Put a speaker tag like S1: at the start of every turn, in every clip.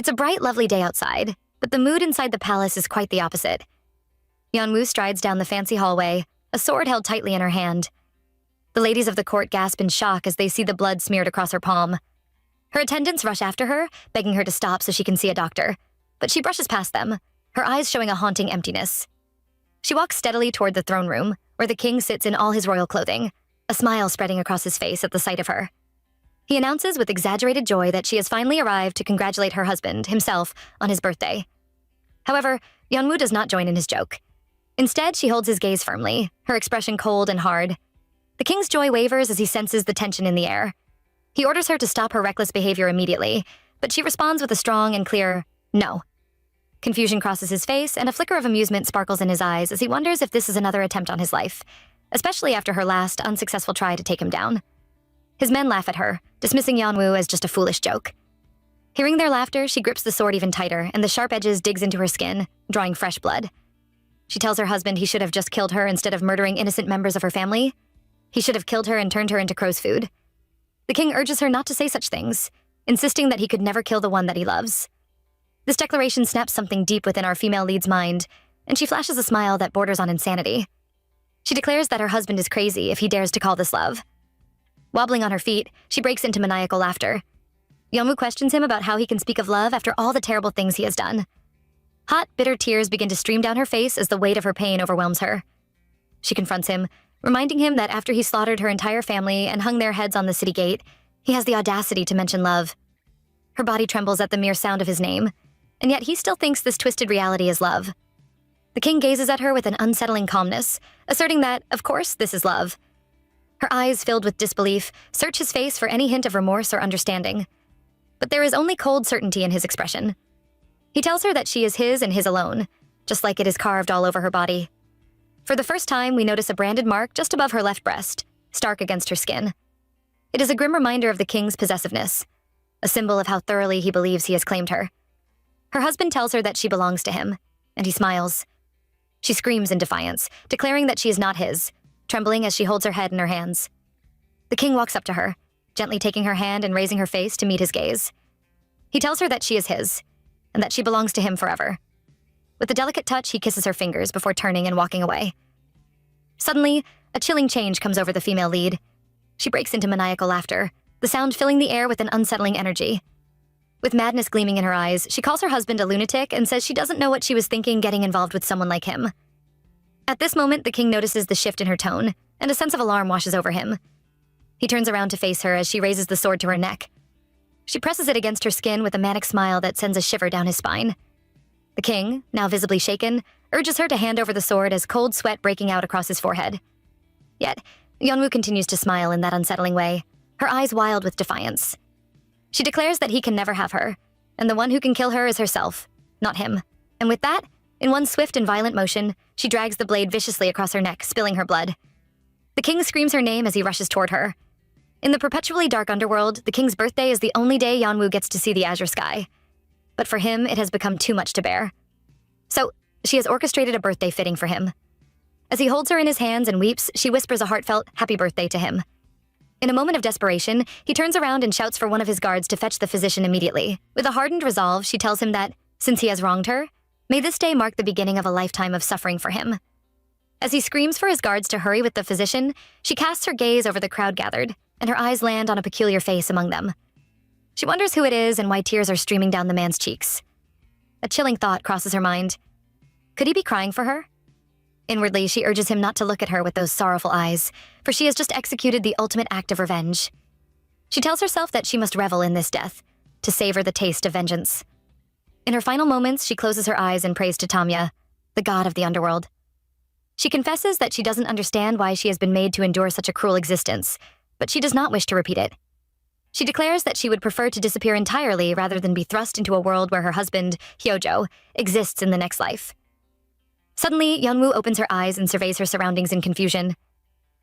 S1: It's a bright, lovely day outside, but the mood inside the palace is quite the opposite. Yeonwoo strides down the fancy hallway, a sword held tightly in her hand. The ladies of the court gasp in shock as they see the blood smeared across her palm. Her attendants rush after her, begging her to stop so she can see a doctor, but she brushes past them, her eyes showing a haunting emptiness. She walks steadily toward the throne room, where the king sits in all his royal clothing, a smile spreading across his face at the sight of her. He announces with exaggerated joy that she has finally arrived to congratulate her husband, himself, on his birthday. However, Yeonwoo does not join in his joke. Instead, she holds his gaze firmly, her expression cold and hard. The king's joy wavers as he senses the tension in the air. He orders her to stop her reckless behavior immediately, but she responds with a strong and clear no. Confusion crosses his face, and a flicker of amusement sparkles in his eyes as he wonders if this is another attempt on his life, especially after her last unsuccessful try to take him down. His men laugh at her, dismissing Yeonwoo as just a foolish joke. Hearing their laughter, she grips the sword even tighter, and the sharp edges digs into her skin, drawing fresh blood. She tells her husband he should have just killed her instead of murdering innocent members of her family. He should have killed her and turned her into crow's food. The king urges her not to say such things, insisting that he could never kill the one that he loves. This declaration snaps something deep within our female lead's mind, and she flashes a smile that borders on insanity. She declares that her husband is crazy if he dares to call this love. Wobbling on her feet, she breaks into maniacal laughter. Yeonwoo questions him about how he can speak of love after all the terrible things he has done. Hot, bitter tears begin to stream down her face as the weight of her pain overwhelms her. She confronts him, reminding him that after he slaughtered her entire family and hung their heads on the city gate, he has the audacity to mention love. Her body trembles at the mere sound of his name, and yet he still thinks this twisted reality is love. The king gazes at her with an unsettling calmness, asserting that, of course, this is love. Her eyes, filled with disbelief, search his face for any hint of remorse or understanding. But there is only cold certainty in his expression. He tells her that she is his and his alone, just like it is carved all over her body. For the first time, we notice a branded mark just above her left breast, stark against her skin. It is a grim reminder of the king's possessiveness, a symbol of how thoroughly he believes he has claimed her. Her husband tells her that she belongs to him, and he smiles. She screams in defiance, declaring that she is not his, trembling as she holds her head in her hands. The king walks up to her, gently taking her hand and raising her face to meet his gaze. He tells her that she is his, and that she belongs to him forever. With a delicate touch, he kisses her fingers before turning and walking away. Suddenly, a chilling change comes over the female lead. She breaks into maniacal laughter, the sound filling the air with an unsettling energy. With madness gleaming in her eyes, she calls her husband a lunatic and says she doesn't know what she was thinking getting involved with someone like him. At this moment, the king notices the shift in her tone, and a sense of alarm washes over him. He turns around to face her as she raises the sword to her neck. She presses it against her skin with a manic smile that sends a shiver down his spine. The king, now visibly shaken, urges her to hand over the sword as cold sweat breaking out across his forehead. Yet, Yeonwoo continues to smile in that unsettling way, her eyes wild with defiance. She declares that he can never have her, and the one who can kill her is herself, not him. And with that, in one swift and violent motion, she drags the blade viciously across her neck, spilling her blood. The king screams her name as he rushes toward her. In the perpetually dark underworld, the king's birthday is the only day Yeonwoo gets to see the azure sky. But for him, it has become too much to bear. So, she has orchestrated a birthday fitting for him. As he holds her in his hands and weeps, she whispers a heartfelt happy birthday to him. In a moment of desperation, he turns around and shouts for one of his guards to fetch the physician immediately. With a hardened resolve, she tells him that, since he has wronged her, may this day mark the beginning of a lifetime of suffering for him. As he screams for his guards to hurry with the physician, she casts her gaze over the crowd gathered, and her eyes land on a peculiar face among them. She wonders who it is and why tears are streaming down the man's cheeks. A chilling thought crosses her mind. Could he be crying for her? Inwardly, she urges him not to look at her with those sorrowful eyes, for she has just executed the ultimate act of revenge. She tells herself that she must revel in this death, to savor the taste of vengeance. In her final moments, she closes her eyes and prays to Tamya, the god of the underworld. She confesses that she doesn't understand why she has been made to endure such a cruel existence, but she does not wish to repeat it. She declares that she would prefer to disappear entirely rather than be thrust into a world where her husband, Hyojo, exists in the next life. Suddenly, Yeonwoo opens her eyes and surveys her surroundings in confusion.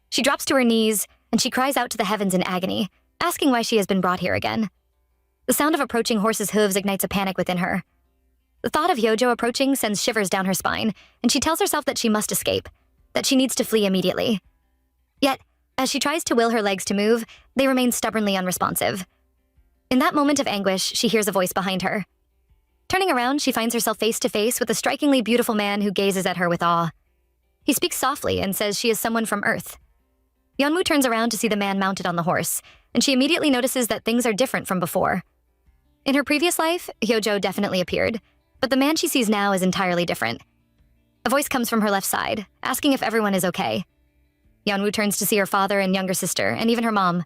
S1: She drops to her knees, and she cries out to the heavens in agony, asking why she has been brought here again. The sound of approaching horses' hooves ignites a panic within her. The thought of Hyojo approaching sends shivers down her spine, and she tells herself that she must escape, that she needs to flee immediately. Yet, as she tries to will her legs to move, they remain stubbornly unresponsive. In that moment of anguish, she hears a voice behind her. Turning around, she finds herself face to face with a strikingly beautiful man who gazes at her with awe. He speaks softly and says she is someone from Earth. Yeonwoo turns around to see the man mounted on the horse, and she immediately notices that things are different from before. In her previous life, Hyojo definitely appeared, but the man she sees now is entirely different. A voice comes from her left side, asking if everyone is okay. Yeonwoo turns to see her father and younger sister, and even her mom.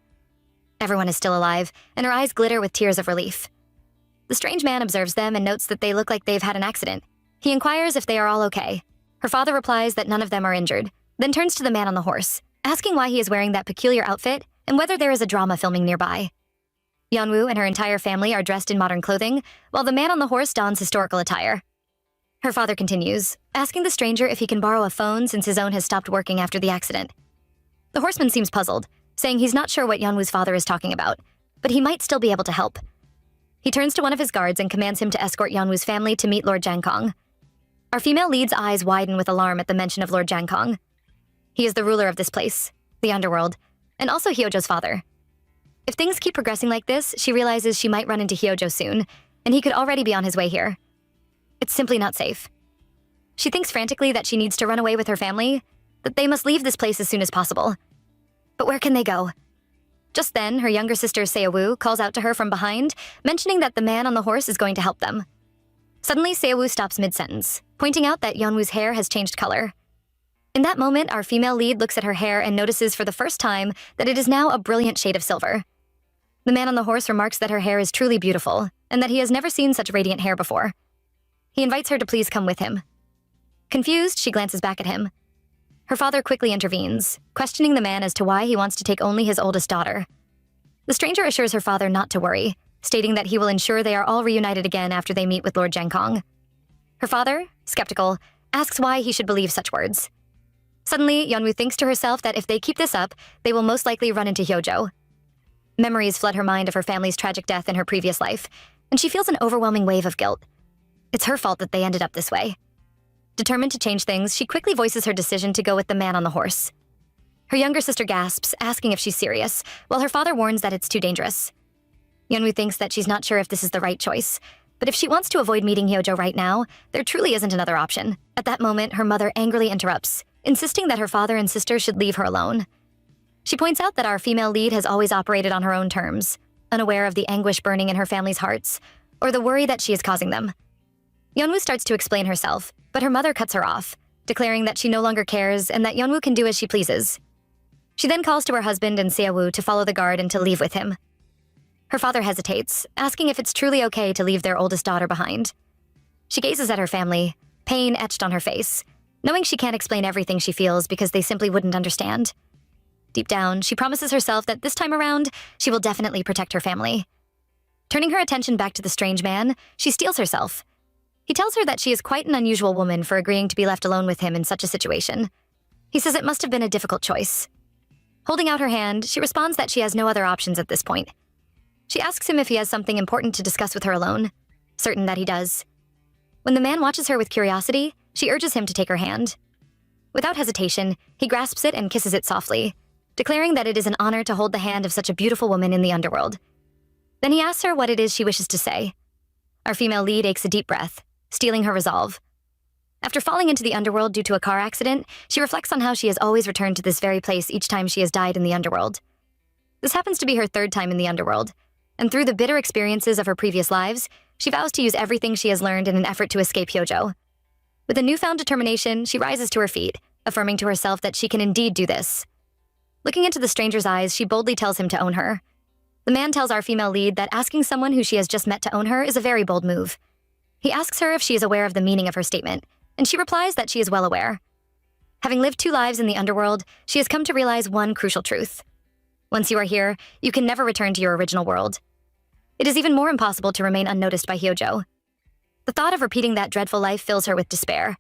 S1: Everyone is still alive, and her eyes glitter with tears of relief. The strange man observes them and notes that they look like they've had an accident. He inquires if they are all okay. Her father replies that none of them are injured, then turns to the man on the horse, asking why he is wearing that peculiar outfit and whether there is a drama filming nearby. Yeonwoo and her entire family are dressed in modern clothing, while the man on the horse dons historical attire. Her father continues, asking the stranger if he can borrow a phone since his own has stopped working after the accident. The horseman seems puzzled, saying he's not sure what Yeonwoo's father is talking about, but he might still be able to help. He turns to one of his guards and commands him to escort Yeonwoo's family to meet Lord Jangkong. Our female lead's eyes widen with alarm at the mention of Lord Jangkong. He is the ruler of this place, the underworld, and also Hyojo's father. If things keep progressing like this, she realizes she might run into Hyojo soon, and he could already be on his way here. It's simply not safe. She thinks frantically that she needs to run away with her family, that they must leave this place as soon as possible. But where can they go? Just then, her younger sister Seowoo calls out to her from behind, mentioning that the man on the horse is going to help them. Suddenly, Seowoo stops mid-sentence, pointing out that Yeonwoo's hair has changed color. In that moment, our female lead looks at her hair and notices for the first time that it is now a brilliant shade of silver. The man on the horse remarks that her hair is truly beautiful, and that he has never seen such radiant hair before. He invites her to please come with him. Confused, she glances back at him. Her father quickly intervenes, questioning the man as to why he wants to take only his oldest daughter. The stranger assures her father not to worry, stating that he will ensure they are all reunited again after they meet with Lord Jangkong. Her father, skeptical, asks why he should believe such words. Suddenly, Yeonwoo thinks to herself that if they keep this up, they will most likely run into Hyojo. Memories flood her mind of her family's tragic death in her previous life, and she feels an overwhelming wave of guilt. It's her fault that they ended up this way. Determined to change things, she quickly voices her decision to go with the man on the horse. Her younger sister gasps, asking if she's serious, while her father warns that it's too dangerous. Yeonwoo thinks that she's not sure if this is the right choice, but if she wants to avoid meeting Hyojo right now, there truly isn't another option. At that moment, her mother angrily interrupts, insisting that her father and sister should leave her alone. She points out that our female lead has always operated on her own terms, unaware of the anguish burning in her family's hearts, or the worry that she is causing them. Yeonwoo starts to explain herself, but her mother cuts her off, declaring that she no longer cares and that Yeonwoo can do as she pleases. She then calls to her husband and Seowoo to follow the guard and to leave with him. Her father hesitates, asking if it's truly okay to leave their oldest daughter behind. She gazes at her family, pain etched on her face, knowing she can't explain everything she feels because they simply wouldn't understand. Deep down, she promises herself that this time around, she will definitely protect her family. Turning her attention back to the strange man, she steels herself. He tells her that she is quite an unusual woman for agreeing to be left alone with him in such a situation. He says it must have been a difficult choice. Holding out her hand, she responds that she has no other options at this point. She asks him if he has something important to discuss with her alone, certain that he does. When the man watches her with curiosity, she urges him to take her hand. Without hesitation, he grasps it and kisses it softly, declaring that it is an honor to hold the hand of such a beautiful woman in the underworld. Then he asks her what it is she wishes to say. Our female lead takes a deep breath, steeling her resolve. After falling into the underworld due to a car accident, she reflects on how she has always returned to this very place each time she has died in the underworld. This happens to be her third time in the underworld, and through the bitter experiences of her previous lives, she vows to use everything she has learned in an effort to escape Hyojo. With a newfound determination, she rises to her feet, affirming to herself that she can indeed do this. Looking into the stranger's eyes, she boldly tells him to own her. The man tells our female lead that asking someone who she has just met to own her is a very bold move. He asks her if she is aware of the meaning of her statement, and she replies that she is well aware. Having lived 2 lives in the underworld, she has come to realize one crucial truth. Once you are here, you can never return to your original world. It is even more impossible to remain unnoticed by Hyojo. The thought of repeating that dreadful life fills her with despair.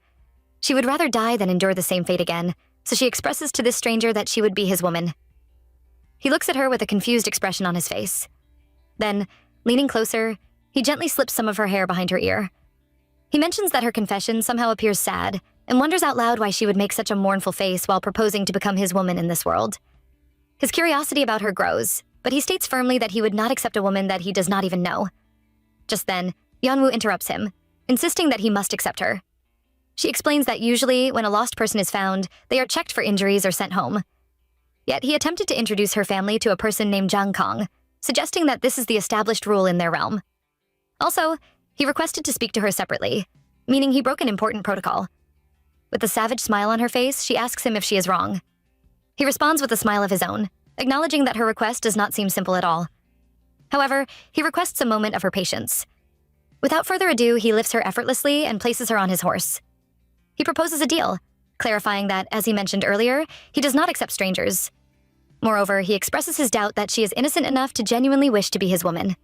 S1: She would rather die than endure the same fate again, so she expresses to this stranger that she would be his woman. He looks at her with a confused expression on his face. Then, leaning closer, he gently slips some of her hair behind her ear. He mentions that her confession somehow appears sad, and wonders out loud why she would make such a mournful face while proposing to become his woman in this world. His curiosity about her grows, but he states firmly that he would not accept a woman that he does not even know. Just then, Yeonwoo interrupts him, insisting that he must accept her. She explains that usually, when a lost person is found, they are checked for injuries or sent home. Yet he attempted to introduce her family to a person named Jang Kong, suggesting that this is the established rule in their realm. Also, he requested to speak to her separately, meaning he broke an important protocol. With a savage smile on her face, she asks him if she is wrong. He responds with a smile of his own, acknowledging that her request does not seem simple at all. However, he requests a moment of her patience. Without further ado, he lifts her effortlessly and places her on his horse. He proposes a deal, clarifying that, as he mentioned earlier, he does not accept strangers. Moreover, he expresses his doubt that she is innocent enough to genuinely wish to be his woman.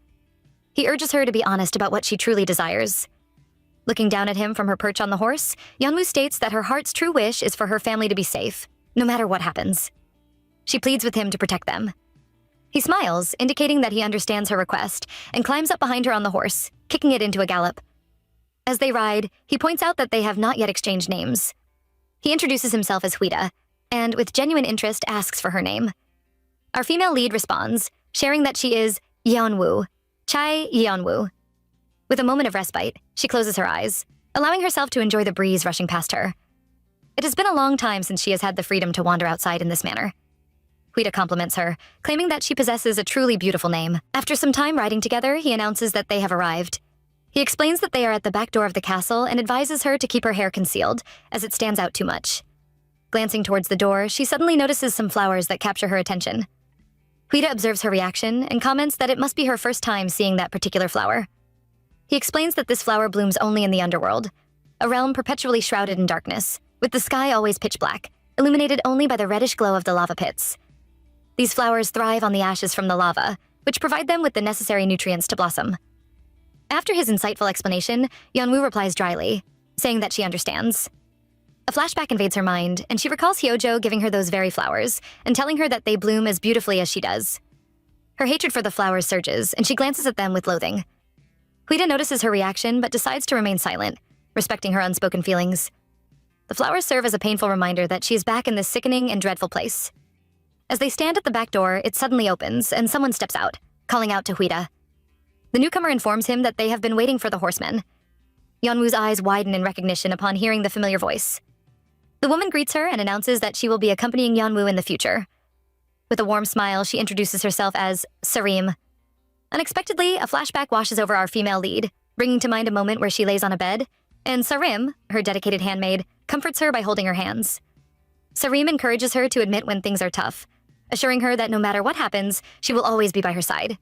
S1: He urges her to be honest about what she truly desires. Looking down at him from her perch on the horse, Yeonwoo states that her heart's true wish is for her family to be safe, no matter what happens. She pleads with him to protect them. He smiles, indicating that he understands her request, and climbs up behind her on the horse, kicking it into a gallop. As they ride, he points out that they have not yet exchanged names. He introduces himself as Huida, and with genuine interest asks for her name. Our female lead responds, sharing that she is Yeonwoo, Chai Yeonwoo. With a moment of respite, she closes her eyes, allowing herself to enjoy the breeze rushing past her. It has been a long time since she has had the freedom to wander outside in this manner. Huida compliments her, claiming that she possesses a truly beautiful name. After some time riding together, he announces that they have arrived. He explains that they are at the back door of the castle and advises her to keep her hair concealed, as it stands out too much. Glancing towards the door, she suddenly notices some flowers that capture her attention. Huida observes her reaction and comments that it must be her first time seeing that particular flower. He explains that this flower blooms only in the underworld, a realm perpetually shrouded in darkness, with the sky always pitch black, illuminated only by the reddish glow of the lava pits. These flowers thrive on the ashes from the lava, which provide them with the necessary nutrients to blossom. After his insightful explanation, Yeonwoo replies dryly, saying that she understands. A flashback invades her mind, and she recalls Hyojo giving her those very flowers and telling her that they bloom as beautifully as she does. Her hatred for the flowers surges, and she glances at them with loathing. Huida notices her reaction but decides to remain silent, respecting her unspoken feelings. The flowers serve as a painful reminder that she is back in this sickening and dreadful place. As they stand at the back door, it suddenly opens, and someone steps out, calling out to Huida. The newcomer informs him that they have been waiting for the horsemen. Yeonwoo's eyes widen in recognition upon hearing the familiar voice. The woman greets her and announces that she will be accompanying Yeonwoo in the future. With a warm smile, she introduces herself as Sarim. Unexpectedly, a flashback washes over our female lead, bringing to mind a moment where she lays on a bed, and Sarim, her dedicated handmaid, comforts her by holding her hands. Sarim encourages her to admit when things are tough, assuring her that no matter what happens, she will always be by her side.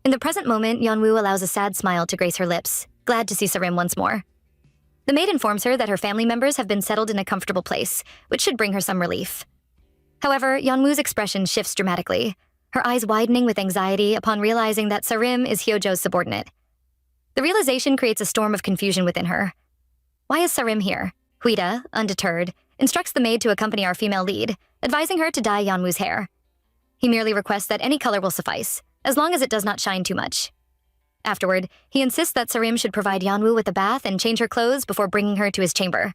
S1: In the present moment, Yeonwoo allows a sad smile to grace her lips, glad to see Sarim once more. The maid informs her that her family members have been settled in a comfortable place, which should bring her some relief. However, Yeonwoo's expression shifts dramatically, her eyes widening with anxiety upon realizing that Sarim is Hyojo's subordinate. The realization creates a storm of confusion within her. Why is Sarim here? Huida, undeterred, instructs the maid to accompany our female lead, advising her to dye Yeonwoo's hair. He merely requests that any color will suffice, as long as it does not shine too much. Afterward, he insists that Sarim should provide Yeonwoo with a bath and change her clothes before bringing her to his chamber.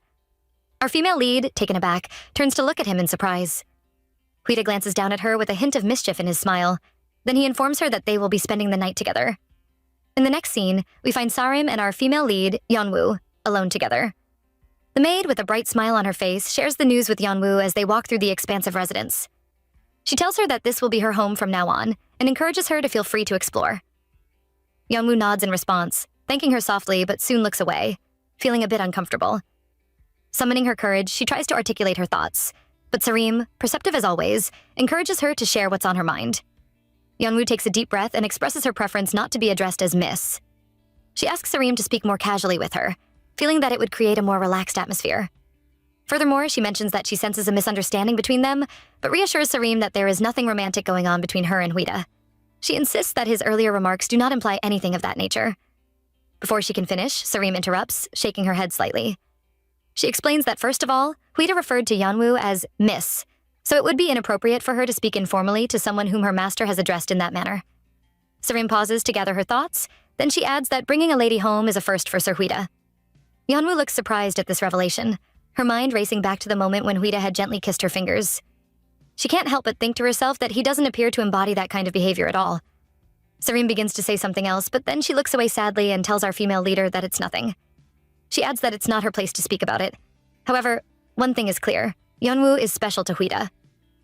S1: Our female lead, taken aback, turns to look at him in surprise. Huida glances down at her with a hint of mischief in his smile. Then he informs her that they will be spending the night together. In the next scene, we find Sarim and our female lead, Yeonwoo, alone together. The maid, with a bright smile on her face, shares the news with Yeonwoo as they walk through the expansive residence. She tells her that this will be her home from now on, and encourages her to feel free to explore. Yeonwoo nods in response, thanking her softly but soon looks away, feeling a bit uncomfortable. Summoning her courage, she tries to articulate her thoughts, but Sarim, perceptive as always, encourages her to share what's on her mind. Yeonwoo takes a deep breath and expresses her preference not to be addressed as Miss. She asks Sarim to speak more casually with her, feeling that it would create a more relaxed atmosphere. Furthermore, she mentions that she senses a misunderstanding between them, but reassures Sarim that there is nothing romantic going on between her and Huida. She insists that his earlier remarks do not imply anything of that nature. Before she can finish, Sarim interrupts, shaking her head slightly. She explains that first of all, Huida referred to Yeonwoo as Miss, so it would be inappropriate for her to speak informally to someone whom her master has addressed in that manner. Sarim pauses to gather her thoughts, then she adds that bringing a lady home is a first for Sir Huida. Yeonwoo looks surprised at this revelation, her mind racing back to the moment when Huida had gently kissed her fingers. She can't help but think to herself that he doesn't appear to embody that kind of behavior at all. Sareem begins to say something else, but then she looks away sadly and tells our female leader that it's nothing. She adds that it's not her place to speak about it. However, one thing is clear. Yeonwoo is special to Huida.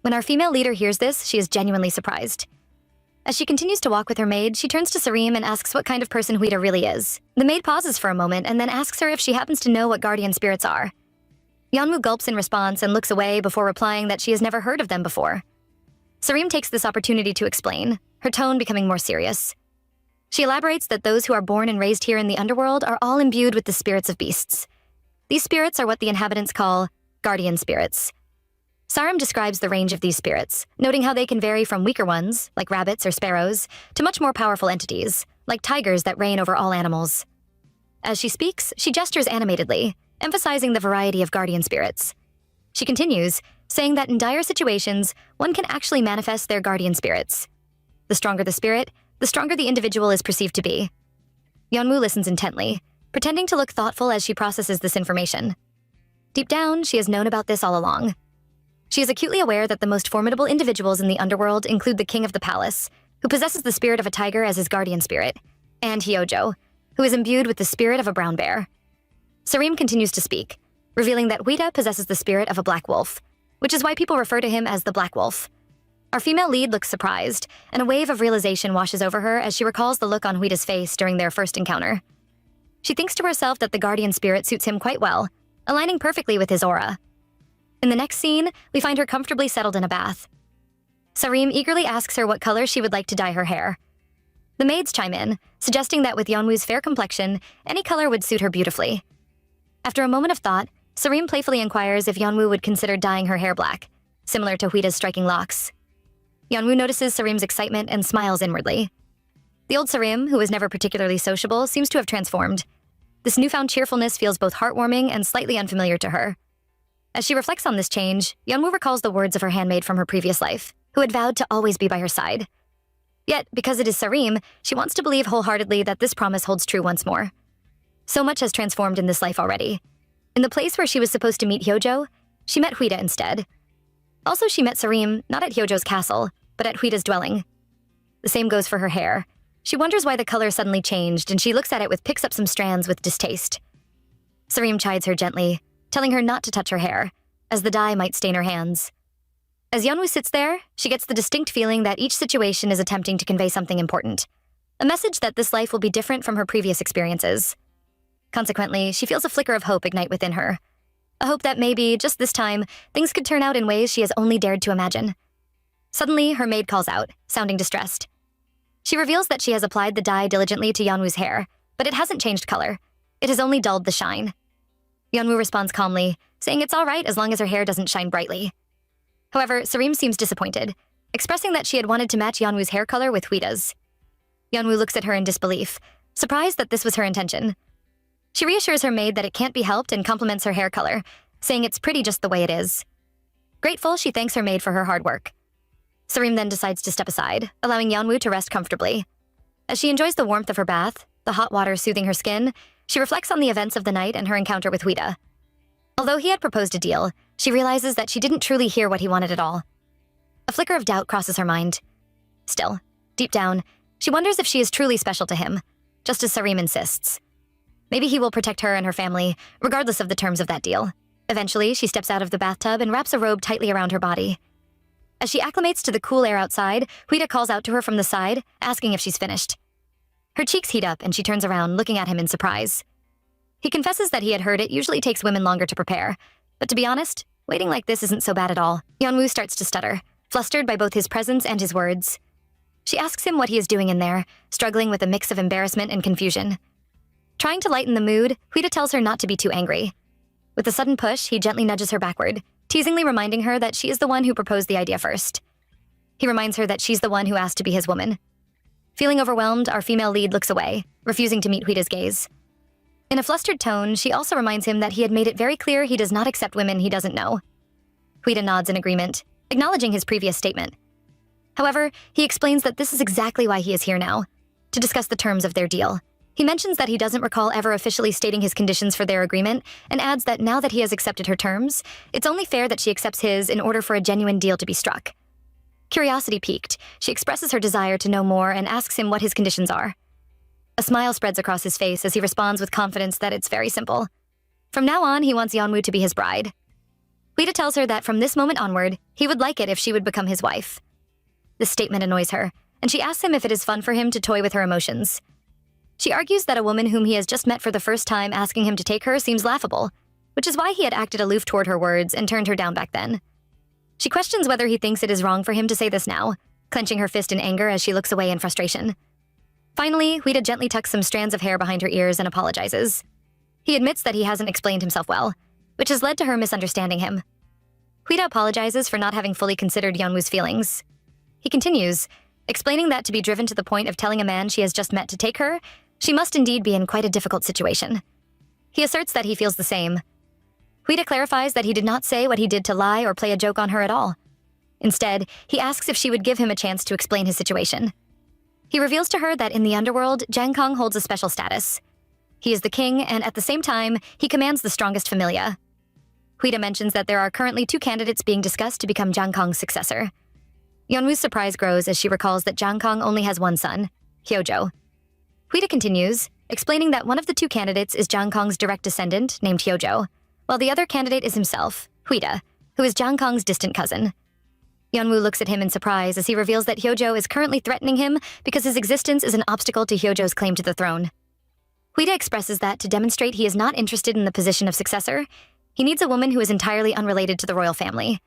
S1: When our female leader hears this, she is genuinely surprised. As she continues to walk with her maid, she turns to Sareem and asks what kind of person Huida really is. The maid pauses for a moment and then asks her if she happens to know what guardian spirits are. Yeonwoo gulps in response and looks away before replying that she has never heard of them before. Sareem takes this opportunity to explain, her tone becoming more serious. She elaborates that those who are born and raised here in the underworld are all imbued with the spirits of beasts. These spirits are what the inhabitants call guardian spirits. Sareem describes the range of these spirits, noting how they can vary from weaker ones, like rabbits or sparrows, to much more powerful entities, like tigers that reign over all animals. As she speaks, she gestures animatedly, emphasizing the variety of guardian spirits. She continues, saying that in dire situations, one can actually manifest their guardian spirits. The stronger the spirit, the stronger the individual is perceived to be. Yeonwoo listens intently, pretending to look thoughtful as she processes this information. Deep down, she has known about this all along. She is acutely aware that the most formidable individuals in the underworld include the king of the palace, who possesses the spirit of a tiger as his guardian spirit, and Hyojo, who is imbued with the spirit of a brown bear. Sareem continues to speak, revealing that Huida possesses the spirit of a black wolf, which is why people refer to him as the Black Wolf. Our female lead looks surprised, and a wave of realization washes over her as she recalls the look on Huida's face during their first encounter. She thinks to herself that the guardian spirit suits him quite well, aligning perfectly with his aura. In the next scene, we find her comfortably settled in a bath. Sareem eagerly asks her what color she would like to dye her hair. The maids chime in, suggesting that with Yeonwoo's fair complexion, any color would suit her beautifully. After a moment of thought, Sareem playfully inquires if Yeonwoo would consider dyeing her hair black, similar to Huida's striking locks. Yeonwoo notices Sareem's excitement and smiles inwardly. The old Sareem, who was never particularly sociable, seems to have transformed. This newfound cheerfulness feels both heartwarming and slightly unfamiliar to her. As she reflects on this change, Yeonwoo recalls the words of her handmaid from her previous life, who had vowed to always be by her side. Yet, because it is Sareem, she wants to believe wholeheartedly that this promise holds true once more. So much has transformed in this life already. In the place where she was supposed to meet Hyojo, she met Huida instead. Also, she met Sareem not at Hyojo's castle, but at Huida's dwelling. The same goes for her hair. She wonders why the color suddenly changed, and she looks at it with picks up some strands with distaste. Sareem chides her gently, telling her not to touch her hair, as the dye might stain her hands. As Yeonwoo sits there, she gets the distinct feeling that each situation is attempting to convey something important, a message that this life will be different from her previous experiences. Consequently, she feels a flicker of hope ignite within her, a hope that maybe, just this time, things could turn out in ways she has only dared to imagine. Suddenly, her maid calls out, sounding distressed. She reveals that she has applied the dye diligently to Yeonwoo's hair, but it hasn't changed color. It has only dulled the shine. Yeonwoo responds calmly, saying it's all right as long as her hair doesn't shine brightly. However, Sareem seems disappointed, expressing that she had wanted to match Yeonwoo's hair color with Huida's. Yeonwoo looks at her in disbelief, surprised that this was her intention. She reassures her maid that it can't be helped and compliments her hair color, saying it's pretty just the way it is. Grateful, she thanks her maid for her hard work. Sareem then decides to step aside, allowing Yeonwoo to rest comfortably. As she enjoys the warmth of her bath, the hot water soothing her skin, she reflects on the events of the night and her encounter with Huida. Although he had proposed a deal, she realizes that she didn't truly hear what he wanted at all. A flicker of doubt crosses her mind. Still, deep down, she wonders if she is truly special to him, just as Sareem insists. Maybe he will protect her and her family, regardless of the terms of that deal. Eventually, she steps out of the bathtub and wraps a robe tightly around her body. As she acclimates to the cool air outside, Huida calls out to her from the side, asking if she's finished. Her cheeks heat up and she turns around, looking at him in surprise. He confesses that he had heard it usually takes women longer to prepare, but to be honest, waiting like this isn't so bad at all. Yeonwoo starts to stutter, flustered by both his presence and his words. She asks him what he is doing in there, struggling with a mix of embarrassment and confusion. Trying to lighten the mood, Huida tells her not to be too angry. With a sudden push, he gently nudges her backward, teasingly reminding her that she is the one who proposed the idea first. He reminds her that she's the one who asked to be his woman. Feeling overwhelmed, our female lead looks away, refusing to meet Huida's gaze. In a flustered tone, she also reminds him that he had made it very clear he does not accept women he doesn't know. Huida nods in agreement, acknowledging his previous statement. However, he explains that this is exactly why he is here now, to discuss the terms of their deal. He mentions that he doesn't recall ever officially stating his conditions for their agreement, and adds that now that he has accepted her terms, it's only fair that she accepts his in order for a genuine deal to be struck. Curiosity piqued, she expresses her desire to know more and asks him what his conditions are. A smile spreads across his face as he responds with confidence that it's very simple. From now on, he wants Yeonwoo to be his bride. Huida tells her that from this moment onward, he would like it if she would become his wife. This statement annoys her, and she asks him if it is fun for him to toy with her emotions. She argues that a woman whom he has just met for the first time asking him to take her seems laughable, which is why he had acted aloof toward her words and turned her down back then. She questions whether he thinks it is wrong for him to say this now, clenching her fist in anger as she looks away in frustration. Finally, Huida gently tucks some strands of hair behind her ears and apologizes. He admits that he hasn't explained himself well, which has led to her misunderstanding him. Huida apologizes for not having fully considered Yeonwoo's feelings. He continues, explaining that to be driven to the point of telling a man she has just met to take her, she must indeed be in quite a difficult situation. He asserts that he feels the same. Huida clarifies that he did not say what he did to lie or play a joke on her at all. Instead, he asks if she would give him a chance to explain his situation. He reveals to her that in the underworld, Jangkong holds a special status. He is the king, and at the same time, he commands the strongest familia. Huida mentions that there are currently 2 candidates being discussed to become Jangkong's successor. Yeonwoo's surprise grows as she recalls that Jangkong only has one son, Hyojo. Huida continues, explaining that one of the 2 candidates is Jangkong's direct descendant, named Hyojo, while the other candidate is himself, Huida, who is Jangkong's distant cousin. Yeonwoo looks at him in surprise as he reveals that Hyojo is currently threatening him because his existence is an obstacle to Hyojo's claim to the throne. Huida expresses that to demonstrate he is not interested in the position of successor, he needs a woman who is entirely unrelated to the royal family.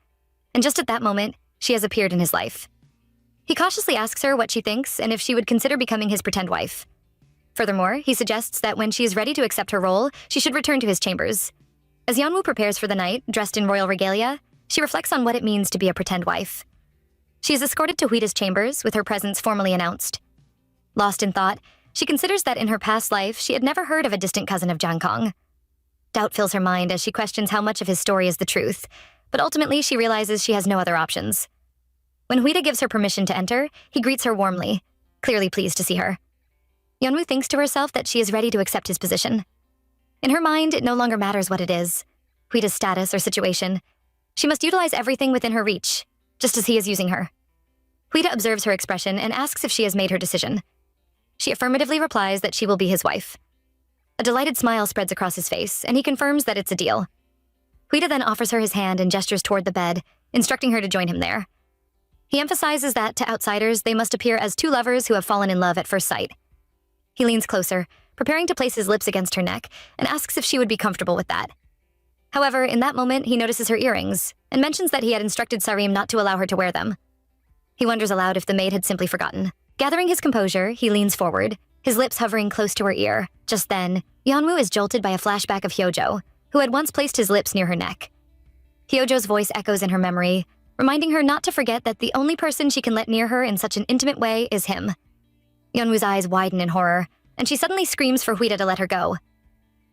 S1: And just at that moment, she has appeared in his life. He cautiously asks her what she thinks and if she would consider becoming his pretend wife. Furthermore, he suggests that when she is ready to accept her role, she should return to his chambers. As Yeonwoo prepares for the night, dressed in royal regalia, she reflects on what it means to be a pretend wife. She is escorted to Huida's chambers, with her presence formally announced. Lost in thought, she considers that in her past life, she had never heard of a distant cousin of Jangkong. Doubt fills her mind as she questions how much of his story is the truth, but ultimately she realizes she has no other options. When Huida gives her permission to enter, he greets her warmly, clearly pleased to see her. Yeonwoo thinks to herself that she is ready to accept his position. In her mind, it no longer matters what it is, Huida's status or situation. She must utilize everything within her reach, just as he is using her. Huida observes her expression and asks if she has made her decision. She affirmatively replies that she will be his wife. A delighted smile spreads across his face, and he confirms that it's a deal. Huida then offers her his hand and gestures toward the bed, instructing her to join him there. He emphasizes that, to outsiders, they must appear as 2 lovers who have fallen in love at first sight. He leans closer, preparing to place his lips against her neck, and asks if she would be comfortable with that. However, in that moment, he notices her earrings, and mentions that he had instructed Sarim not to allow her to wear them. He wonders aloud if the maid had simply forgotten. Gathering his composure, he leans forward, his lips hovering close to her ear. Just then, Yeonwoo is jolted by a flashback of Hyojo, who had once placed his lips near her neck. Hyojo's voice echoes in her memory, reminding her not to forget that the only person she can let near her in such an intimate way is him. Yeonwoo's eyes widen in horror, and she suddenly screams for Huida to let her go.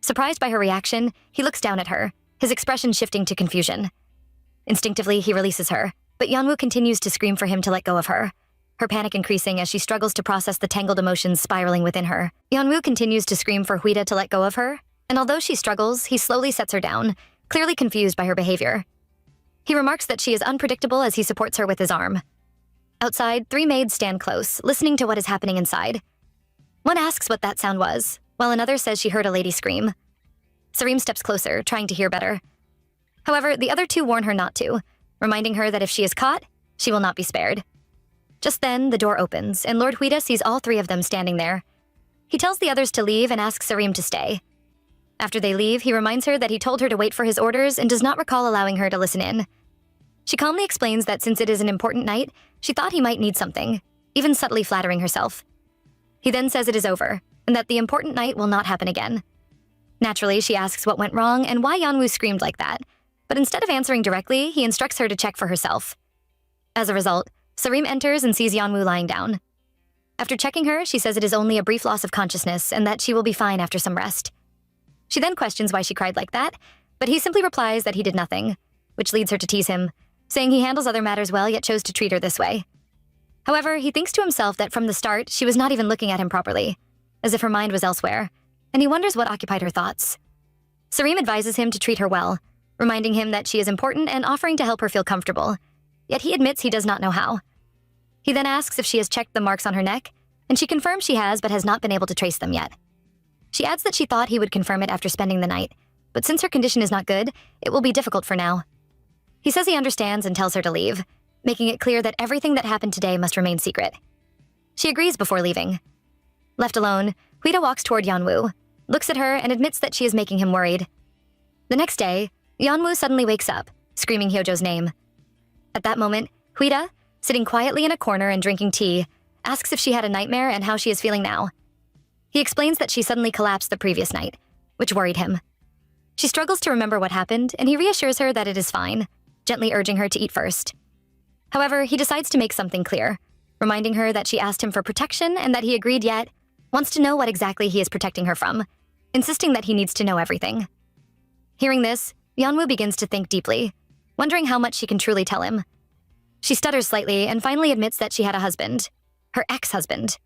S1: Surprised by her reaction, he looks down at her, his expression shifting to confusion. Instinctively, he releases her, but Yeonwoo continues to scream for him to let go of her, her panic increasing as she struggles to process the tangled emotions spiraling within her. Yeonwoo continues to scream for Huida to let go of her, and although she struggles, he slowly sets her down, clearly confused by her behavior. He remarks that she is unpredictable as he supports her with his arm. Outside, 3 maids stand close, listening to what is happening inside. One asks what that sound was, while another says she heard a lady scream. Sarim steps closer, trying to hear better. However, the other 2 warn her not to, reminding her that if she is caught, she will not be spared. Just then, the door opens, and Lord Huida sees all 3 of them standing there. He tells the others to leave and asks Sarim to stay. After they leave, he reminds her that he told her to wait for his orders and does not recall allowing her to listen in. She calmly explains that since it is an important night, she thought he might need something, even subtly flattering herself. He then says it is over, and that the important night will not happen again. Naturally, she asks what went wrong and why Yeonwoo screamed like that, but instead of answering directly, he instructs her to check for herself. As a result, Sarim enters and sees Yeonwoo lying down. After checking her, she says it is only a brief loss of consciousness and that she will be fine after some rest. She then questions why she cried like that, but he simply replies that he did nothing, which leads her to tease him, saying he handles other matters well yet chose to treat her this way. However, he thinks to himself that from the start, she was not even looking at him properly, as if her mind was elsewhere, and he wonders what occupied her thoughts. Sarim advises him to treat her well, reminding him that she is important and offering to help her feel comfortable, yet he admits he does not know how. He then asks if she has checked the marks on her neck, and she confirms she has but has not been able to trace them yet. She adds that she thought he would confirm it after spending the night, but since her condition is not good, it will be difficult for now. He says he understands and tells her to leave, making it clear that everything that happened today must remain secret. She agrees before leaving. Left alone, Huida walks toward Yeonwoo, looks at her, and admits that she is making him worried. The next day, Yeonwoo suddenly wakes up, screaming Hyojo's name. At that moment, Huida, sitting quietly in a corner and drinking tea, asks if she had a nightmare and how she is feeling now. He explains that she suddenly collapsed the previous night, which worried him. She struggles to remember what happened, and he reassures her that it is fine, gently urging her to eat first. However, he decides to make something clear, reminding her that she asked him for protection and that he agreed yet wants to know what exactly he is protecting her from, insisting that he needs to know everything. Hearing this, Yeonwoo begins to think deeply, wondering how much she can truly tell him. She stutters slightly and finally admits that she had a husband, her ex-husband.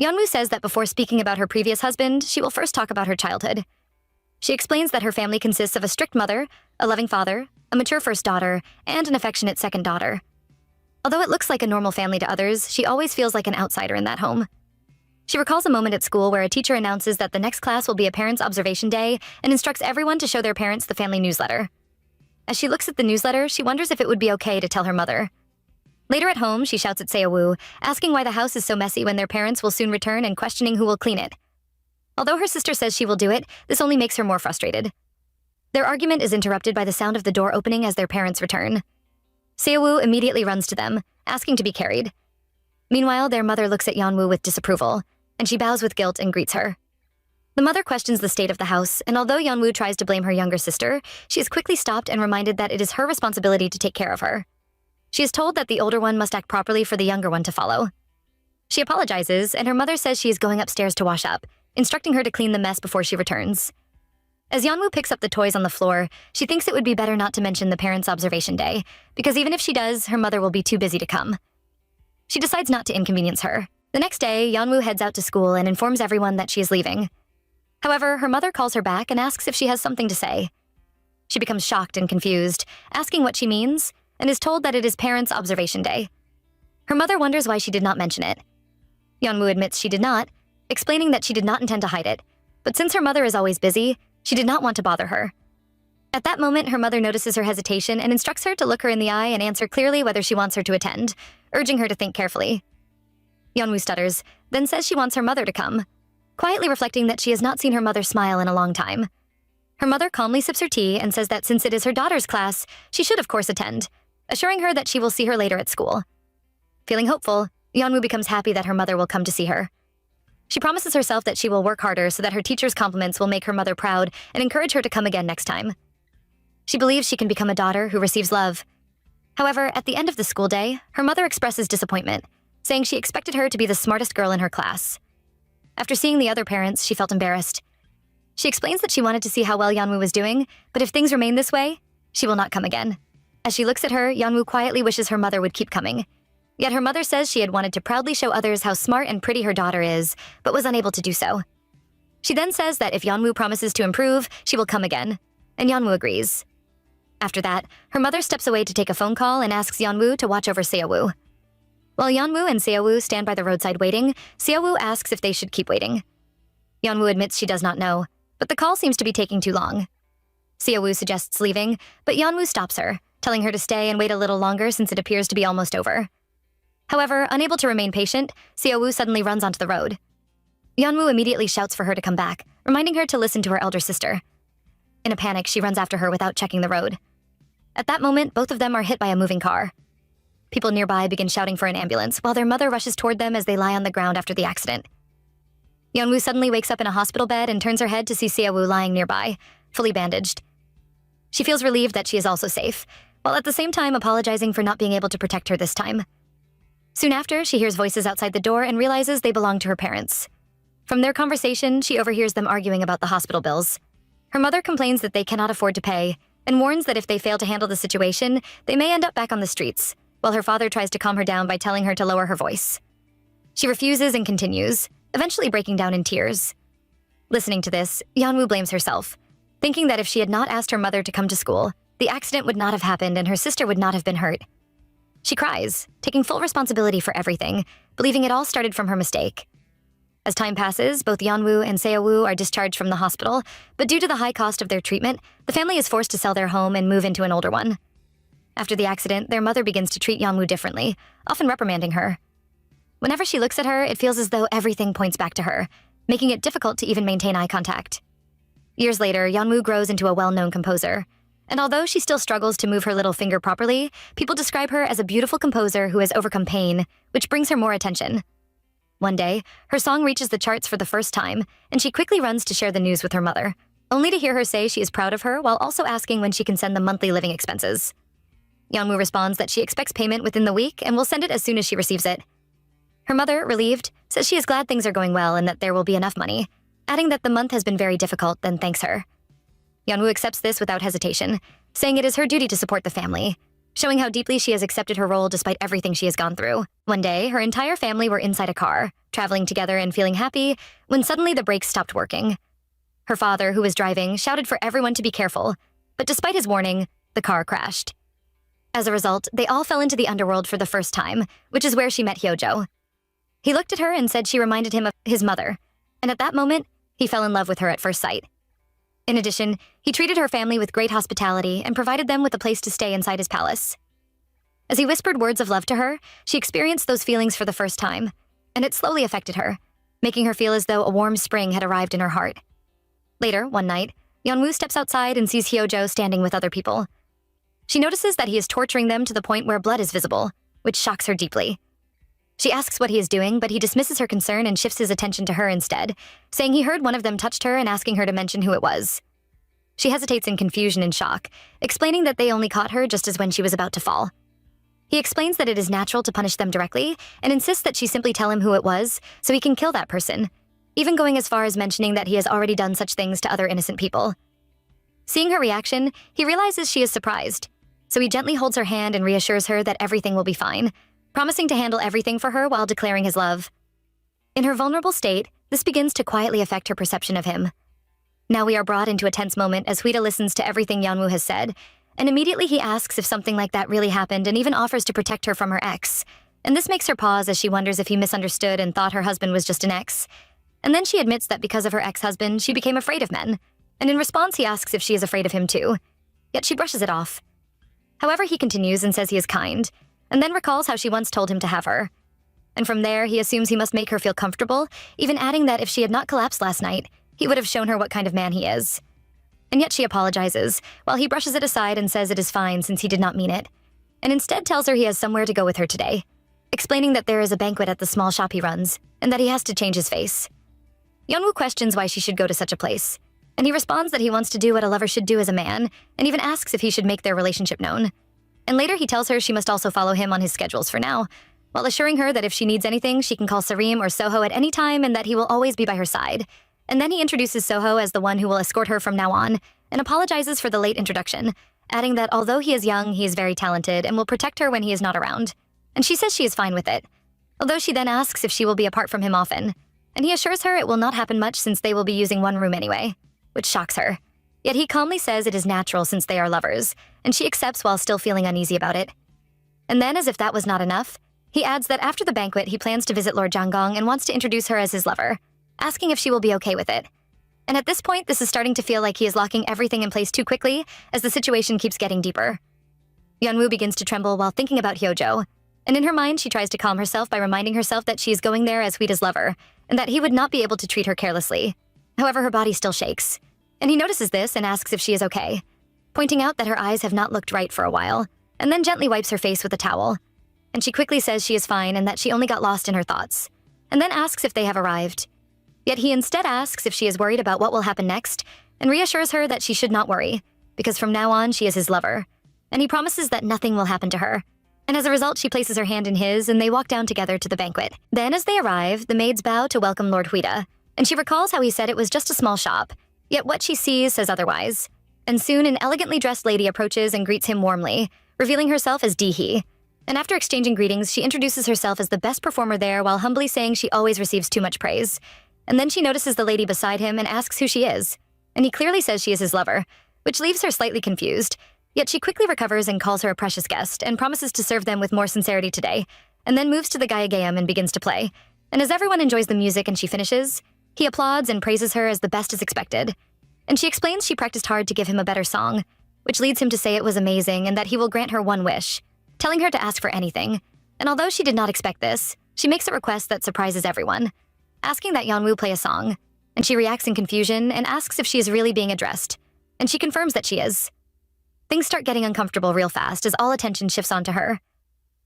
S1: Yeonwoo says that before speaking about her previous husband, she will first talk about her childhood. She explains that her family consists of a strict mother, a loving father, a mature first daughter, and an affectionate second daughter. Although it looks like a normal family to others, she always feels like an outsider in that home. She recalls a moment at school where a teacher announces that the next class will be a parents' observation day and instructs everyone to show their parents the family newsletter. As she looks at the newsletter, she wonders if it would be okay to tell her mother. Later at home, she shouts at Seowoo, asking why the house is so messy when their parents will soon return and questioning who will clean it. Although her sister says she will do it, this only makes her more frustrated. Their argument is interrupted by the sound of the door opening as their parents return. Seowoo immediately runs to them, asking to be carried. Meanwhile, their mother looks at Yeonwoo with disapproval, and she bows with guilt and greets her. The mother questions the state of the house, and although Yeonwoo tries to blame her younger sister, she is quickly stopped and reminded that it is her responsibility to take care of her. She is told that the older one must act properly for the younger one to follow. She apologizes, and her mother says she is going upstairs to wash up, instructing her to clean the mess before she returns. As Yeonwoo picks up the toys on the floor, she thinks it would be better not to mention the parents' observation day, because even if she does, her mother will be too busy to come. She decides not to inconvenience her. The next day, Yeonwoo heads out to school and informs everyone that she is leaving. However, her mother calls her back and asks if she has something to say. She becomes shocked and confused, asking what she means, and is told that it is parents' observation day. Her mother wonders why she did not mention it. Yeonwoo admits she did not, explaining that she did not intend to hide it, but since her mother is always busy, she did not want to bother her. At that moment, her mother notices her hesitation and instructs her to look her in the eye and answer clearly whether she wants her to attend, urging her to think carefully. Yeonwoo stutters, then says she wants her mother to come, quietly reflecting that she has not seen her mother smile in a long time. Her mother calmly sips her tea and says that since it is her daughter's class, she should of course attend, assuring her that she will see her later at school. Feeling hopeful, Yeonwoo becomes happy that her mother will come to see her. She promises herself that she will work harder so that her teacher's compliments will make her mother proud and encourage her to come again next time. She believes she can become a daughter who receives love. However, at the end of the school day, her mother expresses disappointment, saying she expected her to be the smartest girl in her class. After seeing the other parents, she felt embarrassed. She explains that she wanted to see how well Yeonwoo was doing, but if things remain this way, she will not come again. As she looks at her, Yeonwoo quietly wishes her mother would keep coming. Yet her mother says she had wanted to proudly show others how smart and pretty her daughter is, but was unable to do so. She then says that if Yeonwoo promises to improve, she will come again, and Yeonwoo agrees. After that, her mother steps away to take a phone call and asks Yeonwoo to watch over Seowoo. While Yeonwoo and Seowoo stand by the roadside waiting, Seowoo asks if they should keep waiting. Yeonwoo admits she does not know, but the call seems to be taking too long. Seowoo suggests leaving, but Yeonwoo stops her, telling her to stay and wait a little longer since it appears to be almost over. However, unable to remain patient, Seowoo suddenly runs onto the road. Yeonwoo immediately shouts for her to come back, reminding her to listen to her elder sister. In a panic, she runs after her without checking the road. At that moment, both of them are hit by a moving car. People nearby begin shouting for an ambulance, while their mother rushes toward them as they lie on the ground after the accident. Yeonwoo suddenly wakes up in a hospital bed and turns her head to see Seowoo lying nearby, fully bandaged. She feels relieved that she is also safe, while at the same time apologizing for not being able to protect her this time. Soon after, she hears voices outside the door and realizes they belong to her parents. From their conversation, she overhears them arguing about the hospital bills. Her mother complains that they cannot afford to pay, and warns that if they fail to handle the situation, they may end up back on the streets, while her father tries to calm her down by telling her to lower her voice. She refuses and continues, eventually breaking down in tears. Listening to this, Yeonwoo blames herself, thinking that if she had not asked her mother to come to school, the accident would not have happened and her sister would not have been hurt. She cries, taking full responsibility for everything, believing it all started from her mistake. As time passes, both Yeonwoo and Seowoo are discharged from the hospital, but due to the high cost of their treatment, the family is forced to sell their home and move into an older one. After the accident, their mother begins to treat Yeonwoo differently, often reprimanding her. Whenever she looks at her, it feels as though everything points back to her, making it difficult to even maintain eye contact. Years later, Yeonwoo grows into a well-known composer, and although she still struggles to move her little finger properly, people describe her as a beautiful composer who has overcome pain, which brings her more attention. One day, her song reaches the charts for the first time, and she quickly runs to share the news with her mother, only to hear her say she is proud of her while also asking when she can send the monthly living expenses. Yeonwoo responds that she expects payment within the week and will send it as soon as she receives it. Her mother, relieved, says she is glad things are going well and that there will be enough money, adding that the month has been very difficult and thanks her. Yeonwoo accepts this without hesitation, saying it is her duty to support the family, showing how deeply she has accepted her role despite everything she has gone through. One day, her entire family were inside a car, traveling together and feeling happy, when suddenly the brakes stopped working. Her father, who was driving, shouted for everyone to be careful, but despite his warning, the car crashed. As a result, they all fell into the underworld for the first time, which is where she met Hyojo. He looked at her and said she reminded him of his mother, and at that moment, he fell in love with her at first sight. In addition, he treated her family with great hospitality and provided them with a place to stay inside his palace. As he whispered words of love to her, she experienced those feelings for the first time, and it slowly affected her, making her feel as though a warm spring had arrived in her heart. Later, one night, Yeonwoo steps outside and sees Hyojo standing with other people. She notices that he is torturing them to the point where blood is visible, which shocks her deeply. She asks what he is doing, but he dismisses her concern and shifts his attention to her instead, saying he heard one of them touched her and asking her to mention who it was. She hesitates in confusion and shock, explaining that they only caught her just as when she was about to fall. He explains that it is natural to punish them directly and insists that she simply tell him who it was so he can kill that person, even going as far as mentioning that he has already done such things to other innocent people. Seeing her reaction, he realizes she is surprised, so he gently holds her hand and reassures her that everything will be fine, promising to handle everything for her while declaring his love. In her vulnerable state, this begins to quietly affect her perception of him. Now we are brought into a tense moment as Huida listens to everything Yeonwoo has said, and immediately he asks if something like that really happened and even offers to protect her from her ex. And this makes her pause as she wonders if he misunderstood and thought her husband was just an ex. And then she admits that because of her ex-husband, she became afraid of men. And in response, he asks if she is afraid of him too. Yet she brushes it off. However, he continues and says he is kind, and then recalls how she once told him to have her. And from there, he assumes he must make her feel comfortable, even adding that if she had not collapsed last night, he would have shown her what kind of man he is. And yet she apologizes, while he brushes it aside and says it is fine since he did not mean it, and instead tells her he has somewhere to go with her today, explaining that there is a banquet at the small shop he runs, and that he has to change his face. Yeonwoo questions why she should go to such a place, and he responds that he wants to do what a lover should do as a man, and even asks if he should make their relationship known. And later he tells her she must also follow him on his schedules for now, while assuring her that if she needs anything, she can call Sareem or Soho at any time and that he will always be by her side. And then he introduces Soho as the one who will escort her from now on, and apologizes for the late introduction, adding that although he is young, he is very talented and will protect her when he is not around. And she says she is fine with it, although she then asks if she will be apart from him often. And he assures her it will not happen much since they will be using one room anyway, which shocks her. Yet he calmly says it is natural since they are lovers, and she accepts while still feeling uneasy about it. And then, as if that was not enough, he adds that after the banquet he plans to visit Lord Janggong and wants to introduce her as his lover, asking if she will be okay with it. And at this point, this is starting to feel like he is locking everything in place too quickly as the situation keeps getting deeper. Yeonwoo begins to tremble while thinking about Hyojo, and in her mind she tries to calm herself by reminding herself that she is going there as Huida's lover, and that he would not be able to treat her carelessly. However, her body still shakes, and he notices this and asks if she is okay, pointing out that her eyes have not looked right for a while, and then gently wipes her face with a towel. And she quickly says she is fine and that she only got lost in her thoughts, and then asks if they have arrived. Yet he instead asks if she is worried about what will happen next, and reassures her that she should not worry, because from now on she is his lover, and he promises that nothing will happen to her. And as a result, she places her hand in his, and they walk down together to the banquet. Then as they arrive, the maids bow to welcome Lord Huida, and she recalls how he said it was just a small shop, yet what she sees says otherwise. And soon an elegantly dressed lady approaches and greets him warmly, revealing herself as Dee-hee. And after exchanging greetings, she introduces herself as the best performer there while humbly saying she always receives too much praise. And then she notices the lady beside him and asks who she is. And he clearly says she is his lover, which leaves her slightly confused. Yet she quickly recovers and calls her a precious guest and promises to serve them with more sincerity today, and then moves to the Gaiagam and begins to play. And as everyone enjoys the music and she finishes, he applauds and praises her as the best as expected. And she explains she practiced hard to give him a better song, which leads him to say it was amazing and that he will grant her one wish, telling her to ask for anything. And although she did not expect this, she makes a request that surprises everyone, asking that Yeonwoo play a song. And she reacts in confusion and asks if she is really being addressed, and she confirms that she is. Things start getting uncomfortable real fast as all attention shifts onto her.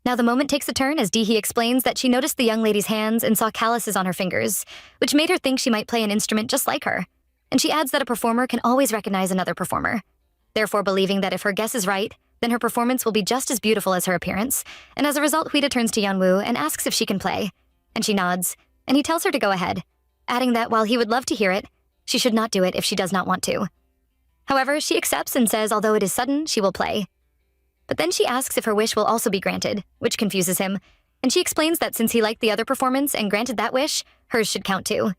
S1: Now the moment takes a turn as Dee-hee explains that she noticed the young lady's hands and saw calluses on her fingers, which made her think she might play an instrument just like her. And she adds that a performer can always recognize another performer, therefore believing that if her guess is right, then her performance will be just as beautiful as her appearance. And as a result, Huida turns to Yeonwoo and asks if she can play. And she nods, and he tells her to go ahead, adding that while he would love to hear it, she should not do it if she does not want to. However, she accepts and says although it is sudden, she will play. But then she asks if her wish will also be granted, which confuses him, and she explains that since he liked the other performance and granted that wish, hers should count too.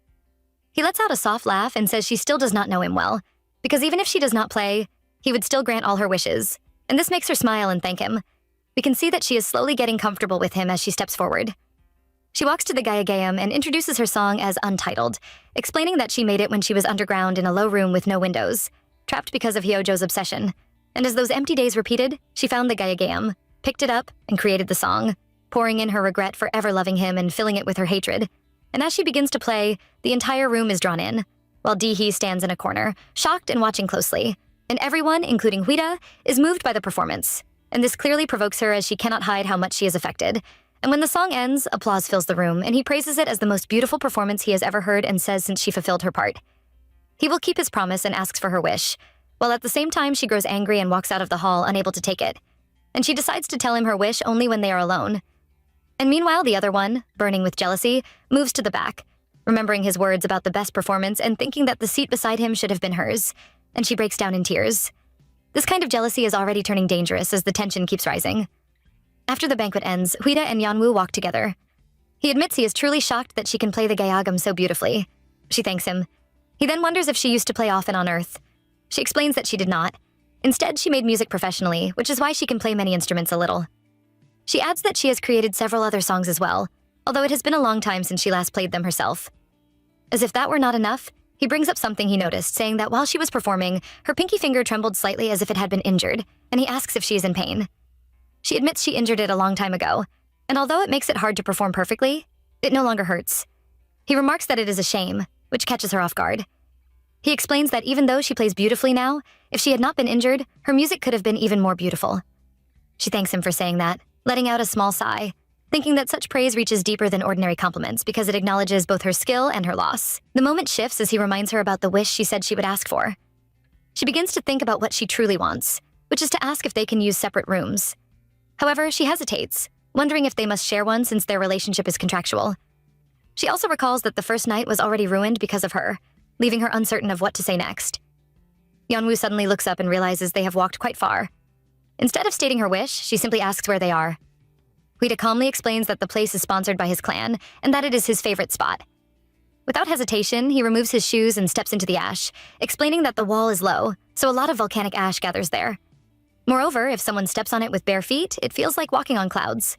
S1: He lets out a soft laugh and says she still does not know him well, because even if she does not play, he would still grant all her wishes, and this makes her smile and thank him. We can see that she is slowly getting comfortable with him as she steps forward. She walks to the Gaiagam and introduces her song as Untitled, explaining that she made it when she was underground in a low room with no windows, trapped because of Hyojo's obsession. And as those empty days repeated, she found the Gaiagam, picked it up, and created the song, pouring in her regret for ever loving him and filling it with her hatred. And as she begins to play, the entire room is drawn in, while Dee-hee stands in a corner, shocked and watching closely. And everyone, including Huida, is moved by the performance. And this clearly provokes her as she cannot hide how much she is affected. And when the song ends, applause fills the room, and he praises it as the most beautiful performance he has ever heard and says since she fulfilled her part. He will keep his promise and asks for her wish, while at the same time she grows angry and walks out of the hall, unable to take it. And she decides to tell him her wish only when they are alone. And meanwhile, the other one, burning with jealousy, moves to the back, remembering his words about the best performance and thinking that the seat beside him should have been hers, and she breaks down in tears. This kind of jealousy is already turning dangerous as the tension keeps rising. After the banquet ends, Huida and Yeonwoo walk together. He admits he is truly shocked that she can play the Gaiagam so beautifully. She thanks him. He then wonders if she used to play often on Earth. She explains that she did not. Instead, she made music professionally, which is why she can play many instruments a little. She adds that she has created several other songs as well, although it has been a long time since she last played them herself. As if that were not enough, he brings up something he noticed, saying that while she was performing, her pinky finger trembled slightly as if it had been injured, and he asks if she is in pain. She admits she injured it a long time ago, and although it makes it hard to perform perfectly, it no longer hurts. He remarks that it is a shame, which catches her off guard. He explains that even though she plays beautifully now, if she had not been injured, her music could have been even more beautiful. She thanks him for saying that, letting out a small sigh, thinking that such praise reaches deeper than ordinary compliments because it acknowledges both her skill and her loss. The moment shifts as he reminds her about the wish she said she would ask for. She begins to think about what she truly wants, which is to ask if they can use separate rooms. However, she hesitates, wondering if they must share one since their relationship is contractual. She also recalls that the first night was already ruined because of her, leaving her uncertain of what to say next. Yeonwoo suddenly looks up and realizes they have walked quite far. Instead of stating her wish, she simply asks where they are. Huida calmly explains that the place is sponsored by his clan and that it is his favorite spot. Without hesitation, he removes his shoes and steps into the ash, explaining that the wall is low, so a lot of volcanic ash gathers there. Moreover, if someone steps on it with bare feet, it feels like walking on clouds.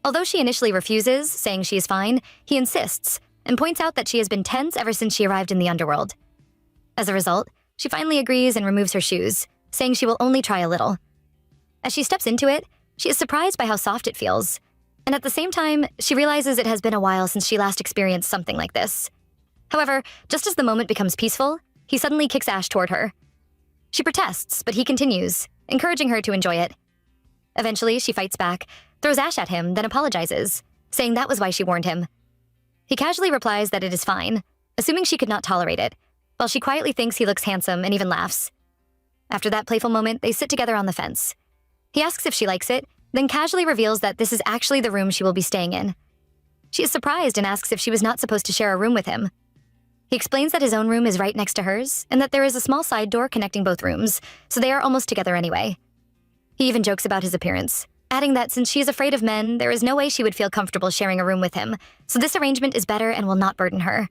S1: Although she initially refuses, saying she is fine, he insists and points out that she has been tense ever since she arrived in the underworld. As a result, she finally agrees and removes her shoes, saying she will only try a little. As she steps into it, she is surprised by how soft it feels, and at the same time, she realizes it has been a while since she last experienced something like this. However, just as the moment becomes peaceful, he suddenly kicks Ash toward her. She protests, but he continues, encouraging her to enjoy it. Eventually, she fights back, throws Ash at him, then apologizes, saying that was why she warned him. He casually replies that it is fine, assuming she could not tolerate it, while she quietly thinks he looks handsome and even laughs. After that playful moment, they sit together on the fence. He asks if she likes it, then casually reveals that this is actually the room she will be staying in. She is surprised and asks if she was not supposed to share a room with him. He explains that his own room is right next to hers, and that there is a small side door connecting both rooms, so they are almost together anyway. He even jokes about his appearance, adding that since she is afraid of men, there is no way she would feel comfortable sharing a room with him, so this arrangement is better and will not burden her.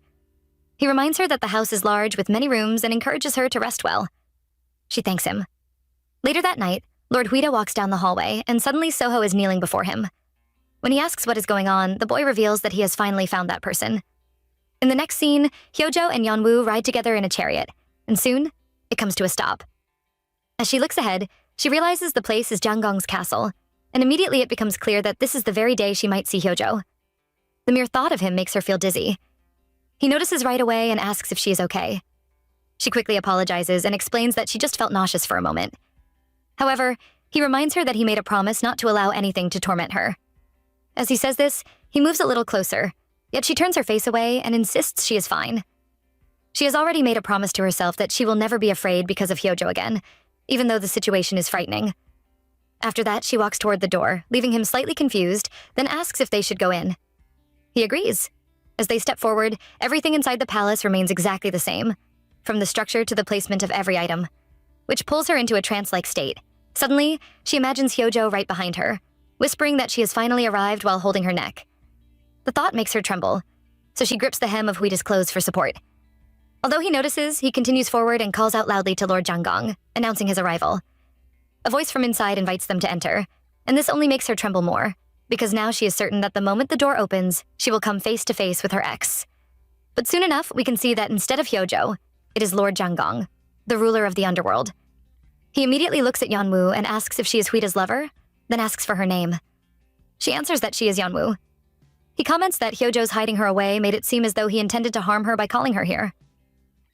S1: He reminds her that the house is large with many rooms and encourages her to rest well. She thanks him. Later that night, Lord Huida walks down the hallway, and suddenly Soho is kneeling before him. When he asks what is going on, the boy reveals that he has finally found that person. In the next scene, Hyojo and Yeonwoo ride together in a chariot, and soon, it comes to a stop. As she looks ahead, she realizes the place is Janggong's castle, and immediately it becomes clear that this is the very day she might see Hyojo. The mere thought of him makes her feel dizzy. He notices right away and asks if she is okay. She quickly apologizes and explains that she just felt nauseous for a moment. However, he reminds her that he made a promise not to allow anything to torment her. As he says this, he moves a little closer, yet she turns her face away and insists she is fine. She has already made a promise to herself that she will never be afraid because of Hyojo again, even though the situation is frightening. After that, she walks toward the door, leaving him slightly confused, then asks if they should go in. He agrees. As they step forward, everything inside the palace remains exactly the same, from the structure to the placement of every item, which pulls her into a trance-like state. Suddenly, she imagines Hyojo right behind her, whispering that she has finally arrived while holding her neck. The thought makes her tremble, so she grips the hem of Huida's clothes for support. Although he notices, he continues forward and calls out loudly to Lord Janggong, announcing his arrival. A voice from inside invites them to enter, and this only makes her tremble more, because now she is certain that the moment the door opens, she will come face to face with her ex. But soon enough, we can see that instead of Hyojo, it is Lord Janggong, the ruler of the underworld. He immediately looks at Yeonwoo and asks if she is Huida's lover, then asks for her name. She answers that she is Yeonwoo. He comments that Hyojo's hiding her away made it seem as though he intended to harm her by calling her here.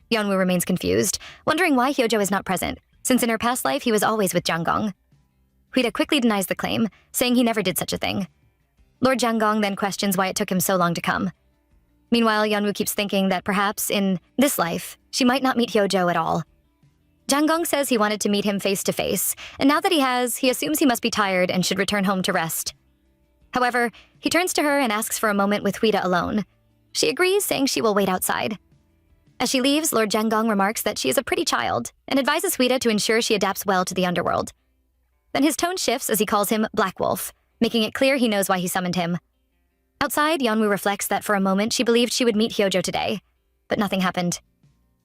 S1: Yeonwoo remains confused, wondering why Hyojo is not present, since in her past life he was always with Janggong. Huida quickly denies the claim, saying he never did such a thing. Lord Janggong then questions why it took him so long to come. Meanwhile, Yeonwoo keeps thinking that perhaps, in this life, she might not meet Hyojo at all. Janggong says he wanted to meet him face to face, and now that he has, he assumes he must be tired and should return home to rest. However, he turns to her and asks for a moment with Huida alone. She agrees, saying she will wait outside. As she leaves, Lord Janggong remarks that she is a pretty child and advises Huida to ensure she adapts well to the underworld. Then his tone shifts as he calls him Black Wolf, making it clear he knows why he summoned him. Outside, Yeonwoo reflects that for a moment she believed she would meet Hyojo today, but nothing happened.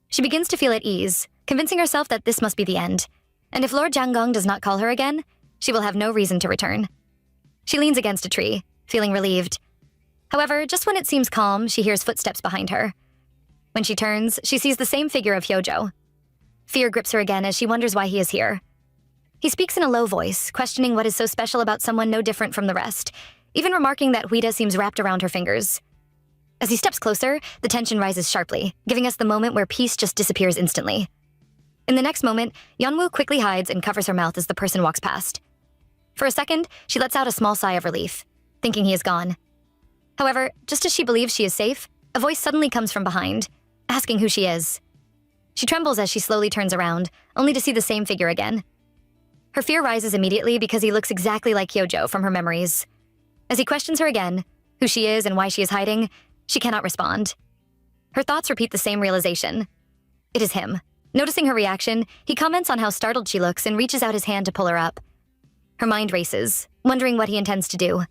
S1: She begins to feel at ease, convincing herself that this must be the end, and if Lord Janggong does not call her again, she will have no reason to return. She leans against a tree, feeling relieved. However, just when it seems calm, she hears footsteps behind her. When she turns, she sees the same figure of Hyojo. Fear grips her again as she wonders why he is here. He speaks in a low voice, questioning what is so special about someone no different from the rest, even remarking that Huida seems wrapped around her fingers. As he steps closer, the tension rises sharply, giving us the moment where peace just disappears instantly. In the next moment, Yeonwoo quickly hides and covers her mouth as the person walks past. For a second, she lets out a small sigh of relief, thinking he is gone. However, just as she believes she is safe, a voice suddenly comes from behind, asking who she is. She trembles as she slowly turns around, only to see the same figure again. Her fear rises immediately because he looks exactly like Hyojo from her memories. As he questions her again, who she is and why she is hiding, she cannot respond. Her thoughts repeat the same realization. It is him. Noticing her reaction, he comments on how startled she looks and reaches out his hand to pull her up. Her mind races, wondering what he intends to do.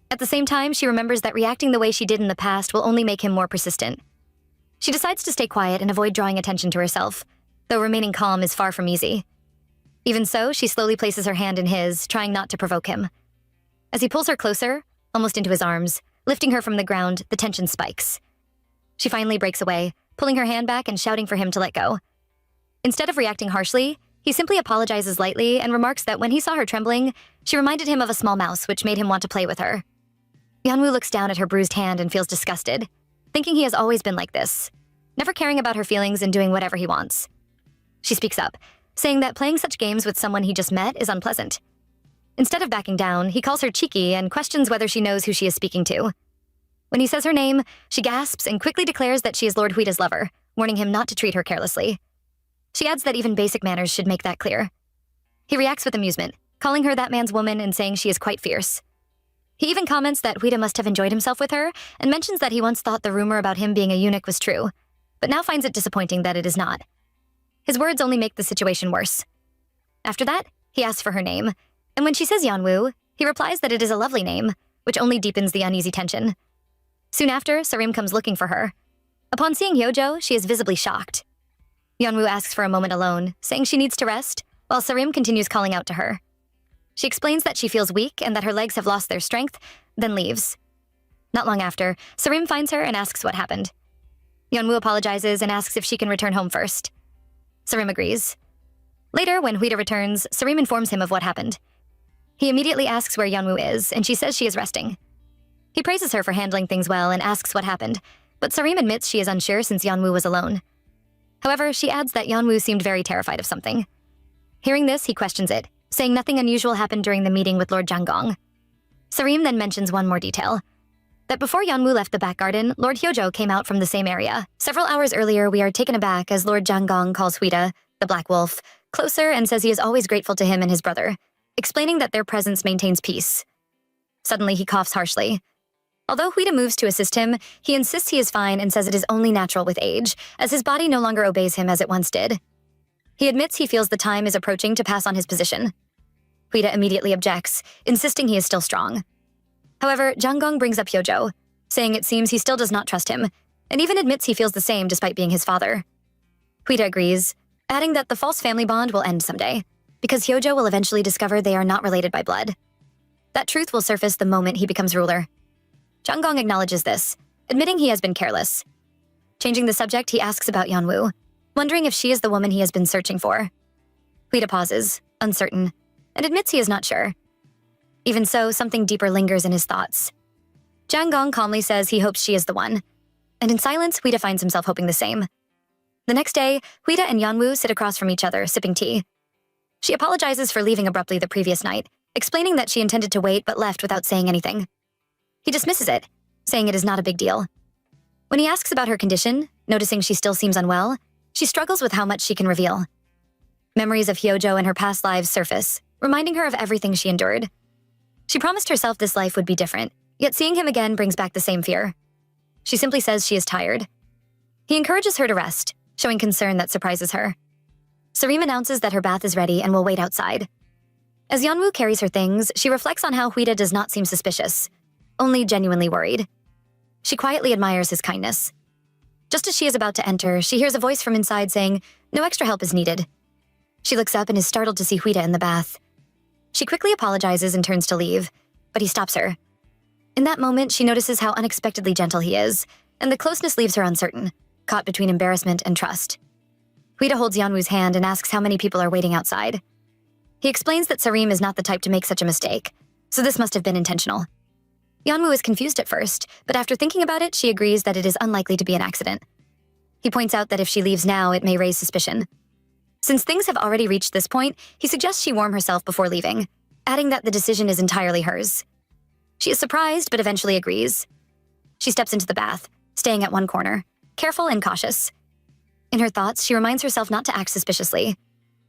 S1: At the same time, she remembers that reacting the way she did in the past will only make him more persistent. She decides to stay quiet and avoid drawing attention to herself, though remaining calm is far from easy. Even so, she slowly places her hand in his, trying not to provoke him. As he pulls her closer, almost into his arms, lifting her from the ground, the tension spikes. She finally breaks away, pulling her hand back and shouting for him to let go. Instead of reacting harshly, he simply apologizes lightly and remarks that when he saw her trembling, she reminded him of a small mouse which made him want to play with her. Yeonwoo looks down at her bruised hand and feels disgusted, thinking he has always been like this, never caring about her feelings and doing whatever he wants. She speaks up, saying that playing such games with someone he just met is unpleasant. Instead of backing down, he calls her cheeky and questions whether she knows who she is speaking to. When he says her name, she gasps and quickly declares that she is Lord Huida's lover, warning him not to treat her carelessly. She adds that even basic manners should make that clear. He reacts with amusement, calling her that man's woman and saying she is quite fierce. He even comments that Huida must have enjoyed himself with her and mentions that he once thought the rumor about him being a eunuch was true, but now finds it disappointing that it is not. His words only make the situation worse. After that, he asks for her name, and when she says Yeonwoo, he replies that it is a lovely name, which only deepens the uneasy tension. Soon after, Sarim comes looking for her. Upon seeing Hyojo, she is visibly shocked. Yeonwoo asks for a moment alone, saying she needs to rest, while Sarim continues calling out to her. She explains that she feels weak and that her legs have lost their strength, then leaves. Not long after, Sarim finds her and asks what happened. Yeonwoo apologizes and asks if she can return home first. Sarim agrees. Later, when Huida returns, Sarim informs him of what happened. He immediately asks where Yeonwoo is, and she says she is resting. He praises her for handling things well and asks what happened, but Sarim admits she is unsure since Yeonwoo was alone. However, she adds that Yeonwoo seemed very terrified of something. Hearing this, he questions it, saying nothing unusual happened during the meeting with Lord Janggong. Sarim then mentions one more detail. That before Yeonwoo left the back garden, Lord Hyojo came out from the same area. Several hours earlier, we are taken aback as Lord Janggong calls Huida, the Black Wolf, closer and says he is always grateful to him and his brother, explaining that their presence maintains peace. Suddenly, he coughs harshly. Although Huida moves to assist him, he insists he is fine and says it is only natural with age, as his body no longer obeys him as it once did. He admits he feels the time is approaching to pass on his position. Huida immediately objects, insisting he is still strong. However, Janggong brings up Hyojo, saying it seems he still does not trust him, and even admits he feels the same despite being his father. Huida agrees, adding that the false family bond will end someday, because Hyojo will eventually discover they are not related by blood. That truth will surface the moment he becomes ruler. Janggong acknowledges this, admitting he has been careless. Changing the subject, he asks about Yeonwoo, wondering if she is the woman he has been searching for. Huida pauses, uncertain, and admits he is not sure. Even so, something deeper lingers in his thoughts. Janggong calmly says he hopes she is the one, and in silence, Huida finds himself hoping the same. The next day, Huida and Yeonwoo sit across from each other, sipping tea. She apologizes for leaving abruptly the previous night, explaining that she intended to wait but left without saying anything. He dismisses it, saying it is not a big deal. When he asks about her condition, noticing she still seems unwell, she struggles with how much she can reveal. Memories of Hyojo and her past lives surface, reminding her of everything she endured. She promised herself this life would be different, yet seeing him again brings back the same fear. She simply says she is tired. He encourages her to rest, showing concern that surprises her. Sarim announces that her bath is ready and will wait outside. As Yeonwoo carries her things, she reflects on how Huida does not seem suspicious, only genuinely worried. She quietly admires his kindness. Just as she is about to enter, she hears a voice from inside saying, "No extra help is needed." She looks up and is startled to see Huida in the bath. She quickly apologizes and turns to leave, but he stops her. In that moment, she notices how unexpectedly gentle he is, and the closeness leaves her uncertain, caught between embarrassment and trust. Huida holds Yeonwoo's hand and asks how many people are waiting outside. He explains that Sarim is not the type to make such a mistake, so this must have been intentional. Yeonwoo is confused at first, but after thinking about it, she agrees that it is unlikely to be an accident. He points out that if she leaves now, it may raise suspicion. Since things have already reached this point, he suggests she warm herself before leaving, adding that the decision is entirely hers. She is surprised, but eventually agrees. She steps into the bath, staying at one corner, careful and cautious. In her thoughts, she reminds herself not to act suspiciously.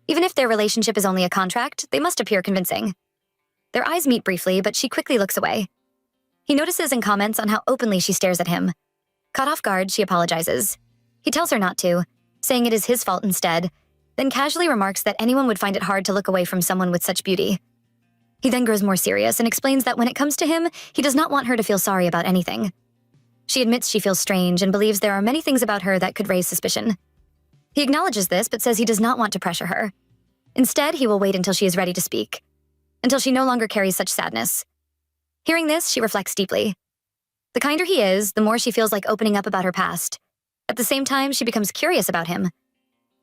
S1: Even if their relationship is only a contract, they must appear convincing. Their eyes meet briefly, but she quickly looks away. He notices and comments on how openly she stares at him. Caught off guard, she apologizes. He tells her not to, saying it is his fault instead, then casually remarks that anyone would find it hard to look away from someone with such beauty. He then grows more serious and explains that when it comes to him, he does not want her to feel sorry about anything. She admits she feels strange and believes there are many things about her that could raise suspicion. He acknowledges this but says he does not want to pressure her. Instead, he will wait until she is ready to speak, until she no longer carries such sadness. Hearing this, she reflects deeply. The kinder he is, the more she feels like opening up about her past. At the same time, she becomes curious about him.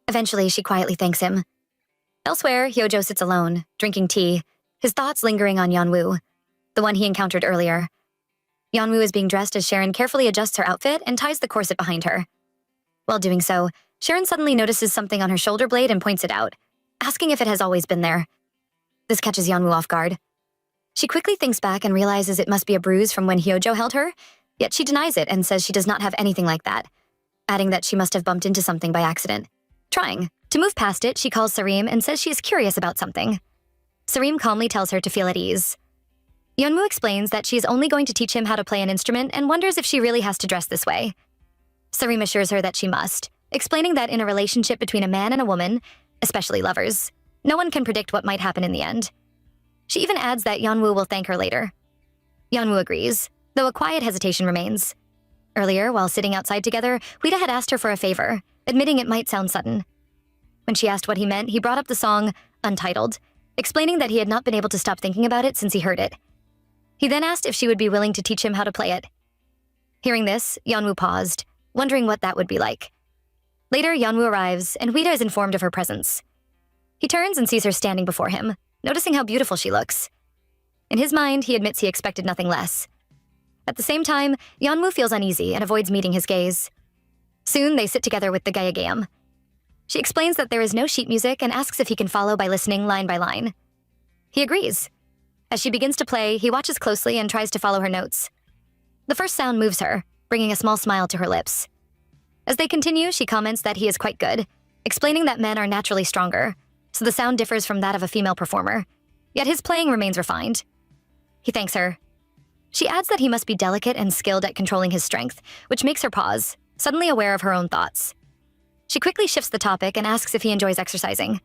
S1: Eventually, she quietly thanks him. Elsewhere, Hyojo sits alone, drinking tea, his thoughts lingering on Yeonwoo, the one he encountered earlier. Yeonwoo is being dressed as Sharon carefully adjusts her outfit and ties the corset behind her. While doing so, Sharon suddenly notices something on her shoulder blade and points it out, asking if it has always been there. This catches Yeonwoo off guard. She quickly thinks back and realizes it must be a bruise from when Hyojo held her, yet she denies it and says she does not have anything like that, adding that she must have bumped into something by accident. Trying to move past it, she calls Sarim and says she is curious about something. Sarim calmly tells her to feel at ease. Yeonwoo explains that she is only going to teach him how to play an instrument and wonders if she really has to dress this way. Sarim assures her that she must, explaining that in a relationship between a man and a woman, especially lovers, no one can predict what might happen in the end. She even adds that Yeonwoo will thank her later. Yeonwoo agrees, though a quiet hesitation remains. Earlier, while sitting outside together, Huida had asked her for a favor, admitting it might sound sudden. When she asked what he meant, he brought up the song, untitled, explaining that he had not been able to stop thinking about it since he heard it. He then asked if she would be willing to teach him how to play it. Hearing this, Yeonwoo paused, wondering what that would be like. Later, Yeonwoo arrives, and Huida is informed of her presence. He turns and sees her standing before him, noticing how beautiful she looks. In his mind, he admits he expected nothing less. At the same time, Yeonwoo feels uneasy and avoids meeting his gaze. Soon, they sit together with the Gayageum. She explains that there is no sheet music and asks if he can follow by listening line by line. He agrees. As she begins to play, he watches closely and tries to follow her notes. The first sound moves her, bringing a small smile to her lips. As they continue, she comments that he is quite good, explaining that men are naturally stronger, so the sound differs from that of a female performer, yet his playing remains refined. He thanks her. She adds that he must be delicate and skilled at controlling his strength, which makes her pause, suddenly aware of her own thoughts. She quickly shifts the topic and asks if he enjoys exercising.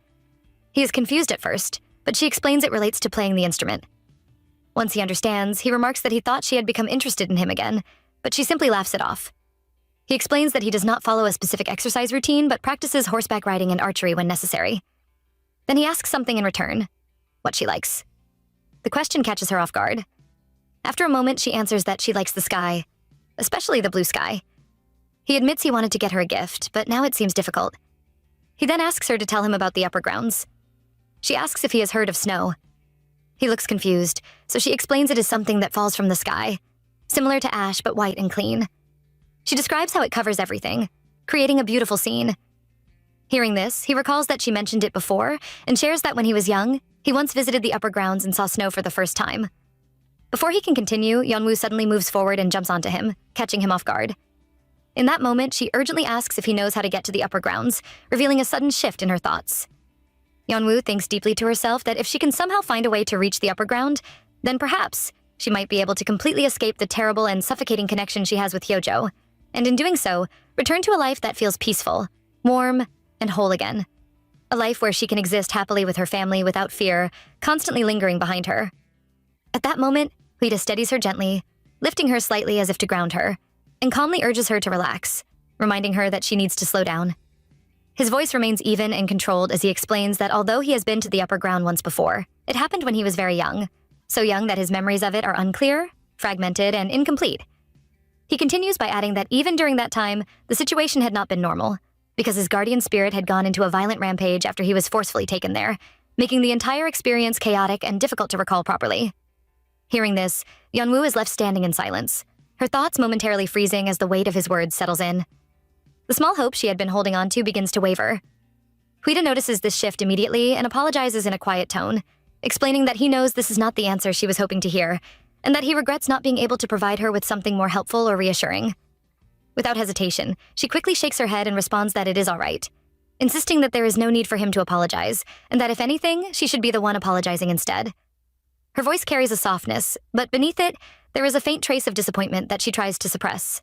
S1: He is confused at first, but she explains it relates to playing the instrument. Once he understands, he remarks that he thought she had become interested in him again, but she simply laughs it off. He explains that he does not follow a specific exercise routine, but practices horseback riding and archery when necessary. Then he asks something in return, what she likes. The question catches her off guard. After a moment, she answers that she likes the sky, especially the blue sky. He admits he wanted to get her a gift, but now it seems difficult. He then asks her to tell him about the upper grounds. She asks if he has heard of snow. He looks confused, so she explains it is something that falls from the sky, similar to ash but white and clean. She describes how it covers everything, creating a beautiful scene. Hearing this, he recalls that she mentioned it before and shares that when he was young, he once visited the upper grounds and saw snow for the first time. Before he can continue, Yeonwoo suddenly moves forward and jumps onto him, catching him off guard. In that moment, she urgently asks if he knows how to get to the upper grounds, revealing a sudden shift in her thoughts. Yeonwoo thinks deeply to herself that if she can somehow find a way to reach the upper ground, then perhaps she might be able to completely escape the terrible and suffocating connection she has with Hyojo, and in doing so, return to a life that feels peaceful, warm, and whole again. A life where she can exist happily with her family without fear, constantly lingering behind her. At that moment, Huida steadies her gently, lifting her slightly as if to ground her, and calmly urges her to relax, reminding her that she needs to slow down. His voice remains even and controlled as he explains that although he has been to the upper ground once before, it happened when he was very young, so young that his memories of it are unclear, fragmented, and incomplete. He continues by adding that even during that time, the situation had not been normal, because his guardian spirit had gone into a violent rampage after he was forcefully taken there, making the entire experience chaotic and difficult to recall properly. Hearing this, Yeonwoo is left standing in silence, her thoughts momentarily freezing as the weight of his words settles in. The small hope she had been holding on to begins to waver. Huida notices this shift immediately and apologizes in a quiet tone, explaining that he knows this is not the answer she was hoping to hear, and that he regrets not being able to provide her with something more helpful or reassuring. Without hesitation, she quickly shakes her head and responds that it is all right, insisting that there is no need for him to apologize, and that if anything, she should be the one apologizing instead. Her voice carries a softness, but beneath it, there is a faint trace of disappointment that she tries to suppress.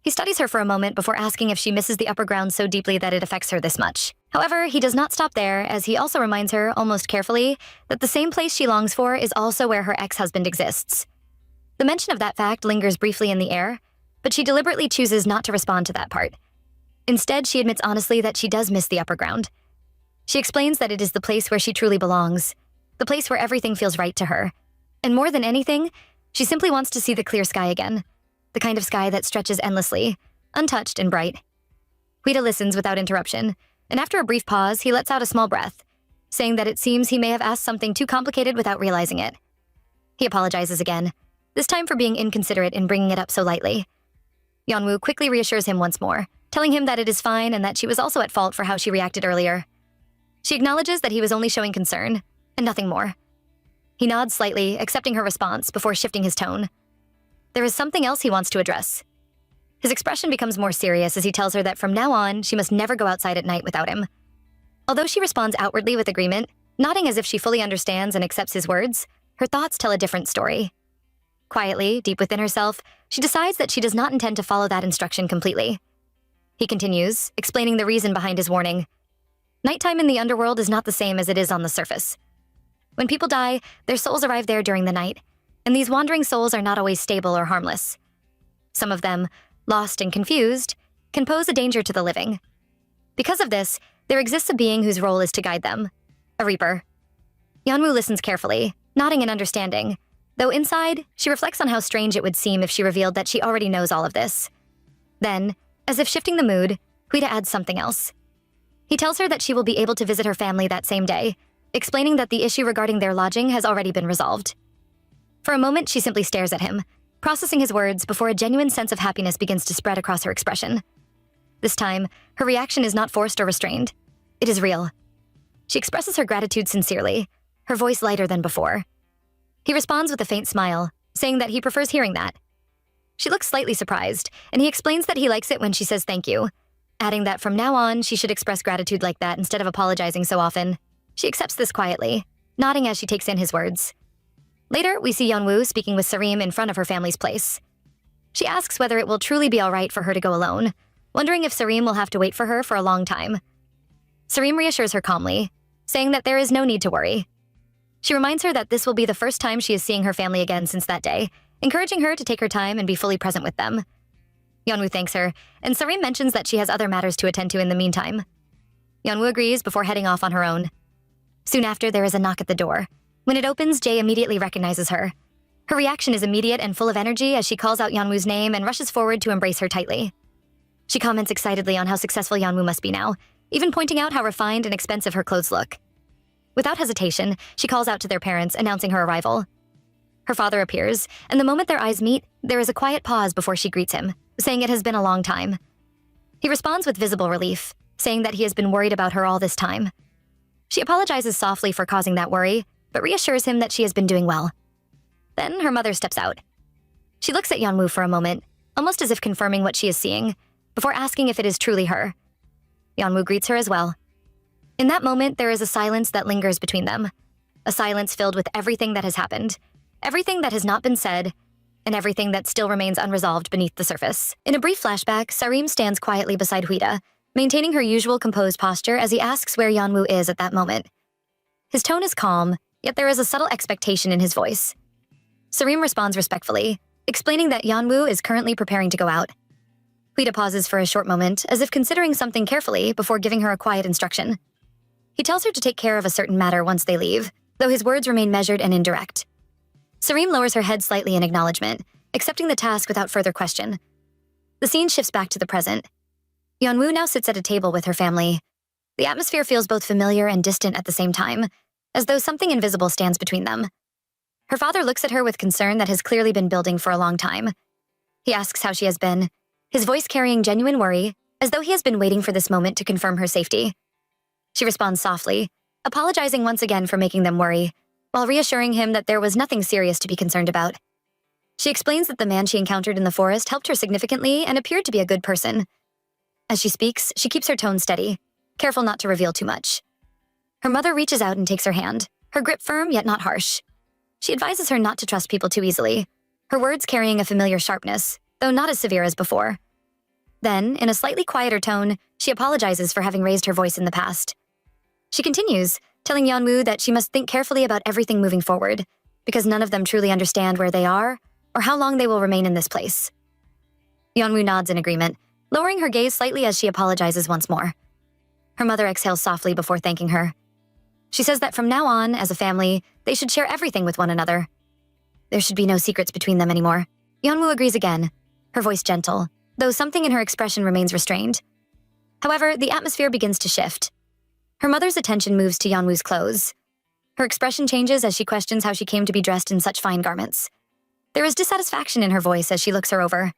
S1: He studies her for a moment before asking if she misses the upper ground so deeply that it affects her this much. However, he does not stop there, as he also reminds her, almost carefully, that the same place she longs for is also where her ex-husband exists. The mention of that fact lingers briefly in the air, but she deliberately chooses not to respond to that part. Instead, she admits honestly that she does miss the upper ground. She explains that it is the place where she truly belongs, the place where everything feels right to her. And more than anything, she simply wants to see the clear sky again, the kind of sky that stretches endlessly, untouched and bright. Huida listens without interruption, and after a brief pause, he lets out a small breath, saying that it seems he may have asked something too complicated without realizing it. He apologizes again, this time for being inconsiderate in bringing it up so lightly. Yeonwoo quickly reassures him once more, telling him that it is fine and that she was also at fault for how she reacted earlier. She acknowledges that he was only showing concern, and nothing more. He nods slightly, accepting her response before shifting his tone. There is something else he wants to address. His expression becomes more serious as he tells her that from now on, she must never go outside at night without him. Although she responds outwardly with agreement, nodding as if she fully understands and accepts his words, her thoughts tell a different story. Quietly, deep within herself, she decides that she does not intend to follow that instruction completely. He continues, explaining the reason behind his warning. Nighttime in the underworld is not the same as it is on the surface. When people die, their souls arrive there during the night, and these wandering souls are not always stable or harmless. Some of them, lost and confused, can pose a danger to the living. Because of this, there exists a being whose role is to guide them. A reaper. Yeonwoo listens carefully, nodding in understanding, though inside, she reflects on how strange it would seem if she revealed that she already knows all of this. Then, as if shifting the mood, Huida adds something else. He tells her that she will be able to visit her family that same day, explaining that the issue regarding their lodging has already been resolved. For a moment, she simply stares at him, processing his words before a genuine sense of happiness begins to spread across her expression. This time, her reaction is not forced or restrained. It is real. She expresses her gratitude sincerely, her voice lighter than before. He responds with a faint smile, saying that he prefers hearing that. She looks slightly surprised, and he explains that he likes it when she says thank you, adding that from now on, she should express gratitude like that instead of apologizing so often. She accepts this quietly, nodding as she takes in his words. Later, we see Yeonwoo speaking with Sarim in front of her family's place. She asks whether it will truly be all right for her to go alone, wondering if Sarim will have to wait for her for a long time. Sarim reassures her calmly, saying that there is no need to worry. She reminds her that this will be the first time she is seeing her family again since that day, encouraging her to take her time and be fully present with them. Yeonwoo thanks her, and Sarim mentions that she has other matters to attend to in the meantime. Yeonwoo agrees before heading off on her own. Soon after, there is a knock at the door. When it opens, Jae immediately recognizes her. Her reaction is immediate and full of energy as she calls out Yeonwoo's name and rushes forward to embrace her tightly. She comments excitedly on how successful Yeonwoo must be now, even pointing out how refined and expensive her clothes look. Without hesitation, she calls out to their parents, announcing her arrival. Her father appears, and the moment their eyes meet, there is a quiet pause before she greets him, saying it has been a long time. He responds with visible relief, saying that he has been worried about her all this time. She apologizes softly for causing that worry, but reassures him that she has been doing well. Then her mother steps out. She looks at Yeonwoo for a moment, almost as if confirming what she is seeing, before asking if it is truly her. Yeonwoo greets her as well. In that moment, there is a silence that lingers between them, a silence filled with everything that has happened, everything that has not been said, and everything that still remains unresolved beneath the surface. In a brief flashback, Sarim stands quietly beside Huida, maintaining her usual composed posture as he asks where Yeonwoo is at that moment. His tone is calm, yet there is a subtle expectation in his voice. Sarim responds respectfully, explaining that Yeonwoo is currently preparing to go out. Huida pauses for a short moment, as if considering something carefully before giving her a quiet instruction. He tells her to take care of a certain matter once they leave, though his words remain measured and indirect. Sarim lowers her head slightly in acknowledgement, accepting the task without further question. The scene shifts back to the present. Yeonwoo now sits at a table with her family. The atmosphere feels both familiar and distant at the same time, as though something invisible stands between them. Her father looks at her with concern that has clearly been building for a long time. He asks how she has been, his voice carrying genuine worry, as though he has been waiting for this moment to confirm her safety. She responds softly, apologizing once again for making them worry, while reassuring him that there was nothing serious to be concerned about. She explains that the man she encountered in the forest helped her significantly and appeared to be a good person. As she speaks, she keeps her tone steady, careful not to reveal too much. Her mother reaches out and takes her hand, her grip firm yet not harsh. She advises her not to trust people too easily, her words carrying a familiar sharpness, though not as severe as before. Then, in a slightly quieter tone, she apologizes for having raised her voice in the past. She continues, telling Yeonwoo that she must think carefully about everything moving forward, because none of them truly understand where they are or how long they will remain in this place. Yeonwoo nods in agreement, lowering her gaze slightly as she apologizes once more. Her mother exhales softly before thanking her. She says that from now on, as a family, they should share everything with one another. There should be no secrets between them anymore. Yeonwoo agrees again, her voice gentle, though something in her expression remains restrained. However, the atmosphere begins to shift. Her mother's attention moves to Yeonwoo's clothes. Her expression changes as she questions how she came to be dressed in such fine garments. There is dissatisfaction in her voice as she looks her over.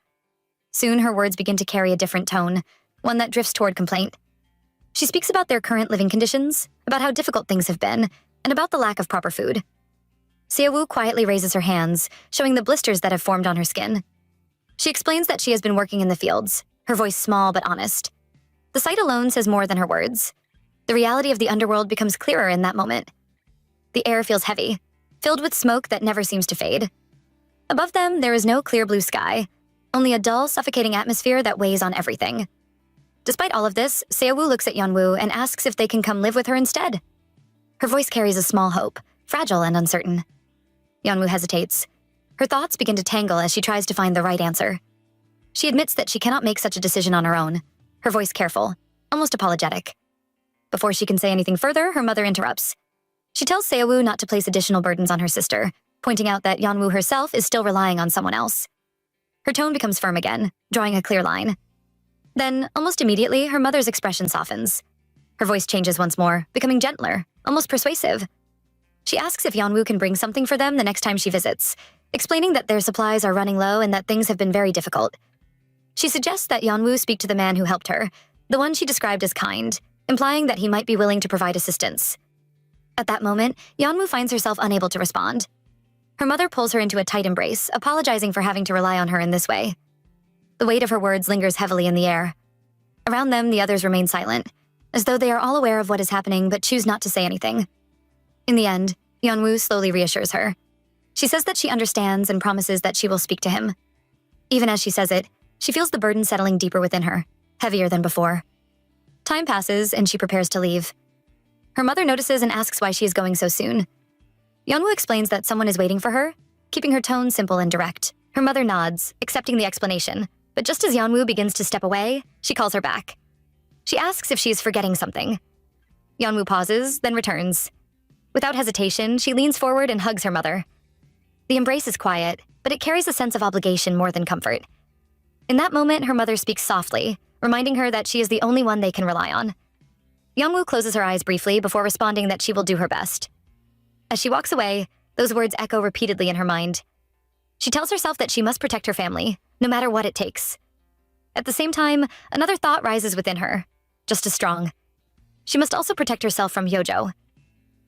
S1: Soon her words begin to carry a different tone, one that drifts toward complaint. She speaks about their current living conditions, about how difficult things have been, and about the lack of proper food. Seowoo quietly raises her hands, showing the blisters that have formed on her skin. She explains that she has been working in the fields, her voice small but honest. The sight alone says more than her words. The reality of the underworld becomes clearer in that moment. The air feels heavy, filled with smoke that never seems to fade. Above them, there is no clear blue sky, only a dull, suffocating atmosphere that weighs on everything. Despite all of this, Seowoo looks at Yeonwoo and asks if they can come live with her instead. Her voice carries a small hope, fragile and uncertain. Yeonwoo hesitates. Her thoughts begin to tangle as she tries to find the right answer. She admits that she cannot make such a decision on her own, her voice careful, almost apologetic. Before she can say anything further, her mother interrupts. She tells Seowoo not to place additional burdens on her sister, pointing out that Yeonwoo herself is still relying on someone else. Her tone becomes firm again, drawing a clear line. Then, almost immediately, her mother's expression softens. Her voice changes once more, becoming gentler, almost persuasive. She asks if Yeonwoo can bring something for them the next time she visits, explaining that their supplies are running low and that things have been very difficult. She suggests that Yeonwoo speak to the man who helped her, the one she described as kind, implying that he might be willing to provide assistance. At that moment, Yeonwoo finds herself unable to respond. Her mother pulls her into a tight embrace, apologizing for having to rely on her in this way. The weight of her words lingers heavily in the air. Around them, the others remain silent, as though they are all aware of what is happening but choose not to say anything. In the end, Yeonwoo slowly reassures her. She says that she understands and promises that she will speak to him. Even as she says it, she feels the burden settling deeper within her, heavier than before. Time passes, and she prepares to leave. Her mother notices and asks why she is going so soon. Yeonwoo explains that someone is waiting for her, keeping her tone simple and direct. Her mother nods, accepting the explanation, but just as Yeonwoo begins to step away, she calls her back. She asks if she is forgetting something. Yeonwoo pauses, then returns. Without hesitation, she leans forward and hugs her mother. The embrace is quiet, but it carries a sense of obligation more than comfort. In that moment, her mother speaks softly, reminding her that she is the only one they can rely on. Yeonwoo closes her eyes briefly before responding that she will do her best. As she walks away, those words echo repeatedly in her mind. She tells herself that she must protect her family, no matter what it takes. At the same time, another thought rises within her, just as strong. She must also protect herself from Yeojo.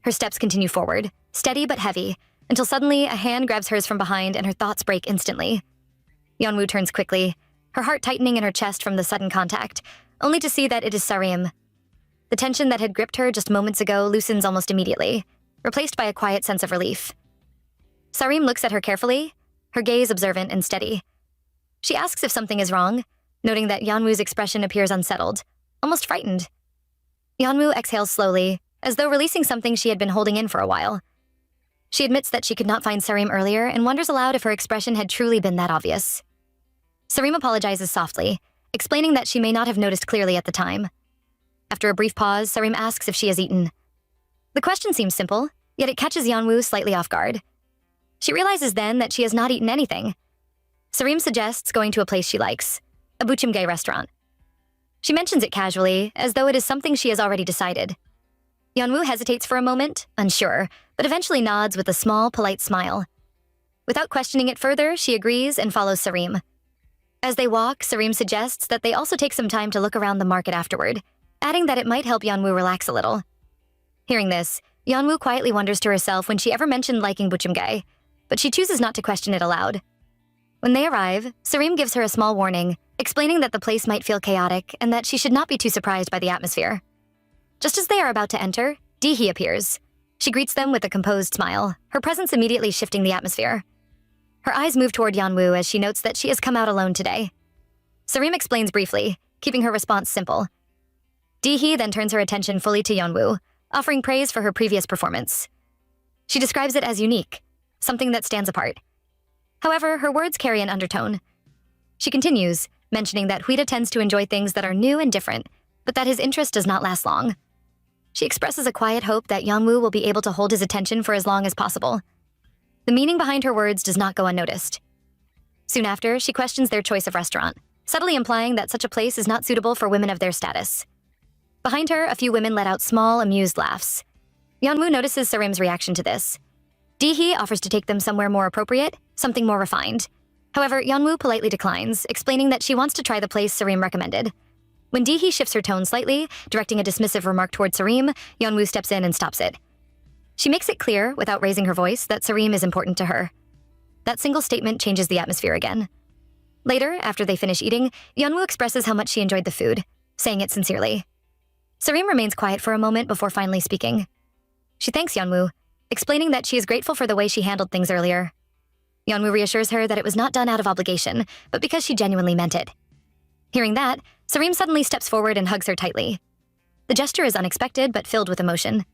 S1: Her steps continue forward, steady but heavy, until suddenly a hand grabs hers from behind and her thoughts break instantly. Yeonwoo turns quickly, her heart tightening in her chest from the sudden contact, only to see that it is Sarim. The tension that had gripped her just moments ago loosens almost immediately, replaced by a quiet sense of relief. Sarim looks at her carefully, her gaze observant and steady. She asks if something is wrong, noting that Yeonwoo's expression appears unsettled, almost frightened. Yeonwoo exhales slowly, as though releasing something she had been holding in for a while. She admits that she could not find Sarim earlier and wonders aloud if her expression had truly been that obvious. Sarim apologizes softly, explaining that she may not have noticed clearly at the time. After a brief pause, Sarim asks if she has eaten. The question seems simple, yet it catches Yeonwoo slightly off guard. She realizes then that she has not eaten anything. Sarim suggests going to a place she likes, a buchimgae restaurant. She mentions it casually, as though it is something she has already decided. Yeonwoo hesitates for a moment, unsure, but eventually nods with a small, polite smile. Without questioning it further, she agrees and follows Sarim. As they walk, Sarim suggests that they also take some time to look around the market afterward, adding that it might help Yeonwoo relax a little. Hearing this, Yeonwoo quietly wonders to herself when she ever mentioned liking buchimgae, but she chooses not to question it aloud. When they arrive, Sarim gives her a small warning, explaining that the place might feel chaotic and that she should not be too surprised by the atmosphere. Just as they are about to enter, Dee-hee appears. She greets them with a composed smile, her presence immediately shifting the atmosphere. Her eyes move toward Yeonwoo as she notes that she has come out alone today. Sarim explains briefly, keeping her response simple. Dee-hee then turns her attention fully to Yeonwoo, offering praise for her previous performance. She describes it as unique, something that stands apart. However, her words carry an undertone. She continues, mentioning that Huida tends to enjoy things that are new and different, but that his interest does not last long. She expresses a quiet hope that Yeonwoo will be able to hold his attention for as long as possible. The meaning behind her words does not go unnoticed. Soon after, she questions their choice of restaurant, subtly implying that such a place is not suitable for women of their status. Behind her, a few women let out small, amused laughs. Yeonwoo notices Sarim's reaction to this. Dee-hee offers to take them somewhere more appropriate, something more refined. However, Yeonwoo politely declines, explaining that she wants to try the place Sarim recommended. When Dee-hee shifts her tone slightly, directing a dismissive remark toward Sarim, Yeonwoo steps in and stops it. She makes it clear, without raising her voice, that Sarim is important to her. That single statement changes the atmosphere again. Later, after they finish eating, Yeonwoo expresses how much she enjoyed the food, saying it sincerely. Sarim remains quiet for a moment before finally speaking. She thanks Yeonwoo, explaining that she is grateful for the way she handled things earlier. Yeonwoo reassures her that it was not done out of obligation, but because she genuinely meant it. Hearing that, Sarim suddenly steps forward and hugs her tightly. The gesture is unexpected but filled with emotion.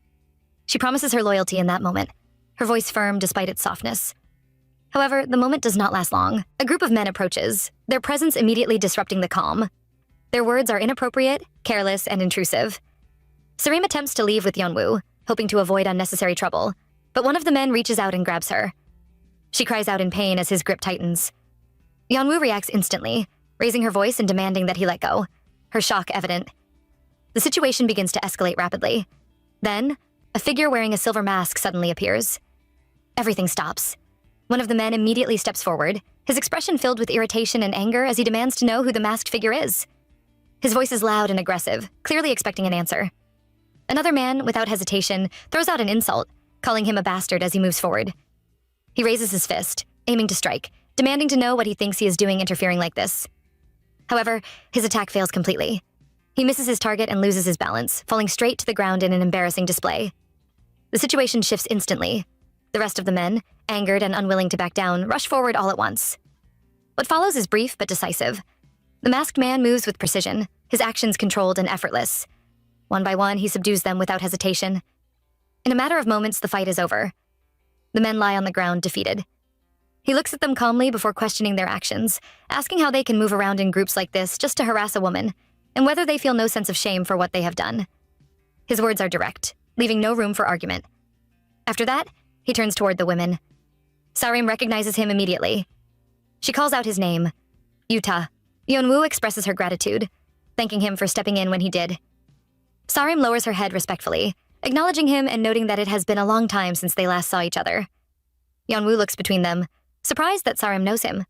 S1: She promises her loyalty in that moment, her voice firm despite its softness. However, the moment does not last long. A group of men approaches, their presence immediately disrupting the calm. Their words are inappropriate, careless, and intrusive. Sarim attempts to leave with Yeonwoo, hoping to avoid unnecessary trouble, but one of the men reaches out and grabs her. She cries out in pain as his grip tightens. Yeonwoo reacts instantly, raising her voice and demanding that he let go, her shock evident. The situation begins to escalate rapidly. Then, a figure wearing a silver mask suddenly appears. Everything stops. One of the men immediately steps forward, his expression filled with irritation and anger as he demands to know who the masked figure is. His voice is loud and aggressive, clearly expecting an answer. Another man, without hesitation, throws out an insult, calling him a bastard as he moves forward. He raises his fist, aiming to strike, demanding to know what he thinks he is doing interfering like this. However, his attack fails completely. He misses his target and loses his balance, falling straight to the ground in an embarrassing display. The situation shifts instantly. The rest of the men, angered and unwilling to back down, rush forward all at once. What follows is brief but decisive. The masked man moves with precision, his actions controlled and effortless. One by one, he subdues them without hesitation. In a matter of moments, the fight is over. The men lie on the ground, defeated. He looks at them calmly before questioning their actions, asking how they can move around in groups like this just to harass a woman, and whether they feel no sense of shame for what they have done. His words are direct, leaving no room for argument. After that, he turns toward the women. Sarim recognizes him immediately. She calls out his name, Yuta. Yeonwoo expresses her gratitude, thanking him for stepping in when he did. Sarim lowers her head respectfully, acknowledging him and noting that it has been a long time since they last saw each other. Yeonwoo looks between them, surprised that Sarim knows him.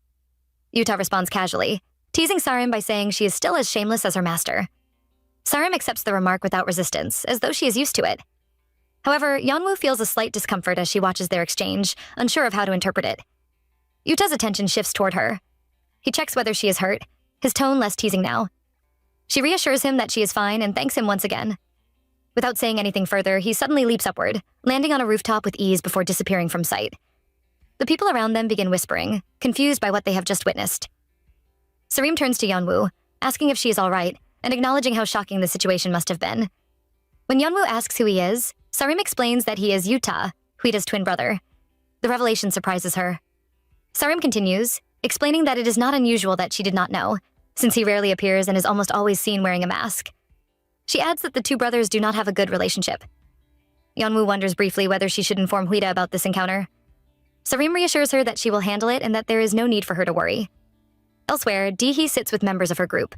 S1: Yuta responds casually, teasing Sarim by saying she is still as shameless as her master. Sarim accepts the remark without resistance, as though she is used to it. However, Yeonwoo feels a slight discomfort as she watches their exchange, unsure of how to interpret it. Yuta's attention shifts toward her. He checks whether she is hurt, his tone less teasing now. She reassures him that she is fine and thanks him once again. Without saying anything further, he suddenly leaps upward, landing on a rooftop with ease before disappearing from sight. The people around them begin whispering, confused by what they have just witnessed. Sarim turns to Yeonwoo, asking if she is all right, and acknowledging how shocking the situation must have been. When Yeonwoo asks who he is, Sarim explains that he is Yuta, Huida's twin brother. The revelation surprises her. Sarim continues, explaining that it is not unusual that she did not know, since he rarely appears and is almost always seen wearing a mask. She adds that the two brothers do not have a good relationship. Yeonwoo wonders briefly whether she should inform Huida about this encounter. Sarim reassures her that she will handle it and that there is no need for her to worry. Elsewhere, Dee-hee sits with members of her group.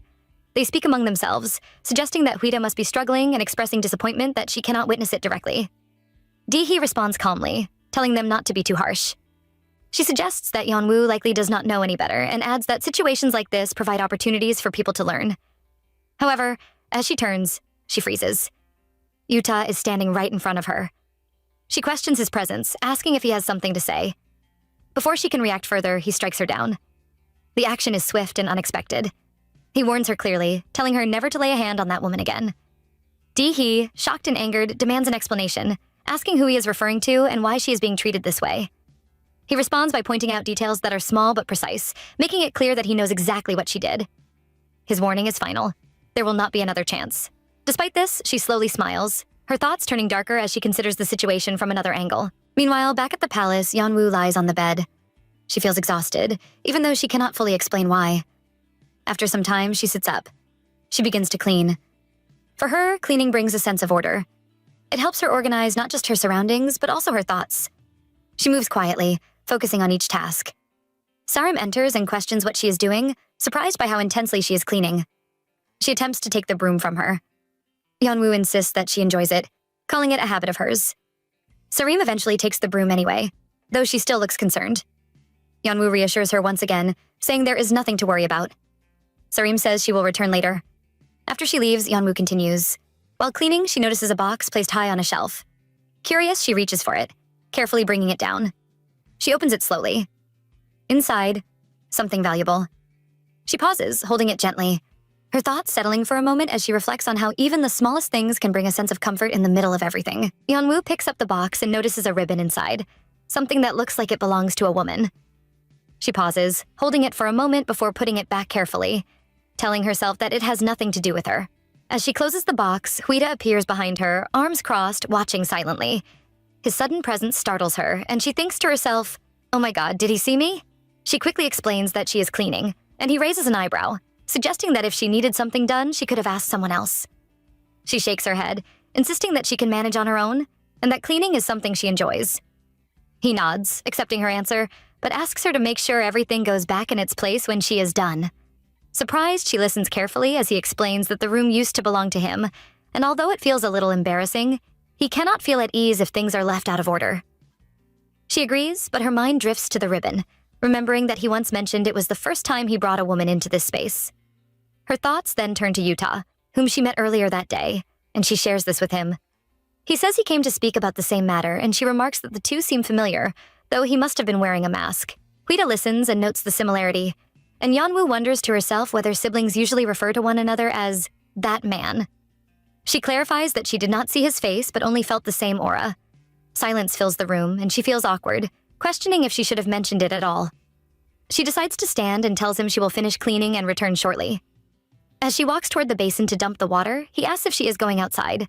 S1: They speak among themselves, suggesting that Huida must be struggling and expressing disappointment that she cannot witness it directly. Dee-hee responds calmly, telling them not to be too harsh. She suggests that Yeonwoo likely does not know any better and adds that situations like this provide opportunities for people to learn. However, as she turns, she freezes. Yuta is standing right in front of her. She questions his presence, asking if he has something to say. Before she can react further, he strikes her down. The action is swift and unexpected. He warns her clearly, telling her never to lay a hand on that woman again. Dee-hee, shocked and angered, demands an explanation, asking who he is referring to and why she is being treated this way. He responds by pointing out details that are small but precise, making it clear that he knows exactly what she did. His warning is final. There will not be another chance. Despite this, she slowly smiles, her thoughts turning darker as she considers the situation from another angle. Meanwhile, back at the palace, Yeonwoo lies on the bed. She feels exhausted, even though she cannot fully explain why. After some time, she sits up. She begins to clean. For her, cleaning brings a sense of order. It helps her organize not just her surroundings, but also her thoughts. She moves quietly, focusing on each task. Sarim enters and questions what she is doing, surprised by how intensely she is cleaning. She attempts to take the broom from her. Yeonwoo insists that she enjoys it, calling it a habit of hers. Sarim eventually takes the broom anyway, though she still looks concerned. Yeonwoo reassures her once again, saying there is nothing to worry about. Sarim says she will return later. After she leaves, Yeonwoo continues. While cleaning, she notices a box placed high on a shelf. Curious, she reaches for it, carefully bringing it down. She opens it slowly. Inside, something valuable. She pauses, holding it gently, her thoughts settling for a moment as she reflects on how even the smallest things can bring a sense of comfort in the middle of everything. Yeonwoo picks up the box and notices a ribbon inside, something that looks like it belongs to a woman. She pauses, holding it for a moment before putting it back carefully, telling herself that it has nothing to do with her. As she closes the box, Huida appears behind her, arms crossed, watching silently. His sudden presence startles her, and she thinks to herself, "Oh my god, did he see me?" She quickly explains that she is cleaning, and he raises an eyebrow, suggesting that if she needed something done, she could have asked someone else. She shakes her head, insisting that she can manage on her own, and that cleaning is something she enjoys. He nods, accepting her answer, but asks her to make sure everything goes back in its place when she is done. Surprised, she listens carefully as he explains that the room used to belong to him, and although it feels a little embarrassing, he cannot feel at ease if things are left out of order. She agrees, but her mind drifts to the ribbon, remembering that he once mentioned it was the first time he brought a woman into this space. Her thoughts then turn to Yuta, whom she met earlier that day, and she shares this with him. He says he came to speak about the same matter, and she remarks that the two seem familiar, though he must have been wearing a mask. Huida listens and notes the similarity, and Yeonwoo wonders to herself whether siblings usually refer to one another as that man. She clarifies that she did not see his face, but only felt the same aura. Silence fills the room, and she feels awkward, questioning if she should have mentioned it at all. She decides to stand and tells him she will finish cleaning and return shortly. As she walks toward the basin to dump the water, he asks if she is going outside.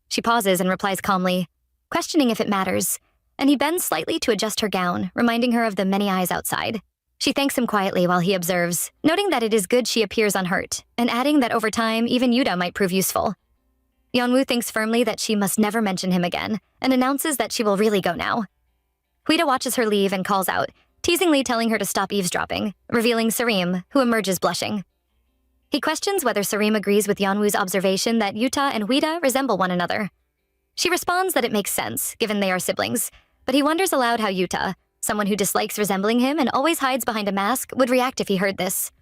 S1: She pauses and replies calmly, questioning if it matters, and he bends slightly to adjust her gown, reminding her of the many eyes outside. She thanks him quietly while he observes, noting that it is good she appears unhurt, and adding that over time, even Yuta might prove useful. Yeonwoo thinks firmly that she must never mention him again, and announces that she will really go now. Huida watches her leave and calls out, teasingly telling her to stop eavesdropping, revealing Sareem, who emerges blushing. He questions whether Sareem agrees with Yeonwoo's observation that Yuta and Huida resemble one another. She responds that it makes sense, given they are siblings, but he wonders aloud how Yuta, someone who dislikes resembling him and always hides behind a mask, would react if he heard this.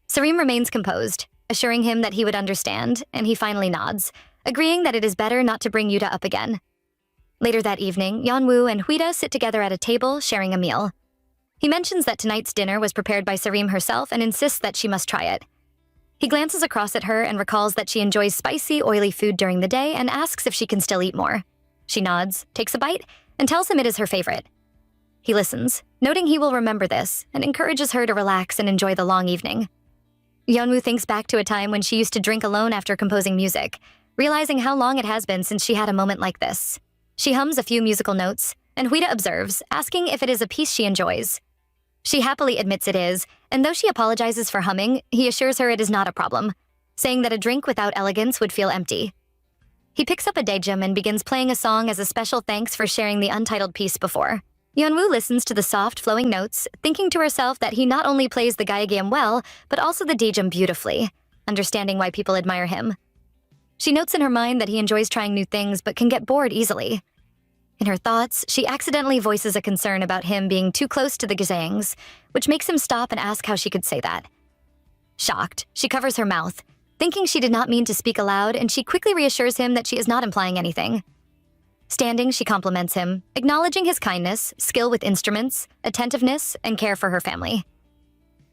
S1: Sareem remains composed, assuring him that he would understand, and he finally nods, agreeing that it is better not to bring Yuta up again. Later that evening, Yeonwoo and Huida sit together at a table, sharing a meal. He mentions that tonight's dinner was prepared by Sareem herself and insists that she must try it. He glances across at her and recalls that she enjoys spicy, oily food during the day and asks if she can still eat more. She nods, takes a bite, and tells him it is her favorite. He listens, noting he will remember this, and encourages her to relax and enjoy the long evening. Yeonwoo thinks back to a time when she used to drink alone after composing music, realizing how long it has been since she had a moment like this. She hums a few musical notes, and Huida observes, asking if it is a piece she enjoys. She happily admits it is, and though she apologizes for humming, he assures her it is not a problem, saying that a drink without elegance would feel empty. He picks up a daejum and begins playing a song as a special thanks for sharing the untitled piece before. Yeonwoo listens to the soft, flowing notes, thinking to herself that he not only plays the gyeogyam well, but also the daejum beautifully, understanding why people admire him. She notes in her mind that he enjoys trying new things but can get bored easily. In her thoughts, she accidentally voices a concern about him being too close to the gazangs, which makes him stop and ask how she could say that. Shocked, she covers her mouth, thinking she did not mean to speak aloud, and she quickly reassures him that she is not implying anything. Standing, she compliments him, acknowledging his kindness, skill with instruments, attentiveness, and care for her family.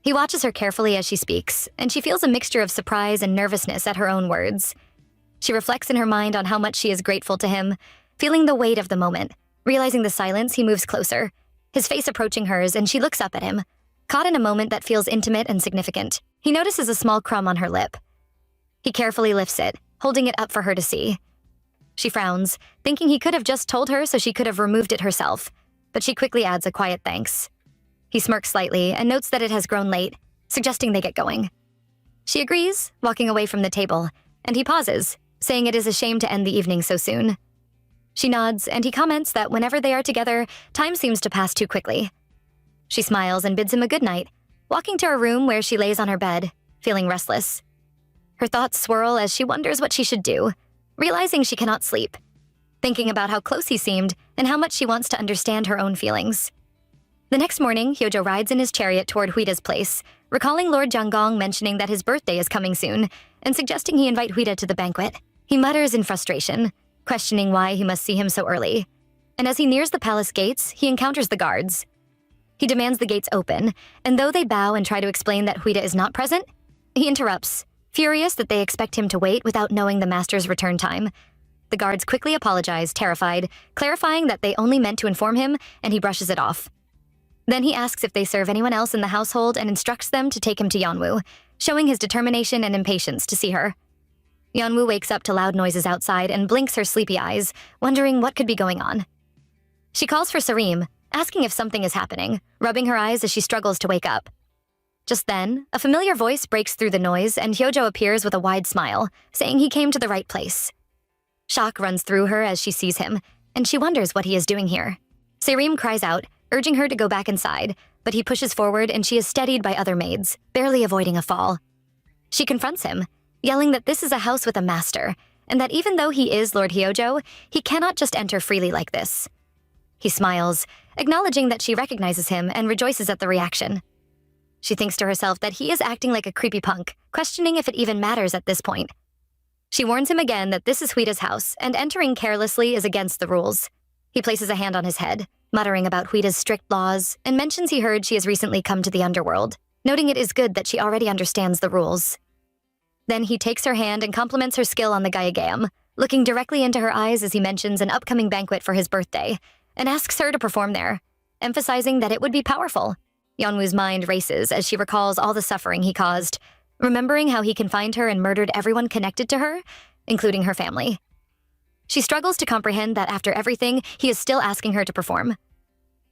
S1: He watches her carefully as she speaks, and she feels a mixture of surprise and nervousness at her own words. She reflects in her mind on how much she is grateful to him, feeling the weight of the moment. Realizing the silence, he moves closer, his face approaching hers, and she looks up at him, caught in a moment that feels intimate and significant. He notices a small crumb on her lip. He carefully lifts it, holding it up for her to see. She frowns, thinking he could have just told her so she could have removed it herself, but she quickly adds a quiet thanks. He smirks slightly and notes that it has grown late, suggesting they get going. She agrees, walking away from the table, and he pauses, saying it is a shame to end the evening so soon. She nods, and he comments that whenever they are together, time seems to pass too quickly. She smiles and bids him a good night, walking to her room where she lays on her bed, feeling restless. Her thoughts swirl as she wonders what she should do, realizing she cannot sleep, thinking about how close he seemed and how much she wants to understand her own feelings. The next morning, Hyojo rides in his chariot toward Huida's place, recalling Lord Janggong mentioning that his birthday is coming soon, and suggesting he invite Huida to the banquet. He mutters in frustration, questioning why he must see him so early. And as he nears the palace gates, he encounters the guards. He demands the gates open, and though they bow and try to explain that Huida is not present, he interrupts, furious that they expect him to wait without knowing the master's return time. The guards quickly apologize, terrified, clarifying that they only meant to inform him, and he brushes it off. Then he asks if they serve anyone else in the household and instructs them to take him to Yeonwoo, showing his determination and impatience to see her. Yeonwoo wakes up to loud noises outside and blinks her sleepy eyes, wondering what could be going on. She calls for Sareem, asking if something is happening, rubbing her eyes as she struggles to wake up. Just then, a familiar voice breaks through the noise and Hyojo appears with a wide smile, saying he came to the right place. Shock runs through her as she sees him, and she wonders what he is doing here. Serim cries out, urging her to go back inside, but he pushes forward and she is steadied by other maids, barely avoiding a fall. She confronts him, yelling that this is a house with a master, and that even though he is Lord Hyojo, he cannot just enter freely like this. He smiles, acknowledging that she recognizes him and rejoices at the reaction. She thinks to herself that he is acting like a creepy punk, questioning if it even matters at this point. She warns him again that this is Huida's house, and entering carelessly is against the rules. He places a hand on his head, muttering about Huida's strict laws, and mentions he heard she has recently come to the underworld, noting it is good that she already understands the rules. Then he takes her hand and compliments her skill on the Gaiagam, looking directly into her eyes as he mentions an upcoming banquet for his birthday, and asks her to perform there, emphasizing that it would be powerful. Yeonwoo's mind races as she recalls all the suffering he caused, remembering how he confined her and murdered everyone connected to her, including her family. She struggles to comprehend that after everything, he is still asking her to perform.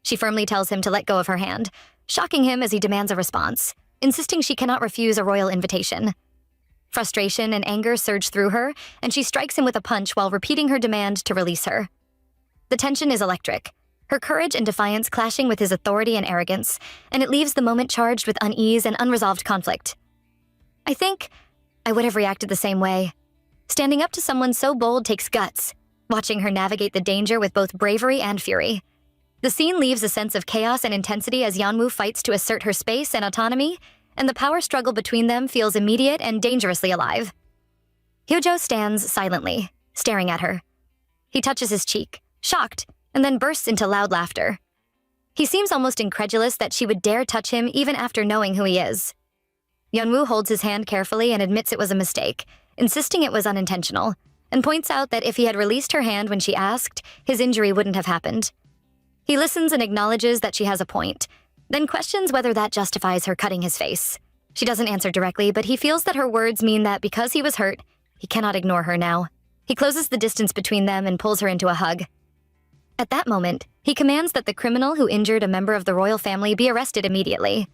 S1: She firmly tells him to let go of her hand, shocking him as he demands a response, insisting she cannot refuse a royal invitation. Frustration and anger surge through her, and she strikes him with a punch while repeating her demand to release her. The tension is electric, her courage and defiance clashing with his authority and arrogance, and it leaves the moment charged with unease and unresolved conflict. I think I would have reacted the same way. Standing up to someone so bold takes guts, watching her navigate the danger with both bravery and fury. The scene leaves a sense of chaos and intensity as Yeonwoo fights to assert her space and autonomy, and the power struggle between them feels immediate and dangerously alive. Hyojo stands silently, staring at her. He touches his cheek, shocked, and then bursts into loud laughter. He seems almost incredulous that she would dare touch him even after knowing who he is. Yeonwoo holds his hand carefully and admits it was a mistake, insisting it was unintentional, and points out that if he had released her hand when she asked, his injury wouldn't have happened. He listens and acknowledges that she has a point, then questions whether that justifies her cutting his face. She doesn't answer directly, but he feels that her words mean that because he was hurt, he cannot ignore her now. He closes the distance between them and pulls her into a hug. At that moment, he commands that the criminal who injured a member of the royal family be arrested immediately.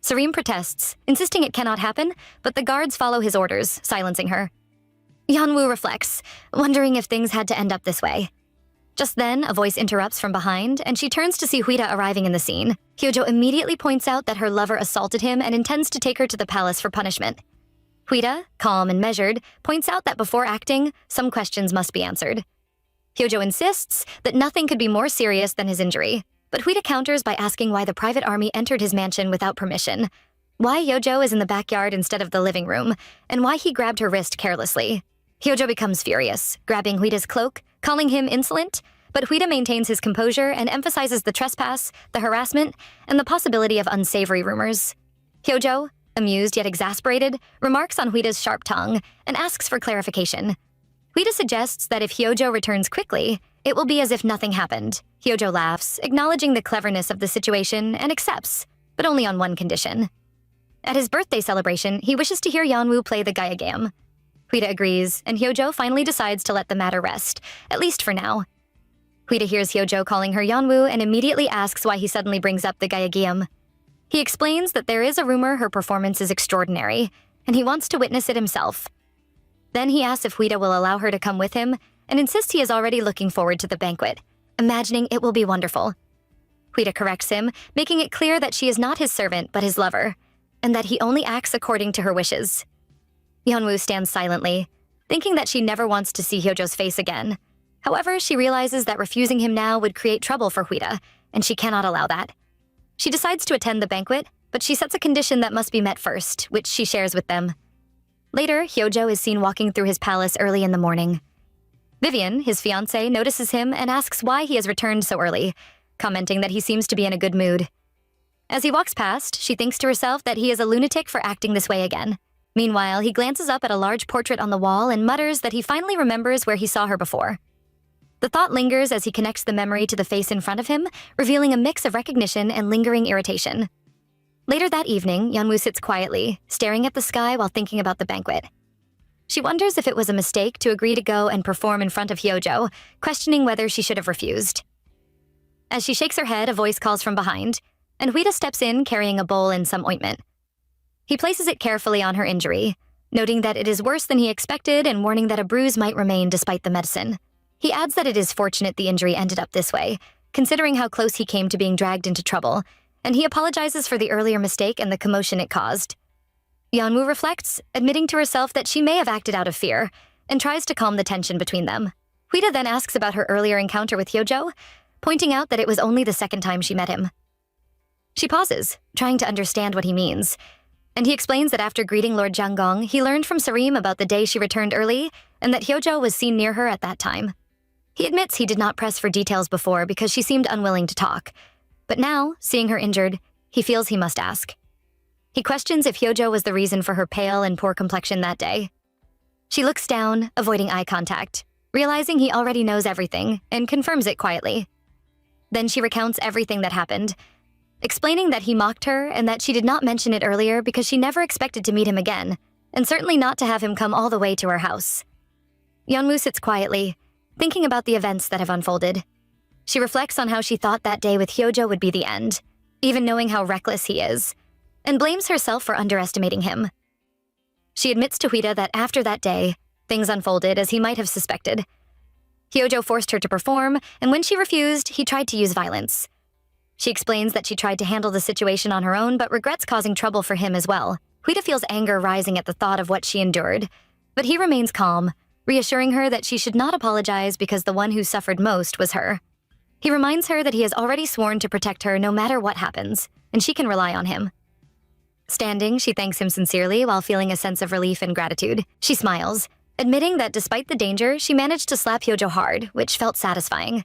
S1: Serim protests, insisting it cannot happen, but the guards follow his orders, silencing her. Yeonwoo reflects, wondering if things had to end up this way. Just then, a voice interrupts from behind, and she turns to see Huida arriving in the scene. Hyojo immediately points out that her lover assaulted him and intends to take her to the palace for punishment. Huida, calm and measured, points out that before acting, some questions must be answered. Hyojo insists that nothing could be more serious than his injury, but Huida counters by asking why the private army entered his mansion without permission, why Hyojo is in the backyard instead of the living room, and why he grabbed her wrist carelessly. Hyojo becomes furious, grabbing Huida's cloak, calling him insolent, but Huida maintains his composure and emphasizes the trespass, the harassment, and the possibility of unsavory rumors. Hyojo, amused yet exasperated, remarks on Huida's sharp tongue and asks for clarification. Huida suggests that if Hyojo returns quickly, it will be as if nothing happened. Hyojo laughs, acknowledging the cleverness of the situation, and accepts, but only on one condition. At his birthday celebration, he wishes to hear Yeonwoo play the Gaiagam. Huida agrees, and Hyojo finally decides to let the matter rest, at least for now. Huida hears Hyojo calling her Yeonwoo and immediately asks why he suddenly brings up the Gaiagam. He explains that there is a rumor her performance is extraordinary, and he wants to witness it himself. Then he asks if Huida will allow her to come with him, and insists he is already looking forward to the banquet, imagining it will be wonderful. Huida corrects him, making it clear that she is not his servant but his lover, and that he only acts according to her wishes. Yeonwoo stands silently, thinking that she never wants to see Hyojo's face again. However, she realizes that refusing him now would create trouble for Huida, and she cannot allow that. She decides to attend the banquet, but she sets a condition that must be met first, which she shares with them. Later, Hyojo is seen walking through his palace early in the morning. Vivian, his fiancée, notices him and asks why he has returned so early, commenting that he seems to be in a good mood. As he walks past, she thinks to herself that he is a lunatic for acting this way again. Meanwhile, he glances up at a large portrait on the wall and mutters that he finally remembers where he saw her before. The thought lingers as he connects the memory to the face in front of him, revealing a mix of recognition and lingering irritation. Later that evening, Yeonwoo sits quietly, staring at the sky while thinking about the banquet. She wonders if it was a mistake to agree to go and perform in front of Hyojo, questioning whether she should have refused. As she shakes her head, a voice calls from behind, and Huida steps in carrying a bowl and some ointment. He places it carefully on her injury, noting that it is worse than he expected and warning that a bruise might remain despite the medicine. He adds that it is fortunate the injury ended up this way, considering how close he came to being dragged into trouble, and he apologizes for the earlier mistake and the commotion it caused. Yeonwoo reflects, admitting to herself that she may have acted out of fear, and tries to calm the tension between them. Huida then asks about her earlier encounter with Hyojo, pointing out that it was only the second time she met him. She pauses, trying to understand what he means, and he explains that after greeting Lord Janggong, he learned from Sarim about the day she returned early and that Hyojo was seen near her at that time. He admits he did not press for details before because she seemed unwilling to talk, but now, seeing her injured, he feels he must ask. He questions if Hyojo was the reason for her pale and poor complexion that day. She looks down, avoiding eye contact, realizing he already knows everything, and confirms it quietly. Then she recounts everything that happened, explaining that he mocked her and that she did not mention it earlier because she never expected to meet him again, and certainly not to have him come all the way to her house. Yeonwoo sits quietly, thinking about the events that have unfolded. She reflects on how she thought that day with Hyojo would be the end, even knowing how reckless he is, and blames herself for underestimating him. She admits to Huida that after that day, things unfolded as he might have suspected. Hyojo forced her to perform, and when she refused, he tried to use violence. She explains that she tried to handle the situation on her own but regrets causing trouble for him as well. Huida feels anger rising at the thought of what she endured, but he remains calm, reassuring her that she should not apologize because the one who suffered most was her. He reminds her that he has already sworn to protect her no matter what happens, and she can rely on him. Standing, she thanks him sincerely while feeling a sense of relief and gratitude. She smiles, admitting that despite the danger, she managed to slap Hyojo hard, which felt satisfying.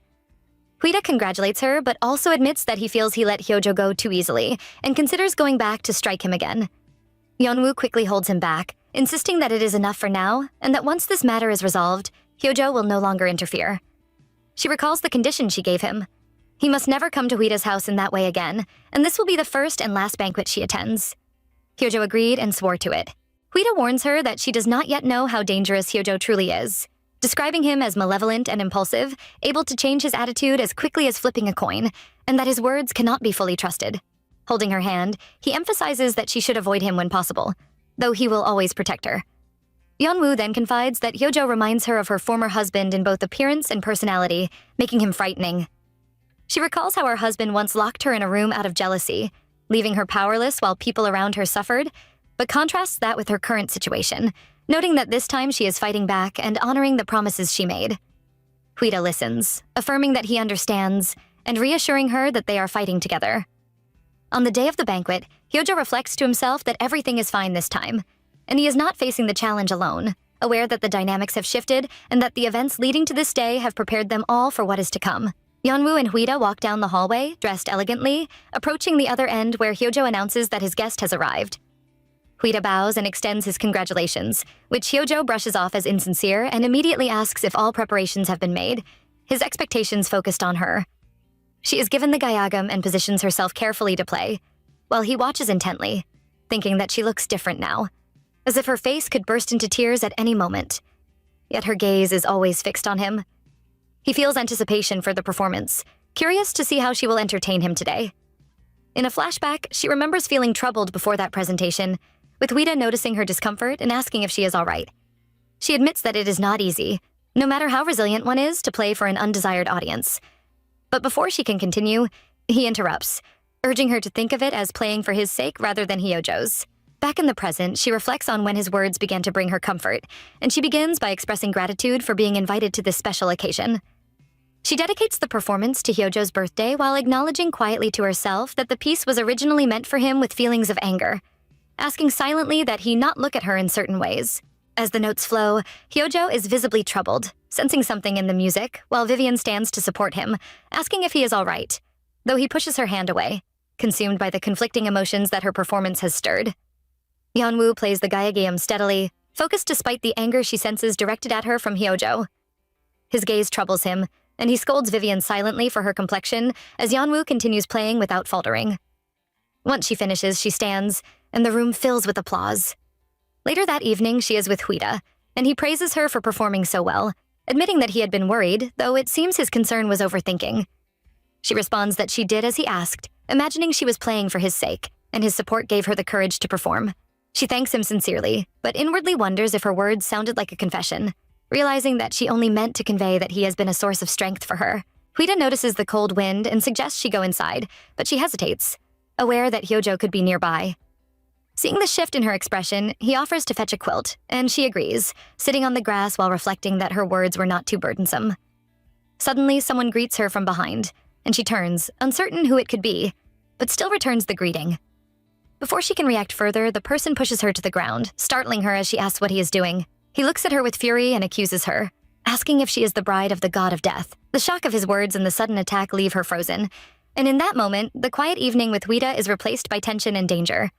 S1: Huida congratulates her, but also admits that he feels he let Hyojo go too easily and considers going back to strike him again. Yeonwoo quickly holds him back, insisting that it is enough for now and that once this matter is resolved, Hyojo will no longer interfere. She recalls the condition she gave him. He must never come to Huida's house in that way again, and this will be the first and last banquet she attends. Hyojo agreed and swore to it. Huida warns her that she does not yet know how dangerous Hyojo truly is, describing him as malevolent and impulsive, able to change his attitude as quickly as flipping a coin, and that his words cannot be fully trusted. Holding her hand, he emphasizes that she should avoid him when possible, though he will always protect her. Yeonwoo then confides that Hyojo reminds her of her former husband in both appearance and personality, making him frightening. She recalls how her husband once locked her in a room out of jealousy, leaving her powerless while people around her suffered, but contrasts that with her current situation, noting that this time she is fighting back and honoring the promises she made. Huida listens, affirming that he understands, and reassuring her that they are fighting together. On the day of the banquet, Hyojo reflects to himself that everything is fine this time, and he is not facing the challenge alone, aware that the dynamics have shifted and that the events leading to this day have prepared them all for what is to come. Yeonwoo and Huida walk down the hallway, dressed elegantly, approaching the other end where Hyojo announces that his guest has arrived. Huida bows and extends his congratulations, which Hyojo brushes off as insincere and immediately asks if all preparations have been made, his expectations focused on her. She is given the gayagam and positions herself carefully to play, while he watches intently, thinking that she looks different now, as if her face could burst into tears at any moment. Yet her gaze is always fixed on him. He feels anticipation for the performance, curious to see how she will entertain him today. In a flashback, she remembers feeling troubled before that presentation, with Huida noticing her discomfort and asking if she is all right. She admits that it is not easy, no matter how resilient one is, to play for an undesired audience. But before she can continue, he interrupts, urging her to think of it as playing for his sake rather than Hyojo's. Back in the present, she reflects on when his words began to bring her comfort, and she begins by expressing gratitude for being invited to this special occasion. She dedicates the performance to Hyojo's birthday while acknowledging quietly to herself that the piece was originally meant for him with feelings of anger, asking silently that he not look at her in certain ways. As the notes flow, Hyojo is visibly troubled, sensing something in the music, while Vivian stands to support him, asking if he is all right, though he pushes her hand away, consumed by the conflicting emotions that her performance has stirred. Yeonwoo plays the gayagam steadily, focused despite the anger she senses directed at her from Hyojo. His gaze troubles him, and he scolds Vivian silently for her complexion as Yeonwoo continues playing without faltering. Once she finishes, she stands, and the room fills with applause. Later that evening, she is with Huida, and he praises her for performing so well, admitting that he had been worried, though it seems his concern was overthinking. She responds that she did as he asked, imagining she was playing for his sake, and his support gave her the courage to perform. She thanks him sincerely, but inwardly wonders if her words sounded like a confession, realizing that she only meant to convey that he has been a source of strength for her. Huida notices the cold wind and suggests she go inside, but she hesitates, aware that Hyojo could be nearby. Seeing the shift in her expression, he offers to fetch a quilt, and she agrees, sitting on the grass while reflecting that her words were not too burdensome. Suddenly, someone greets her from behind, and she turns, uncertain who it could be, but still returns the greeting. Before she can react further, the person pushes her to the ground, startling her as she asks what he is doing. He looks at her with fury and accuses her, asking if she is the bride of the god of death. The shock of his words and the sudden attack leave her frozen, and in that moment, the quiet evening with Huida is replaced by tension and danger,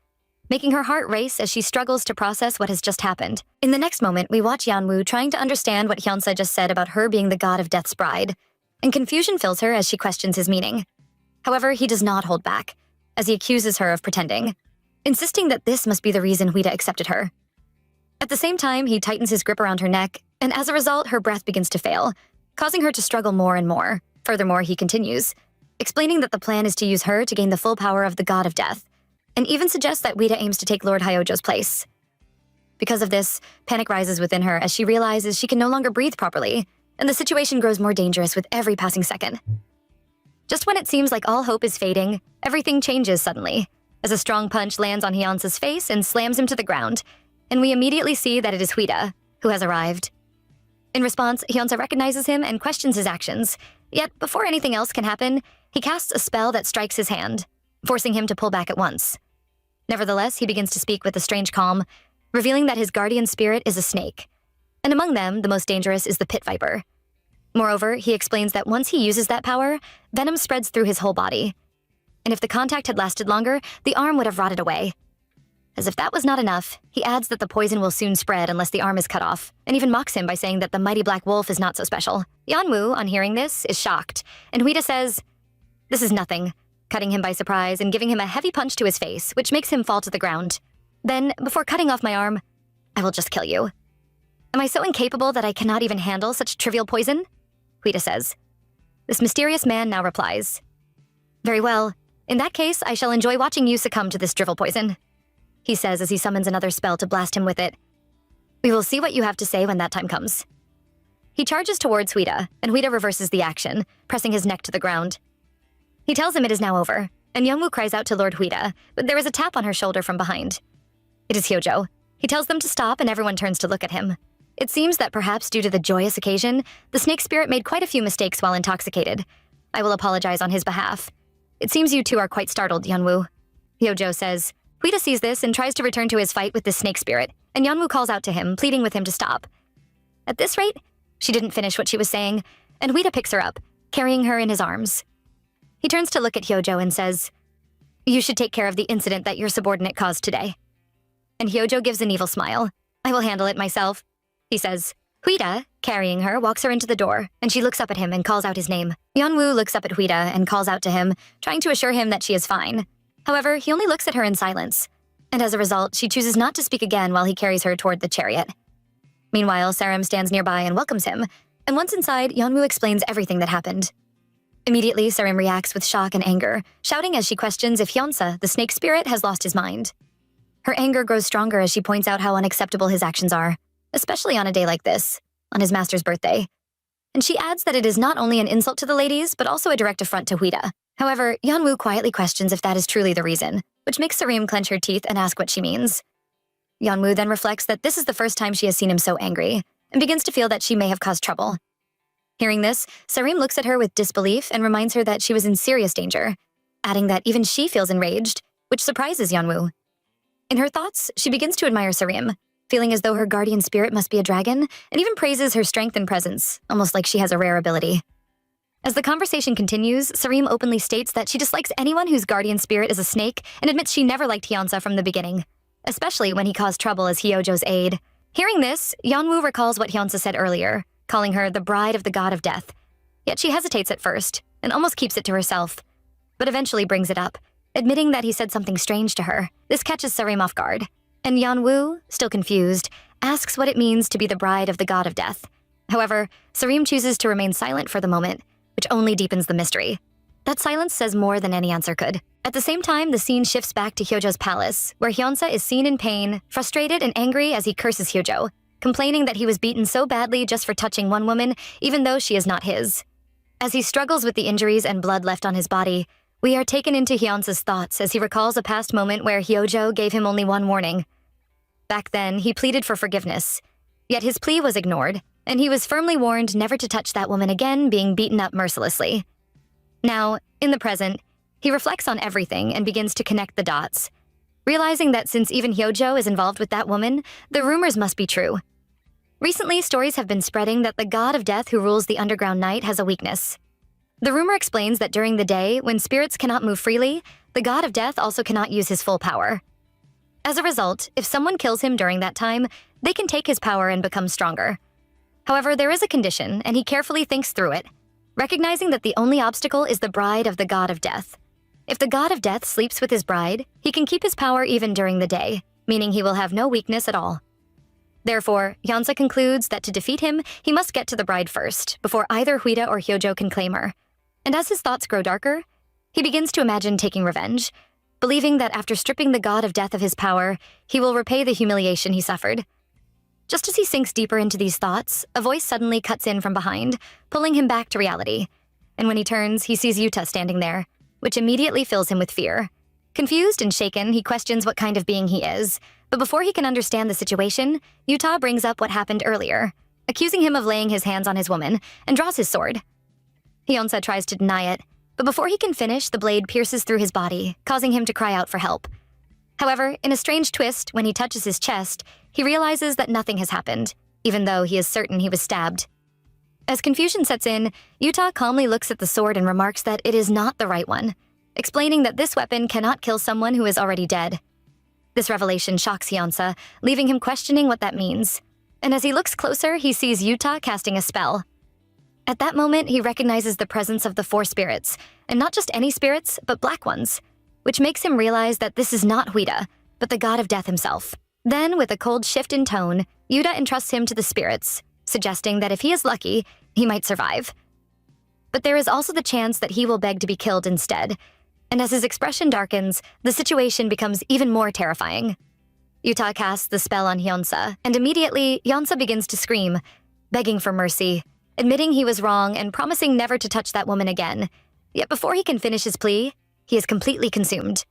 S1: making her heart race as she struggles to process what has just happened. In the next moment, we watch Yeonwoo trying to understand what Hyunsa just said about her being the god of death's bride, and confusion fills her as she questions his meaning. However, he does not hold back, as he accuses her of pretending, insisting that this must be the reason Huida accepted her. At the same time, he tightens his grip around her neck, and as a result, her breath begins to fail, causing her to struggle more and more. Furthermore, he continues, explaining that the plan is to use her to gain the full power of the god of death, and even suggests that Huida aims to take Lord Hyojo's place. Because of this, panic rises within her as she realizes she can no longer breathe properly, and the situation grows more dangerous with every passing second. Just when it seems like all hope is fading, everything changes suddenly, as a strong punch lands on Hyunsa's face and slams him to the ground, and we immediately see that it is Huida, who has arrived. In response, Hyunsa recognizes him and questions his actions, yet before anything else can happen, he casts a spell that strikes his hand, forcing him to pull back at once. Nevertheless, he begins to speak with a strange calm, revealing that his guardian spirit is a snake, and among them, the most dangerous is the pit viper. Moreover, he explains that once he uses that power, venom spreads through his whole body, and if the contact had lasted longer, the arm would have rotted away. As if that was not enough, he adds that the poison will soon spread unless the arm is cut off, and even mocks him by saying that the mighty black wolf is not so special. Yeonwoo, on hearing this, is shocked, and Huida says, "This is nothing," cutting him by surprise and giving him a heavy punch to his face, which makes him fall to the ground. Then, before cutting off my arm, "I will just kill you." "Am I so incapable that I cannot even handle such trivial poison?" Huida says. This mysterious man now replies, "Very well. In that case, I shall enjoy watching you succumb to this drivel poison," he says as he summons another spell to blast him with it. "We will see what you have to say when that time comes." He charges towards Huida, and Huida reverses the action, pressing his neck to the ground. He tells him it is now over, and Yeonwoo cries out to Lord Huida, but there is a tap on her shoulder from behind. It is Hyojo. He tells them to stop, and everyone turns to look at him. It seems that perhaps due to the joyous occasion, the snake spirit made quite a few mistakes while intoxicated. I will apologize on his behalf. It seems you two are quite startled, Yeonwoo. Hyojo says. Huida sees this and tries to return to his fight with the snake spirit, and Yeonwoo calls out to him, pleading with him to stop. At this rate, she didn't finish what she was saying, and Huida picks her up, carrying her in his arms. He turns to look at Hyojo and says, "You should take care of the incident that your subordinate caused today." And Hyojo gives an evil smile. "I will handle it myself," he says. Huida, carrying her, walks her into the door, and she looks up at him and calls out his name. Yeonwoo looks up at Huida and calls out to him, trying to assure him that she is fine. However, he only looks at her in silence, and as a result, she chooses not to speak again while he carries her toward the chariot. Meanwhile, Sarim stands nearby and welcomes him, and once inside, Yeonwoo explains everything that happened. Immediately, Sarim reacts with shock and anger, shouting as she questions if Hyunsa, the snake spirit, has lost his mind. Her anger grows stronger as she points out how unacceptable his actions are, especially on a day like this, on his master's birthday. And she adds that it is not only an insult to the ladies, but also a direct affront to Huida. However, Yeonwoo quietly questions if that is truly the reason, which makes Sarim clench her teeth and ask what she means. Yeonwoo then reflects that this is the first time she has seen him so angry, and begins to feel that she may have caused trouble. Hearing this, Sarim looks at her with disbelief and reminds her that she was in serious danger, adding that even she feels enraged, which surprises Yeonwoo. In her thoughts, she begins to admire Sarim, feeling as though her guardian spirit must be a dragon, and even praises her strength and presence, almost like she has a rare ability. As the conversation continues, Sarim openly states that she dislikes anyone whose guardian spirit is a snake and admits she never liked Hyunsa from the beginning, especially when he caused trouble as Hyojo's aide. Hearing this, Yeonwoo recalls what Hyunsa said earlier, calling her the bride of the god of death. Yet she hesitates at first, and almost keeps it to herself, but eventually brings it up, admitting that he said something strange to her. This catches Sarim off guard, and Yeonwoo, still confused, asks what it means to be the bride of the god of death. However, Sarim chooses to remain silent for the moment, which only deepens the mystery. That silence says more than any answer could. At the same time, the scene shifts back to Hyojo's palace, where Hyunsa is seen in pain, frustrated and angry as he curses Hyojo, complaining that he was beaten so badly just for touching one woman, even though she is not his. As he struggles with the injuries and blood left on his body, we are taken into Hyunsa's thoughts as he recalls a past moment where Hyojo gave him only one warning. Back then, he pleaded for forgiveness, yet his plea was ignored, and he was firmly warned never to touch that woman again, being beaten up mercilessly. Now, in the present, he reflects on everything and begins to connect the dots, realizing that since even Hyojo is involved with that woman, the rumors must be true. Recently, stories have been spreading that the god of death who rules the underground night has a weakness. The rumor explains that during the day, when spirits cannot move freely, the god of death also cannot use his full power. As a result, if someone kills him during that time, they can take his power and become stronger. However, there is a condition, and he carefully thinks through it, recognizing that the only obstacle is the bride of the god of death. If the god of death sleeps with his bride, he can keep his power even during the day, meaning he will have no weakness at all. Therefore, Hyunsa concludes that to defeat him, he must get to the bride first, before either Huida or Hyojo can claim her. And as his thoughts grow darker, he begins to imagine taking revenge, believing that after stripping the god of death of his power, he will repay the humiliation he suffered. Just as he sinks deeper into these thoughts, a voice suddenly cuts in from behind, pulling him back to reality. And when he turns, he sees Yuta standing there, which immediately fills him with fear. Confused and shaken, he questions what kind of being he is, but before he can understand the situation, Yuta brings up what happened earlier, accusing him of laying his hands on his woman, and draws his sword. Hyunsa tries to deny it, but before he can finish, the blade pierces through his body, causing him to cry out for help. However, in a strange twist, when he touches his chest, he realizes that nothing has happened, even though he is certain he was stabbed. As confusion sets in, Yuta calmly looks at the sword and remarks that it is not the right one, explaining that this weapon cannot kill someone who is already dead. This revelation shocks Hyunsa, leaving him questioning what that means. And as he looks closer, he sees Yuta casting a spell. At that moment, he recognizes the presence of the four spirits, and not just any spirits, but black ones, which makes him realize that this is not Huida, but the god of death himself. Then, with a cold shift in tone, Yuta entrusts him to the spirits, suggesting that if he is lucky, he might survive. But there is also the chance that he will beg to be killed instead, and as his expression darkens, the situation becomes even more terrifying. Yuta casts the spell on Hyunsa, and immediately, Hyunsa begins to scream, begging for mercy, admitting he was wrong and promising never to touch that woman again. Yet before he can finish his plea, he is completely consumed.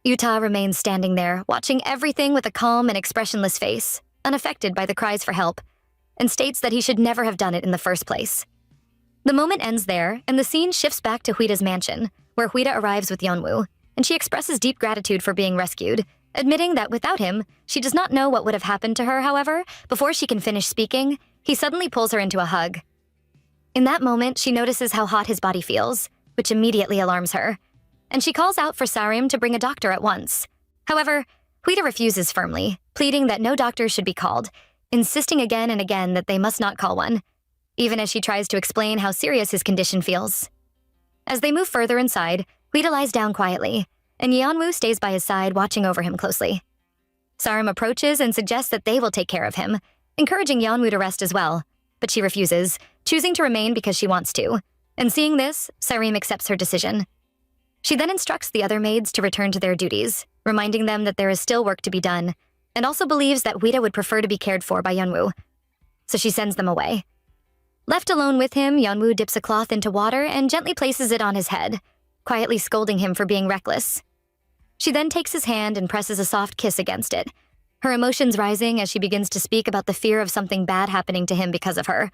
S1: Yuta remains standing there, watching everything with a calm and expressionless face, unaffected by the cries for help, and states that he should never have done it in the first place. The moment ends there, and the scene shifts back to Huida's mansion, where Huida arrives with Yeonwoo, and she expresses deep gratitude for being rescued, admitting that without him, she does not know what would have happened to her. However, before she can finish speaking, he suddenly pulls her into a hug. In that moment, she notices how hot his body feels, which immediately alarms her, and she calls out for Sarim to bring a doctor at once. However, Huida refuses firmly, pleading that no doctor should be called, insisting again and again that they must not call one, even as she tries to explain how serious his condition feels. As they move further inside, Huida lies down quietly, and Yeonwoo stays by his side watching over him closely. Sarim approaches and suggests that they will take care of him, encouraging Yeonwoo to rest as well, but she refuses, choosing to remain because she wants to, and seeing this, Sarim accepts her decision. She then instructs the other maids to return to their duties, reminding them that there is still work to be done, and also believes that Huida would prefer to be cared for by Yeonwoo, so she sends them away. Left alone with him, Yeonwoo dips a cloth into water and gently places it on his head, quietly scolding him for being reckless. She then takes his hand and presses a soft kiss against it, her emotions rising as she begins to speak about the fear of something bad happening to him because of her.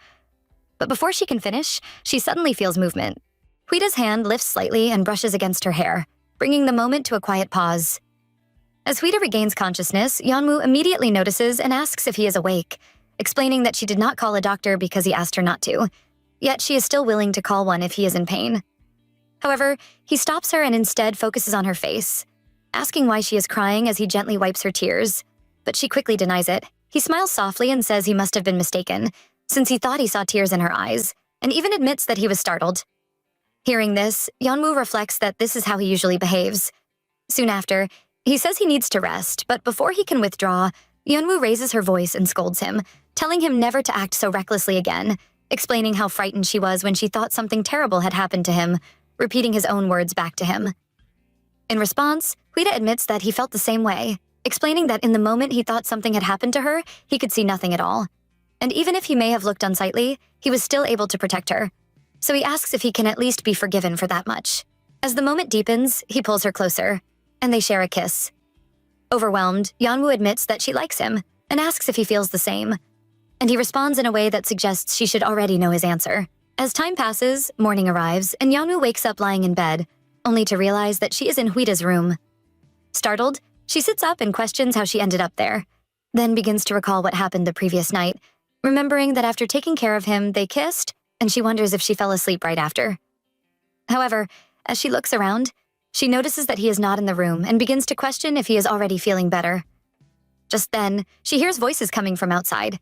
S1: But before she can finish, she suddenly feels movement. Huida's hand lifts slightly and brushes against her hair, bringing the moment to a quiet pause. As Huida regains consciousness, Yeonwoo immediately notices and asks if he is awake, explaining that she did not call a doctor because he asked her not to, yet she is still willing to call one if he is in pain. However, he stops her and instead focuses on her face, asking why she is crying as he gently wipes her tears, but she quickly denies it. He smiles softly and says he must have been mistaken, since he thought he saw tears in her eyes, and even admits that he was startled. Hearing this, Yeonwoo reflects that this is how he usually behaves. Soon after, he says he needs to rest, but before he can withdraw, Yeonwoo raises her voice and scolds him, telling him never to act so recklessly again, explaining how frightened she was when she thought something terrible had happened to him, repeating his own words back to him. In response, Huida admits that he felt the same way, explaining that in the moment he thought something had happened to her, he could see nothing at all. And even if he may have looked unsightly, he was still able to protect her. So he asks if he can at least be forgiven for that much. As the moment deepens, he pulls her closer, and they share a kiss. Overwhelmed, Yeonwoo admits that she likes him and asks if he feels the same. And he responds in a way that suggests she should already know his answer. As time passes, morning arrives, and Yeonwoo wakes up lying in bed, only to realize that she is in Huida's room. Startled, she sits up and questions how she ended up there, then begins to recall what happened the previous night, remembering that after taking care of him, they kissed, and she wonders if she fell asleep right after. However, as she looks around, she notices that he is not in the room and begins to question if he is already feeling better. Just then, she hears voices coming from outside.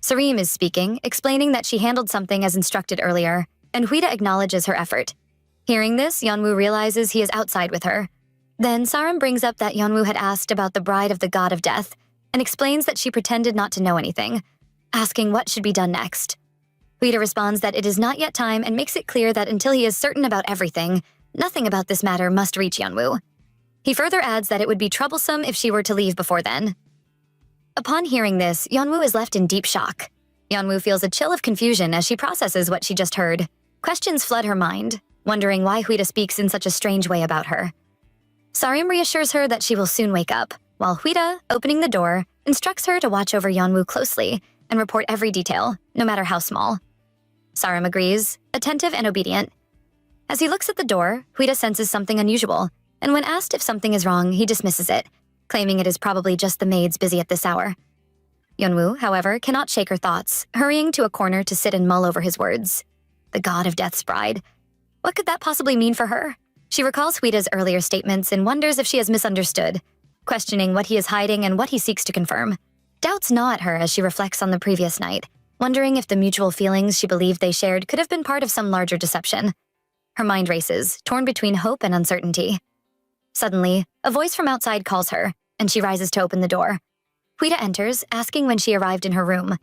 S1: Sareem is speaking, explaining that she handled something as instructed earlier, and Huida acknowledges her effort. Hearing this, Yeonwoo realizes he is outside with her. Then Sareem brings up that Yeonwoo had asked about the bride of the god of death, and explains that she pretended not to know anything, asking what should be done next. Huida responds that it is not yet time and makes it clear that until he is certain about everything, nothing about this matter must reach Yeonwoo. He further adds that it would be troublesome if she were to leave before then. Upon hearing this, Yeonwoo is left in deep shock. Yeonwoo feels a chill of confusion as she processes what she just heard. Questions flood her mind, wondering why Huida speaks in such a strange way about her. Sareem reassures her that she will soon wake up, while Huida, opening the door, instructs her to watch over Yeonwoo closely and report every detail, no matter how small. Sareem agrees, attentive and obedient. As he looks at the door, Huida senses something unusual, and when asked if something is wrong, he dismisses it, claiming it is probably just the maids busy at this hour. Yeonwoo, however, cannot shake her thoughts, hurrying to a corner to sit and mull over his words. The god of death's bride. What could that possibly mean for her? She recalls Huida's earlier statements and wonders if she has misunderstood, questioning what he is hiding and what he seeks to confirm. Doubts gnaw at her as she reflects on the previous night, wondering if the mutual feelings she believed they shared could have been part of some larger deception. Her mind races, torn between hope and uncertainty. Suddenly, a voice from outside calls her, and she rises to open the door. Huida enters, asking when she arrived in her room.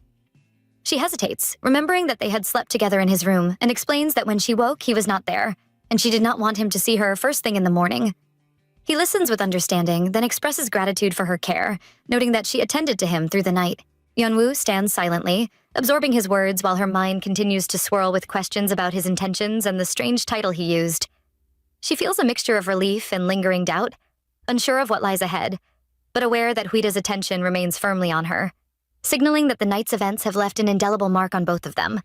S1: She hesitates, remembering that they had slept together in his room, and explains that when she woke, he was not there, and she did not want him to see her first thing in the morning. He listens with understanding, then expresses gratitude for her care, noting that she attended to him through the night. Yeonwoo stands silently, absorbing his words while her mind continues to swirl with questions about his intentions and the strange title he used. She feels a mixture of relief and lingering doubt, unsure of what lies ahead, but aware that Huida's attention remains firmly on her, signaling that the night's events have left an indelible mark on both of them.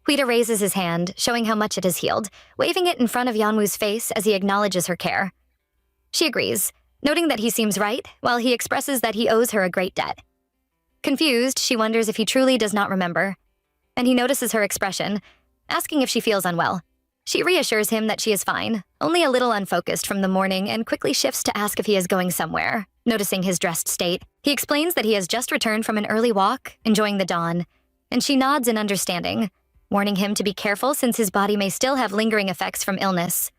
S1: Huida raises his hand, showing how much it has healed, waving it in front of Yeonwoo's face as he acknowledges her care. She agrees, noting that he seems right, while he expresses that he owes her a great debt. Confused, she wonders if he truly does not remember, and he notices her expression, asking if she feels unwell. She reassures him that she is fine, only a little unfocused from the morning, and quickly shifts to ask if he is going somewhere. Noticing his dressed state, he explains that he has just returned from an early walk, enjoying the dawn, and she nods in understanding, warning him to be careful since his body may still have lingering effects from illness.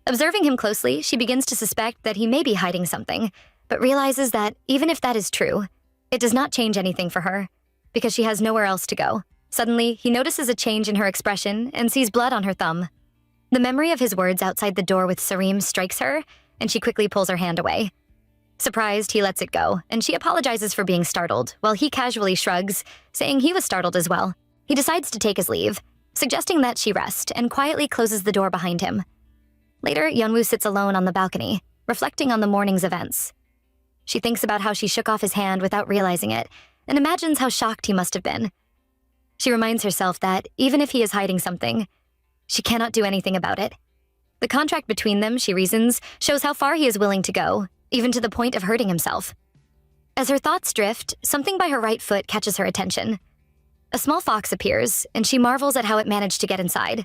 S1: Observing him closely, she begins to suspect that he may be hiding something, but realizes that, even if that is true, it does not change anything for her, because she has nowhere else to go. Suddenly, he notices a change in her expression and sees blood on her thumb. The memory of his words outside the door with Sareem strikes her, and she quickly pulls her hand away. Surprised, he lets it go, and she apologizes for being startled, while he casually shrugs, saying he was startled as well. He decides to take his leave, suggesting that she rest, and quietly closes the door behind him. Later, Yeonwoo sits alone on the balcony, reflecting on the morning's events. She thinks about how she shook off his hand without realizing it, and imagines how shocked he must have been. She reminds herself that, even if he is hiding something, she cannot do anything about it. The contract between them, she reasons, shows how far he is willing to go, even to the point of hurting himself. As her thoughts drift, something by her right foot catches her attention. A small fox appears, and she marvels at how it managed to get inside.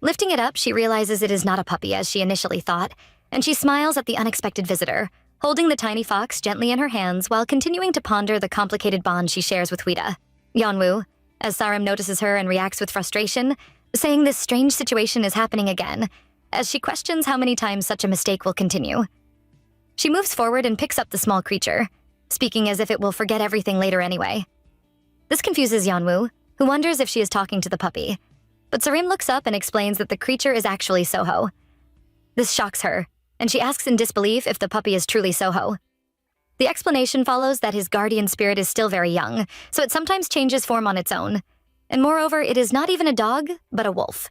S1: Lifting it up, she realizes it is not a puppy as she initially thought, and she smiles at the unexpected visitor, holding the tiny fox gently in her hands while continuing to ponder the complicated bond she shares with Huida. Yeonwoo, as Sareem notices her and reacts with frustration, saying this strange situation is happening again, as she questions how many times such a mistake will continue. She moves forward and picks up the small creature, speaking as if it will forget everything later anyway. This confuses Yeonwoo, who wonders if she is talking to the puppy. but Sarim looks up and explains that the creature is actually Soho. This shocks her, and she asks in disbelief if the puppy is truly Soho. The explanation follows that his guardian spirit is still very young, so it sometimes changes form on its own. And moreover, it is not even a dog, but a wolf.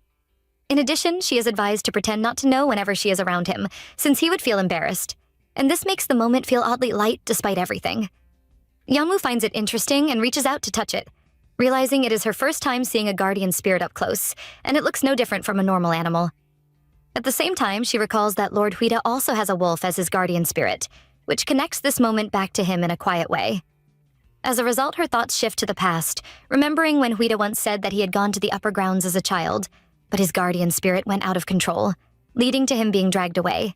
S1: In addition, she is advised to pretend not to know whenever she is around him, since he would feel embarrassed. And this makes the moment feel oddly light despite everything. Yeonwoo finds it interesting and reaches out to touch it, realizing it is her first time seeing a guardian spirit up close, and it looks no different from a normal animal. At the same time, she recalls that Lord Huida also has a wolf as his guardian spirit, which connects this moment back to him in a quiet way. As a result, her thoughts shift to the past, remembering when Huida once said that he had gone to the upper grounds as a child, but his guardian spirit went out of control, leading to him being dragged away.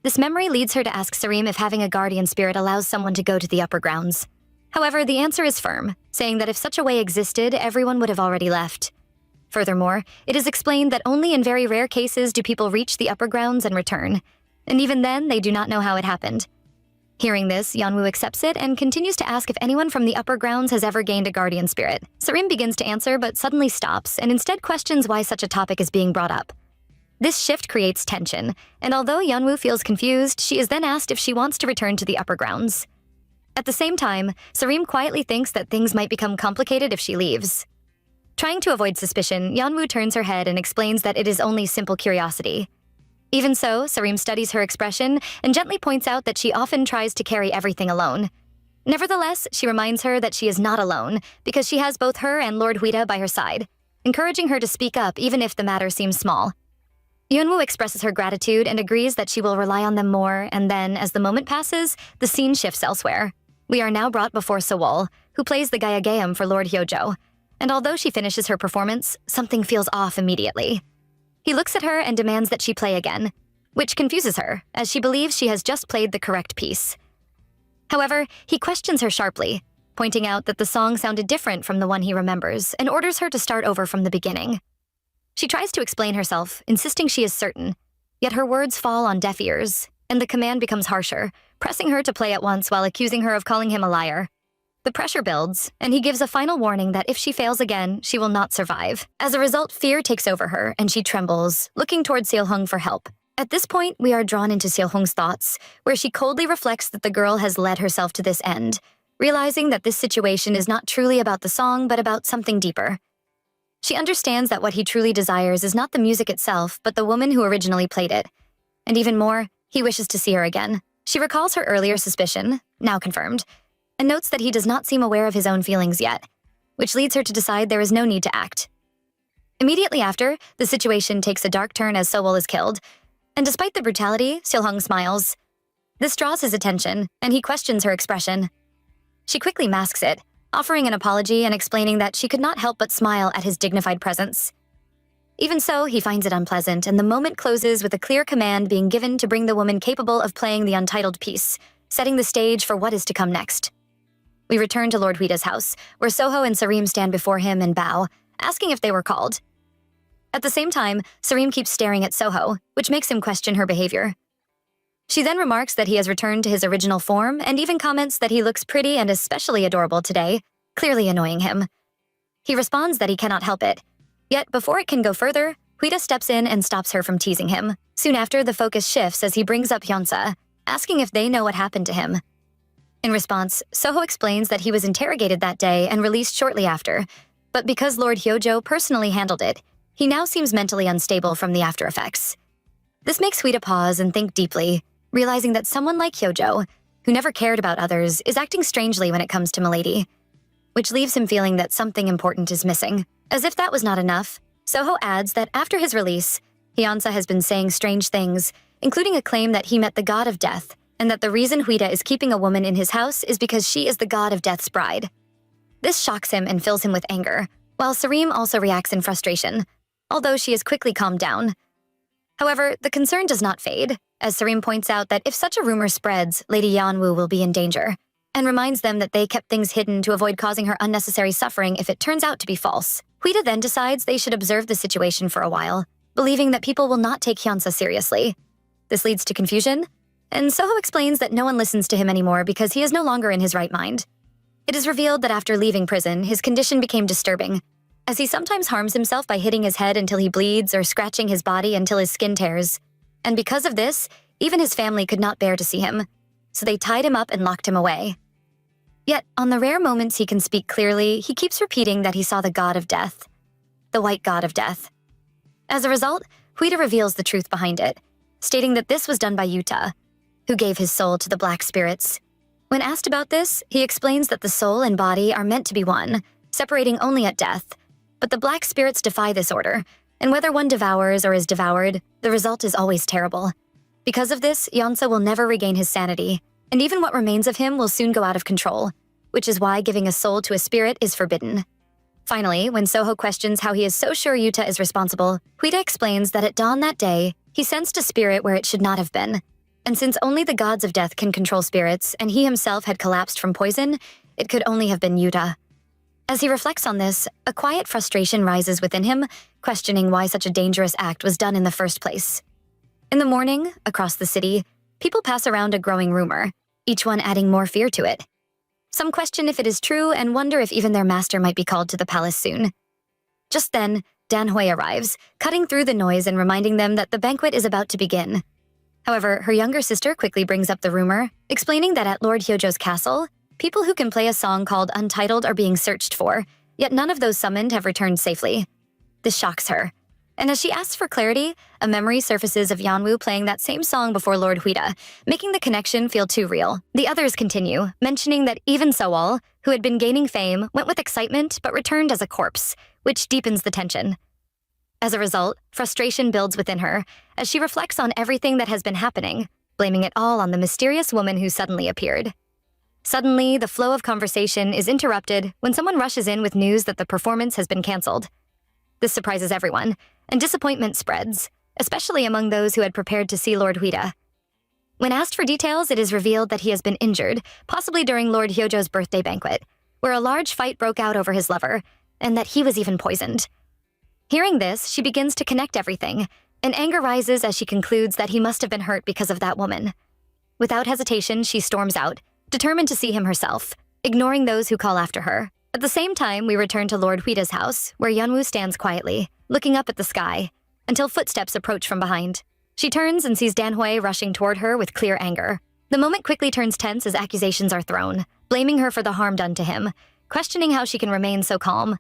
S1: This memory leads her to ask Sarim if having a guardian spirit allows someone to go to the upper grounds. However, the answer is firm, saying that if such a way existed, everyone would have already left. Furthermore, it is explained that only in very rare cases do people reach the upper grounds and return, and even then, they do not know how it happened. Hearing this, Yeonwoo accepts it and continues to ask if anyone from the upper grounds has ever gained a guardian spirit. Sarim begins to answer but suddenly stops and instead questions why such a topic is being brought up. This shift creates tension, and although Yeonwoo feels confused, she is then asked if she wants to return to the upper grounds. At the same time, Sarim quietly thinks that things might become complicated if she leaves. Trying to avoid suspicion, Yeonwoo turns her head and explains that it is only simple curiosity. Even so, Sarim studies her expression and gently points out that she often tries to carry everything alone. Nevertheless, she reminds her that she is not alone because she has both her and Lord Huida by her side, encouraging her to speak up even if the matter seems small. Yeonwoo expresses her gratitude and agrees that she will rely on them more, and then, as the moment passes, the scene shifts elsewhere. We are now brought before Sewol, who plays the Gayagayam for Lord Hyojo, and although she finishes her performance, something feels off immediately. He looks at her and demands that she play again, which confuses her, as she believes she has just played the correct piece. However, he questions her sharply, pointing out that the song sounded different from the one he remembers, and orders her to start over from the beginning. She tries to explain herself, insisting she is certain, yet her words fall on deaf ears, and the command becomes harsher, pressing her to play at once while accusing her of calling him a liar. The pressure builds, and he gives a final warning that if she fails again, she will not survive. As a result, fear takes over her, and she trembles, looking toward Seolhung for help. At this point, we are drawn into Seolhung's thoughts, where she coldly reflects that the girl has led herself to this end, realizing that this situation is not truly about the song, but about something deeper. She understands that what he truly desires is not the music itself, but the woman who originally played it. And even more, he wishes to see her again. She recalls her earlier suspicion, now confirmed, and notes that he does not seem aware of his own feelings yet, which leads her to decide there is no need to act. Immediately after, the situation takes a dark turn as Sewol is killed, and despite the brutality, Seolhung smiles. This draws his attention, and he questions her expression. She quickly masks it, offering an apology and explaining that she could not help but smile at his dignified presence. Even so, he finds it unpleasant, and the moment closes with a clear command being given to bring the woman capable of playing the untitled piece, setting the stage for what is to come next. We return to Lord Huida's house, where Soho and Sarim stand before him and bow, asking if they were called. At the same time, Sarim keeps staring at Soho, which makes him question her behavior. She then remarks that he has returned to his original form and even comments that he looks pretty and especially adorable today, clearly annoying him. He responds that he cannot help it. Yet before it can go further, Huida steps in and stops her from teasing him. Soon after, the focus shifts as he brings up Hyunsa, asking if they know what happened to him. In response, Soho explains that he was interrogated that day and released shortly after, but because Lord Hyojo personally handled it, he now seems mentally unstable from the after effects. This makes Huida pause and think deeply, realizing that someone like Hyojo, who never cared about others, is acting strangely when it comes to Milady, which leaves him feeling that something important is missing. As if that was not enough, Soho adds that after his release, Hyunsa has been saying strange things, including a claim that he met the god of death, and that the reason Huida is keeping a woman in his house is because she is the god of death's bride. This shocks him and fills him with anger, while Sarim also reacts in frustration, although she is quickly calmed down. However, the concern does not fade, as Sarim points out that if such a rumor spreads, Lady Yeonwoo will be in danger, and reminds them that they kept things hidden to avoid causing her unnecessary suffering if it turns out to be false. Huida then decides they should observe the situation for a while, believing that people will not take Hyunsa seriously. This leads to confusion, and Soho explains that no one listens to him anymore because he is no longer in his right mind. It is revealed that after leaving prison, his condition became disturbing, as he sometimes harms himself by hitting his head until he bleeds or scratching his body until his skin tears. And because of this, even his family could not bear to see him, so they tied him up and locked him away. Yet, on the rare moments he can speak clearly, he keeps repeating that he saw the god of death, the white god of death. As a result, Huida reveals the truth behind it, stating that this was done by Yuta, who gave his soul to the black spirits. When asked about this, he explains that the soul and body are meant to be one, separating only at death. But the black spirits defy this order, and whether one devours or is devoured, the result is always terrible. Because of this, Yonsa will never regain his sanity, and even what remains of him will soon go out of control, which is why giving a soul to a spirit is forbidden. Finally, when Soho questions how he is so sure Yuta is responsible, Huida explains that at dawn that day, he sensed a spirit where it should not have been. And since only the gods of death can control spirits, and he himself had collapsed from poison, it could only have been Yuta. As he reflects on this, a quiet frustration rises within him, questioning why such a dangerous act was done in the first place. In the morning, across the city, people pass around a growing rumor, each one adding more fear to it. Some question if it is true and wonder if even their master might be called to the palace soon. Just then, Danhui arrives, cutting through the noise and reminding them that the banquet is about to begin. However, her younger sister quickly brings up the rumor, explaining that at Lord Hyojo's castle, people who can play a song called Untitled are being searched for, yet none of those summoned have returned safely. This shocks her. And as she asks for clarity, a memory surfaces of Yanwu playing that same song before Lord Huida, making the connection feel too real. The others continue, mentioning that even Sowal, who had been gaining fame, went with excitement but returned as a corpse, which deepens the tension. As a result, frustration builds within her as she reflects on everything that has been happening, blaming it all on the mysterious woman who suddenly appeared. Suddenly, the flow of conversation is interrupted when someone rushes in with news that the performance has been canceled. This surprises everyone, and disappointment spreads, especially among those who had prepared to see Lord Huida. When asked for details, it is revealed that he has been injured, possibly during Lord Hyojo's birthday banquet, where a large fight broke out over his lover, and that he was even poisoned. Hearing this, she begins to connect everything, and anger rises as she concludes that he must have been hurt because of that woman. Without hesitation, she storms out, determined to see him herself, ignoring those who call after her. At the same time, we return to Lord Huida's house, where Yeonwoo stands quietly, looking up at the sky, until footsteps approach from behind. She turns and sees Danhui rushing toward her with clear anger. The moment quickly turns tense as accusations are thrown, blaming her for the harm done to him, questioning how she can remain so calm.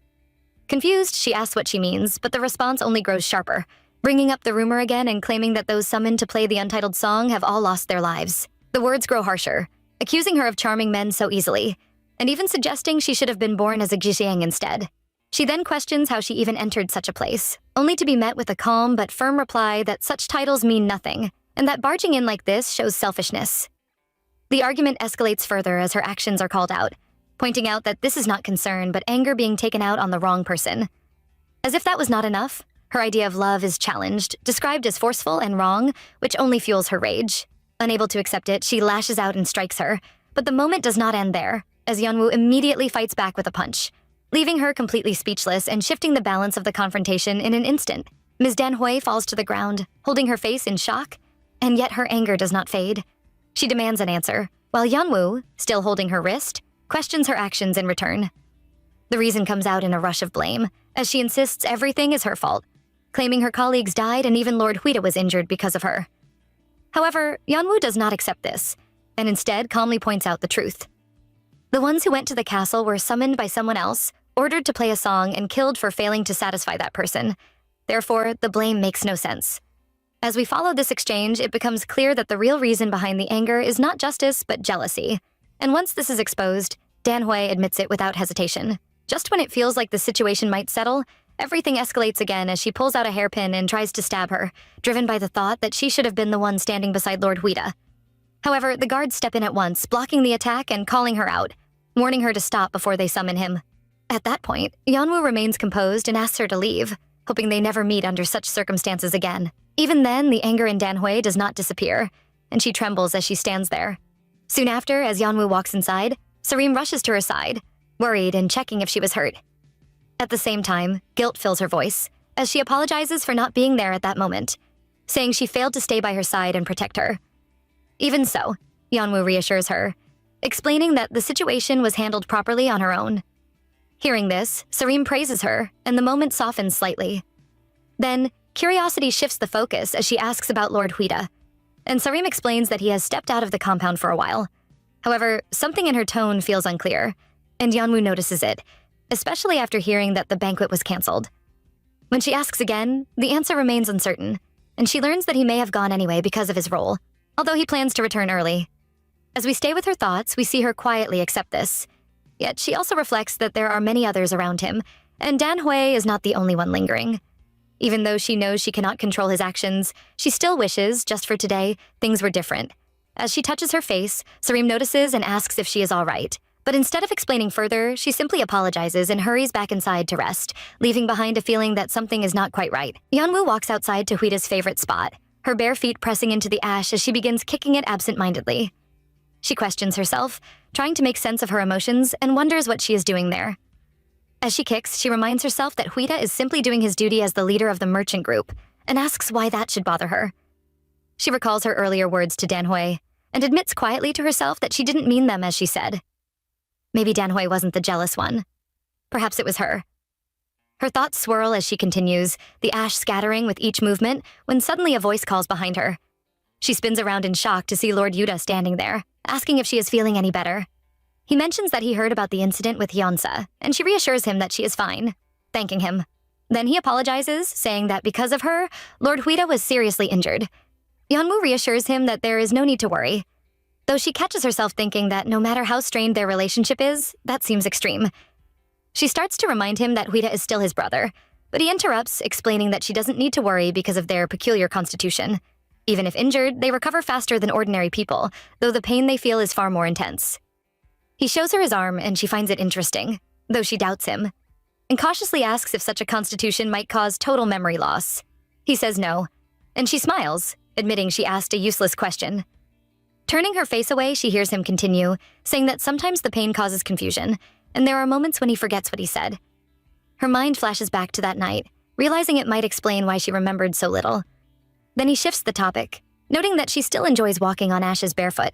S1: Confused, she asks what she means, but the response only grows sharper, bringing up the rumor again and claiming that those summoned to play the untitled song have all lost their lives. The words grow harsher, accusing her of charming men so easily, and even suggesting she should have been born as a Gijiang instead. She then questions how she even entered such a place, only to be met with a calm but firm reply that such titles mean nothing, and that barging in like this shows selfishness. The argument escalates further as her actions are called out, pointing out that this is not concern but anger being taken out on the wrong person. As if that was not enough, her idea of love is challenged, described as forceful and wrong, which only fuels her rage. Unable to accept it, she lashes out and strikes her, but the moment does not end there, as Yeonwoo immediately fights back with a punch, leaving her completely speechless and shifting the balance of the confrontation in an instant. Ms. Danhui falls to the ground, holding her face in shock, and yet her anger does not fade. She demands an answer, while Yeonwoo, still holding her wrist, questions her actions in return. The reason comes out in a rush of blame, as she insists everything is her fault, claiming her colleagues died and even Lord Huida was injured because of her. However, Yeonwoo does not accept this, and instead calmly points out the truth. The ones who went to the castle were summoned by someone else, ordered to play a song, and killed for failing to satisfy that person. Therefore, the blame makes no sense. As we follow this exchange, it becomes clear that the real reason behind the anger is not justice, but jealousy. And once this is exposed, Danhui admits it without hesitation. Just when it feels like the situation might settle, everything escalates again as she pulls out a hairpin and tries to stab her, driven by the thought that she should have been the one standing beside Lord Huida. However, the guards step in at once, blocking the attack and calling her out, warning her to stop before they summon him. At that point, Yeonwoo remains composed and asks her to leave, hoping they never meet under such circumstances again. Even then, the anger in Danhui does not disappear, and she trembles as she stands there. Soon after, as Yeonwoo walks inside, Sareem rushes to her side, worried and checking if she was hurt. At the same time, guilt fills her voice, as she apologizes for not being there at that moment, saying she failed to stay by her side and protect her. Even so, Yeonwoo reassures her, explaining that the situation was handled properly on her own. Hearing this, Sareem praises her, and the moment softens slightly. Then, curiosity shifts the focus as she asks about Lord Huida, and Sareem explains that he has stepped out of the compound for a while. However, something in her tone feels unclear, and Yeonwoo notices it, especially after hearing that the banquet was canceled. When she asks again, the answer remains uncertain, and she learns that he may have gone anyway because of his role, although he plans to return early. As we stay with her thoughts, we see her quietly accept this. Yet she also reflects that there are many others around him, and Dan Hui is not the only one lingering. Even though she knows she cannot control his actions, she still wishes, just for today, things were different. As she touches her face, Sareem notices and asks if she is all right. But instead of explaining further, she simply apologizes and hurries back inside to rest, leaving behind a feeling that something is not quite right. Yeonwoo walks outside to Huida's favorite spot, her bare feet pressing into the ash as she begins kicking it absent-mindedly. She questions herself, trying to make sense of her emotions, and wonders what she is doing there. As she kicks, she reminds herself that Huida is simply doing his duty as the leader of the merchant group, and asks why that should bother her. She recalls her earlier words to Dan Hui, and admits quietly to herself that she didn't mean them as she said. Maybe Dan Hui wasn't the jealous one. Perhaps it was her. Her thoughts swirl as she continues, the ash scattering with each movement, when suddenly a voice calls behind her. She spins around in shock to see Lord Yuta standing there, asking if she is feeling any better. He mentions that he heard about the incident with Hyunsa, and she reassures him that she is fine, thanking him. Then he apologizes, saying that because of her, Lord Huida was seriously injured. Yeonwoo reassures him that there is no need to worry, though she catches herself thinking that no matter how strained their relationship is, that seems extreme. She starts to remind him that Huida is still his brother, but he interrupts, explaining that she doesn't need to worry because of their peculiar constitution. Even if injured, they recover faster than ordinary people, though the pain they feel is far more intense. He shows her his arm, and she finds it interesting, though she doubts him, and cautiously asks if such a constitution might cause total memory loss. He says no, and she smiles, admitting she asked a useless question. Turning her face away, she hears him continue, saying that sometimes the pain causes confusion, and there are moments when he forgets what he said. Her mind flashes back to that night, realizing it might explain why she remembered so little. Then he shifts the topic, noting that she still enjoys walking on ashes barefoot.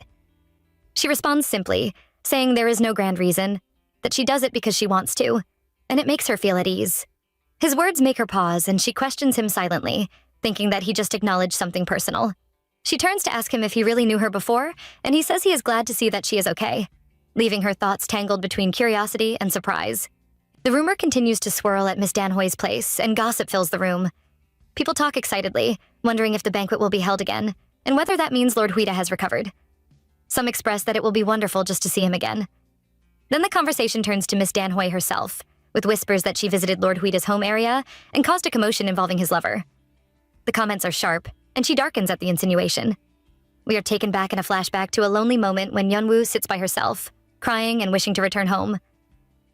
S1: She responds simply, saying there is no grand reason, that she does it because she wants to, and it makes her feel at ease. His words make her pause, and she questions him silently, thinking that he just acknowledged something personal. She turns to ask him if he really knew her before, and he says he is glad to see that she is okay, leaving her thoughts tangled between curiosity and surprise. The rumor continues to swirl at Miss Danhui's place, and gossip fills the room. People talk excitedly, wondering if the banquet will be held again, and whether that means Lord Huida has recovered. Some express that it will be wonderful just to see him again. Then the conversation turns to Miss Danhui herself, with whispers that she visited Lord Huida's home area and caused a commotion involving his lover. The comments are sharp, and she darkens at the insinuation. We are taken back in a flashback to a lonely moment when Yeonwoo sits by herself, crying and wishing to return home.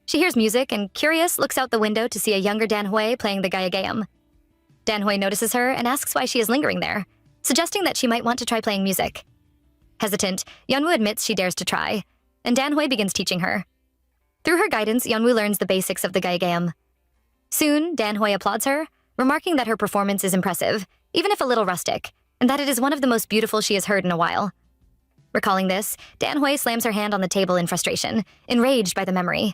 S1: She hears music and, curious, looks out the window to see a younger Danhui playing the gayagayam. Danhui notices her and asks why she is lingering there, suggesting that she might want to try playing music. Hesitant, Yeonwoo admits she dares to try, and Danhui begins teaching her. Through her guidance, Yeonwoo learns the basics of the gayagayam. Soon, Danhui applauds her, remarking that her performance is impressive, even if a little rustic, and that it is one of the most beautiful she has heard in a while. Recalling this, Danhui slams her hand on the table in frustration, enraged by the memory.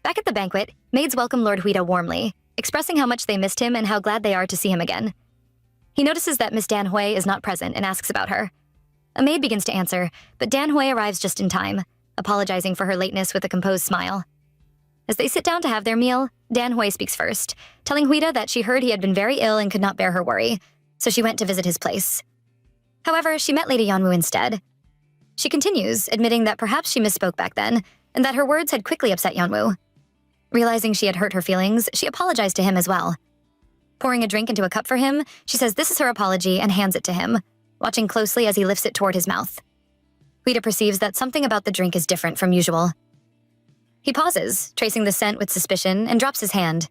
S1: Back at the banquet, maids welcome Lord Huida warmly, expressing how much they missed him and how glad they are to see him again. He notices that Miss Danhui is not present and asks about her. A maid begins to answer, but Danhui arrives just in time, apologizing for her lateness with a composed smile. As they sit down to have their meal, Danhui speaks first, telling Huida that she heard he had been very ill and could not bear her worry, so she went to visit his place. However, she met Lady Yeonwoo instead. She continues, admitting that perhaps she misspoke back then, and that her words had quickly upset Yeonwoo. Realizing she had hurt her feelings, she apologized to him as well. Pouring a drink into a cup for him, she says this is her apology and hands it to him, watching closely as he lifts it toward his mouth. Huida perceives that something about the drink is different from usual. He pauses, tracing the scent with suspicion, and drops his hand.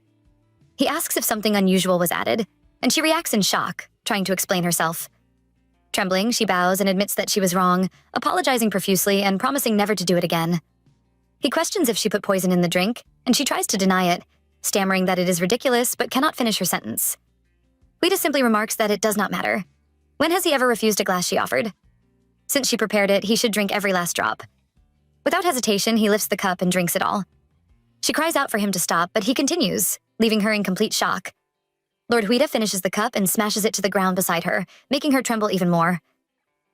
S1: He asks if something unusual was added, and she reacts in shock, trying to explain herself. Trembling, she bows and admits that she was wrong, apologizing profusely and promising never to do it again. He questions if she put poison in the drink, and she tries to deny it, stammering that it is ridiculous but cannot finish her sentence. Huida simply remarks that it does not matter. When has he ever refused a glass she offered? Since she prepared it, he should drink every last drop. Without hesitation, he lifts the cup and drinks it all. She cries out for him to stop, but he continues, leaving her in complete shock. Lord Huida finishes the cup and smashes it to the ground beside her, making her tremble even more.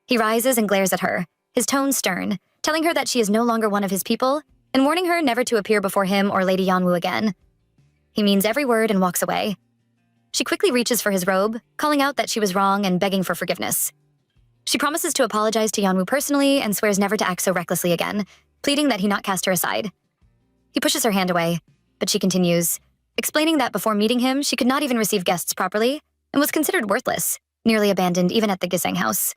S1: He rises and glares at her, his tone stern, telling her that she is no longer one of his people, and warning her never to appear before him or Lady Yanwu again. He means every word and walks away. She quickly reaches for his robe, calling out that she was wrong and begging for forgiveness. She promises to apologize to Yanwu personally and swears never to act so recklessly again, pleading that he not cast her aside. He pushes her hand away, but she continues, explaining that before meeting him, she could not even receive guests properly and was considered worthless, nearly abandoned even at the Giseng house.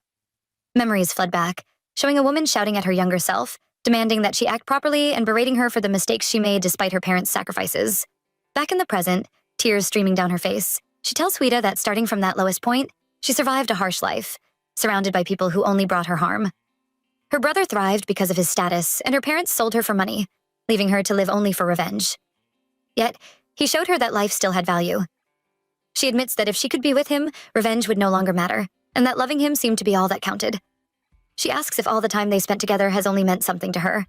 S1: Memories flood back, showing a woman shouting at her younger self, demanding that she act properly and berating her for the mistakes she made despite her parents' sacrifices. Back in the present, tears streaming down her face, she tells Huida that starting from that lowest point, she survived a harsh life, surrounded by people who only brought her harm. Her brother thrived because of his status, and her parents sold her for money, leaving her to live only for revenge. Yet, he showed her that life still had value. She admits that if she could be with him, revenge would no longer matter, and that loving him seemed to be all that counted. She asks if all the time they spent together has only meant something to her.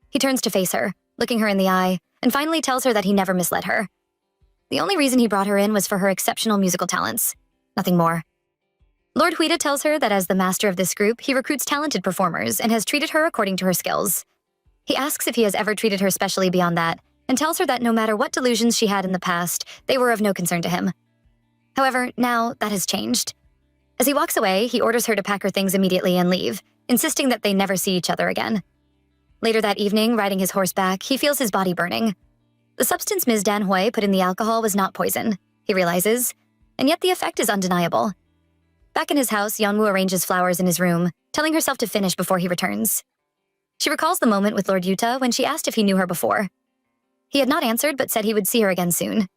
S1: He turns to face her, looking her in the eye, and finally tells her that he never misled her. The only reason he brought her in was for her exceptional musical talents. Nothing more. Lord Huida tells her that as the master of this group, he recruits talented performers and has treated her according to her skills. He asks if he has ever treated her specially beyond that, and tells her that no matter what delusions she had in the past, they were of no concern to him. However, now that has changed. As he walks away, he orders her to pack her things immediately and leave, insisting that they never see each other again. Later that evening, riding his horse back, he feels his body burning. The substance Ms. Danhui put in the alcohol was not poison, he realizes, and yet the effect is undeniable. Back in his house, Yanwu arranges flowers in his room, telling herself to finish before he returns. She recalls the moment with Lord Yuta when she asked if he knew her before. He had not answered but said he would see her again soon.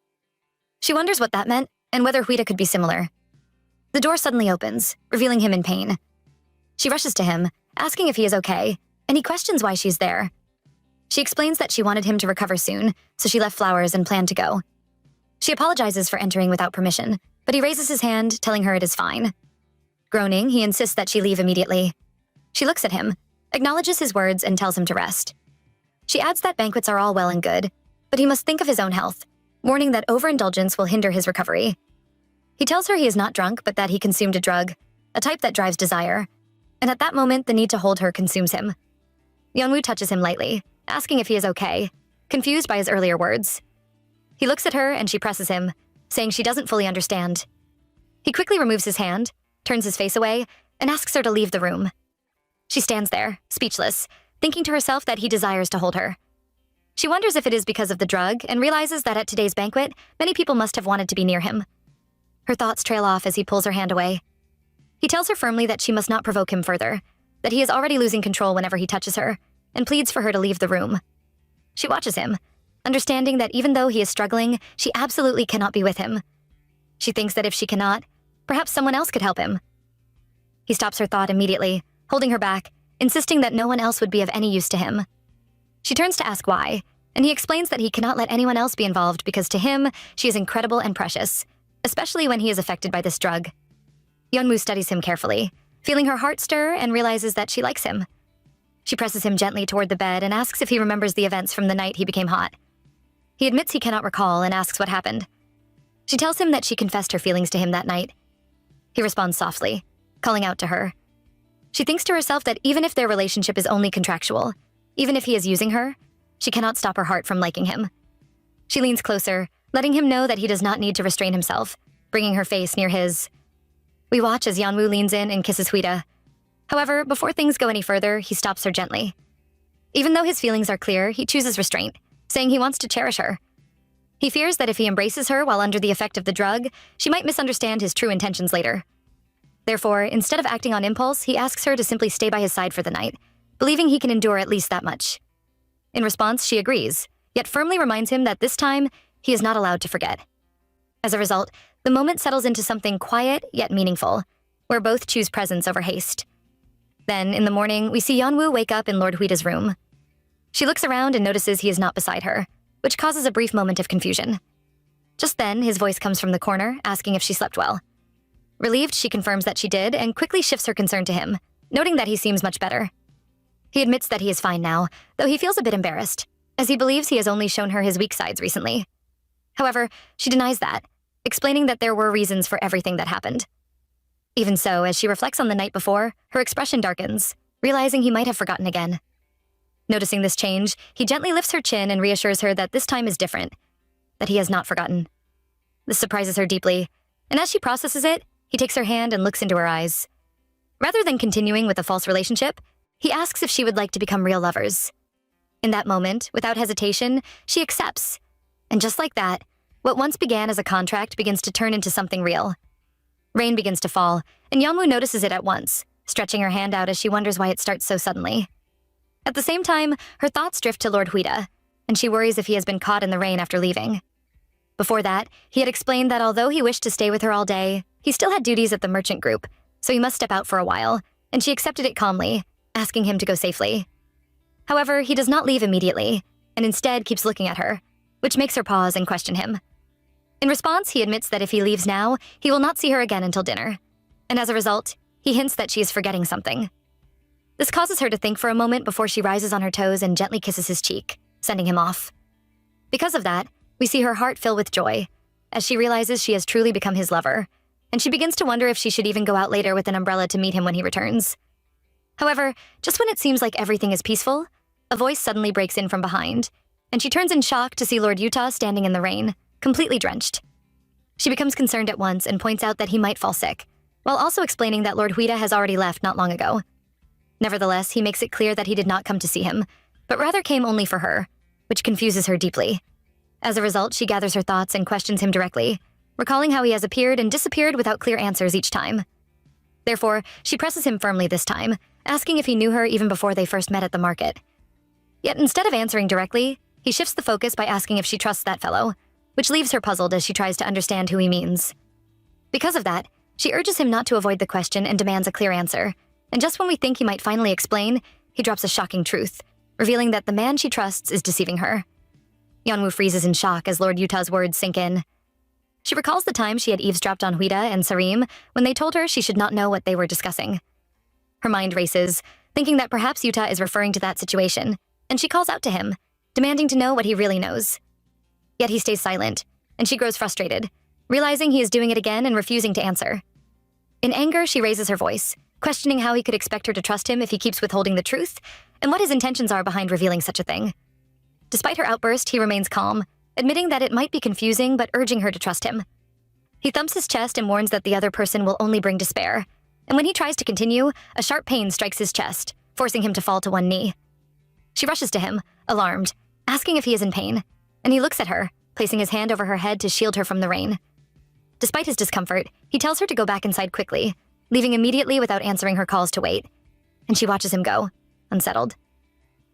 S1: She wonders what that meant and whether Huida could be similar. The door suddenly opens, revealing him in pain. She rushes to him, asking if he is okay, and he questions why she's there. She explains that she wanted him to recover soon, so she left flowers and planned to go. She apologizes for entering without permission, but he raises his hand, telling her it is fine. Groaning, he insists that she leave immediately. She looks at him, acknowledges his words, and tells him to rest. She adds that banquets are all well and good, but he must think of his own health, warning that overindulgence will hinder his recovery. He tells her he is not drunk, but that he consumed a drug, a type that drives desire, and at that moment the need to hold her consumes him. Yeonwoo touches him lightly, asking if he is okay, confused by his earlier words. He looks at her and she presses him, saying she doesn't fully understand. He quickly removes his hand, turns his face away, and asks her to leave the room. She stands there, speechless, thinking to herself that he desires to hold her. She wonders if it is because of the drug and realizes that at today's banquet, many people must have wanted to be near him. Her thoughts trail off as he pulls her hand away. He tells her firmly that she must not provoke him further, that he is already losing control whenever he touches her, and pleads for her to leave the room. She watches him, understanding that even though he is struggling, she absolutely cannot be with him. She thinks that if she cannot, perhaps someone else could help him. He stops her thought immediately, holding her back, insisting that no one else would be of any use to him. She turns to ask why, and he explains that he cannot let anyone else be involved because to him, she is incredible and precious, especially when he is affected by this drug. Yeonwoo studies him carefully, feeling her heart stir and realizes that she likes him. She presses him gently toward the bed and asks if he remembers the events from the night he became hot. He admits he cannot recall and asks what happened. She tells him that she confessed her feelings to him that night. He responds softly, calling out to her. She thinks to herself that even if their relationship is only contractual, even if he is using her, she cannot stop her heart from liking him. She leans closer, letting him know that he does not need to restrain himself, bringing her face near his. We watch as Yeonwoo leans in and kisses Huida. However, before things go any further, he stops her gently. Even though his feelings are clear, he chooses restraint, saying he wants to cherish her. He fears that if he embraces her while under the effect of the drug, she might misunderstand his true intentions later. Therefore, instead of acting on impulse, he asks her to simply stay by his side for the night, believing he can endure at least that much. In response, she agrees, yet firmly reminds him that this time, he is not allowed to forget. As a result, the moment settles into something quiet yet meaningful, where both choose presence over haste. Then, in the morning, we see Yeonwoo wake up in Lord Huida's room. She looks around and notices he is not beside her, which causes a brief moment of confusion. Just then, his voice comes from the corner, asking if she slept well. Relieved, she confirms that she did and quickly shifts her concern to him, noting that he seems much better. He admits that he is fine now, though he feels a bit embarrassed. as he believes he has only shown her his weak sides recently. However, she denies that, explaining that there were reasons for everything that happened. Even so, as she reflects on the night before, her expression darkens, realizing he might have forgotten again. Noticing this change, he gently lifts her chin and reassures her that this time is different, that he has not forgotten. This surprises her deeply, and as she processes it, he takes her hand and looks into her eyes. Rather than continuing with a false relationship, he asks if she would like to become real lovers. In that moment, without hesitation, she accepts. And just like that, what once began as a contract begins to turn into something real. Rain begins to fall, and Yeonwoo notices it at once, stretching her hand out as she wonders why it starts so suddenly. At the same time, her thoughts drift to Lord Huida, and she worries if he has been caught in the rain after leaving. Before that, he had explained that although he wished to stay with her all day, he still had duties at the merchant group, so he must step out for a while, and she accepted it calmly, asking him to go safely. However, he does not leave immediately, and instead keeps looking at her, which makes her pause and question him. In response, he admits that if he leaves now, he will not see her again until dinner, and as a result, he hints that she is forgetting something. This causes her to think for a moment before she rises on her toes and gently kisses his cheek, sending him off. Because of that, we see her heart fill with joy, as she realizes she has truly become his lover, and she begins to wonder if she should even go out later with an umbrella to meet him when he returns. However, just when it seems like everything is peaceful, a voice suddenly breaks in from behind, and she turns in shock to see Lord Utah standing in the rain, completely drenched. She becomes concerned at once and points out that he might fall sick, while also explaining that Lord Huida has already left not long ago. Nevertheless, he makes it clear that he did not come to see him, but rather came only for her, which confuses her deeply. As a result, she gathers her thoughts and questions him directly, recalling how he has appeared and disappeared without clear answers each time. Therefore, she presses him firmly this time, asking if he knew her even before they first met at the market. Yet instead of answering directly, he shifts the focus by asking if she trusts that fellow, which leaves her puzzled as she tries to understand who he means. Because of that, she urges him not to avoid the question and demands a clear answer, and just when we think he might finally explain, he drops a shocking truth, revealing that the man she trusts is deceiving her. Yeonwoo freezes in shock as Lord Utah's words sink in. She recalls the time she had eavesdropped on Huida and Sarim when they told her she should not know what they were discussing. Her mind races, thinking that perhaps Utah is referring to that situation, and she calls out to him, demanding to know what he really knows. Yet he stays silent, and she grows frustrated, realizing he is doing it again and refusing to answer. In anger, she raises her voice, questioning how he could expect her to trust him if he keeps withholding the truth, and what his intentions are behind revealing such a thing. Despite her outburst, he remains calm, admitting that it might be confusing but urging her to trust him. He thumps his chest and warns that the other person will only bring despair, and when he tries to continue, a sharp pain strikes his chest, forcing him to fall to one knee. She rushes to him, alarmed, asking if he is in pain, and he looks at her, placing his hand over her head to shield her from the rain. Despite his discomfort, he tells her to go back inside quickly, leaving immediately without answering her calls to wait, and she watches him go, unsettled.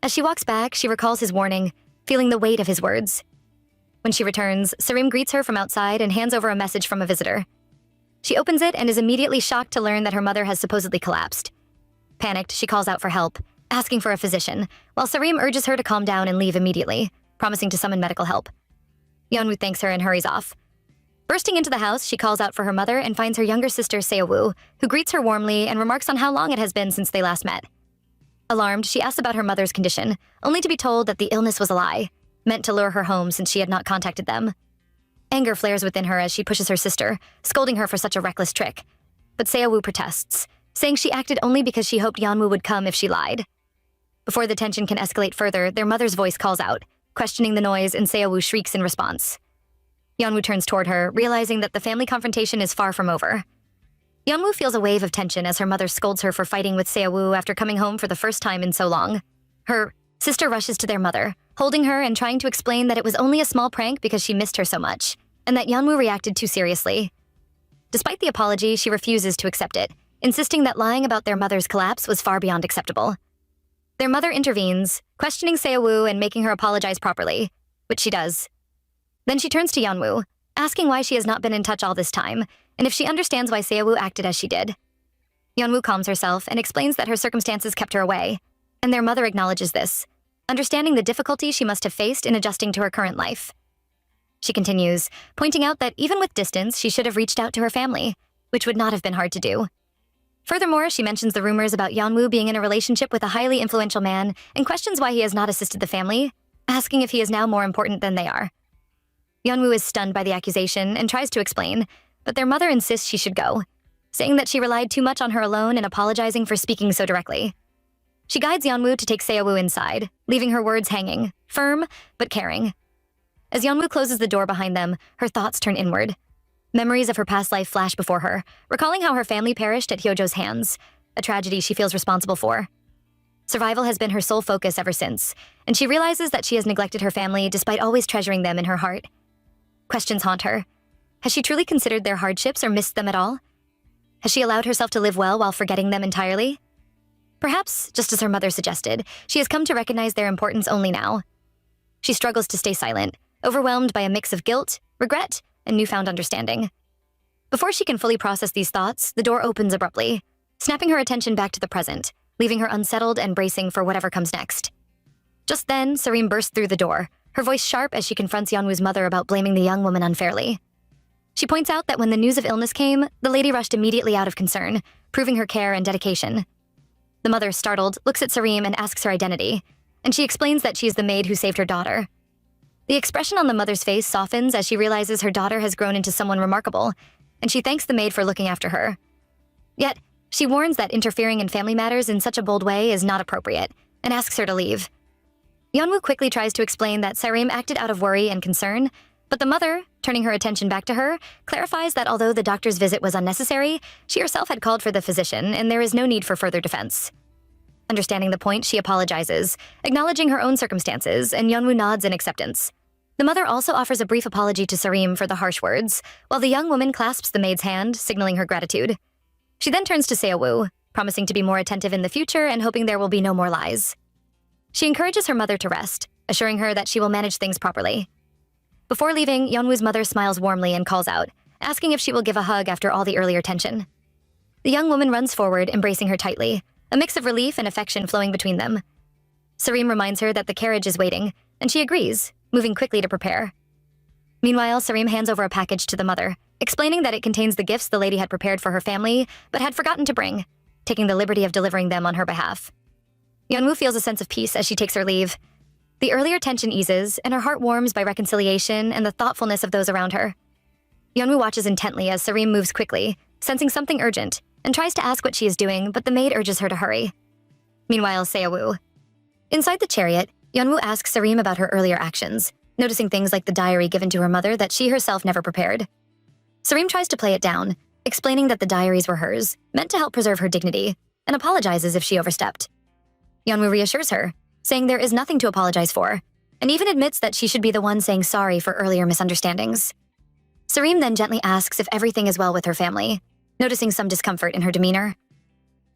S1: As she walks back, she recalls his warning, feeling the weight of his words. When she returns, Sarim greets her from outside and hands over a message from a visitor. She opens it and is immediately shocked to learn that her mother has supposedly collapsed. Panicked, she calls out for help, asking for a physician, while Sarim urges her to calm down and leave immediately, promising to summon medical help. Yeonwoo thanks her and hurries off. Bursting into the house, she calls out for her mother and finds her younger sister Seowoo, who greets her warmly and remarks on how long it has been since they last met. Alarmed, she asks about her mother's condition, only to be told that the illness was a lie, meant to lure her home since she had not contacted them. Anger flares within her as she pushes her sister, scolding her for such a reckless trick. But Seowoo protests, saying she acted only because she hoped Yeonwoo would come if she lied. Before the tension can escalate further, their mother's voice calls out, questioning the noise, and Seowoo shrieks in response. Yeonwoo turns toward her, realizing that the family confrontation is far from over. Yeonwoo feels a wave of tension as her mother scolds her for fighting with Seowoo after coming home for the first time in so long. Her sister rushes to their mother, holding her and trying to explain that it was only a small prank because she missed her so much, and that Yeonwoo reacted too seriously. Despite the apology, she refuses to accept it, insisting that lying about their mother's collapse was far beyond acceptable. Their mother intervenes, questioning Seowoo and making her apologize properly, which she does. Then she turns to Yeonwoo, asking why she has not been in touch all this time, and if she understands why Seowoo acted as she did. Yeonwoo calms herself and explains that her circumstances kept her away, and their mother acknowledges this, understanding the difficulty she must have faced in adjusting to her current life. She continues, pointing out that even with distance, she should have reached out to her family, which would not have been hard to do. Furthermore, she mentions the rumors about Yeonwoo being in a relationship with a highly influential man and questions why he has not assisted the family, asking if he is now more important than they are. Yeonwoo is stunned by the accusation and tries to explain, but their mother insists she should go, saying that she relied too much on her alone and apologizing for speaking so directly. She guides Yeonwoo to take Seo-woo inside, leaving her words hanging, firm but caring. As Yeonwoo closes the door behind them, her thoughts turn inward. Memories of her past life flash before her, recalling how her family perished at Hyojo's hands, a tragedy she feels responsible for. Survival has been her sole focus ever since, and she realizes that she has neglected her family despite always treasuring them in her heart. Questions haunt her. Has she truly considered their hardships or missed them at all? Has she allowed herself to live well while forgetting them entirely? Perhaps, just as her mother suggested, she has come to recognize their importance only now. She struggles to stay silent, overwhelmed by a mix of guilt, regret, and newfound understanding. Before she can fully process these thoughts, the door opens abruptly, snapping her attention back to the present, leaving her unsettled and bracing for whatever comes next. Just then, Sareem bursts through the door, her voice sharp as she confronts Yeonwoo's mother about blaming the young woman unfairly. She points out that when the news of illness came, the lady rushed immediately out of concern, proving her care and dedication. The mother, startled, looks at Sareem and asks her identity, and she explains that she is the maid who saved her daughter. The expression on the mother's face softens as she realizes her daughter has grown into someone remarkable, and she thanks the maid for looking after her. Yet, she warns that interfering in family matters in such a bold way is not appropriate, and asks her to leave. Yeonwoo quickly tries to explain that Sareem acted out of worry and concern, but the mother, turning her attention back to her, clarifies that although the doctor's visit was unnecessary, she herself had called for the physician and there is no need for further defense. Understanding the point, she apologizes, acknowledging her own circumstances, and Yeonwoo nods in acceptance. The mother also offers a brief apology to Sareem for the harsh words, while the young woman clasps the maid's hand, signaling her gratitude. She then turns to Seo-woo, promising to be more attentive in the future and hoping there will be no more lies. She encourages her mother to rest, assuring her that she will manage things properly. Before leaving, Yeonwoo's mother smiles warmly and calls out, asking if she will give a hug after all the earlier tension. The young woman runs forward, embracing her tightly, a mix of relief and affection flowing between them. Sareem reminds her that the carriage is waiting, and she agrees, moving quickly to prepare. Meanwhile, Sareem hands over a package to the mother, explaining that it contains the gifts the lady had prepared for her family, but had forgotten to bring, taking the liberty of delivering them on her behalf. Yeonwoo feels a sense of peace as she takes her leave. The earlier tension eases, and her heart warms by reconciliation and the thoughtfulness of those around her. Yeonwoo watches intently as Sareem moves quickly, sensing something urgent, and tries to ask what she is doing, but the maid urges her to hurry. Meanwhile, Seo-woo. Inside the chariot, Yeonwoo asks Sareem about her earlier actions, noticing things like the diary given to her mother that she herself never prepared. Sareem tries to play it down, explaining that the diaries were hers, meant to help preserve her dignity, and apologizes if she overstepped. Yeonwoo reassures her, saying there is nothing to apologize for, and even admits that she should be the one saying sorry for earlier misunderstandings. Sareem then gently asks if everything is well with her family, noticing some discomfort in her demeanor.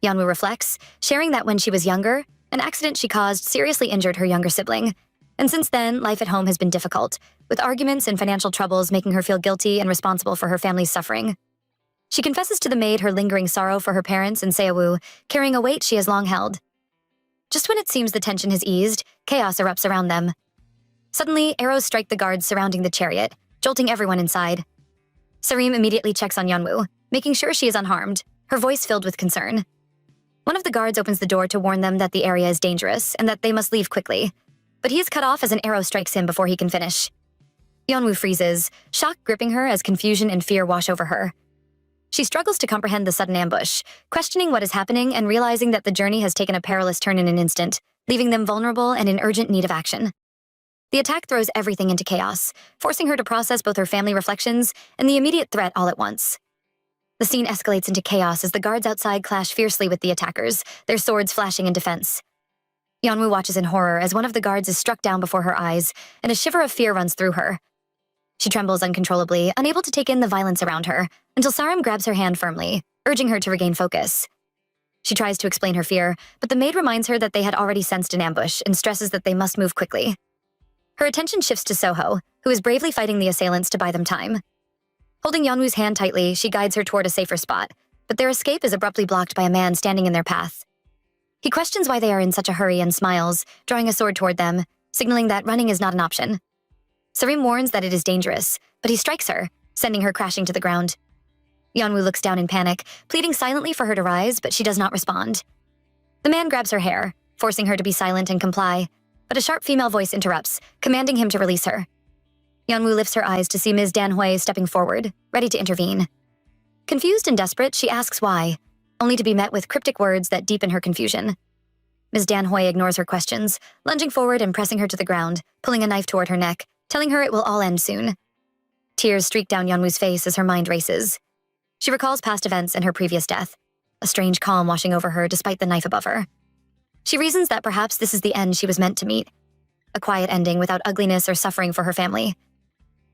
S1: Yeonwoo reflects, sharing that when she was younger, an accident she caused seriously injured her younger sibling, and since then, life at home has been difficult, with arguments and financial troubles making her feel guilty and responsible for her family's suffering. She confesses to the maid her lingering sorrow for her parents and Seo-woo, carrying a weight she has long held. Just when it seems the tension has eased, chaos erupts around them. Suddenly, arrows strike the guards surrounding the chariot, jolting everyone inside. Sareem immediately checks on Yeonwoo, making sure she is unharmed, her voice filled with concern. One of the guards opens the door to warn them that the area is dangerous and that they must leave quickly, but he is cut off as an arrow strikes him before he can finish. Yeonwoo freezes, shock gripping her as confusion and fear wash over her. She struggles to comprehend the sudden ambush, questioning what is happening and realizing that the journey has taken a perilous turn in an instant, leaving them vulnerable and in urgent need of action. The attack throws everything into chaos, forcing her to process both her family reflections and the immediate threat all at once. The scene escalates into chaos as the guards outside clash fiercely with the attackers, their swords flashing in defense. Yeonwoo watches in horror as one of the guards is struck down before her eyes, and a shiver of fear runs through her. She trembles uncontrollably, unable to take in the violence around her, until Sareem grabs her hand firmly, urging her to regain focus. She tries to explain her fear, but the maid reminds her that they had already sensed an ambush and stresses that they must move quickly. Her attention shifts to Soho, who is bravely fighting the assailants to buy them time. Holding Yeonwoo's hand tightly, she guides her toward a safer spot, but their escape is abruptly blocked by a man standing in their path. He questions why they are in such a hurry and smiles, drawing a sword toward them, signaling that running is not an option. Sareem warns that it is dangerous, but he strikes her, sending her crashing to the ground. Yeonwoo looks down in panic, pleading silently for her to rise, but she does not respond. The man grabs her hair, forcing her to be silent and comply. but a sharp female voice interrupts, commanding him to release her. Yeonwoo lifts her eyes to see Ms. Dan-hui stepping forward, ready to intervene. Confused and desperate, she asks why, only to be met with cryptic words that deepen her confusion. Ms. Dan-hui ignores her questions, lunging forward and pressing her to the ground, pulling a knife toward her neck, telling her it will all end soon. Tears streak down Yeonwoo's face as her mind races. She recalls past events and her previous death, a strange calm washing over her despite the knife above her. She reasons that perhaps this is the end she was meant to meet, a quiet ending without ugliness or suffering for her family.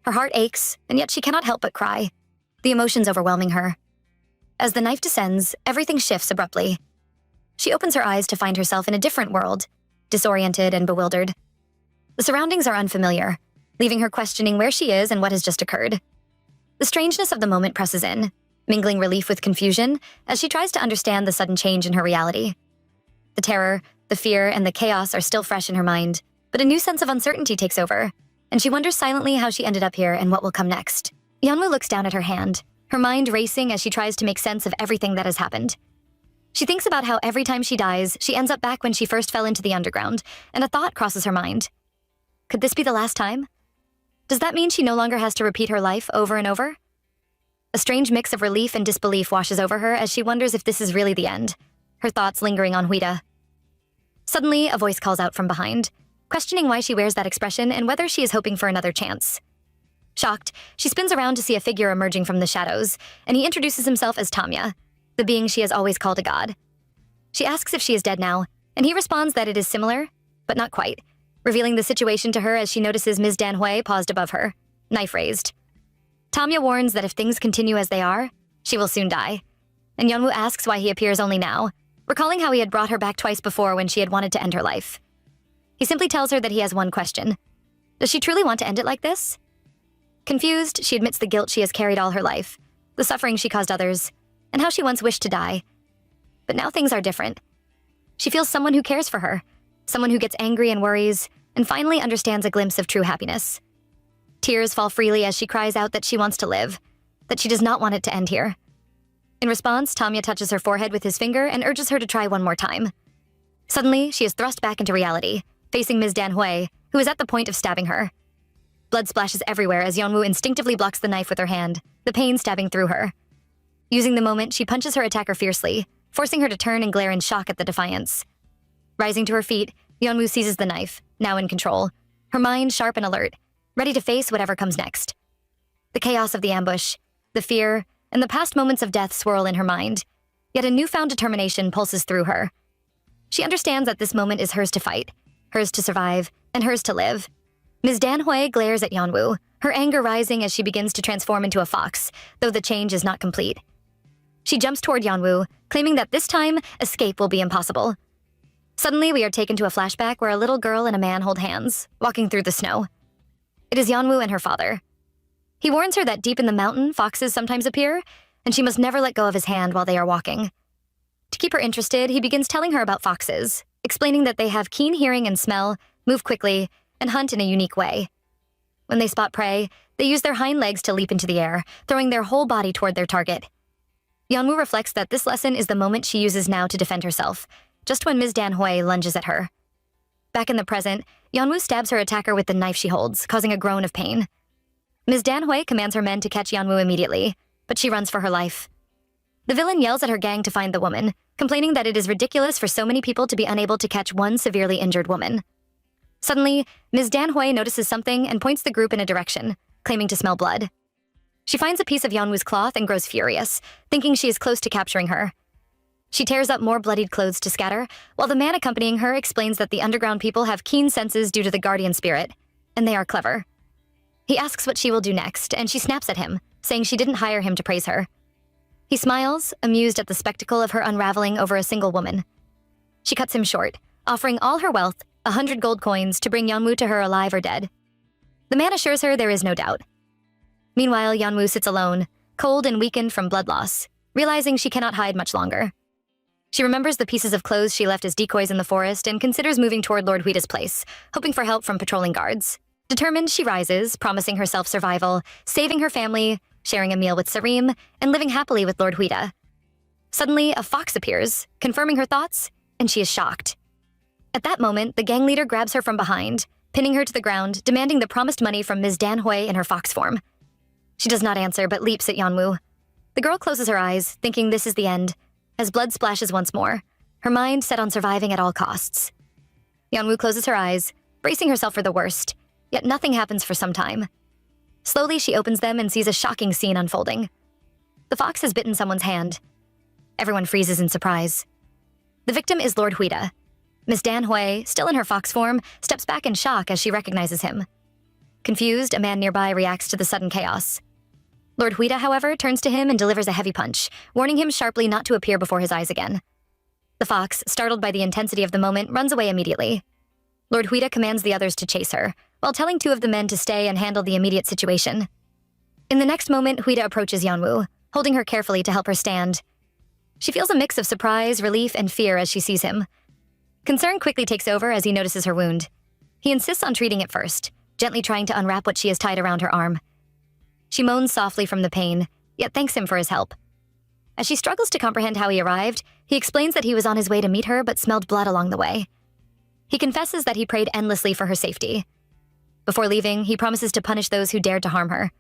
S1: Her heart aches, and yet she cannot help but cry, the emotions overwhelming her. As the knife descends, everything shifts abruptly. She opens her eyes to find herself in a different world, disoriented and bewildered. The surroundings are unfamiliar, leaving her questioning where she is and what has just occurred. The strangeness of the moment presses in, mingling relief with confusion as she tries to understand the sudden change in her reality. The terror, the fear, and the chaos are still fresh in her mind, but a new sense of uncertainty takes over, and she wonders silently how she ended up here and what will come next. Yeonwoo looks down at her hand, her mind racing as she tries to make sense of everything that has happened. She thinks about how every time she dies, she ends up back when she first fell into the underground, and a thought crosses her mind. Could this be the last time? Does that mean she no longer has to repeat her life over and over? A strange mix of relief and disbelief washes over her as she wonders if this is really the end, her thoughts lingering on Huida. Suddenly, a voice calls out from behind, questioning why she wears that expression and whether she is hoping for another chance. Shocked, she spins around to see a figure emerging from the shadows, and he introduces himself as Tamya, the being she has always called a god. She asks if she is dead now, and he responds that it is similar, but not quite, revealing the situation to her as she notices Ms. Dan-hui paused above her, knife raised. Tamya warns that if things continue as they are, she will soon die, and Yeonwoo asks why he appears only now, recalling how he had brought her back twice before when she had wanted to end her life. He simply tells her that he has one question. Does she truly want to end it like this? Confused, she admits the guilt she has carried all her life, the suffering she caused others, and how she once wished to die. But now things are different. She feels someone who cares for her, someone who gets angry and worries, and finally understands a glimpse of true happiness. Tears fall freely as she cries out that she wants to live, that she does not want it to end here. In response, Tamya touches her forehead with his finger and urges her to try one more time. Suddenly, she is thrust back into reality, facing Ms. Dan-hui, who is at the point of stabbing her. Blood splashes everywhere as Yeonwoo instinctively blocks the knife with her hand, the pain stabbing through her. Using the moment, she punches her attacker fiercely, forcing her to turn and glare in shock at the defiance. Rising to her feet, Yeonwoo seizes the knife, now in control, her mind sharp and alert, ready to face whatever comes next. The chaos of the ambush, the fear, and the past moments of death swirl in her mind, yet a newfound determination pulses through her. She understands that this moment is hers to fight, hers to survive, and hers to live. Ms. Dan-hui glares at Yeonwoo, her anger rising as she begins to transform into a fox, though the change is not complete. She jumps toward Yeonwoo, claiming that this time, escape will be impossible. Suddenly, we are taken to a flashback where a little girl and a man hold hands, walking through the snow. It is Yeonwoo and her father. He warns her that deep in the mountain, foxes sometimes appear, and she must never let go of his hand while they are walking. To keep her interested, he begins telling her about foxes, explaining that they have keen hearing and smell, move quickly, and hunt in a unique way. When they spot prey, they use their hind legs to leap into the air, throwing their whole body toward their target. Yeonwoo reflects that this lesson is the moment she uses now to defend herself, just when Ms. Dan-hui lunges at her. Back in the present, Yeonwoo stabs her attacker with the knife she holds, causing a groan of pain. Ms. Dan-hui commands her men to catch Yeonwoo immediately, but she runs for her life. The villain yells at her gang to find the woman, complaining that it is ridiculous for so many people to be unable to catch one severely injured woman. Suddenly, Ms. Dan-hui notices something and points the group in a direction, claiming to smell blood. She finds a piece of Yeonwoo's cloth and grows furious, thinking she is close to capturing her. She tears up more bloodied clothes to scatter, while the man accompanying her explains that the underground people have keen senses due to the guardian spirit, and they are clever. He asks what she will do next, and she snaps at him, saying she didn't hire him to praise her. He smiles, amused at the spectacle of her unraveling over a single woman. She cuts him short, offering all her wealth, 100 gold coins, to bring Yeonwoo to her alive or dead. The man assures her there is no doubt. Meanwhile, Yeonwoo sits alone, cold and weakened from blood loss, realizing she cannot hide much longer. She remembers the pieces of clothes she left as decoys in the forest and considers moving toward Lord Huida's place, hoping for help from patrolling guards. Determined, she rises, promising herself survival, saving her family, sharing a meal with Sareem, and living happily with Lord Huida. Suddenly, a fox appears, confirming her thoughts, and she is shocked. At that moment, the gang leader grabs her from behind, pinning her to the ground, demanding the promised money from Ms. Dan Hui in her fox form. She does not answer, but leaps at Yeonwoo. The girl closes her eyes, thinking this is the end, as blood splashes once more, her mind set on surviving at all costs. Yeonwoo closes her eyes, bracing herself for the worst, yet nothing happens for some time. Slowly, she opens them and sees a shocking scene unfolding. The fox has bitten someone's hand. Everyone freezes in surprise. The victim is Lord Huida. Miss Dan Hui, still in her fox form, steps back in shock as she recognizes him. Confused, a man nearby reacts to the sudden chaos. Lord Huida, however, turns to him and delivers a heavy punch, warning him sharply not to appear before his eyes again. The fox, startled by the intensity of the moment, runs away immediately. Lord Huida commands the others to chase her, while telling two of the men to stay and handle the immediate situation. In the next moment, Huida approaches Yeonwoo, holding her carefully to help her stand. She feels a mix of surprise, relief, and fear as she sees him. Concern quickly takes over as he notices her wound. He insists on treating it first, gently trying to unwrap what she has tied around her arm. She moans softly from the pain, yet thanks him for his help. As she struggles to comprehend how he arrived, he explains that he was on his way to meet her but smelled blood along the way. He confesses that he prayed endlessly for her safety. Before leaving, he promises to punish those who dared to harm her.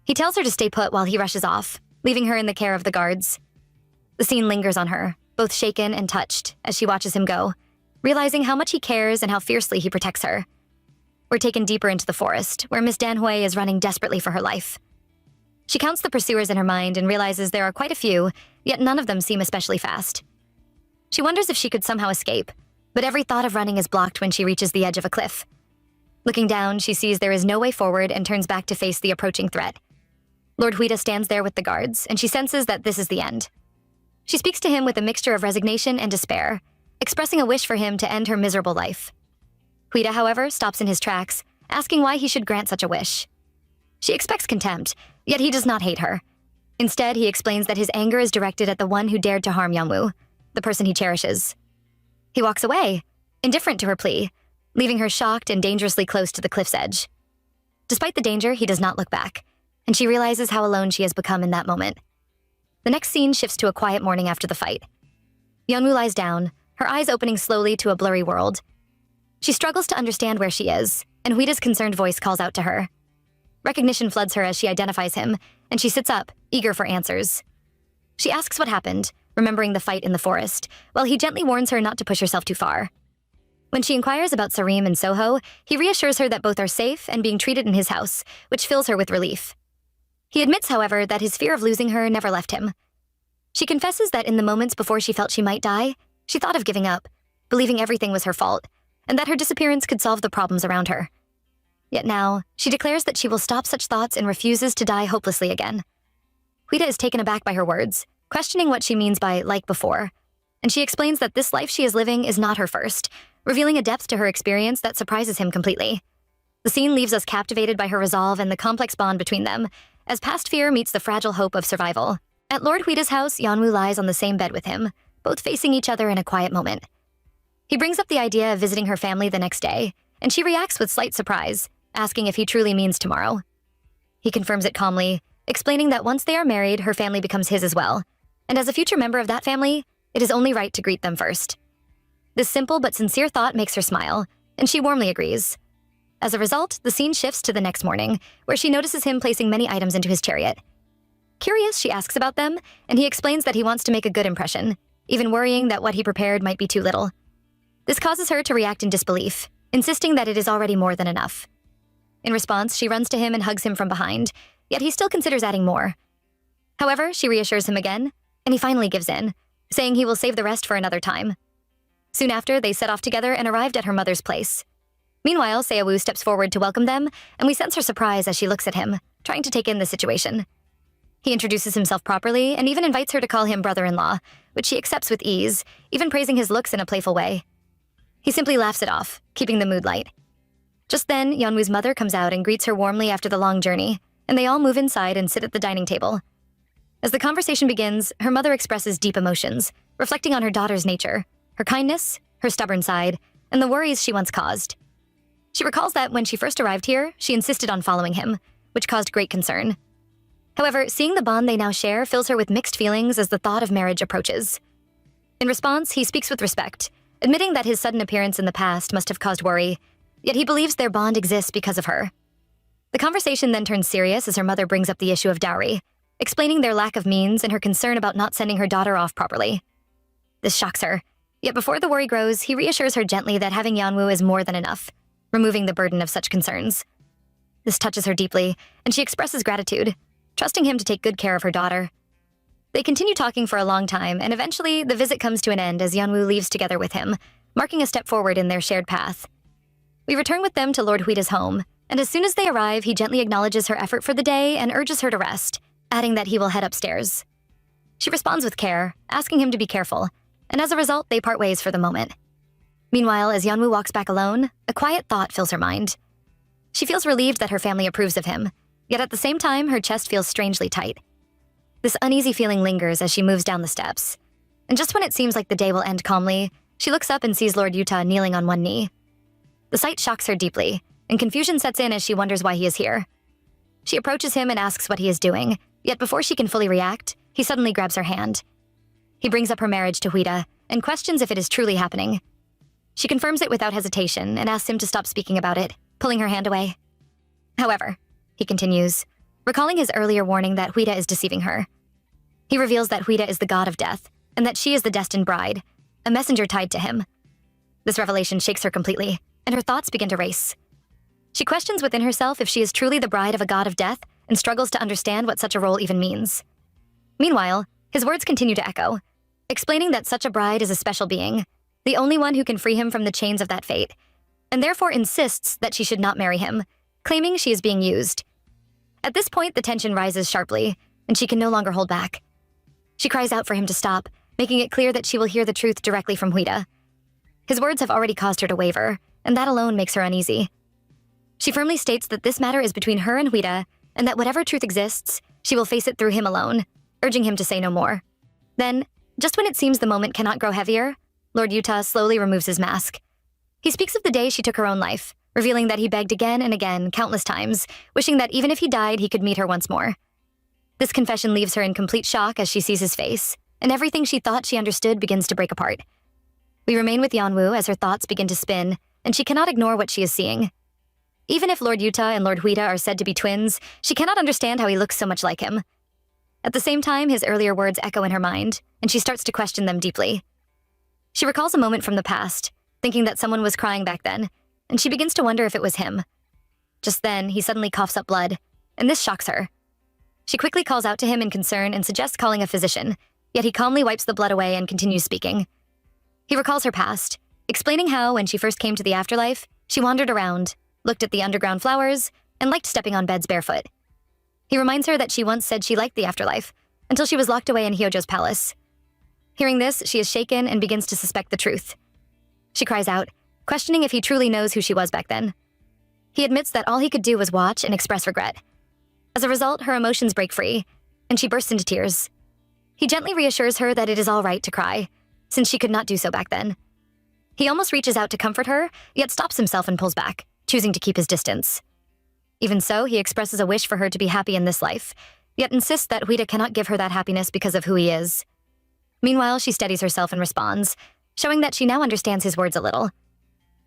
S1: He tells her to stay put while he rushes off, leaving her in the care of the guards. The scene lingers on her, both shaken and touched, as she watches him go, realizing how much he cares and how fiercely he protects her. We're taken deeper into the forest, where Miss Dan Hui is running desperately for her life. She counts the pursuers in her mind and realizes there are quite a few, yet none of them seem especially fast. She wonders if she could somehow escape, but every thought of running is blocked when she reaches the edge of a cliff. Looking down, she sees there is no way forward and turns back to face the approaching threat. Lord Huida stands there with the guards, and she senses that this is the end. She speaks to him with a mixture of resignation and despair, expressing a wish for him to end her miserable life. Huida, however, stops in his tracks, asking why he should grant such a wish. She expects contempt, yet he does not hate her. Instead, he explains that his anger is directed at the one who dared to harm Yeonwoo, the person he cherishes. He walks away, indifferent to her plea, leaving her shocked and dangerously close to the cliff's edge. Despite the danger, he does not look back, and she realizes how alone she has become in that moment. The next scene shifts to a quiet morning after the fight. Yeonwoo lies down, her eyes opening slowly to a blurry world. She struggles to understand where she is, and Huida's concerned voice calls out to her. Recognition floods her as she identifies him, and she sits up, eager for answers. She asks what happened, remembering the fight in the forest, while he gently warns her not to push herself too far. When she inquires about Sareem and Soho, he reassures her that both are safe and being treated in his house, which fills her with relief. He admits, however, that his fear of losing her never left him. She confesses that in the moments before she felt she might die, she thought of giving up, believing everything was her fault, and that her disappearance could solve the problems around her. Yet now, she declares that she will stop such thoughts and refuses to die hopelessly again. Huida is taken aback by her words, questioning what she means by like before, and she explains that this life she is living is not her first, revealing a depth to her experience that surprises him completely. The scene leaves us captivated by her resolve and the complex bond between them, as past fear meets the fragile hope of survival. At Lord Huida's house, Yeonwoo lies on the same bed with him, both facing each other in a quiet moment. He brings up the idea of visiting her family the next day, and she reacts with slight surprise, asking if he truly means tomorrow. He confirms it calmly, explaining that once they are married, her family becomes his as well, and as a future member of that family, it is only right to greet them first. This simple but sincere thought makes her smile, and she warmly agrees. As a result, the scene shifts to the next morning, where she notices him placing many items into his chariot. Curious, she asks about them, and he explains that he wants to make a good impression, even worrying that what he prepared might be too little. This causes her to react in disbelief, insisting that it is already more than enough. In response, she runs to him and hugs him from behind, yet he still considers adding more. However, she reassures him again, and he finally gives in, saying he will save the rest for another time. Soon after, they set off together and arrived at her mother's place. Meanwhile, Seowoo steps forward to welcome them, and we sense her surprise as she looks at him, trying to take in the situation. He introduces himself properly and even invites her to call him brother-in-law, which she accepts with ease, even praising his looks in a playful way. He simply laughs it off, keeping the mood light. Just then, Yeonwoo's mother comes out and greets her warmly after the long journey, and they all move inside and sit at the dining table. As the conversation begins, her mother expresses deep emotions, reflecting on her daughter's nature, her kindness, her stubborn side, and the worries she once caused. She recalls that when she first arrived here, she insisted on following him, which caused great concern. However, seeing the bond they now share fills her with mixed feelings as the thought of marriage approaches. In response, he speaks with respect, admitting that his sudden appearance in the past must have caused worry, yet he believes their bond exists because of her. The conversation then turns serious as her mother brings up the issue of dowry, explaining their lack of means and her concern about not sending her daughter off properly. This shocks her, yet before the worry grows, he reassures her gently that having Yeonwoo is more than enough, removing the burden of such concerns. This touches her deeply, and she expresses gratitude, trusting him to take good care of her daughter. They continue talking for a long time, and eventually the visit comes to an end as Yeonwoo leaves together with him, marking a step forward in their shared path. We return with them to Lord Huida's home, and as soon as they arrive, he gently acknowledges her effort for the day and urges her to rest, adding that he will head upstairs. She responds with care, asking him to be careful, and as a result, they part ways for the moment. Meanwhile, as Yeonwoo walks back alone, a quiet thought fills her mind. She feels relieved that her family approves of him, yet at the same time, her chest feels strangely tight. This uneasy feeling lingers as she moves down the steps, and just when it seems like the day will end calmly, she looks up and sees Lord Yuta kneeling on one knee. The sight shocks her deeply, and confusion sets in as she wonders why he is here. She approaches him and asks what he is doing, yet before she can fully react, he suddenly grabs her hand. He brings up her marriage to Huida and questions if it is truly happening. She confirms it without hesitation and asks him to stop speaking about it, pulling her hand away. However, he continues, recalling his earlier warning that Huida is deceiving her. He reveals that Huida is the god of death and that she is the destined bride, a messenger tied to him. This revelation shakes her completely, and her thoughts begin to race. She questions within herself if she is truly the bride of a god of death and struggles to understand what such a role even means. Meanwhile, his words continue to echo, explaining that such a bride is a special being, the only one who can free him from the chains of that fate, and therefore insists that she should not marry him, claiming she is being used. At this point, the tension rises sharply, and she can no longer hold back. She cries out for him to stop, making it clear that she will hear the truth directly from Huida. His words have already caused her to waver, and that alone makes her uneasy. She firmly states that this matter is between her and Huida, and that whatever truth exists, she will face it through him alone, urging him to say no more. Then, just when it seems the moment cannot grow heavier, Lord Yuta slowly removes his mask. He speaks of the day she took her own life, revealing that he begged again and again, countless times, wishing that even if he died, he could meet her once more. This confession leaves her in complete shock as she sees his face, and everything she thought she understood begins to break apart. We remain with Yeonwoo as her thoughts begin to spin, and she cannot ignore what she is seeing. Even if Lord Yuta and Lord Huida are said to be twins, she cannot understand how he looks so much like him. At the same time, his earlier words echo in her mind, and she starts to question them deeply. She recalls a moment from the past, thinking that someone was crying back then, and she begins to wonder if it was him. Just then, he suddenly coughs up blood, and this shocks her. She quickly calls out to him in concern and suggests calling a physician, yet he calmly wipes the blood away and continues speaking. He recalls her past, explaining how, when she first came to the afterlife, she wandered around, looked at the underground flowers, and liked stepping on beds barefoot. He reminds her that she once said she liked the afterlife, until she was locked away in Hyojo's palace. Hearing this, she is shaken and begins to suspect the truth. She cries out, questioning if he truly knows who she was back then. He admits that all he could do was watch and express regret. As a result, her emotions break free, and she bursts into tears. He gently reassures her that it is all right to cry, since she could not do so back then. He almost reaches out to comfort her, yet stops himself and pulls back, choosing to keep his distance. Even so, he expresses a wish for her to be happy in this life, yet insists that Huida cannot give her that happiness because of who he is. Meanwhile, she steadies herself and responds, showing that she now understands his words a little.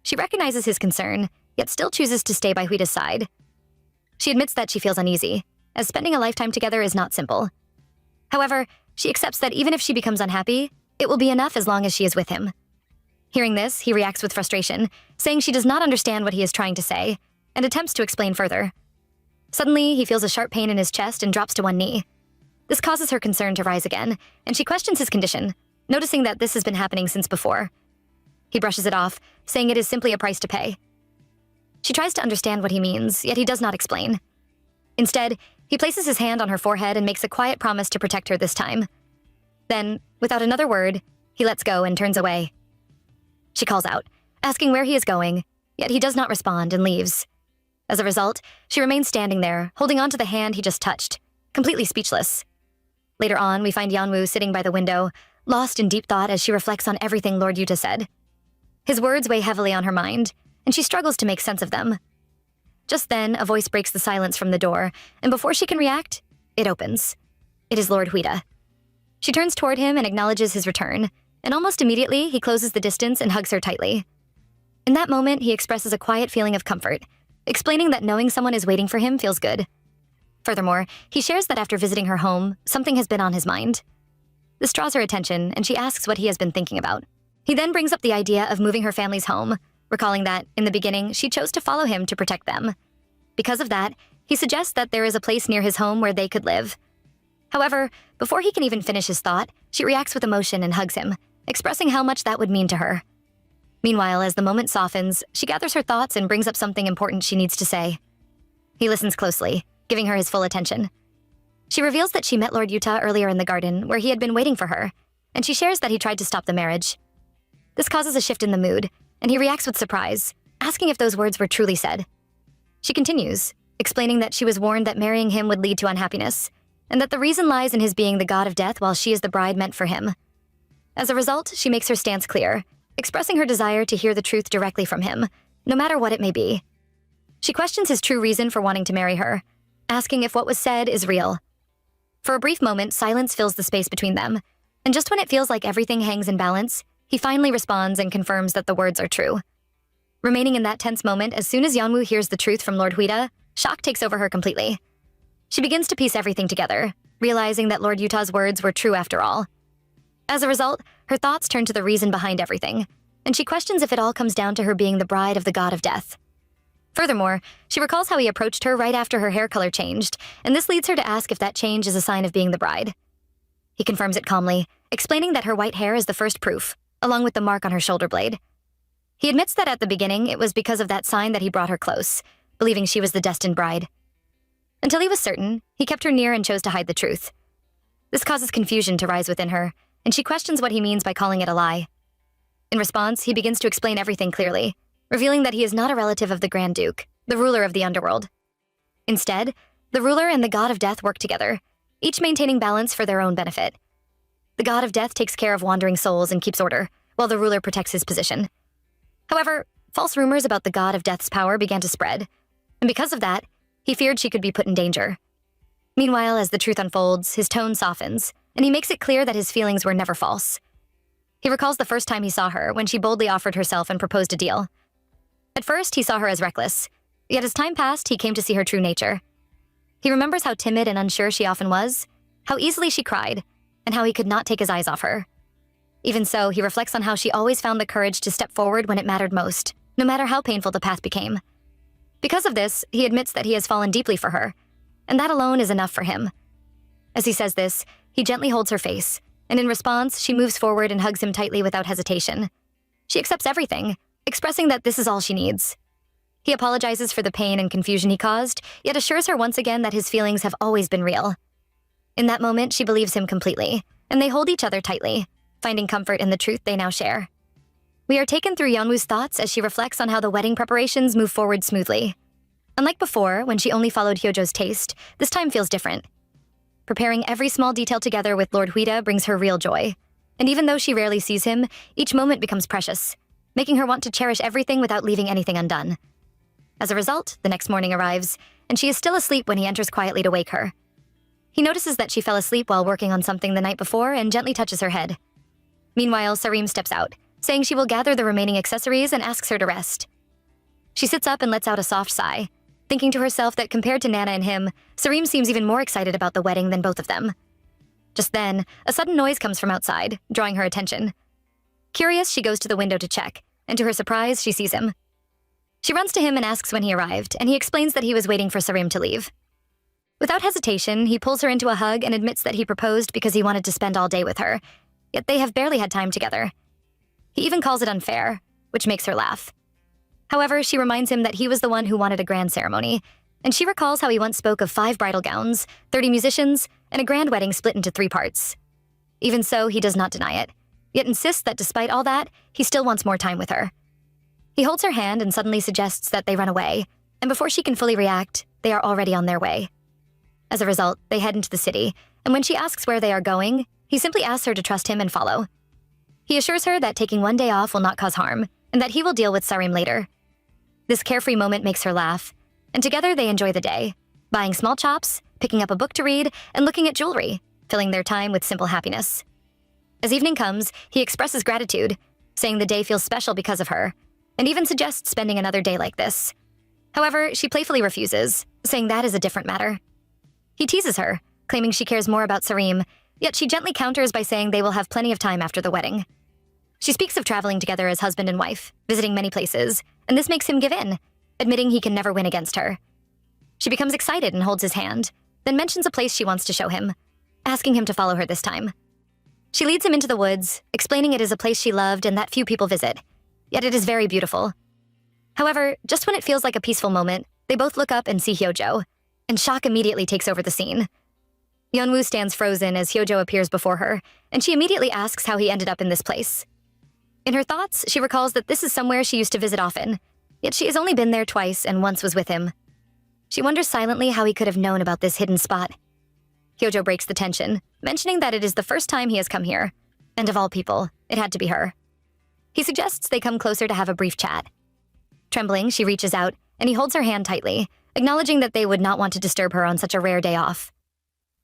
S1: She recognizes his concern, yet still chooses to stay by Huida's side. She admits that she feels uneasy, as spending a lifetime together is not simple. However, she accepts that even if she becomes unhappy, it will be enough as long as she is with him. Hearing this, he reacts with frustration, saying she does not understand what he is trying to say, and attempts to explain further. Suddenly, he feels a sharp pain in his chest and drops to one knee. This causes her concern to rise again, and she questions his condition, noticing that this has been happening since before. He brushes it off, saying it is simply a price to pay. She tries to understand what he means, yet he does not explain. Instead, he places his hand on her forehead and makes a quiet promise to protect her this time. Then, without another word, he lets go and turns away. She calls out, asking where he is going, yet he does not respond and leaves. As a result, she remains standing there, holding onto the hand he just touched, completely speechless. Later on, we find Yeonwoo sitting by the window, lost in deep thought as she reflects on everything Lord Yuta said. His words weigh heavily on her mind, and she struggles to make sense of them. Just then, a voice breaks the silence from the door, and before she can react, it opens. It is Lord Huida. She turns toward him and acknowledges his return, and almost immediately he closes the distance and hugs her tightly. In that moment, he expresses a quiet feeling of comfort, explaining that knowing someone is waiting for him feels good. Furthermore, he shares that after visiting her home, something has been on his mind. This draws her attention, and she asks what he has been thinking about. He then brings up the idea of moving her family's home, recalling that, in the beginning, she chose to follow him to protect them. Because of that, he suggests that there is a place near his home where they could live. However, before he can even finish his thought, she reacts with emotion and hugs him, expressing how much that would mean to her. Meanwhile, as the moment softens, she gathers her thoughts and brings up something important she needs to say. He listens closely, giving her his full attention. She reveals that she met Lord Utah earlier in the garden, where he had been waiting for her, and she shares that he tried to stop the marriage. This causes a shift in the mood, and he reacts with surprise, asking if those words were truly said. She continues, explaining that she was warned that marrying him would lead to unhappiness, and that the reason lies in his being the god of death while she is the bride meant for him. As a result, she makes her stance clear, expressing her desire to hear the truth directly from him, no matter what it may be. She questions his true reason for wanting to marry her, asking if what was said is real. For a brief moment, silence fills the space between them, and just when it feels like everything hangs in balance, he finally responds and confirms that the words are true. Remaining in that tense moment, as soon as Yeonwoo hears the truth from Lord Huida, shock takes over her completely. She begins to piece everything together, realizing that Lord Utah's words were true after all. As a result, her thoughts turn to the reason behind everything, and she questions if it all comes down to her being the bride of the god of death. Furthermore, she recalls how he approached her right after her hair color changed, and this leads her to ask if that change is a sign of being the bride. He confirms it calmly, explaining that her white hair is the first proof, along with the mark on her shoulder blade. He admits that at the beginning, it was because of that sign that he brought her close, believing she was the destined bride. Until he was certain, he kept her near and chose to hide the truth. This causes confusion to rise within her, and she questions what he means by calling it a lie. In response, he begins to explain everything clearly, revealing that he is not a relative of the Grand Duke, the ruler of the underworld. Instead, the ruler and the god of death work together, each maintaining balance for their own benefit. The god of death takes care of wandering souls and keeps order, while the ruler protects his position. However, false rumors about the god of death's power began to spread, and because of that, he feared she could be put in danger. Meanwhile, as the truth unfolds, his tone softens, and he makes it clear that his feelings were never false. He recalls the first time he saw her, when she boldly offered herself and proposed a deal. At first, he saw her as reckless, yet as time passed, he came to see her true nature. He remembers how timid and unsure she often was, how easily she cried, and how he could not take his eyes off her. Even so, he reflects on how she always found the courage to step forward when it mattered most, no matter how painful the path became. Because of this, he admits that he has fallen deeply for her, and that alone is enough for him. As he says this, he gently holds her face, and in response, she moves forward and hugs him tightly without hesitation. She accepts everything, expressing that this is all she needs. He apologizes for the pain and confusion he caused, yet assures her once again that his feelings have always been real. In that moment, she believes him completely, and they hold each other tightly, finding comfort in the truth they now share. We are taken through Yeonwoo's thoughts as she reflects on how the wedding preparations move forward smoothly. Unlike before, when she only followed Hyojo's taste, this time feels different. Preparing every small detail together with Lord Huida brings her real joy, and even though she rarely sees him, each moment becomes precious, making her want to cherish everything without leaving anything undone. As a result, the next morning arrives, and she is still asleep when he enters quietly to wake her. He notices that she fell asleep while working on something the night before and gently touches her head. Meanwhile, Sarim steps out, saying she will gather the remaining accessories and asks her to rest. She sits up and lets out a soft sigh, thinking to herself that compared to Nana and him, Sarim seems even more excited about the wedding than both of them. Just then, a sudden noise comes from outside, drawing her attention. Curious, she goes to the window to check, and to her surprise, she sees him. She runs to him and asks when he arrived, and he explains that he was waiting for Sarim to leave. Without hesitation, he pulls her into a hug and admits that he proposed because he wanted to spend all day with her, yet they have barely had time together. He even calls it unfair, which makes her laugh. However, she reminds him that he was the one who wanted a grand ceremony, and she recalls how he once spoke of 5 bridal gowns, 30 musicians, and a grand wedding split into 3 parts. Even so, he does not deny it, yet insists that despite all that, he still wants more time with her. He holds her hand and suddenly suggests that they run away, and before she can fully react, they are already on their way. As a result, they head into the city, and when she asks where they are going, he simply asks her to trust him and follow. He assures her that taking one day off will not cause harm, and that he will deal with Sarim later. This carefree moment makes her laugh, and together they enjoy the day, buying small chops, picking up a book to read, and looking at jewelry, filling their time with simple happiness. As evening comes, he expresses gratitude, saying the day feels special because of her, and even suggests spending another day like this. However, she playfully refuses, saying that is a different matter. He teases her, claiming she cares more about Sareem, yet she gently counters by saying they will have plenty of time after the wedding. She speaks of traveling together as husband and wife, visiting many places, and this makes him give in, admitting he can never win against her. She becomes excited and holds his hand, then mentions a place she wants to show him, asking him to follow her this time. She leads him into the woods, explaining it is a place she loved and that few people visit, yet it is very beautiful. However, just when it feels like a peaceful moment, they both look up and see Hyojo, and shock immediately takes over the scene. Yeonwoo stands frozen as Hyojo appears before her, and she immediately asks how he ended up in this place. In her thoughts, she recalls that this is somewhere she used to visit often, yet she has only been there twice and once was with him. She wonders silently how he could have known about this hidden spot. Hyojo breaks the tension, mentioning that it is the first time he has come here, and of all people, it had to be her. He suggests they come closer to have a brief chat. Trembling, she reaches out, and he holds her hand tightly, acknowledging that they would not want to disturb her on such a rare day off.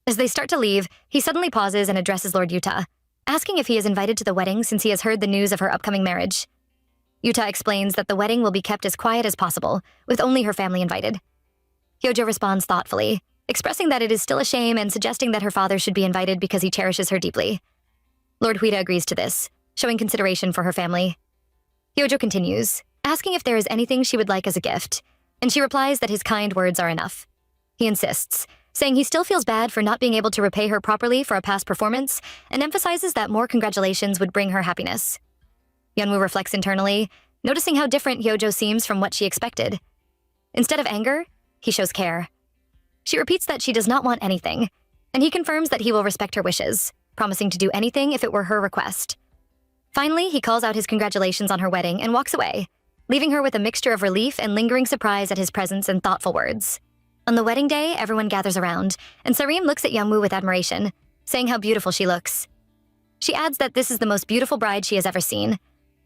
S1: As they start to leave, he suddenly pauses and addresses Lord Yuta, asking if he is invited to the wedding since he has heard the news of her upcoming marriage. Yuta explains that the wedding will be kept as quiet as possible, with only her family invited. Hyojo responds thoughtfully, expressing that it is still a shame and suggesting that her father should be invited because he cherishes her deeply. Lord Huida agrees to this, showing consideration for her family. Hyojo continues, asking if there is anything she would like as a gift, and she replies that his kind words are enough. He insists, saying he still feels bad for not being able to repay her properly for a past performance, and emphasizes that more congratulations would bring her happiness. Yeonwoo reflects internally, noticing how different Hyojo seems from what she expected. Instead of anger, he shows care. She repeats that she does not want anything, and he confirms that he will respect her wishes, promising to do anything if it were her request. Finally, he calls out his congratulations on her wedding and walks away, leaving her with a mixture of relief and lingering surprise at his presence and thoughtful words. On the wedding day, everyone gathers around, and Sareem looks at Yeonwoo with admiration, saying how beautiful she looks. She adds that this is the most beautiful bride she has ever seen,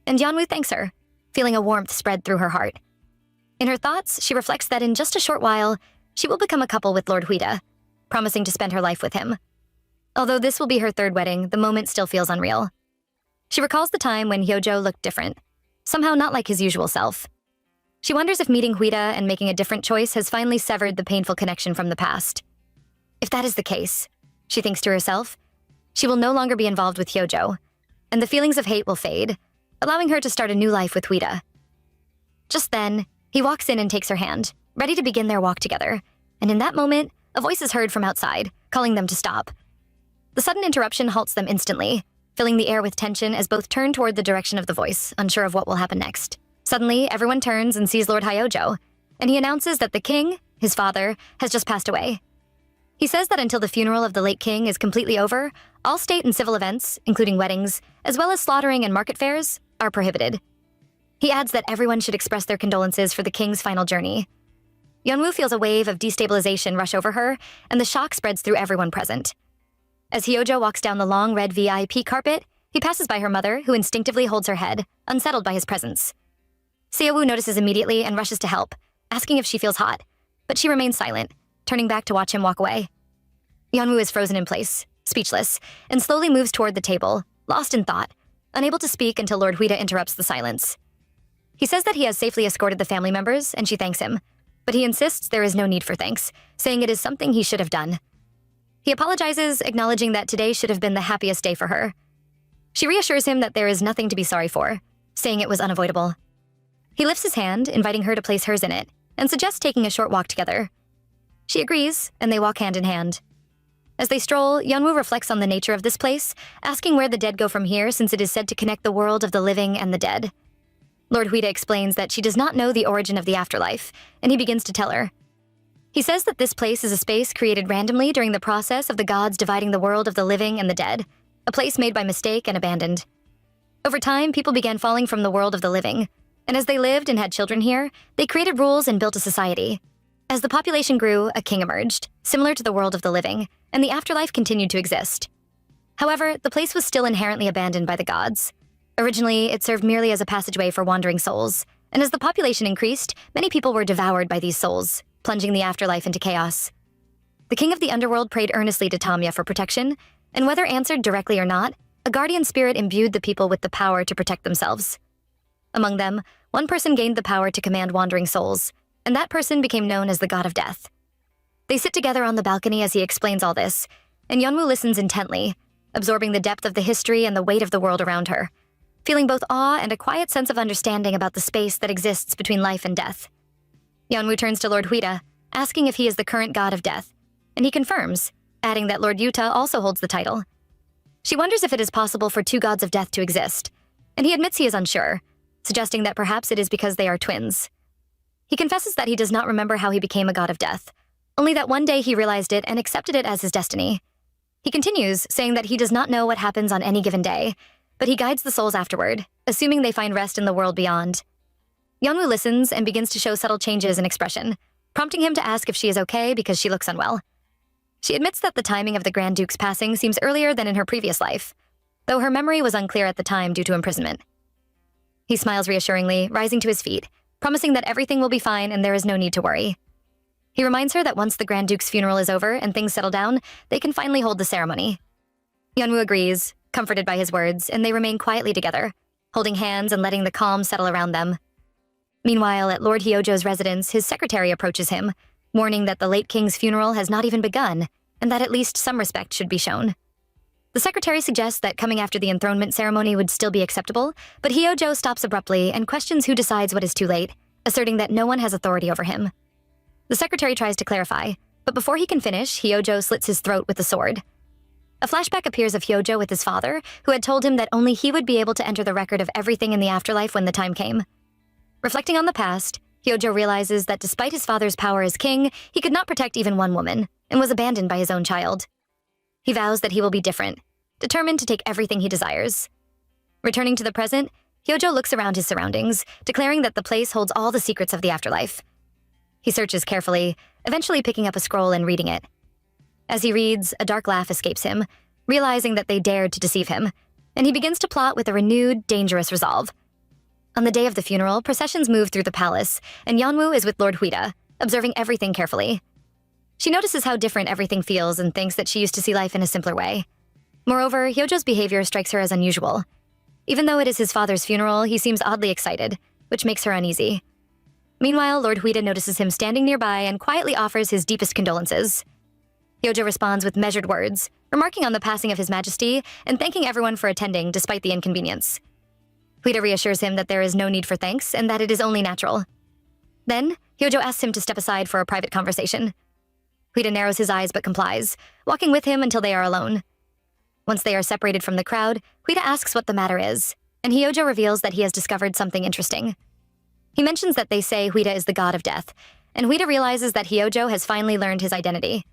S1: and Yeonwoo thanks her, feeling a warmth spread through her heart. In her thoughts, she reflects that in just a short while, she will become a couple with Lord Huida, promising to spend her life with him. Although this will be her third wedding, the moment still feels unreal. She recalls the time when Hyojo looked different, somehow not like his usual self. She wonders if meeting Huida and making a different choice has finally severed the painful connection from the past. If that is the case, she thinks to herself, she will no longer be involved with Hyojo, and the feelings of hate will fade, allowing her to start a new life with Huida. Just then, he walks in and takes her hand, ready to begin their walk together, and in that moment, a voice is heard from outside, calling them to stop. The sudden interruption halts them instantly, filling the air with tension as both turn toward the direction of the voice, unsure of what will happen next. Suddenly, everyone turns and sees Lord Hyojo, and he announces that the king, his father, has just passed away. He says that until the funeral of the late king is completely over, all state and civil events, including weddings, as well as slaughtering and market fairs, are prohibited. He adds that everyone should express their condolences for the king's final journey. Yeonwoo feels a wave of destabilization rush over her, and the shock spreads through everyone present. As Hyojo walks down the long red VIP carpet, he passes by her mother, who instinctively holds her head, unsettled by his presence. Seowoo notices immediately and rushes to help, asking if she feels hot, but she remains silent, turning back to watch him walk away. Yeonwoo is frozen in place, speechless, and slowly moves toward the table, lost in thought, unable to speak until Lord Huida interrupts the silence. He says that he has safely escorted the family members, and she thanks him, but he insists there is no need for thanks, saying it is something he should have done. He apologizes, acknowledging that today should have been the happiest day for her. She reassures him that there is nothing to be sorry for, saying it was unavoidable. He lifts his hand, inviting her to place hers in it, and suggests taking a short walk together. She agrees, and they walk hand in hand. As they stroll, Yeonwoo reflects on the nature of this place, asking where the dead go from here since it is said to connect the world of the living and the dead. Lord Huida explains that she does not know the origin of the afterlife, and he begins to tell her. He says that this place is a space created randomly during the process of the gods dividing the world of the living and the dead, a place made by mistake and abandoned. Over time, people began falling from the world of the living, and as they lived and had children here, they created rules and built a society. As the population grew, a king emerged, similar to the world of the living, and the afterlife continued to exist. However, the place was still inherently abandoned by the gods. Originally, it served merely as a passageway for wandering souls, and as the population increased, many people were devoured by these souls, plunging the afterlife into chaos. The king of the underworld prayed earnestly to Tamya for protection, and whether answered directly or not, a guardian spirit imbued the people with the power to protect themselves. Among them, one person gained the power to command wandering souls, and that person became known as the God of Death. They sit together on the balcony as he explains all this, and Yeonwoo listens intently, absorbing the depth of the history and the weight of the world around her, feeling both awe and a quiet sense of understanding about the space that exists between life and death. Yeonwoo turns to Lord Huida, asking if he is the current God of Death, and he confirms, adding that Lord Yuta also holds the title. She wonders if it is possible for two gods of death to exist, and he admits he is unsure, suggesting that perhaps it is because they are twins. He confesses that he does not remember how he became a god of death, only that one day he realized it and accepted it as his destiny. He continues, saying that he does not know what happens on any given day, but he guides the souls afterward, assuming they find rest in the world beyond. Yeonwoo listens and begins to show subtle changes in expression, prompting him to ask if she is okay because she looks unwell. She admits that the timing of the Grand Duke's passing seems earlier than in her previous life, though her memory was unclear at the time due to imprisonment. He smiles reassuringly, rising to his feet, promising that everything will be fine and there is no need to worry. He reminds her that once the Grand Duke's funeral is over and things settle down, they can finally hold the ceremony. Yeonwoo agrees, comforted by his words, and they remain quietly together, holding hands and letting the calm settle around them. Meanwhile, at Lord Hyojo's residence, his secretary approaches him, warning that the late king's funeral has not even begun, and that at least some respect should be shown. The secretary suggests that coming after the enthronement ceremony would still be acceptable, but Hyojo stops abruptly and questions who decides what is too late, asserting that no one has authority over him. The secretary tries to clarify, but before he can finish, Hyojo slits his throat with the sword. A flashback appears of Hyojo with his father, who had told him that only he would be able to enter the record of everything in the afterlife when the time came. Reflecting on the past, Hyojo realizes that despite his father's power as king, he could not protect even one woman, and was abandoned by his own child. He vows that he will be different, determined to take everything he desires. Returning to the present, Hyojo looks around his surroundings, declaring that the place holds all the secrets of the afterlife. He searches carefully, eventually picking up a scroll and reading it. As he reads, a dark laugh escapes him, realizing that they dared to deceive him, and he begins to plot with a renewed, dangerous resolve. On the day of the funeral, processions move through the palace, and Yeonwoo is with Lord Huida, observing everything carefully. She notices how different everything feels and thinks that she used to see life in a simpler way. Moreover, Hyojo's behavior strikes her as unusual. Even though it is his father's funeral, he seems oddly excited, which makes her uneasy. Meanwhile, Lord Huida notices him standing nearby and quietly offers his deepest condolences. Hyojo responds with measured words, remarking on the passing of His Majesty and thanking everyone for attending despite the inconvenience. Huida reassures him that there is no need for thanks and that it is only natural. Then, Hyojo asks him to step aside for a private conversation. Huida narrows his eyes but complies, walking with him until they are alone. Once they are separated from the crowd, Huida asks what the matter is, and Hyojo reveals that he has discovered something interesting. He mentions that they say Huida is the god of death, and Huida realizes that Hyojo has finally learned his identity.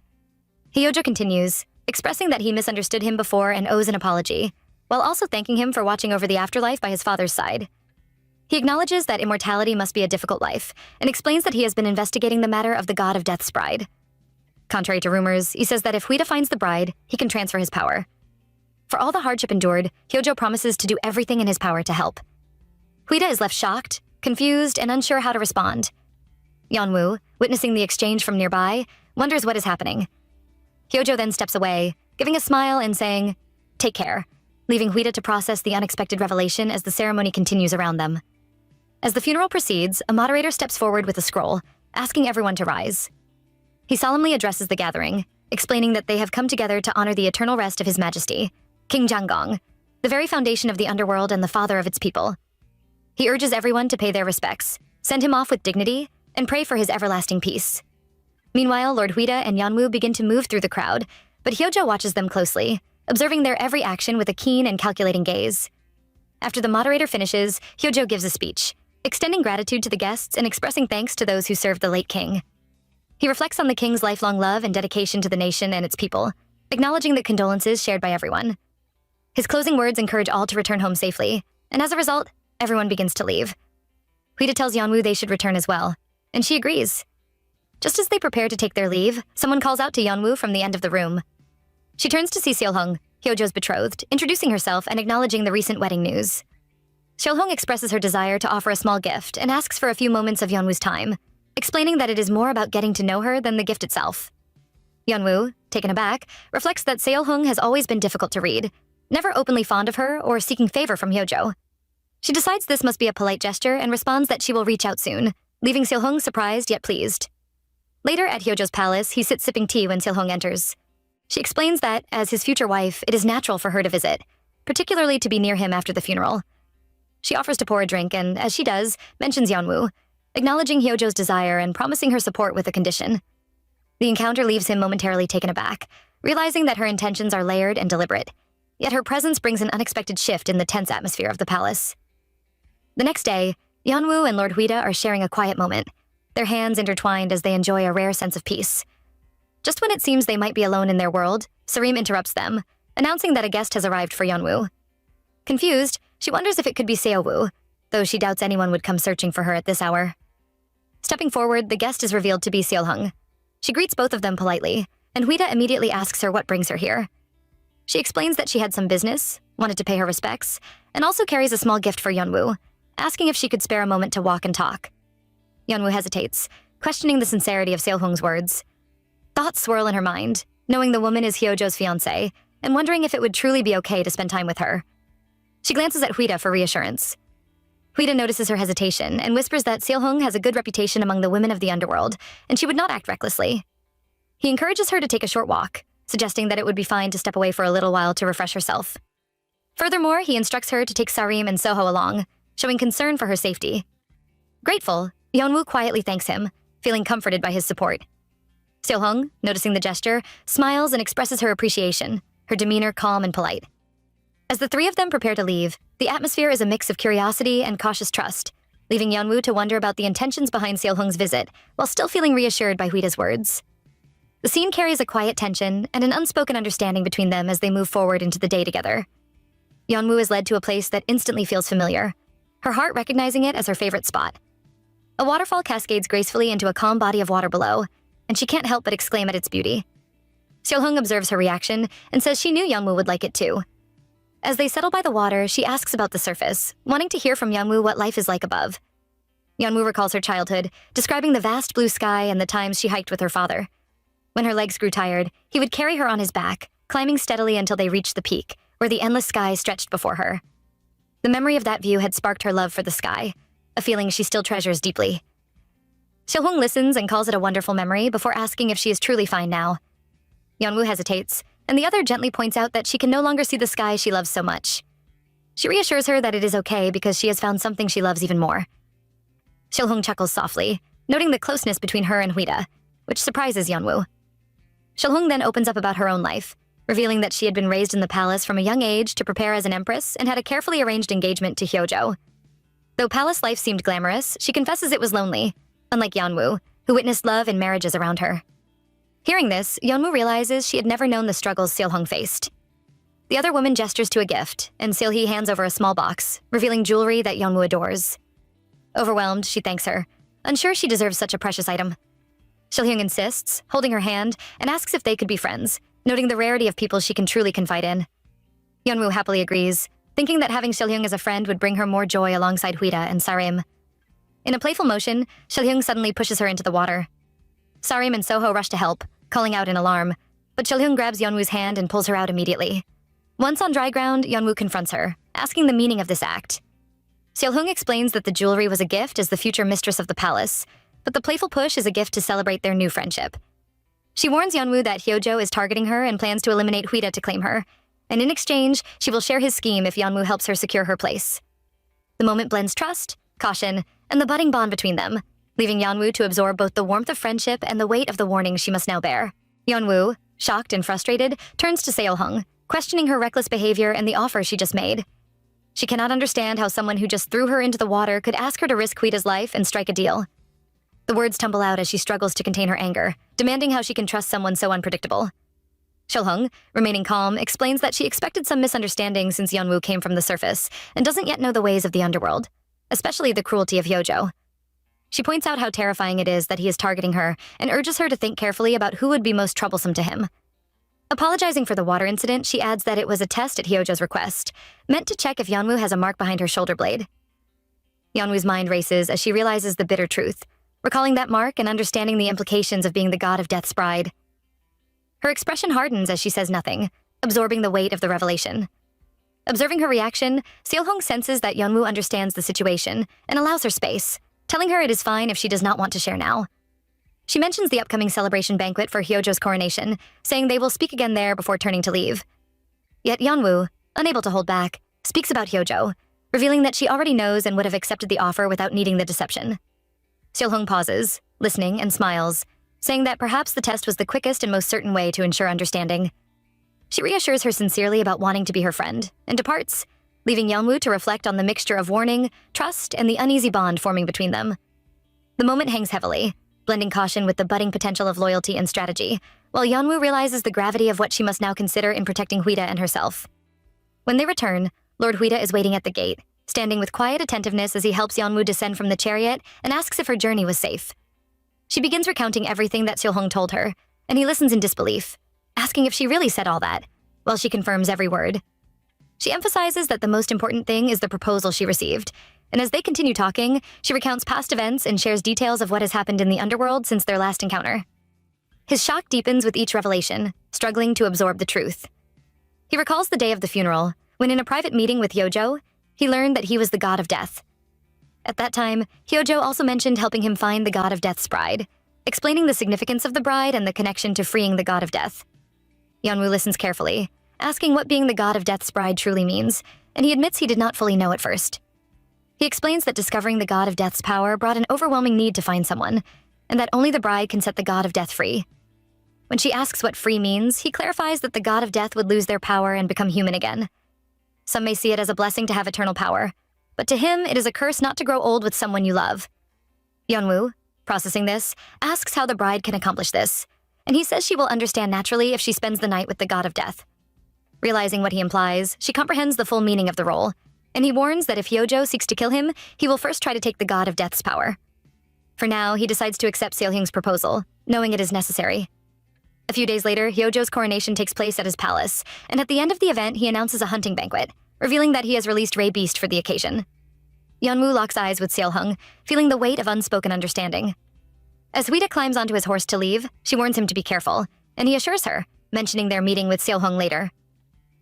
S1: Hyojo continues, expressing that he misunderstood him before and owes an apology, while also thanking him for watching over the afterlife by his father's side. He acknowledges that immortality must be a difficult life, and explains that he has been investigating the matter of the god of death's bride. Contrary to rumors, he says that if Huida finds the bride, he can transfer his power. For all the hardship endured, Hyojo promises to do everything in his power to help. Huida is left shocked, confused, and unsure how to respond. Yeonwoo, witnessing the exchange from nearby, wonders what is happening. Hyojo then steps away, giving a smile and saying, "Take care," leaving Huida to process the unexpected revelation as the ceremony continues around them. As the funeral proceeds, a moderator steps forward with a scroll, asking everyone to rise. He solemnly addresses the gathering, explaining that they have come together to honor the eternal rest of His Majesty, King Janggong, the very foundation of the underworld and the father of its people. He urges everyone to pay their respects, send him off with dignity, and pray for his everlasting peace. Meanwhile, Lord Huida and Yeonwoo begin to move through the crowd, but Hyojo watches them closely, observing their every action with a keen and calculating gaze. After the moderator finishes, Hyojo gives a speech, extending gratitude to the guests and expressing thanks to those who served the late king. He reflects on the king's lifelong love and dedication to the nation and its people, acknowledging the condolences shared by everyone. His closing words encourage all to return home safely, and as a result, everyone begins to leave. Huida tells Yeonwoo they should return as well, and she agrees. Just as they prepare to take their leave, someone calls out to Yeonwoo from the end of the room. She turns to see Seolhung, Hyojo's betrothed, introducing herself and acknowledging the recent wedding news. Seolhung expresses her desire to offer a small gift and asks for a few moments of Yeonwoo's time, explaining that it is more about getting to know her than the gift itself. Yeonwoo, taken aback, reflects that Seolhung has always been difficult to read, never openly fond of her or seeking favor from Hyojo. She decides this must be a polite gesture and responds that she will reach out soon, leaving Seolhung surprised yet pleased. Later at Hyojo's palace, he sits sipping tea when Seolhung enters. She explains that, as his future wife, it is natural for her to visit, particularly to be near him after the funeral. She offers to pour a drink and, as she does, mentions Yeonwoo, acknowledging Hyojo's desire and promising her support with a condition. The encounter leaves him momentarily taken aback, realizing that her intentions are layered and deliberate, yet her presence brings an unexpected shift in the tense atmosphere of the palace. The next day, Yeonwoo and Lord Huida are sharing a quiet moment, their hands intertwined as they enjoy a rare sense of peace. Just when it seems they might be alone in their world, Sarim interrupts them, announcing that a guest has arrived for Yeonwoo. Confused, she wonders if it could be Seowoo, though she doubts anyone would come searching for her at this hour. Stepping forward, the guest is revealed to be Seolhung. She greets both of them politely, and Huida immediately asks her what brings her here. She explains that she had some business, wanted to pay her respects, and also carries a small gift for Yeonwoo, asking if she could spare a moment to walk and talk. Yeonwoo hesitates, questioning the sincerity of Seolhung's words. Thoughts swirl in her mind, knowing the woman is Hyojo's fiancé, and wondering if it would truly be okay to spend time with her. She glances at Huida for reassurance. Huida notices her hesitation and whispers that Seolhung has a good reputation among the women of the underworld, and she would not act recklessly. He encourages her to take a short walk, suggesting that it would be fine to step away for a little while to refresh herself. Furthermore, he instructs her to take Sarim and Soho along, showing concern for her safety. Grateful, Yeonwoo quietly thanks him, feeling comforted by his support. Seolhung, noticing the gesture, smiles and expresses her appreciation, her demeanor calm and polite. As the three of them prepare to leave, the atmosphere is a mix of curiosity and cautious trust, leaving Yeonwoo to wonder about the intentions behind Seolhung's visit, while still feeling reassured by Huida's words. The scene carries a quiet tension and an unspoken understanding between them as they move forward into the day together. Yeonwoo is led to a place that instantly feels familiar, her heart recognizing it as her favorite spot. A waterfall cascades gracefully into a calm body of water below, and she can't help but exclaim at its beauty. Seolhung observes her reaction and says she knew Yeonwoo would like it too. As they settle by the water, she asks about the surface, wanting to hear from Yeonwoo what life is like above. Yeonwoo recalls her childhood, describing the vast blue sky and the times she hiked with her father. When her legs grew tired, he would carry her on his back, climbing steadily until they reached the peak, where the endless sky stretched before her. The memory of that view had sparked her love for the sky, a feeling she still treasures deeply. Seolhung listens and calls it a wonderful memory before asking if she is truly fine now. Yeonwoo hesitates, and the other gently points out that she can no longer see the sky she loves so much. She reassures her that it is okay because she has found something she loves even more. Seolhung chuckles softly, noting the closeness between her and Huida, which surprises Yeonwoo. Seolhung then opens up about her own life, revealing that she had been raised in the palace from a young age to prepare as an empress and had a carefully arranged engagement to Hyojo. Though palace life seemed glamorous, she confesses it was lonely, unlike Yeonwoo, who witnessed love and marriages around her. Hearing this, Yeonwoo realizes she had never known the struggles Seolhung faced. The other woman gestures to a gift, and Seolhee hands over a small box, revealing jewelry that Yeonwoo adores. Overwhelmed, she thanks her, unsure she deserves such a precious item. Seolhyung insists, holding her hand, and asks if they could be friends, noting the rarity of people she can truly confide in. Yeonwoo happily agrees, thinking that having Seolhyung as a friend would bring her more joy alongside Huida and Sarim. In a playful motion, Seolhyung suddenly pushes her into the water. Sarim and Soho rush to help, calling out in alarm, but Seolhyung grabs Yeonwoo's hand and pulls her out immediately. Once on dry ground, Yeonwoo confronts her, asking the meaning of this act. Seolhyung explains that the jewelry was a gift as the future mistress of the palace, but the playful push is a gift to celebrate their new friendship. She warns Yeonwoo that Hyojo is targeting her and plans to eliminate Huida to claim her, and in exchange, she will share his scheme if Yeonwoo helps her secure her place. The moment blends trust, caution, and the budding bond between them, leaving Yeonwoo to absorb both the warmth of friendship and the weight of the warning she must now bear. Yeonwoo, shocked and frustrated, turns to Seolhung, questioning her reckless behavior and the offer she just made. She cannot understand how someone who just threw her into the water could ask her to risk Huida's life and strike a deal. The words tumble out as she struggles to contain her anger, demanding how she can trust someone so unpredictable. Seolhung, remaining calm, explains that she expected some misunderstanding since Yeonwoo came from the surface and doesn't yet know the ways of the underworld, especially the cruelty of Hyojo. She points out how terrifying it is that he is targeting her and urges her to think carefully about who would be most troublesome to him. Apologizing for the water incident, she adds that it was a test at Hyojo's request, meant to check if Yeonwoo has a mark behind her shoulder blade. Yeonwoo's mind races as she realizes the bitter truth, recalling that mark and understanding the implications of being the god of death's bride. Her expression hardens as she says nothing, absorbing the weight of the revelation. Observing her reaction, Seolhong senses that Yeonwoo understands the situation and allows her space, telling her it is fine if she does not want to share now. She mentions the upcoming celebration banquet for Hyojo's coronation, saying they will speak again there before turning to leave. Yet Yeonwoo, unable to hold back, speaks about Hyojo, revealing that she already knows and would have accepted the offer without needing the deception. Seolhong pauses, listening, and smiles, saying that perhaps the test was the quickest and most certain way to ensure understanding. She reassures her sincerely about wanting to be her friend, and departs, leaving Yeonwoo to reflect on the mixture of warning, trust, and the uneasy bond forming between them. The moment hangs heavily, blending caution with the budding potential of loyalty and strategy, while Yeonwoo realizes the gravity of what she must now consider in protecting Huida and herself. When they return, Lord Huida is waiting at the gate, standing with quiet attentiveness as he helps Yeonwoo descend from the chariot and asks if her journey was safe. She begins recounting everything that Seolhong told her, and he listens in disbelief, asking if she really said all that, while she confirms every word. She emphasizes that the most important thing is the proposal she received, and as they continue talking, she recounts past events and shares details of what has happened in the underworld since their last encounter. His shock deepens with each revelation, struggling to absorb the truth. He recalls the day of the funeral, when in a private meeting with Hyojo, he learned that he was the god of death. At that time, Hyojo also mentioned helping him find the god of death's bride, explaining the significance of the bride and the connection to freeing the god of death. Yeonwoo listens carefully, asking what being the god of death's bride truly means, and he admits he did not fully know at first. He explains that discovering the god of death's power brought an overwhelming need to find someone, and that only the bride can set the god of death free. When she asks what free means, he clarifies that the god of death would lose their power and become human again. Some may see it as a blessing to have eternal power, but to him it is a curse not to grow old with someone you love. Yeonwoo, processing this, asks how the bride can accomplish this, and he says she will understand naturally if she spends the night with the god of death. Realizing what he implies, she comprehends the full meaning of the role, and he warns that if Hyojo seeks to kill him, he will first try to take the god of death's power. For now, he decides to accept Seolhyung's proposal, knowing it is necessary. A few days later, Hyojo's coronation takes place at his palace, and at the end of the event, he announces a hunting banquet, revealing that he has released Ray Beast for the occasion. Yeonwoo locks eyes with Seolhyung, feeling the weight of unspoken understanding. As Huida climbs onto his horse to leave, she warns him to be careful, and he assures her, mentioning their meeting with Seolhyung later.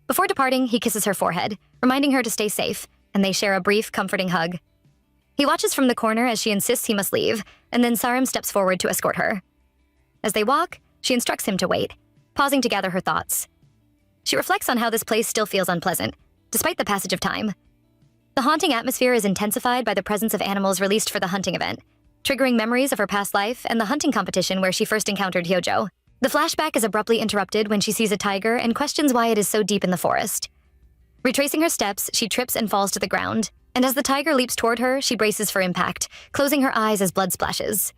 S1: Before departing, he kisses her forehead, reminding her to stay safe, and they share a brief, comforting hug. He watches from the corner as she insists he must leave, and then Sarim steps forward to escort her. As they walk, she instructs him to wait, pausing to gather her thoughts. She reflects on how this place still feels unpleasant, despite the passage of time. The haunting atmosphere is intensified by the presence of animals released for the hunting event, triggering memories of her past life and the hunting competition where she first encountered Hyojo. The flashback is abruptly interrupted when she sees a tiger and questions why it is so deep in the forest. Retracing her steps, she trips and falls to the ground, and as the tiger leaps toward her, she braces for impact, closing her eyes as blood splashes.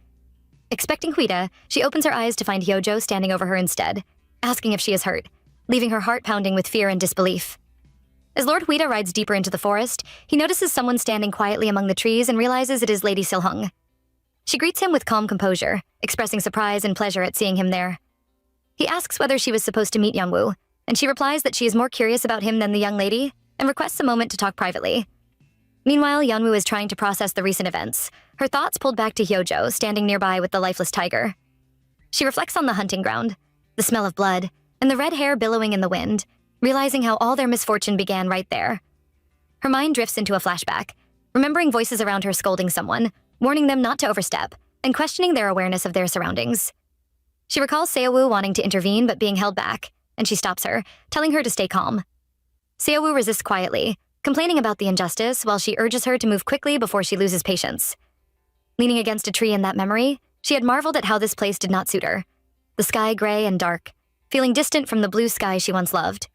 S1: Expecting Huida, she opens her eyes to find Hyojo standing over her instead, asking if she is hurt, leaving her heart pounding with fear and disbelief. As Lord Huida rides deeper into the forest, he notices someone standing quietly among the trees and realizes it is Lady Seolhung. She greets him with calm composure, expressing surprise and pleasure at seeing him there. He asks whether she was supposed to meet Yeonwoo, and she replies that she is more curious about him than the young lady, and requests a moment to talk privately. Meanwhile, Yeonwoo is trying to process the recent events, her thoughts pulled back to Hyojo standing nearby with the lifeless tiger. She reflects on the hunting ground, the smell of blood, and the red hair billowing in the wind, realizing how all their misfortune began right there. Her mind drifts into a flashback, remembering voices around her scolding someone, warning them not to overstep, and questioning their awareness of their surroundings. She recalls Seowoo wanting to intervene but being held back, and she stops her, telling her to stay calm. Seowoo resists quietly, complaining about the injustice while she urges her to move quickly before she loses patience. Leaning against a tree in that memory, she had marveled at how this place did not suit her, the sky gray and dark, feeling distant from the blue sky she once loved.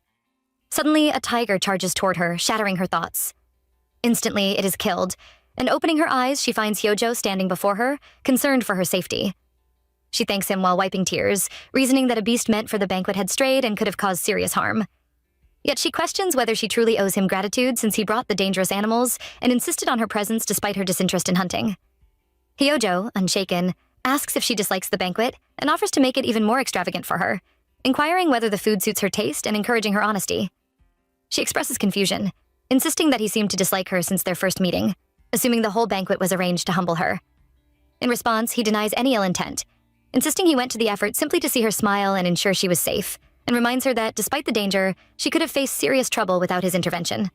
S1: Suddenly, a tiger charges toward her, shattering her thoughts. Instantly, it is killed, and opening her eyes, she finds Hyojo standing before her, concerned for her safety. She thanks him while wiping tears, reasoning that a beast meant for the banquet had strayed and could have caused serious harm. Yet she questions whether she truly owes him gratitude since he brought the dangerous animals and insisted on her presence despite her disinterest in hunting. Hyojo, unshaken, asks if she dislikes the banquet and offers to make it even more extravagant for her, inquiring whether the food suits her taste and encouraging her honesty. She expresses confusion, insisting that he seemed to dislike her since their first meeting, assuming the whole banquet was arranged to humble her. In response, he denies any ill intent, insisting he went to the effort simply to see her smile and ensure she was safe, and reminds her that, despite the danger, she could have faced serious trouble without his intervention.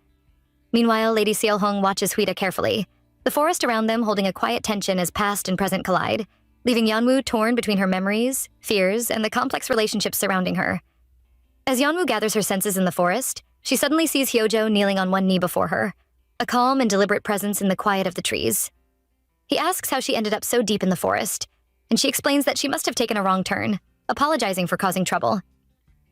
S1: Meanwhile, Lady Seolhong watches Huida carefully, the forest around them holding a quiet tension as past and present collide, leaving Yeonwoo torn between her memories, fears, and the complex relationships surrounding her. As Yeonwoo gathers her senses in the forest, she suddenly sees Hyojo kneeling on one knee before her, a calm and deliberate presence in the quiet of the trees. He asks how she ended up so deep in the forest, and she explains that she must have taken a wrong turn, apologizing for causing trouble.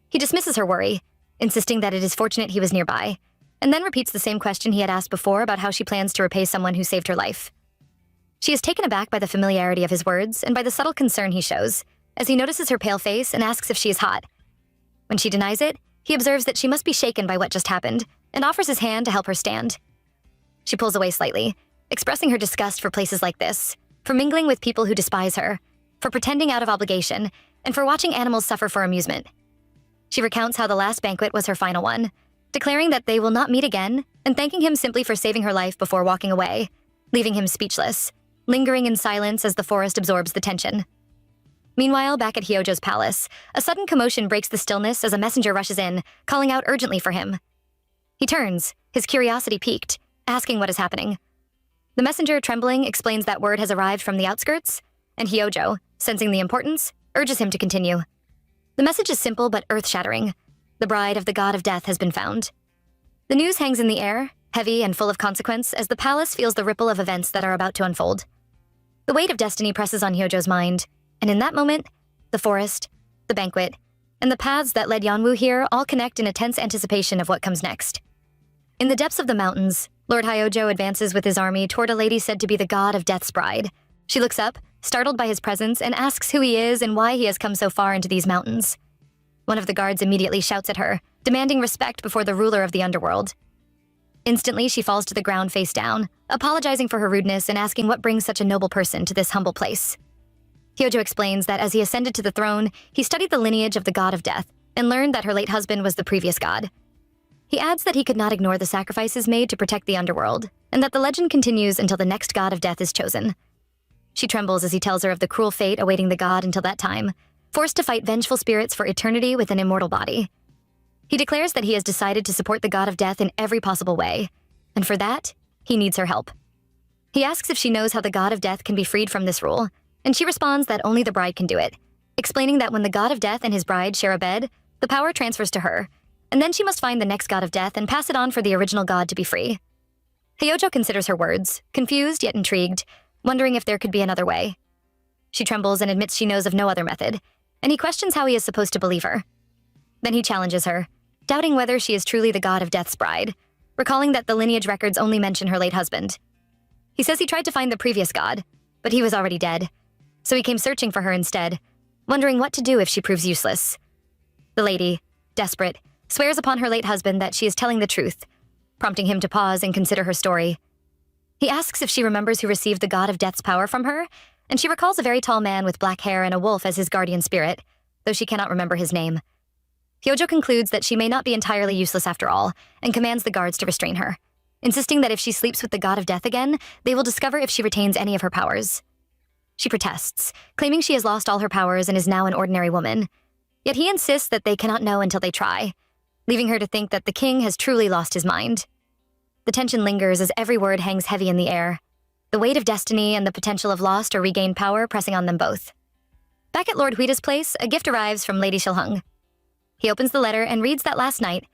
S1: He dismisses her worry, insisting that it is fortunate he was nearby, and then repeats the same question he had asked before about how she plans to repay someone who saved her life. She is taken aback by the familiarity of his words and by the subtle concern he shows, as he notices her pale face and asks if she is hot. When she denies it, he observes that she must be shaken by what just happened and offers his hand to help her stand. She pulls away slightly, expressing her disgust for places like this, for mingling with people who despise her, for pretending out of obligation, and for watching animals suffer for amusement. She recounts how the last banquet was her final one, declaring that they will not meet again and thanking him simply for saving her life before walking away, leaving him speechless, lingering in silence as the forest absorbs the tension. Meanwhile, back at Hyojo's palace, a sudden commotion breaks the stillness as a messenger rushes in, calling out urgently for him. He turns, his curiosity piqued, asking what is happening. The messenger, trembling, explains that word has arrived from the outskirts, and Hyojo, sensing the importance, urges him to continue. The message is simple but earth-shattering. The bride of the god of death has been found. The news hangs in the air, heavy and full of consequence, as the palace feels the ripple of events that are about to unfold. The weight of destiny presses on Hyojo's mind, and in that moment, the forest, the banquet, and the paths that led Yeonwoo here all connect in a tense anticipation of what comes next. In the depths of the mountains, Lord Hyojo advances with his army toward a lady said to be the god of death's bride. She looks up, startled by his presence, and asks who he is and why he has come so far into these mountains. One of the guards immediately shouts at her, demanding respect before the ruler of the underworld. Instantly, she falls to the ground face down, apologizing for her rudeness and asking what brings such a noble person to this humble place. Hyojo explains that as he ascended to the throne, he studied the lineage of the god of death and learned that her late husband was the previous god. He adds that he could not ignore the sacrifices made to protect the underworld, and that the legend continues until the next god of death is chosen. She trembles as he tells her of the cruel fate awaiting the god until that time, forced to fight vengeful spirits for eternity with an immortal body. He declares that he has decided to support the god of death in every possible way, and for that, he needs her help. He asks if she knows how the god of death can be freed from this rule, and she responds that only the bride can do it, explaining that when the god of death and his bride share a bed, the power transfers to her, and then she must find the next god of death and pass it on for the original god to be free. Hyojo considers her words, confused yet intrigued, wondering if there could be another way. She trembles and admits she knows of no other method, and he questions how he is supposed to believe her. Then he challenges her, doubting whether she is truly the god of death's bride, recalling that the lineage records only mention her late husband. He says he tried to find the previous god, but he was already dead, so he came searching for her instead, wondering what to do if she proves useless. The lady, desperate, swears upon her late husband that she is telling the truth, prompting him to pause and consider her story. He asks if she remembers who received the god of death's power from her, and she recalls a very tall man with black hair and a wolf as his guardian spirit, though she cannot remember his name. Hyojo concludes that she may not be entirely useless after all, and commands the guards to restrain her, insisting that if she sleeps with the god of death again, they will discover if she retains any of her powers. She protests, claiming she has lost all her powers and is now an ordinary woman. Yet he insists that they cannot know until they try, leaving her to think that the king has truly lost his mind. The tension lingers as every word hangs heavy in the air, the weight of destiny and the potential of lost or regained power pressing on them both. Back at Lord Huida's place, a gift arrives from Lady Seolhong. He opens the letter and reads that last night,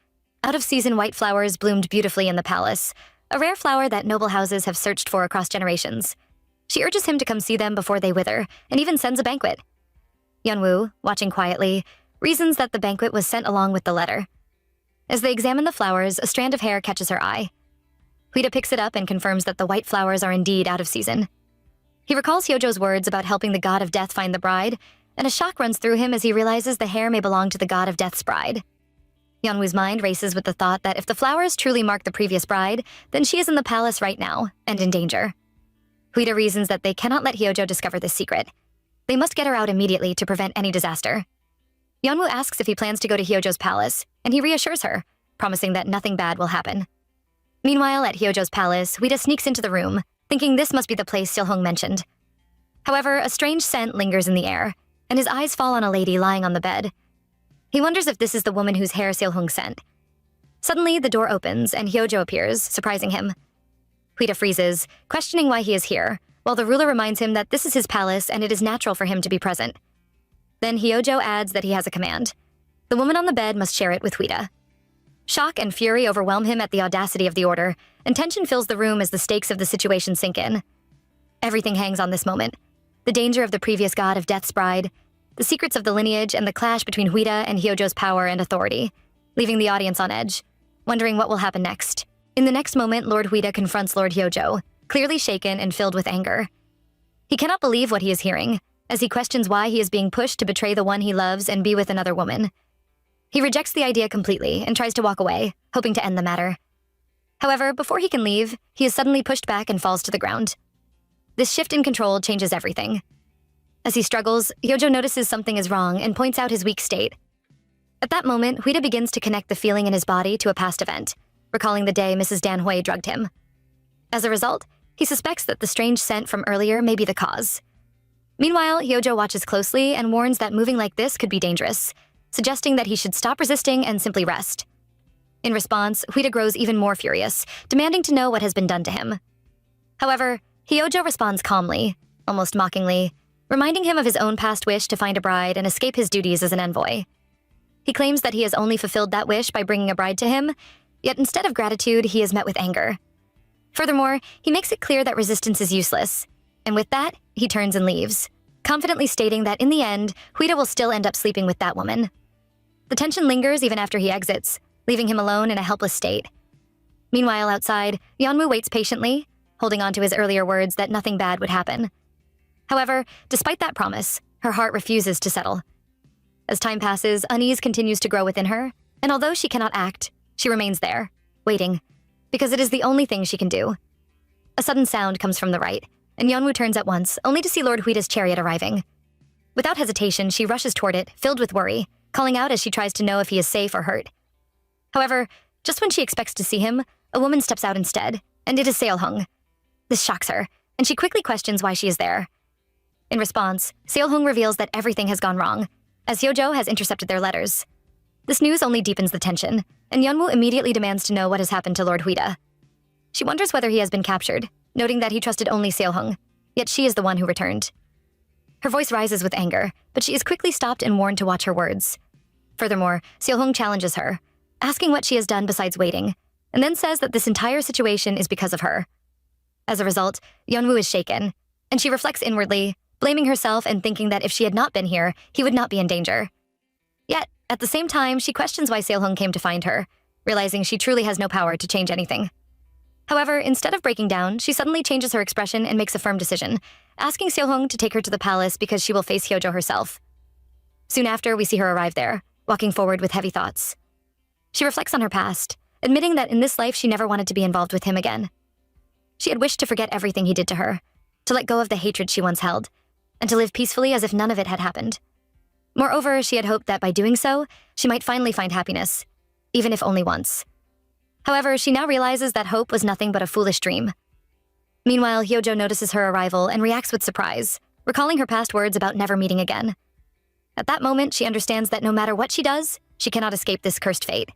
S1: out-of-season white flowers bloomed beautifully in the palace, a rare flower that noble houses have searched for across generations. She urges him to come see them before they wither, and even sends a banquet. Yeonwoo, watching quietly, reasons that the banquet was sent along with the letter. As they examine the flowers, a strand of hair catches her eye. Huida picks it up and confirms that the white flowers are indeed out of season. He recalls Hyojo's words about helping the god of death find the bride, and a shock runs through him as he realizes the hair may belong to the god of death's bride. Yeonwoo's mind races with the thought that if the flowers truly mark the previous bride, then she is in the palace right now, and in danger. Huida reasons that they cannot let Hyojo discover this secret. They must get her out immediately to prevent any disaster. Yeonwoo asks if he plans to go to Hyojo's palace, and he reassures her, promising that nothing bad will happen. Meanwhile, at Hyojo's palace, Huida sneaks into the room, thinking this must be the place Seolhong mentioned. However, a strange scent lingers in the air, and his eyes fall on a lady lying on the bed. He wonders if this is the woman whose hair Seolhung sent. Suddenly, the door opens and Hyojo appears, surprising him. Huida freezes, questioning why he is here, while the ruler reminds him that this is his palace and it is natural for him to be present. Then Hyojo adds that he has a command. The woman on the bed must share it with Huida. Shock and fury overwhelm him at the audacity of the order, and tension fills the room as the stakes of the situation sink in. Everything hangs on this moment. The danger of the previous god of Death's bride, the secrets of the lineage, and the clash between Huida and Hyojo's power and authority, leaving the audience on edge, wondering what will happen next. In the next moment, Lord Huida confronts Lord Hyojo, clearly shaken and filled with anger. He cannot believe what he is hearing, as he questions why he is being pushed to betray the one he loves and be with another woman. He rejects the idea completely and tries to walk away, hoping to end the matter. However, before he can leave, he is suddenly pushed back and falls to the ground. This shift in control changes everything. As he struggles, Hyojo notices something is wrong and points out his weak state. At that moment, Huida begins to connect the feeling in his body to a past event, recalling the day Mrs. Danhui drugged him. As a result, he suspects that the strange scent from earlier may be the cause. Meanwhile, Hyojo watches closely and warns that moving like this could be dangerous, suggesting that he should stop resisting and simply rest. In response, Huida grows even more furious, demanding to know what has been done to him. However, Hyojo responds calmly, almost mockingly, reminding him of his own past wish to find a bride and escape his duties as an envoy. He claims that he has only fulfilled that wish by bringing a bride to him, yet instead of gratitude, he is met with anger. Furthermore, he makes it clear that resistance is useless, and with that, he turns and leaves, confidently stating that in the end, Huida will still end up sleeping with that woman. The tension lingers even after he exits, leaving him alone in a helpless state. Meanwhile, outside, Yeonwoo waits patiently, holding on to his earlier words that nothing bad would happen. However, despite that promise, her heart refuses to settle. As time passes, unease continues to grow within her, and although she cannot act, she remains there, waiting, because it is the only thing she can do. A sudden sound comes from the right, and Yeonwoo turns at once, only to see Lord Huida's chariot arriving. Without hesitation, she rushes toward it, filled with worry, calling out as she tries to know if he is safe or hurt. However, just when she expects to see him, a woman steps out instead, and it is Seolhung. This shocks her, and she quickly questions why she is there. In response, Seolhung reveals that everything has gone wrong, as Hyojo has intercepted their letters. This news only deepens the tension, and Yeonwoo immediately demands to know what has happened to Lord Huida. She wonders whether he has been captured, noting that he trusted only Seolhung, yet she is the one who returned. Her voice rises with anger, but she is quickly stopped and warned to watch her words. Furthermore, Seolhung challenges her, asking what she has done besides waiting, and then says that this entire situation is because of her. As a result, Yeonwoo is shaken, and she reflects inwardly, blaming herself and thinking that if she had not been here, he would not be in danger. Yet, at the same time, she questions why Seolhung came to find her, realizing she truly has no power to change anything. However, instead of breaking down, she suddenly changes her expression and makes a firm decision, asking Seolhung to take her to the palace because she will face Hyojo herself. Soon after, we see her arrive there, walking forward with heavy thoughts. She reflects on her past, admitting that in this life she never wanted to be involved with him again. She had wished to forget everything he did to her, to let go of the hatred she once held, and to live peacefully as if none of it had happened. Moreover, she had hoped that by doing so, she might finally find happiness, even if only once. However, she now realizes that hope was nothing but a foolish dream. Meanwhile, Hyojo notices her arrival and reacts with surprise, recalling her past words about never meeting again. At that moment, she understands that no matter what she does, she cannot escape this cursed fate.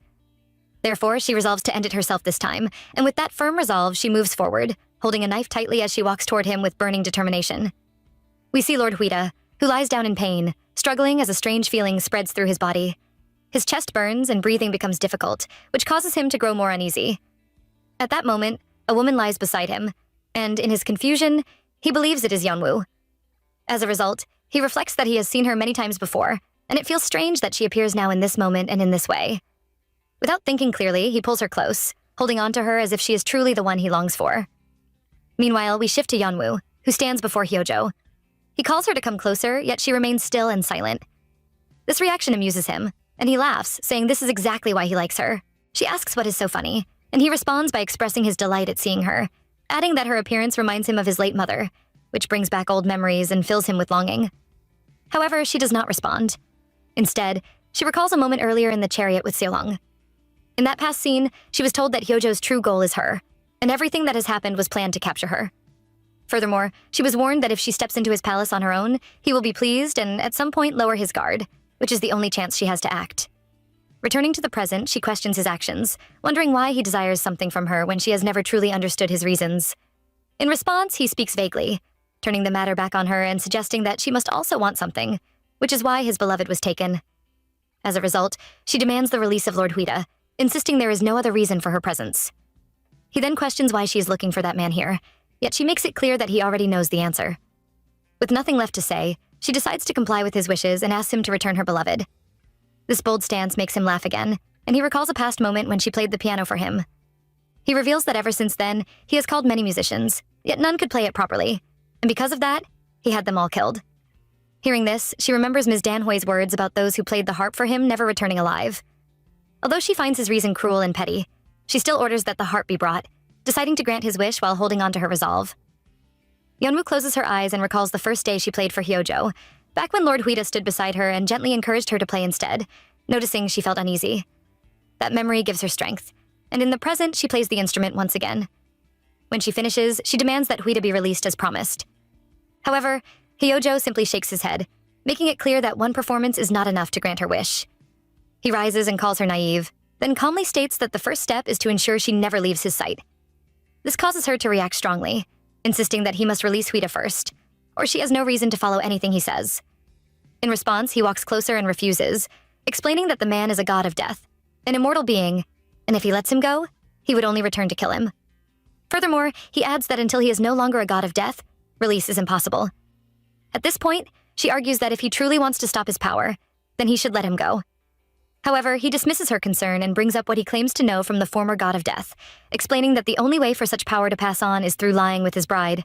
S1: Therefore, she resolves to end it herself this time, and with that firm resolve, she moves forward, holding a knife tightly as she walks toward him with burning determination. We see Lord Huida, who lies down in pain, struggling as a strange feeling spreads through his body. His chest burns and breathing becomes difficult, which causes him to grow more uneasy. At that moment, a woman lies beside him, and in his confusion, he believes it is Yeonwoo. As a result, he reflects that he has seen her many times before, and it feels strange that she appears now in this moment and in this way. Without thinking clearly, he pulls her close, holding on to her as if she is truly the one he longs for. Meanwhile, we shift to Yeonwoo, who stands before Hyojo. He calls her to come closer, yet she remains still and silent. This reaction amuses him, and he laughs, saying this is exactly why he likes her. She asks what is so funny, and he responds by expressing his delight at seeing her, adding that her appearance reminds him of his late mother, which brings back old memories and fills him with longing. However, she does not respond. Instead, she recalls a moment earlier in the chariot with Seolhung. In that past scene, she was told that Hyojo's true goal is her, and everything that has happened was planned to capture her. Furthermore, she was warned that if she steps into his palace on her own, he will be pleased and at some point lower his guard, which is the only chance she has to act. Returning to the present, she questions his actions, wondering why he desires something from her when she has never truly understood his reasons. In response, he speaks vaguely, turning the matter back on her and suggesting that she must also want something, which is why his beloved was taken. As a result, she demands the release of Lord Huida, insisting there is no other reason for her presence. He then questions why she is looking for that man here, yet she makes it clear that he already knows the answer. With nothing left to say, she decides to comply with his wishes and asks him to return her beloved. This bold stance makes him laugh again, and he recalls a past moment when she played the piano for him. He reveals that ever since then, he has called many musicians, yet none could play it properly, and because of that, he had them all killed. Hearing this, she remembers Ms. Danhoy's words about those who played the harp for him never returning alive. Although she finds his reason cruel and petty, she still orders that the harp be brought, deciding to grant his wish while holding on to her resolve. Yeonwoo closes her eyes and recalls the first day she played for Hyojo, back when Lord Huida stood beside her and gently encouraged her to play instead, noticing she felt uneasy. That memory gives her strength, and in the present, she plays the instrument once again. When she finishes, she demands that Huida be released as promised. However, Hyojo simply shakes his head, making it clear that one performance is not enough to grant her wish. He rises and calls her naive, then calmly states that the first step is to ensure she never leaves his sight. This causes her to react strongly, insisting that he must release Huida first, or she has no reason to follow anything he says. In response, he walks closer and refuses, explaining that the man is a god of death, an immortal being, and if he lets him go, he would only return to kill him. Furthermore, he adds that until he is no longer a god of death, release is impossible. At this point, she argues that if he truly wants to stop his power, then he should let him go. However, he dismisses her concern and brings up what he claims to know from the former god of death, explaining that the only way for such power to pass on is through lying with his bride.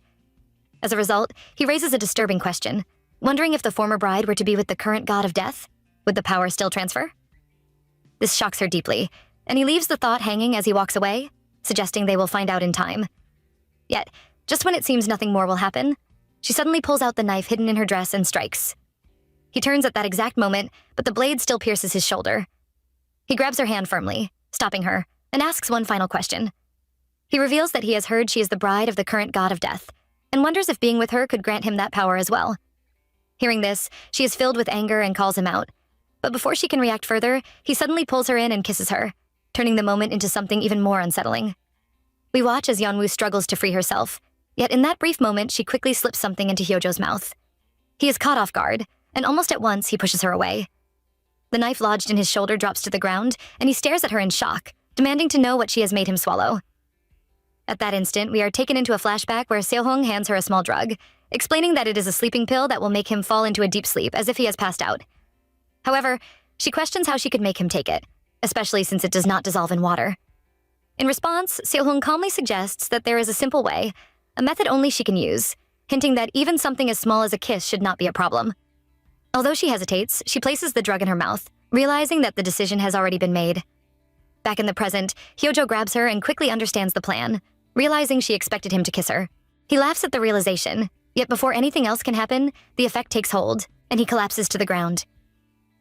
S1: As a result, he raises a disturbing question, wondering if the former bride were to be with the current god of death, would the power still transfer? This shocks her deeply, and he leaves the thought hanging as he walks away, suggesting they will find out in time. Yet, just when it seems nothing more will happen, she suddenly pulls out the knife hidden in her dress and strikes. He turns at that exact moment, but the blade still pierces his shoulder. He grabs her hand firmly, stopping her, and asks one final question. He reveals that he has heard she is the bride of the current god of death, and wonders if being with her could grant him that power as well. Hearing this, she is filled with anger and calls him out. But before she can react further, he suddenly pulls her in and kisses her, turning the moment into something even more unsettling. We watch as Yeonwoo struggles to free herself, yet in that brief moment, she quickly slips something into Hyojo's mouth. He is caught off guard, and almost at once, he pushes her away. The knife lodged in his shoulder drops to the ground, and he stares at her in shock, demanding to know what she has made him swallow. At that instant, we are taken into a flashback where Seohong hands her a small drug, explaining that it is a sleeping pill that will make him fall into a deep sleep as if he has passed out. However, she questions how she could make him take it, especially since it does not dissolve in water. In response, Seohong calmly suggests that there is a simple way, a method only she can use, hinting that even something as small as a kiss should not be a problem. Although she hesitates, she places the drug in her mouth, realizing that the decision has already been made. Back in the present, Hyojo grabs her and quickly understands the plan, realizing she expected him to kiss her. He laughs at the realization, yet before anything else can happen, the effect takes hold, and he collapses to the ground.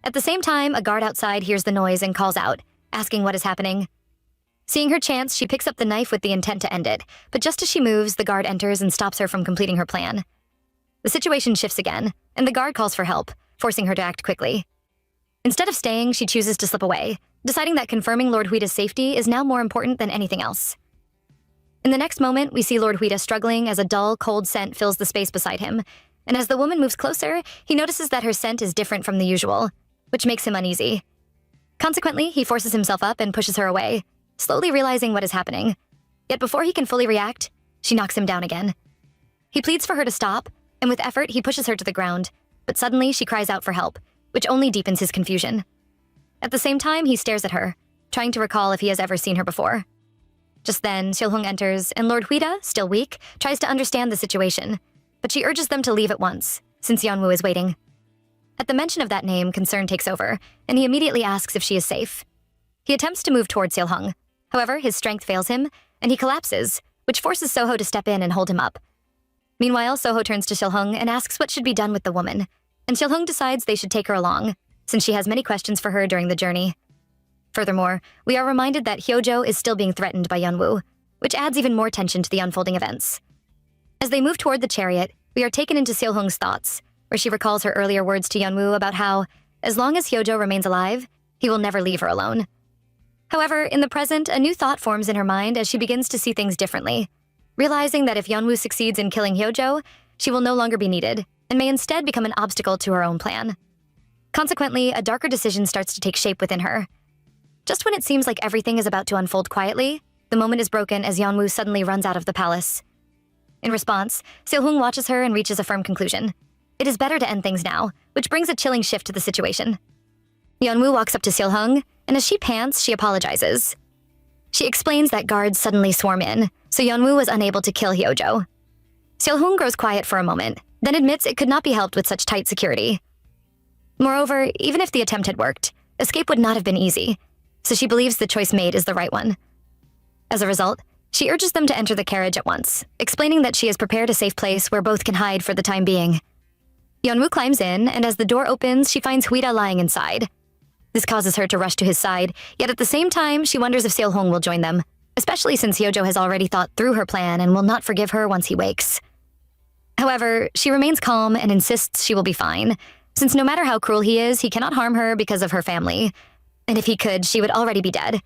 S1: At the same time, a guard outside hears the noise and calls out, asking what is happening. Seeing her chance, she picks up the knife with the intent to end it, but just as she moves, the guard enters and stops her from completing her plan. The situation shifts again, and the guard calls for help, forcing her to act quickly. Instead of staying, she chooses to slip away, deciding that confirming Lord Huida's safety is now more important than anything else. In the next moment, we see Lord Huida struggling as a dull, cold scent fills the space beside him, and as the woman moves closer, he notices that her scent is different from the usual, which makes him uneasy. Consequently, he forces himself up and pushes her away, slowly realizing what is happening. Yet before he can fully react, she knocks him down again. He pleads for her to stop, and with effort, he pushes her to the ground, but suddenly she cries out for help, which only deepens his confusion. At the same time, he stares at her, trying to recall if he has ever seen her before. Just then, Seohong enters, and Lord Huida, still weak, tries to understand the situation, but she urges them to leave at once, since Yeonwoo is waiting. At the mention of that name, concern takes over, and he immediately asks if she is safe. He attempts to move toward Seohong. However, his strength fails him, and he collapses, which forces Soho to step in and hold him up. Meanwhile, Soho turns to Seohong and asks what should be done with the woman, and Seohong decides they should take her along, since she has many questions for her during the journey. Furthermore, we are reminded that Hyojo is still being threatened by Yeonwoo, which adds even more tension to the unfolding events. As they move toward the chariot, we are taken into Seohong's thoughts, where she recalls her earlier words to Yeonwoo about how, as long as Hyojo remains alive, he will never leave her alone. However, in the present, a new thought forms in her mind as she begins to see things differently, realizing that if Yeonwoo succeeds in killing Hyojo, she will no longer be needed, and may instead become an obstacle to her own plan. Consequently, a darker decision starts to take shape within her. Just when it seems like everything is about to unfold quietly, the moment is broken as Yeonwoo suddenly runs out of the palace. In response, Seolhung watches her and reaches a firm conclusion. It is better to end things now, which brings a chilling shift to the situation. Yeonwoo walks up to Seolhung, and as she pants, she apologizes. She explains that guards suddenly swarm in, so Yeonwoo was unable to kill Hyojo. Seolhung grows quiet for a moment, then admits it could not be helped with such tight security. Moreover, even if the attempt had worked, escape would not have been easy, so she believes the choice made is the right one. As a result, she urges them to enter the carriage at once, explaining that she has prepared a safe place where both can hide for the time being. Yeonwoo climbs in, and as the door opens, she finds Huida lying inside. This causes her to rush to his side, yet at the same time, she wonders if Seolhung will join them, especially since Hyojo has already thought through her plan and will not forgive her once he wakes. However, she remains calm and insists she will be fine, since no matter how cruel he is, he cannot harm her because of her family, and if he could, she would already be dead.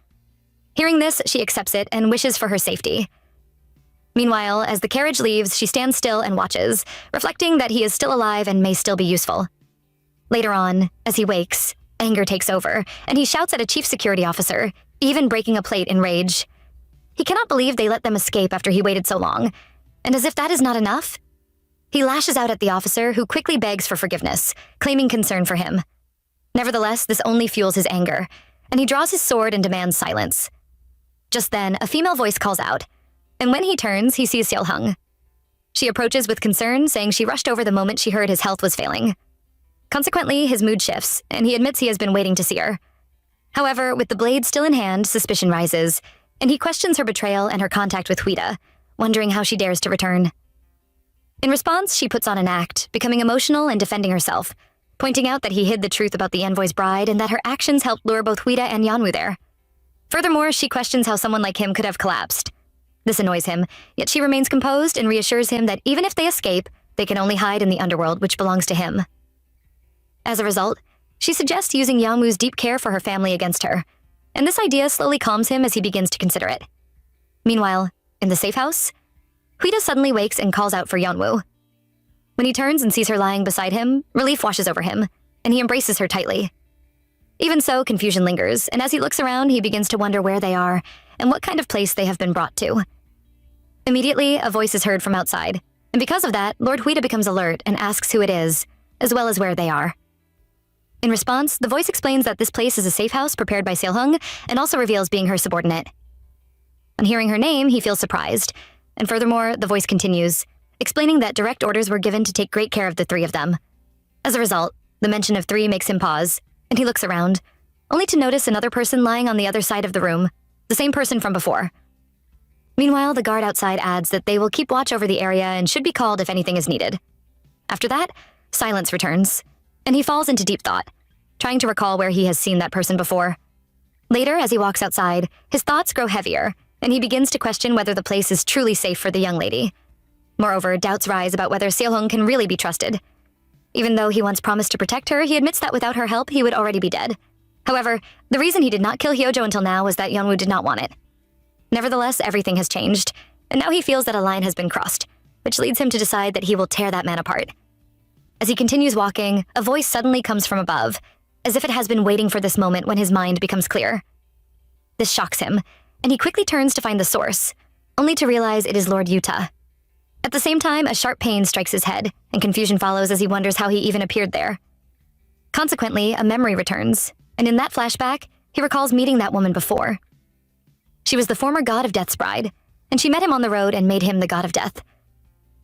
S1: Hearing this, she accepts it and wishes for her safety. Meanwhile, as the carriage leaves, she stands still and watches, reflecting that he is still alive and may still be useful. Later on, as he wakes, anger takes over, and he shouts at a chief security officer, even breaking a plate in rage. He cannot believe they let them escape after he waited so long, and as if that is not enough, he lashes out at the officer, who quickly begs for forgiveness, claiming concern for him. Nevertheless, this only fuels his anger, and he draws his sword and demands silence. Just then, a female voice calls out, and when he turns, he sees Seolhung. She approaches with concern, saying she rushed over the moment she heard his health was failing. Consequently, his mood shifts, and he admits he has been waiting to see her. However, with the blade still in hand, suspicion rises, and he questions her betrayal and her contact with Huida, wondering how she dares to return. In response, she puts on an act, becoming emotional and defending herself, pointing out that he hid the truth about the envoy's bride and that her actions helped lure both Huida and Yeonwoo there. Furthermore, she questions how someone like him could have collapsed. This annoys him, yet she remains composed and reassures him that even if they escape, they can only hide in the underworld, which belongs to him. As a result, she suggests using Yeonwoo's deep care for her family against her, and this idea slowly calms him as he begins to consider it. Meanwhile, in the safe house, Huida suddenly wakes and calls out for Yeonwoo. When he turns and sees her lying beside him, relief washes over him, and he embraces her tightly. Even so, confusion lingers, and as he looks around, he begins to wonder where they are and what kind of place they have been brought to. Immediately, a voice is heard from outside, and because of that, Lord Huida becomes alert and asks who it is, as well as where they are. In response, the voice explains that this place is a safe house prepared by Seolhung and also reveals being her subordinate. On hearing her name, he feels surprised, and furthermore, the voice continues, explaining that direct orders were given to take great care of the three of them. As a result, the mention of three makes him pause, and he looks around, only to notice another person lying on the other side of the room, the same person from before. Meanwhile, the guard outside adds that they will keep watch over the area and should be called if anything is needed. After that, silence returns, and he falls into deep thought, trying to recall where he has seen that person before. Later, as he walks outside, his thoughts grow heavier, and he begins to question whether the place is truly safe for the young lady. Moreover, doubts rise about whether Seolhung can really be trusted. Even though he once promised to protect her, he admits that without her help, he would already be dead. However, the reason he did not kill Hyojo until now was that Yeonwoo did not want it. Nevertheless, everything has changed, and now he feels that a line has been crossed, which leads him to decide that he will tear that man apart. As he continues walking, a voice suddenly comes from above, as if it has been waiting for this moment when his mind becomes clear. This shocks him, and he quickly turns to find the source, only to realize it is Lord Yuta. At the same time, a sharp pain strikes his head, and confusion follows as he wonders how he even appeared there. Consequently, a memory returns, and in that flashback, he recalls meeting that woman before. She was the former god of Death's bride, and she met him on the road and made him the god of death.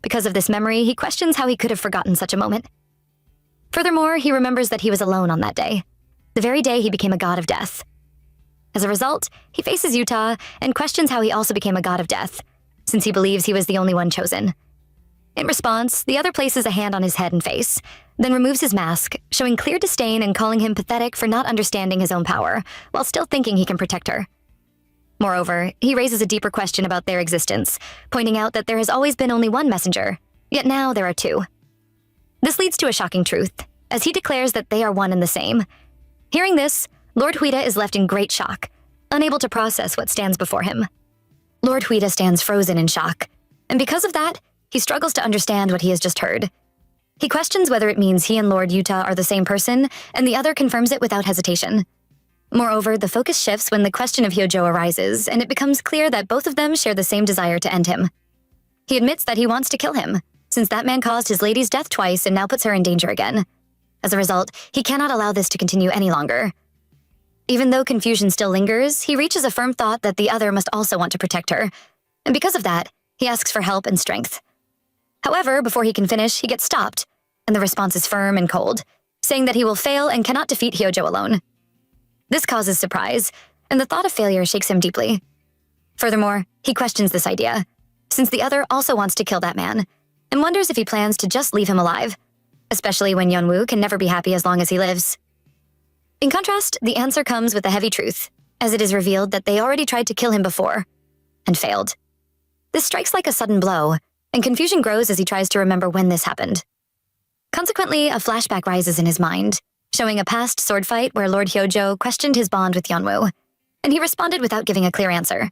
S1: Because of this memory, he questions how he could have forgotten such a moment. Furthermore, he remembers that he was alone on that day, the very day he became a god of death. As a result, he faces Yuta and questions how he also became a god of death, since he believes he was the only one chosen. In response, the other places a hand on his head and face, then removes his mask, showing clear disdain and calling him pathetic for not understanding his own power, while still thinking he can protect her. Moreover, he raises a deeper question about their existence, pointing out that there has always been only one messenger, yet now there are two. This leads to a shocking truth, as he declares that they are one and the same. Hearing this, Lord Huida is left in great shock, unable to process what stands before him. Lord Huida stands frozen in shock, and because of that, he struggles to understand what he has just heard. He questions whether it means he and Lord Yuta are the same person, and the other confirms it without hesitation. Moreover, the focus shifts when the question of Hyojo arises, and it becomes clear that both of them share the same desire to end him. He admits that he wants to kill him, since that man caused his lady's death twice and now puts her in danger again. As a result, he cannot allow this to continue any longer. Even though confusion still lingers, he reaches a firm thought that the other must also want to protect her, and because of that, he asks for help and strength. However, before he can finish, he gets stopped, and the response is firm and cold, saying that he will fail and cannot defeat Hyojo alone. This causes surprise, and the thought of failure shakes him deeply. Furthermore, he questions this idea, since the other also wants to kill that man, and wonders if he plans to just leave him alive, especially when Yeonwoo can never be happy as long as he lives. In contrast, the answer comes with the heavy truth, as it is revealed that they already tried to kill him before, and failed. This strikes like a sudden blow, and confusion grows as he tries to remember when this happened. Consequently, a flashback rises in his mind, showing a past sword fight where Lord Hyojo questioned his bond with Yeonwoo, and he responded without giving a clear answer.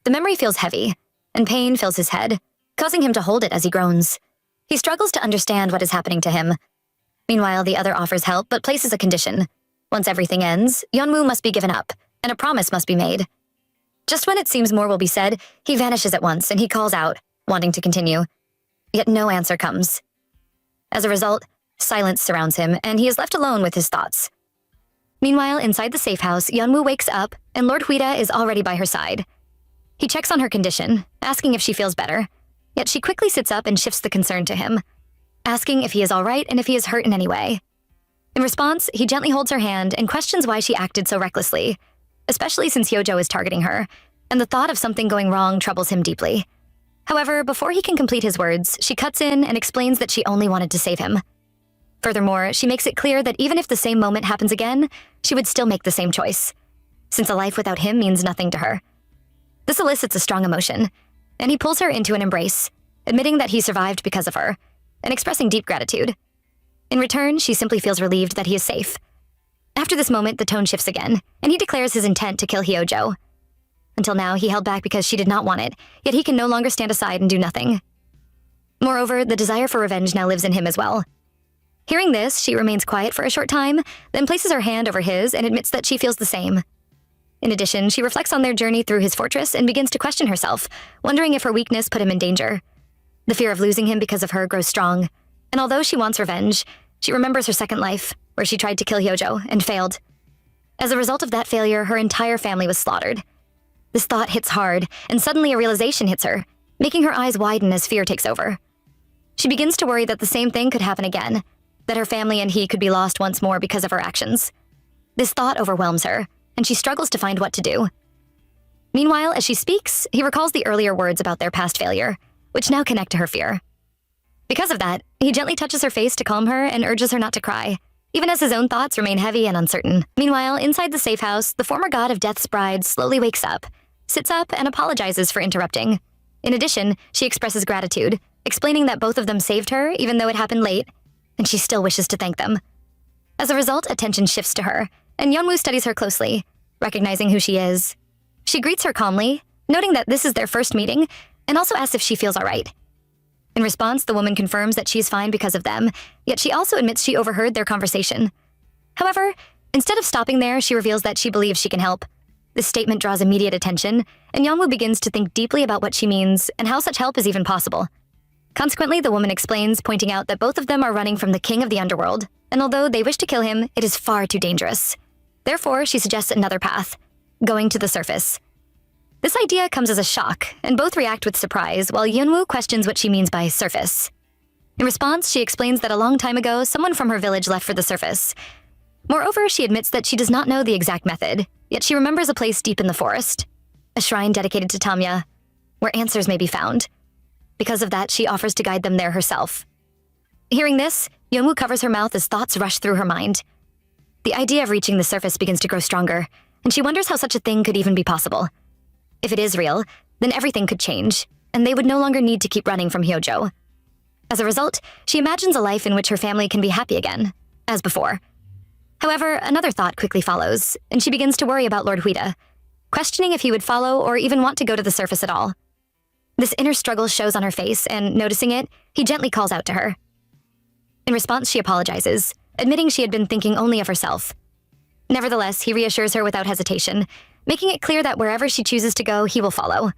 S1: The memory feels heavy, and pain fills his head, causing him to hold it as he groans. He struggles to understand what is happening to him. Meanwhile, the other offers help but places a condition. Once everything ends, Yeonwoo must be given up, and a promise must be made. Just when it seems more will be said, he vanishes at once and he calls out, wanting to continue. Yet no answer comes. As a result, silence surrounds him, and he is left alone with his thoughts. Meanwhile, inside the safe house, Yeonwoo wakes up, and Lord Huida is already by her side. He checks on her condition, asking if she feels better, yet she quickly sits up and shifts the concern to him, asking if he is all right and if he is hurt in any way. In response, he gently holds her hand and questions why she acted so recklessly, especially since Hyojo is targeting her, and the thought of something going wrong troubles him deeply. However, before he can complete his words, she cuts in and explains that she only wanted to save him. Furthermore, she makes it clear that even if the same moment happens again, she would still make the same choice, since a life without him means nothing to her. This elicits a strong emotion, and he pulls her into an embrace, admitting that he survived because of her, and expressing deep gratitude. In return, she simply feels relieved that he is safe. After this moment, the tone shifts again, and he declares his intent to kill Hyojo. Until now, he held back because she did not want it, yet he can no longer stand aside and do nothing. Moreover, the desire for revenge now lives in him as well. Hearing this, she remains quiet for a short time, then places her hand over his and admits that she feels the same. In addition, she reflects on their journey through his fortress and begins to question herself, wondering if her weakness put him in danger. The fear of losing him because of her grows strong, and although she wants revenge, she remembers her second life, where she tried to kill Hyojo and failed. As a result of that failure, her entire family was slaughtered. This thought hits hard, and suddenly a realization hits her, making her eyes widen as fear takes over. She begins to worry that the same thing could happen again, that her family and he could be lost once more because of her actions. This thought overwhelms her, and she struggles to find what to do. Meanwhile, as she speaks, he recalls the earlier words about their past failure, which now connect to her fear. Because of that, he gently touches her face to calm her and urges her not to cry, even as his own thoughts remain heavy and uncertain. Meanwhile, inside the safe house, the former god of Death's bride slowly wakes up, sits up, and apologizes for interrupting. In addition, she expresses gratitude, explaining that both of them saved her even though it happened late, and she still wishes to thank them. As a result, attention shifts to her, and Yeonwoo studies her closely, recognizing who she is. She greets her calmly, noting that this is their first meeting, and also asks if she feels all right. In response, the woman confirms that she's fine because of them, yet she also admits she overheard their conversation. However, instead of stopping there, she reveals that she believes she can help. This statement draws immediate attention, and Yeonwoo begins to think deeply about what she means and how such help is even possible. Consequently, the woman explains, pointing out that both of them are running from the king of the underworld, and although they wish to kill him, it is far too dangerous. Therefore, she suggests another path, going to the surface. This idea comes as a shock, and both react with surprise while Yeonwoo questions what she means by surface. In response, she explains that a long time ago, someone from her village left for the surface. Moreover, she admits that she does not know the exact method, yet she remembers a place deep in the forest, a shrine dedicated to Tamya, where answers may be found. Because of that, she offers to guide them there herself. Hearing this, Yeonwoo covers her mouth as thoughts rush through her mind. The idea of reaching the surface begins to grow stronger, and she wonders how such a thing could even be possible. If it is real, then everything could change, and they would no longer need to keep running from Hyojo. As a result, she imagines a life in which her family can be happy again, as before. However, another thought quickly follows, and she begins to worry about Lord Huida, questioning if he would follow or even want to go to the surface at all. This inner struggle shows on her face, and noticing it, he gently calls out to her. In response, she apologizes, admitting she had been thinking only of herself. Nevertheless, he reassures her without hesitation, making it clear that wherever she chooses to go, he will follow.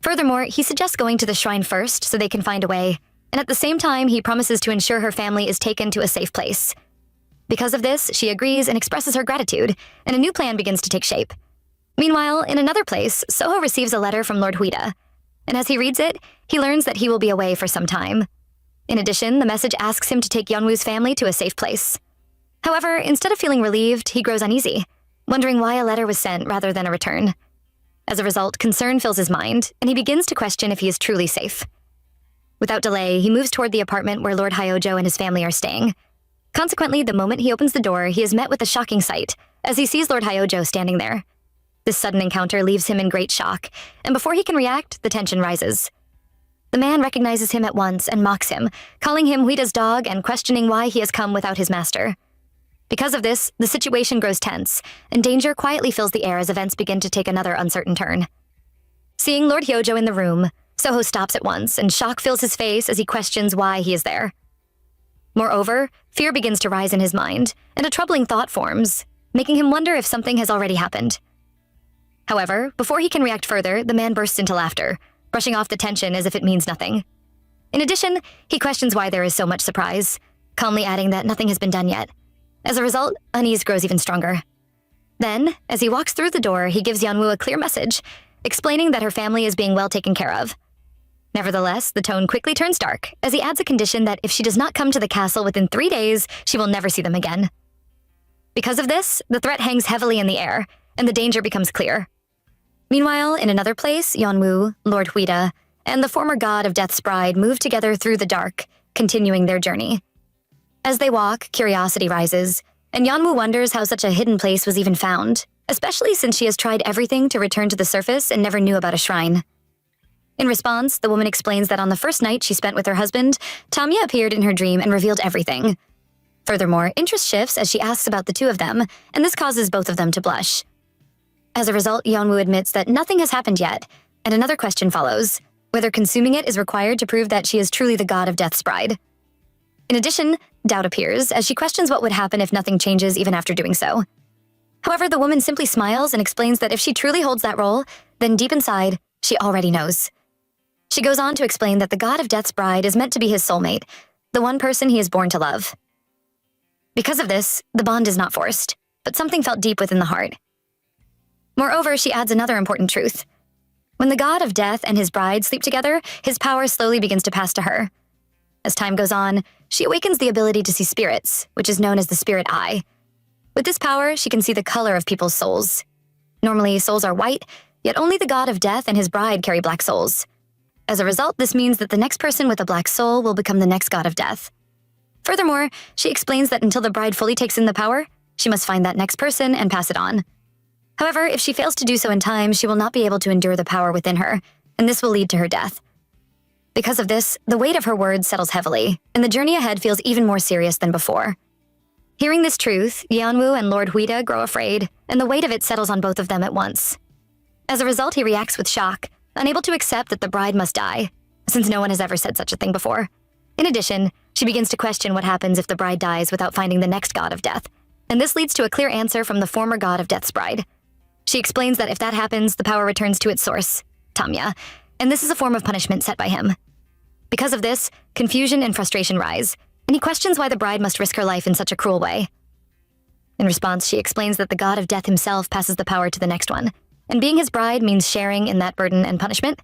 S1: Furthermore, he suggests going to the shrine first so they can find a way, and at the same time, he promises to ensure her family is taken to a safe place. Because of this, she agrees and expresses her gratitude, and a new plan begins to take shape. Meanwhile, in another place, Soho receives a letter from Lord Huida, and as he reads it, he learns that he will be away for some time. In addition, the message asks him to take Yeonwoo's family to a safe place. However, instead of feeling relieved, he grows uneasy, wondering why a letter was sent rather than a return. As a result, concern fills his mind, and he begins to question if he is truly safe. Without delay, he moves toward the apartment where Lord Hyojo and his family are staying. Consequently, the moment he opens the door, he is met with a shocking sight, as he sees Lord Hyojo standing there. This sudden encounter leaves him in great shock, and before he can react, the tension rises. The man recognizes him at once and mocks him, calling him Huida's dog and questioning why he has come without his master. Because of this, the situation grows tense, and danger quietly fills the air as events begin to take another uncertain turn. Seeing Lord Hyojo in the room, Soho stops at once, and shock fills his face as he questions why he is there. Moreover, fear begins to rise in his mind, and a troubling thought forms, making him wonder if something has already happened. However, before he can react further, the man bursts into laughter, brushing off the tension as if it means nothing. In addition, he questions why there is so much surprise, calmly adding that nothing has been done yet. As a result, unease grows even stronger. Then, as he walks through the door, he gives Yeonwoo a clear message, explaining that her family is being well taken care of. Nevertheless, the tone quickly turns dark, as he adds a condition that if she does not come to the castle within 3 days, she will never see them again. Because of this, the threat hangs heavily in the air, and the danger becomes clear. Meanwhile, in another place, Yeonwoo, Lord Huida, and the former god of Death's bride move together through the dark, continuing their journey. As they walk, curiosity rises, and Yeonwoo wonders how such a hidden place was even found, especially since she has tried everything to return to the surface and never knew about a shrine. In response, the woman explains that on the first night she spent with her husband, Tamya appeared in her dream and revealed everything. Furthermore, interest shifts as she asks about the two of them, and this causes both of them to blush. As a result, Yeonwoo admits that nothing has happened yet, and another question follows, whether consuming it is required to prove that she is truly the god of Death's bride. In addition, doubt appears as she questions what would happen if nothing changes even after doing so. However, the woman simply smiles and explains that if she truly holds that role, then deep inside, she already knows. She goes on to explain that the god of Death's bride is meant to be his soulmate, the one person he is born to love. Because of this, the bond is not forced, but something felt deep within the heart. Moreover, she adds another important truth. When the god of death and his bride sleep together, his power slowly begins to pass to her. As time goes on, she awakens the ability to see spirits, which is known as the spirit eye. With this power, she can see the color of people's souls. Normally, souls are white, yet only the god of death and his bride carry black souls. As a result, this means that the next person with a black soul will become the next god of death. Furthermore, she explains that until the bride fully takes in the power, she must find that next person and pass it on. However, if she fails to do so in time, she will not be able to endure the power within her, and this will lead to her death. Because of this, the weight of her words settles heavily, and the journey ahead feels even more serious than before. Hearing this truth, Yeonwoo and Lord Huida grow afraid, and the weight of it settles on both of them at once. As a result, he reacts with shock, unable to accept that the bride must die, since no one has ever said such a thing before. In addition, she begins to question what happens if the bride dies without finding the next god of death, and this leads to a clear answer from the former god of Death's bride. She explains that if that happens, the power returns to its source, Tamya, and this is a form of punishment set by him. Because of this, confusion and frustration rise, and he questions why the bride must risk her life in such a cruel way. In response, she explains that the god of death himself passes the power to the next one, and being his bride means sharing in that burden and punishment.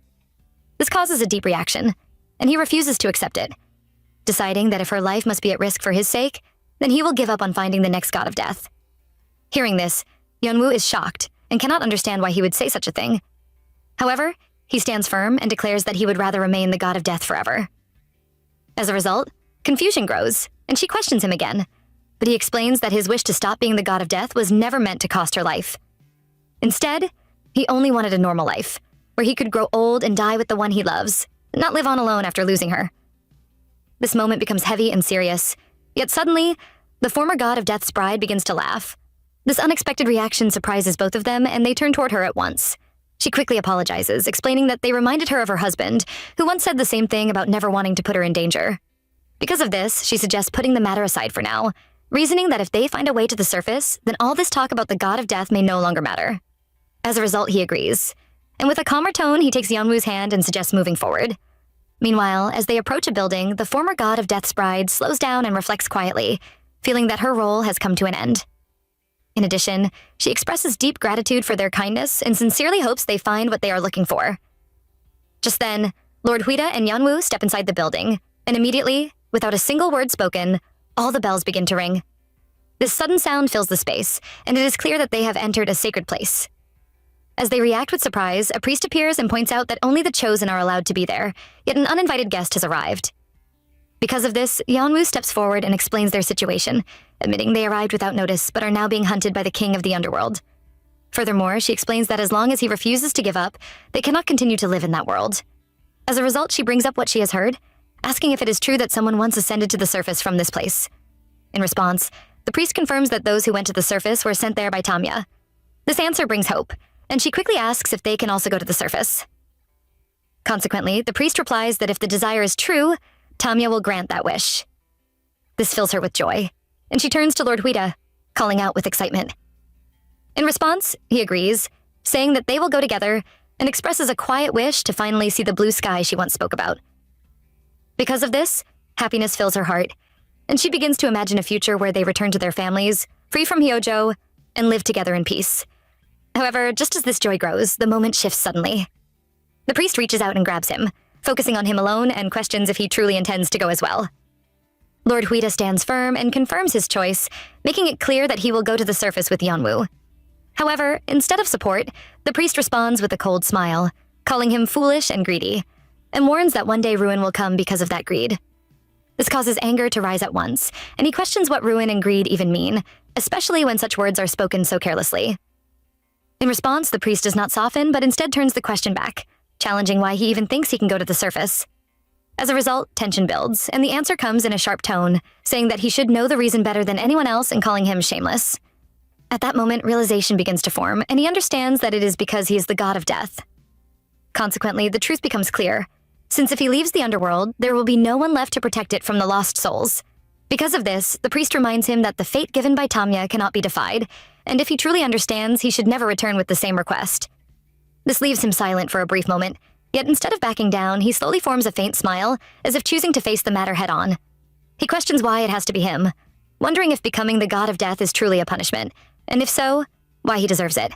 S1: This causes a deep reaction, and he refuses to accept it, deciding that if her life must be at risk for his sake, then he will give up on finding the next god of death. Hearing this, Yeonwoo is shocked and cannot understand why he would say such a thing. However, he stands firm and declares that he would rather remain the god of death forever. As a result, confusion grows, and she questions him again, but he explains that his wish to stop being the god of death was never meant to cost her life. Instead, he only wanted a normal life, where he could grow old and die with the one he loves, not live on alone after losing her. This moment becomes heavy and serious, yet suddenly, The former god of death's bride begins to laugh. This unexpected reaction surprises both of them, and they turn toward her at once. She quickly apologizes, explaining that they reminded her of her husband, who once said the same thing about never wanting to put her in danger. Because of this, she suggests putting the matter aside for now, reasoning that if they find a way to the surface, then all this talk about the god of death may no longer matter. As a result, he agrees. And with a calmer tone, he takes Yeonwoo's hand and suggests moving forward. Meanwhile, as they approach a building, the former god of death's bride slows down and reflects quietly, feeling that her role has come to an end. In addition, she expresses deep gratitude for their kindness and sincerely hopes they find what they are looking for. Just then, Lord Huida and Yeonwoo step inside the building, and immediately, without a single word spoken, all the bells begin to ring. This sudden sound fills the space, and it is clear that they have entered a sacred place. As they react with surprise, a priest appears and points out that only the chosen are allowed to be there, yet an uninvited guest has arrived. Because of this, Yeonwoo steps forward and explains their situation, admitting they arrived without notice but are now being hunted by the king of the underworld. Furthermore, she explains that as long as he refuses to give up, they cannot continue to live in that world. As a result, she brings up what she has heard, asking if it is true that someone once ascended to the surface from this place. In response, the priest confirms that those who went to the surface were sent there by Tamya. This answer brings hope, and she quickly asks if they can also go to the surface. Consequently, the priest replies that if the desire is true, Tamya will grant that wish. This fills her with joy, and she turns to Lord Huida, calling out with excitement. In response, he agrees, saying that they will go together, and expresses a quiet wish to finally see the blue sky she once spoke about. Because of this, happiness fills her heart, and she begins to imagine a future where they return to their families, free from Hyojo, and live together in peace. However, just as this joy grows, the moment shifts suddenly. The priest reaches out and grabs him, focusing on him alone and questions if he truly intends to go as well. Lord Huida stands firm and confirms his choice, making it clear that he will go to the surface with Yeonwoo. However, instead of support, the priest responds with a cold smile, calling him foolish and greedy, and warns that one day ruin will come because of that greed. This causes anger to rise at once, and he questions what ruin and greed even mean, especially when such words are spoken so carelessly. In response, the priest does not soften, but instead turns the question back, challenging why he even thinks he can go to the surface. As a result, tension builds, and the answer comes in a sharp tone, saying that he should know the reason better than anyone else and calling him shameless. At that moment, realization begins to form, and he understands that it is because he is the god of death. Consequently, the truth becomes clear, since if he leaves the underworld, there will be no one left to protect it from the lost souls. Because of this, the priest reminds him that the fate given by Tamya cannot be defied, and if he truly understands, he should never return with the same request. This leaves him silent for a brief moment, yet instead of backing down, he slowly forms a faint smile, as if choosing to face the matter head-on. He questions why it has to be him, wondering if becoming the god of death is truly a punishment, and if so, why he deserves it.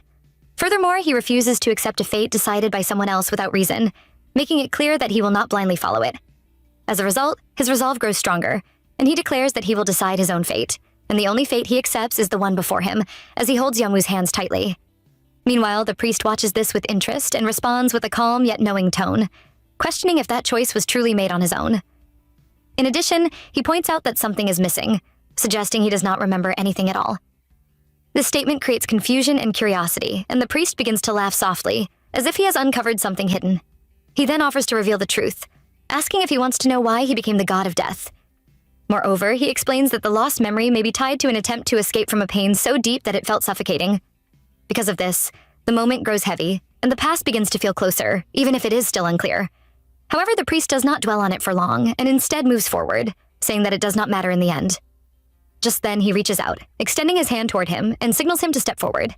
S1: Furthermore, he refuses to accept a fate decided by someone else without reason, making it clear that he will not blindly follow it. As a result, his resolve grows stronger, and he declares that he will decide his own fate, and the only fate he accepts is the one before him, as he holds Yeonwoo's hands tightly. Meanwhile, the priest watches this with interest and responds with a calm yet knowing tone, questioning if that choice was truly made on his own. In addition, he points out that something is missing, suggesting he does not remember anything at all. This statement creates confusion and curiosity, and the priest begins to laugh softly, as if he has uncovered something hidden. He then offers to reveal the truth, asking if he wants to know why he became the god of death. Moreover, he explains that the lost memory may be tied to an attempt to escape from a pain so deep that it felt suffocating. Because of this, the moment grows heavy, and the past begins to feel closer, even if it is still unclear. However, the priest does not dwell on it for long, and instead moves forward, saying that it does not matter in the end. Just then, he reaches out, extending his hand toward him, and signals him to step forward.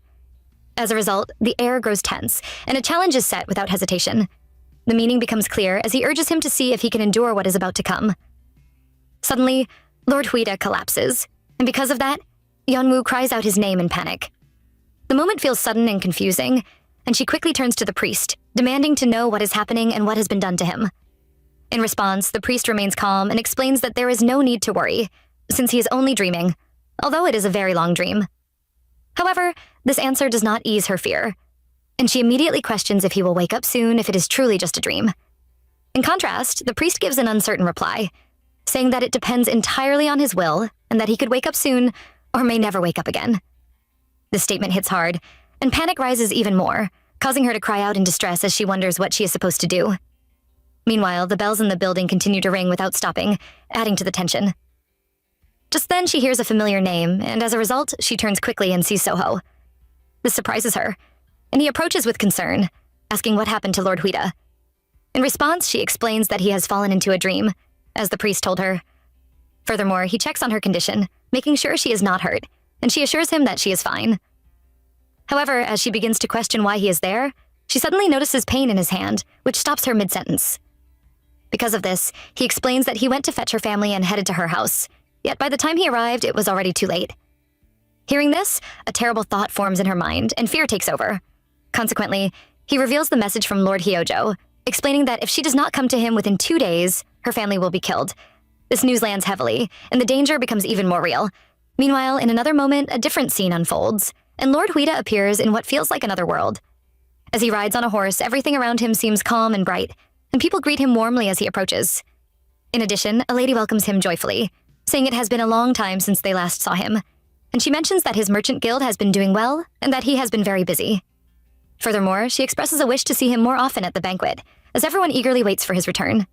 S1: As a result, the air grows tense, and a challenge is set without hesitation. The meaning becomes clear as he urges him to see if he can endure what is about to come. Suddenly, Lord Huida collapses, and because of that, Yeonwoo cries out his name in panic. The moment feels sudden and confusing, and she quickly turns to the priest, demanding to know what is happening and what has been done to him. In response, the priest remains calm and explains that there is no need to worry, since he is only dreaming, although it is a very long dream. However, this answer does not ease her fear, and she immediately questions if he will wake up soon if it is truly just a dream. In contrast, the priest gives an uncertain reply, saying that it depends entirely on his will and that he could wake up soon or may never wake up again. This statement hits hard, and panic rises even more, causing her to cry out in distress as she wonders what she is supposed to do. Meanwhile, the bells in the building continue to ring without stopping, adding to the tension. Just then, she hears a familiar name, and as a result, she turns quickly and sees Soho. This surprises her, and he approaches with concern, asking what happened to Lord Huida. In response, she explains that he has fallen into a dream, as the priest told her. Furthermore, he checks on her condition, making sure she is not hurt, and she assures him that she is fine. However, as she begins to question why he is there, she suddenly notices pain in his hand, which stops her mid-sentence. Because of this, he explains that he went to fetch her family and headed to her house, yet by the time he arrived, it was already too late. Hearing this, a terrible thought forms in her mind, and fear takes over. Consequently, he reveals the message from Lord Hyojo, explaining that if she does not come to him within 2 days, her family will be killed. This news lands heavily, and the danger becomes even more real. Meanwhile, in another moment, a different scene unfolds, and Lord Huida appears in what feels like another world. As he rides on a horse, everything around him seems calm and bright, and people greet him warmly as he approaches. In addition, a lady welcomes him joyfully, saying it has been a long time since they last saw him, and she mentions that his merchant guild has been doing well and that he has been very busy. Furthermore, she expresses a wish to see him more often at the banquet, as everyone eagerly waits for his return.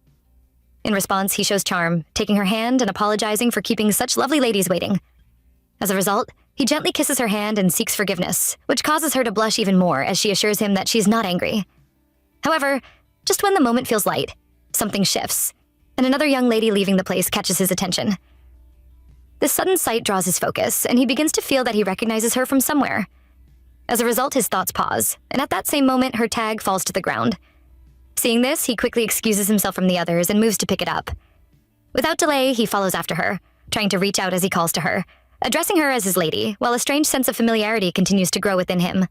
S1: In response, he shows charm, taking her hand and apologizing for keeping such lovely ladies waiting. As a result, he gently kisses her hand and seeks forgiveness, which causes her to blush even more as she assures him that she's not angry. However, just when the moment feels light, something shifts, and another young lady leaving the place catches his attention. This sudden sight draws his focus, and he begins to feel that he recognizes her from somewhere. As a result, his thoughts pause, and at that same moment, her tag falls to the ground. Seeing this, he quickly excuses himself from the others and moves to pick it up. Without delay, he follows after her, trying to reach out as he calls to her, addressing her as his lady, while a strange sense of familiarity continues to grow within him.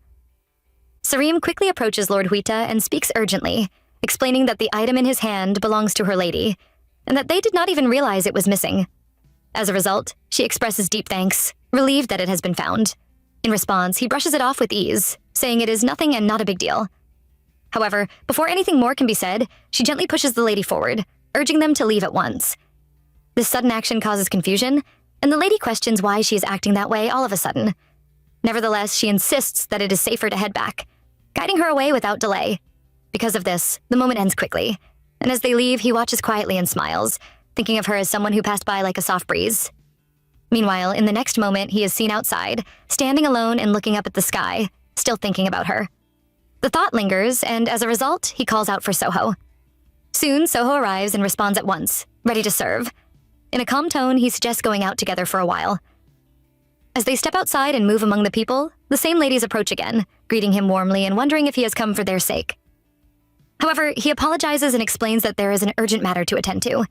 S1: Sareem quickly approaches Lord Huita and speaks urgently, explaining that the item in his hand belongs to her lady, and that they did not even realize it was missing. As a result, she expresses deep thanks, relieved that it has been found. In response, he brushes it off with ease, saying it is nothing and not a big deal. However, before anything more can be said, she gently pushes the lady forward, urging them to leave at once. This sudden action causes confusion, and the lady questions why she is acting that way all of a sudden. Nevertheless, she insists that it is safer to head back, guiding her away without delay. Because of this, the moment ends quickly, and as they leave, he watches quietly and smiles, thinking of her as someone who passed by like a soft breeze. Meanwhile, in the next moment, he is seen outside, standing alone and looking up at the sky, still thinking about her. The thought lingers, and as a result, he calls out for Soho. Soon, Soho arrives and responds at once, ready to serve. In a calm tone, he suggests going out together for a while. As they step outside and move among the people, the same ladies approach again, greeting him warmly and wondering if he has come for their sake. However, he apologizes and explains that there is an urgent matter to attend to.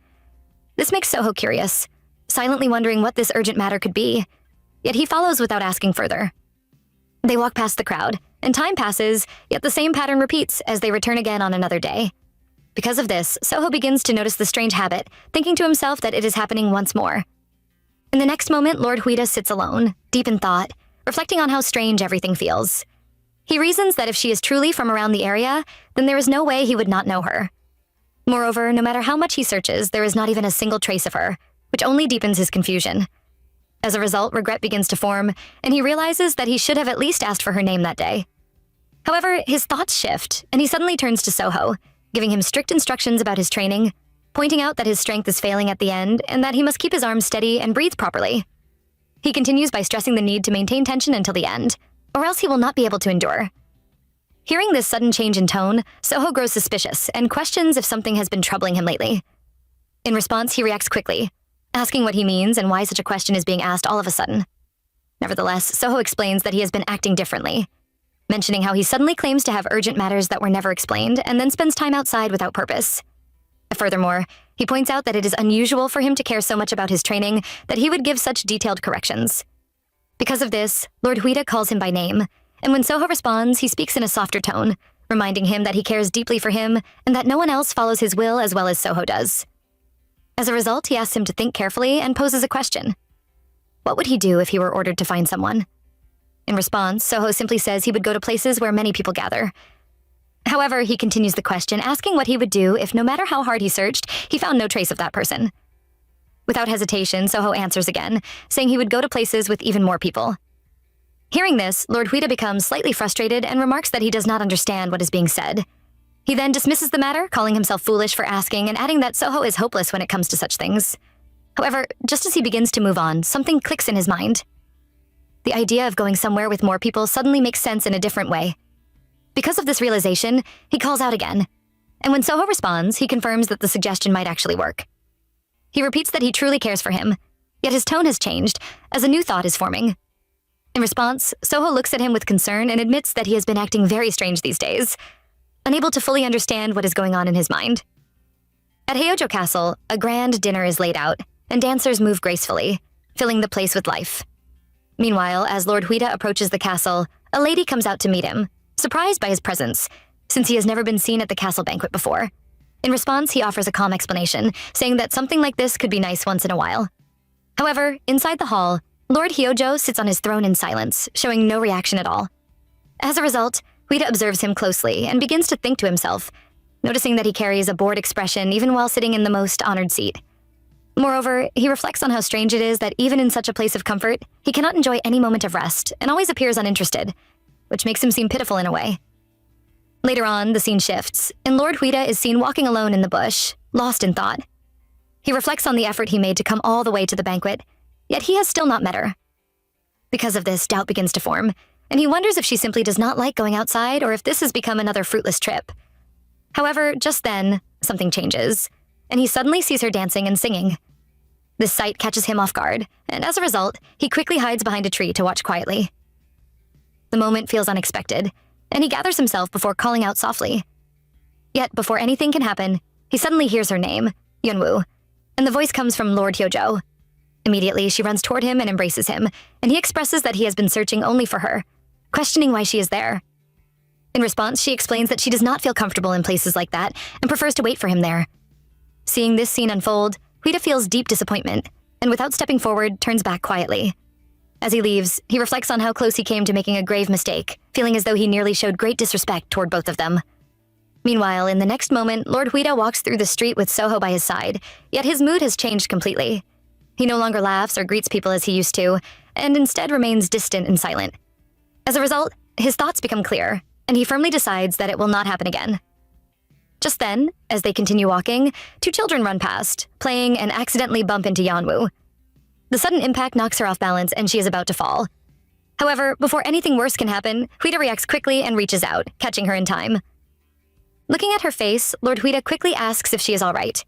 S1: This makes Soho curious, silently wondering what this urgent matter could be, yet he follows without asking further. They walk past the crowd, and time passes, yet the same pattern repeats as they return again on another day. Because of this, Soho begins to notice the strange habit, thinking to himself that it is happening once more. In the next moment, Lord Huida sits alone, deep in thought, reflecting on how strange everything feels. He reasons that if she is truly from around the area, then there is no way he would not know her. Moreover, no matter how much he searches, there is not even a single trace of her, which only deepens his confusion. As a result, regret begins to form, and he realizes that he should have at least asked for her name that day. However, his thoughts shift, and he suddenly turns to Soho, giving him strict instructions about his training, pointing out that his strength is failing at the end and that he must keep his arms steady and breathe properly. He continues by stressing the need to maintain tension until the end, or else he will not be able to endure. Hearing this sudden change in tone, Soho grows suspicious and questions if something has been troubling him lately. In response, he reacts quickly, asking what he means and why such a question is being asked all of a sudden. Nevertheless, Soho explains that he has been acting differently, mentioning how he suddenly claims to have urgent matters that were never explained and then spends time outside without purpose. Furthermore, he points out that it is unusual for him to care so much about his training that he would give such detailed corrections. Because of this, Lord Huida calls him by name, and when Soho responds, he speaks in a softer tone, reminding him that he cares deeply for him and that no one else follows his will as well as Soho does. As a result, he asks him to think carefully and poses a question. What would he do if he were ordered to find someone? In response, Soho simply says he would go to places where many people gather. However, he continues the question, asking what he would do if no matter how hard he searched, he found no trace of that person. Without hesitation, Soho answers again, saying he would go to places with even more people. Hearing this, Lord Huida becomes slightly frustrated and remarks that he does not understand what is being said. He then dismisses the matter, calling himself foolish for asking and adding that Soho is hopeless when it comes to such things. However, just as he begins to move on, something clicks in his mind. The idea of going somewhere with more people suddenly makes sense in a different way. Because of this realization, he calls out again. And when Soho responds, he confirms that the suggestion might actually work. He repeats that he truly cares for him, yet his tone has changed as a new thought is forming. In response, Soho looks at him with concern and admits that he has been acting very strange these days, unable to fully understand what is going on in his mind. At Hyojo Castle, a grand dinner is laid out, and dancers move gracefully, filling the place with life. Meanwhile, as Lord Huida approaches the castle, a lady comes out to meet him, surprised by his presence, since he has never been seen at the castle banquet before. In response, he offers a calm explanation, saying that something like this could be nice once in a while. However, inside the hall, Lord Hyojo sits on his throne in silence, showing no reaction at all. As a result, Huida observes him closely and begins to think to himself, noticing that he carries a bored expression even while sitting in the most honored seat. Moreover, he reflects on how strange it is that even in such a place of comfort, he cannot enjoy any moment of rest and always appears uninterested, which makes him seem pitiful in a way. Later on, the scene shifts, and Lord Huida is seen walking alone in the bush, lost in thought. He reflects on the effort he made to come all the way to the banquet, yet he has still not met her. Because of this, doubt begins to form, and he wonders if she simply does not like going outside or if this has become another fruitless trip. However, just then, something changes, and he suddenly sees her dancing and singing. This sight catches him off guard, and as a result, he quickly hides behind a tree to watch quietly. The moment feels unexpected, and he gathers himself before calling out softly. Yet, before anything can happen, he suddenly hears her name, Yeonwoo, and the voice comes from Lord Hyojo. Immediately, she runs toward him and embraces him, and he expresses that he has been searching only for her, questioning why she is there. In response, she explains that she does not feel comfortable in places like that and prefers to wait for him there. Seeing this scene unfold, Huida feels deep disappointment, and without stepping forward, turns back quietly. As he leaves, he reflects on how close he came to making a grave mistake, feeling as though he nearly showed great disrespect toward both of them. Meanwhile, in the next moment, Lord Huida walks through the street with Soho by his side, yet his mood has changed completely. He no longer laughs or greets people as he used to, and instead remains distant and silent. As a result, his thoughts become clear, and he firmly decides that it will not happen again. Just then, as they continue walking, two children run past, playing and accidentally bump into Yeonwoo. The sudden impact knocks her off balance and she is about to fall. However, before anything worse can happen, Huida reacts quickly and reaches out, catching her in time. Looking at her face, Lord Huida quickly asks if she is all right.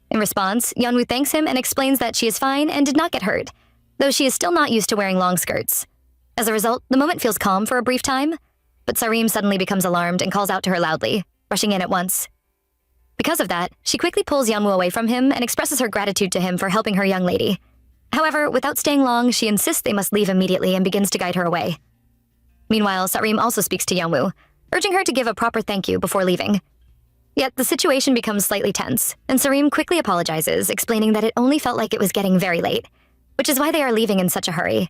S1: In response, Yeonwoo thanks him and explains that she is fine and did not get hurt, though she is still not used to wearing long skirts. As a result, the moment feels calm for a brief time, but Sarim suddenly becomes alarmed and calls out to her loudly, rushing in at once. Because of that, she quickly pulls Yeonwoo away from him and expresses her gratitude to him for helping her young lady. However, without staying long, she insists they must leave immediately and begins to guide her away. Meanwhile, Sarim also speaks to Yeonwoo, urging her to give a proper thank you before leaving. Yet the situation becomes slightly tense, and Sarim quickly apologizes, explaining that it only felt like it was getting very late, which is why they are leaving in such a hurry.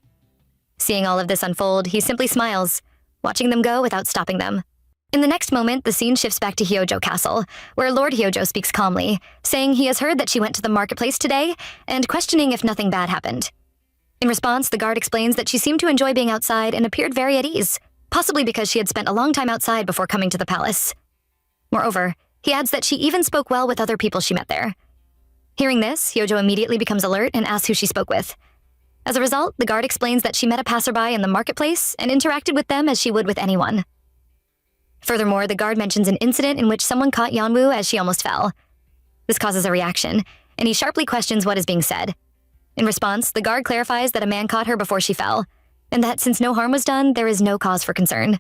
S1: Seeing all of this unfold, he simply smiles, watching them go without stopping them. In the next moment, the scene shifts back to Hyojo Castle, where Lord Hyojo speaks calmly, saying he has heard that she went to the marketplace today, and questioning if nothing bad happened. In response, the guard explains that she seemed to enjoy being outside and appeared very at ease, possibly because she had spent a long time outside before coming to the palace. Moreover, he adds that she even spoke well with other people she met there. Hearing this, Hyojo immediately becomes alert and asks who she spoke with. As a result, the guard explains that she met a passerby in the marketplace and interacted with them as she would with anyone. Furthermore, the guard mentions an incident in which someone caught Yeonwoo as she almost fell. This causes a reaction, and he sharply questions what is being said. In response, the guard clarifies that a man caught her before she fell, and that since no harm was done, there is no cause for concern.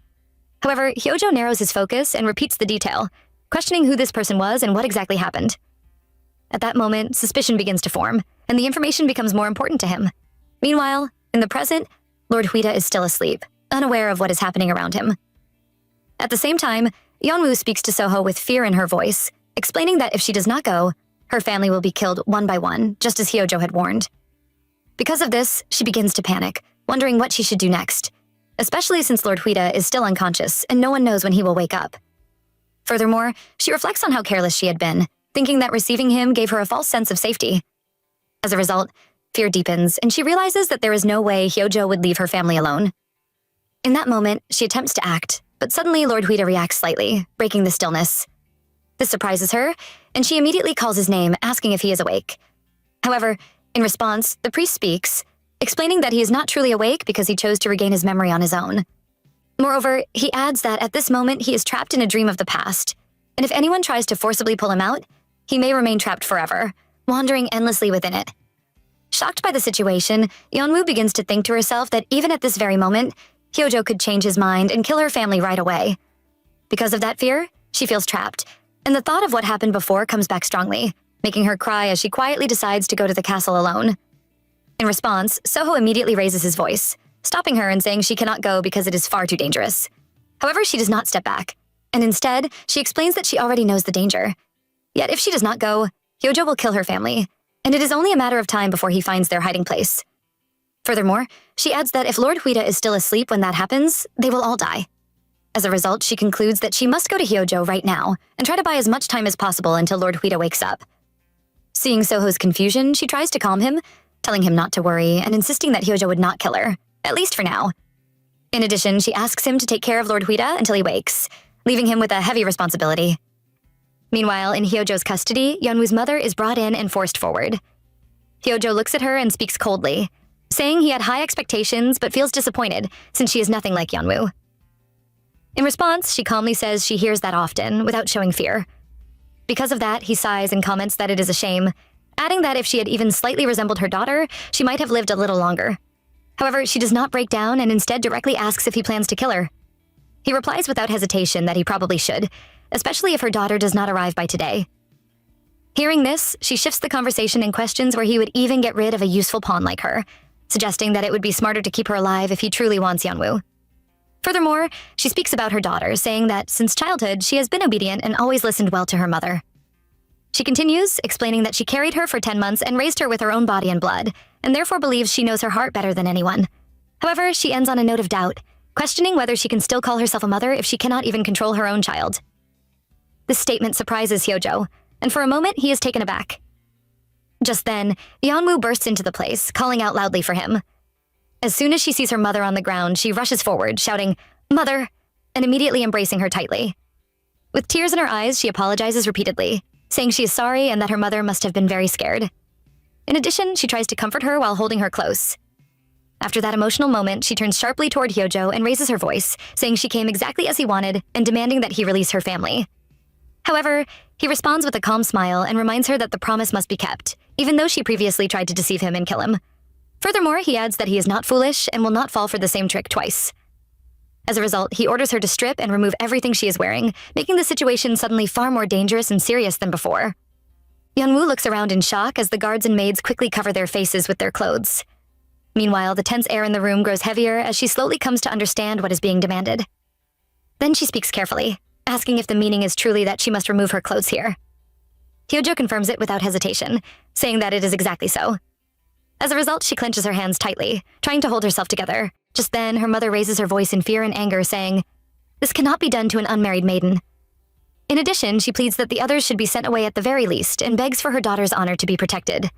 S1: However, Hyojo narrows his focus and repeats the detail, questioning who this person was and what exactly happened. At that moment, suspicion begins to form, and the information becomes more important to him. Meanwhile, in the present, Lord Huida is still asleep, unaware of what is happening around him. At the same time, Yeonwoo speaks to Soho with fear in her voice, explaining that if she does not go, her family will be killed one by one, just as Hyojo had warned. Because of this, she begins to panic, wondering what she should do next, especially since Lord Huida is still unconscious and no one knows when he will wake up. Furthermore, she reflects on how careless she had been, thinking that receiving him gave her a false sense of safety. As a result, fear deepens, and she realizes that there is no way Hyojo would leave her family alone. In that moment, she attempts to act, but suddenly Lord Huida reacts slightly, breaking the stillness. This surprises her, and she immediately calls his name, asking if he is awake. However, In response, the priest speaks, explaining that he is not truly awake because he chose to regain his memory on his own. Moreover, he adds that at this moment he is trapped in a dream of the past, and if anyone tries to forcibly pull him out, he may remain trapped forever, wandering endlessly within it. Shocked by the situation, Yeonwoo begins to think to herself that even at this very moment, Hyojo could change his mind and kill her family right away. Because of that fear, she feels trapped, and the thought of what happened before comes back strongly, making her cry as she quietly decides to go to the castle alone. In response, Soho immediately raises his voice, stopping her and saying she cannot go because it is far too dangerous. However, she does not step back, and instead, she explains that she already knows the danger. Yet if she does not go, Hyojo will kill her family, and it is only a matter of time before he finds their hiding place. Furthermore, she adds that if Lord Huida is still asleep when that happens, they will all die. As a result, she concludes that she must go to Hyojo right now and try to buy as much time as possible until Lord Huida wakes up. Seeing Soho's confusion, she tries to calm him, telling him not to worry and insisting that Hyojo would not kill her, at least for now. In addition, she asks him to take care of Lord Huida until he wakes, leaving him with a heavy responsibility. Meanwhile, in Hyojo's custody, Yeonwoo's mother is brought in and forced forward. Hyojo looks at her and speaks coldly, saying he had high expectations but feels disappointed since she is nothing like Yeonwoo. In response, she calmly says she hears that often, without showing fear. Because of that, he sighs and comments that it is a shame, adding that if she had even slightly resembled her daughter, she might have lived a little longer. However, she does not break down and instead directly asks if he plans to kill her. He replies without hesitation that he probably should, especially if her daughter does not arrive by today. Hearing this, she shifts the conversation and questions where he would even get rid of a useful pawn like her, suggesting that it would be smarter to keep her alive if he truly wants Yeonwoo. Furthermore, she speaks about her daughter, saying that since childhood, she has been obedient and always listened well to her mother. She continues, explaining that she carried her for 10 months and raised her with her own body and blood, and therefore believes she knows her heart better than anyone. However, she ends on a note of doubt, questioning whether she can still call herself a mother if she cannot even control her own child. This statement surprises Hyojo, and for a moment he is taken aback. Just then, Yeonwoo bursts into the place, calling out loudly for him. As soon as she sees her mother on the ground, she rushes forward, shouting, "Mother!" and immediately embracing her tightly. With tears in her eyes, she apologizes repeatedly, saying she is sorry and that her mother must have been very scared. In addition, she tries to comfort her while holding her close. After that emotional moment, she turns sharply toward Hyojo and raises her voice, saying she came exactly as he wanted and demanding that he release her family. However, he responds with a calm smile and reminds her that the promise must be kept, even though she previously tried to deceive him and kill him. Furthermore, he adds that he is not foolish and will not fall for the same trick twice. As a result, he orders her to strip and remove everything she is wearing, making the situation suddenly far more dangerous and serious than before. Yeonwoo looks around in shock as the guards and maids quickly cover their faces with their clothes. Meanwhile, the tense air in the room grows heavier as she slowly comes to understand what is being demanded. Then she speaks carefully, asking if the meaning is truly that she must remove her clothes here. Hyojo confirms it without hesitation, saying that it is exactly so. As a result, she clenches her hands tightly, trying to hold herself together. Just then, her mother raises her voice in fear and anger, saying, "This cannot be done to an unmarried maiden." In addition, she pleads that the others should be sent away at the very least and begs for her daughter's honor to be protected.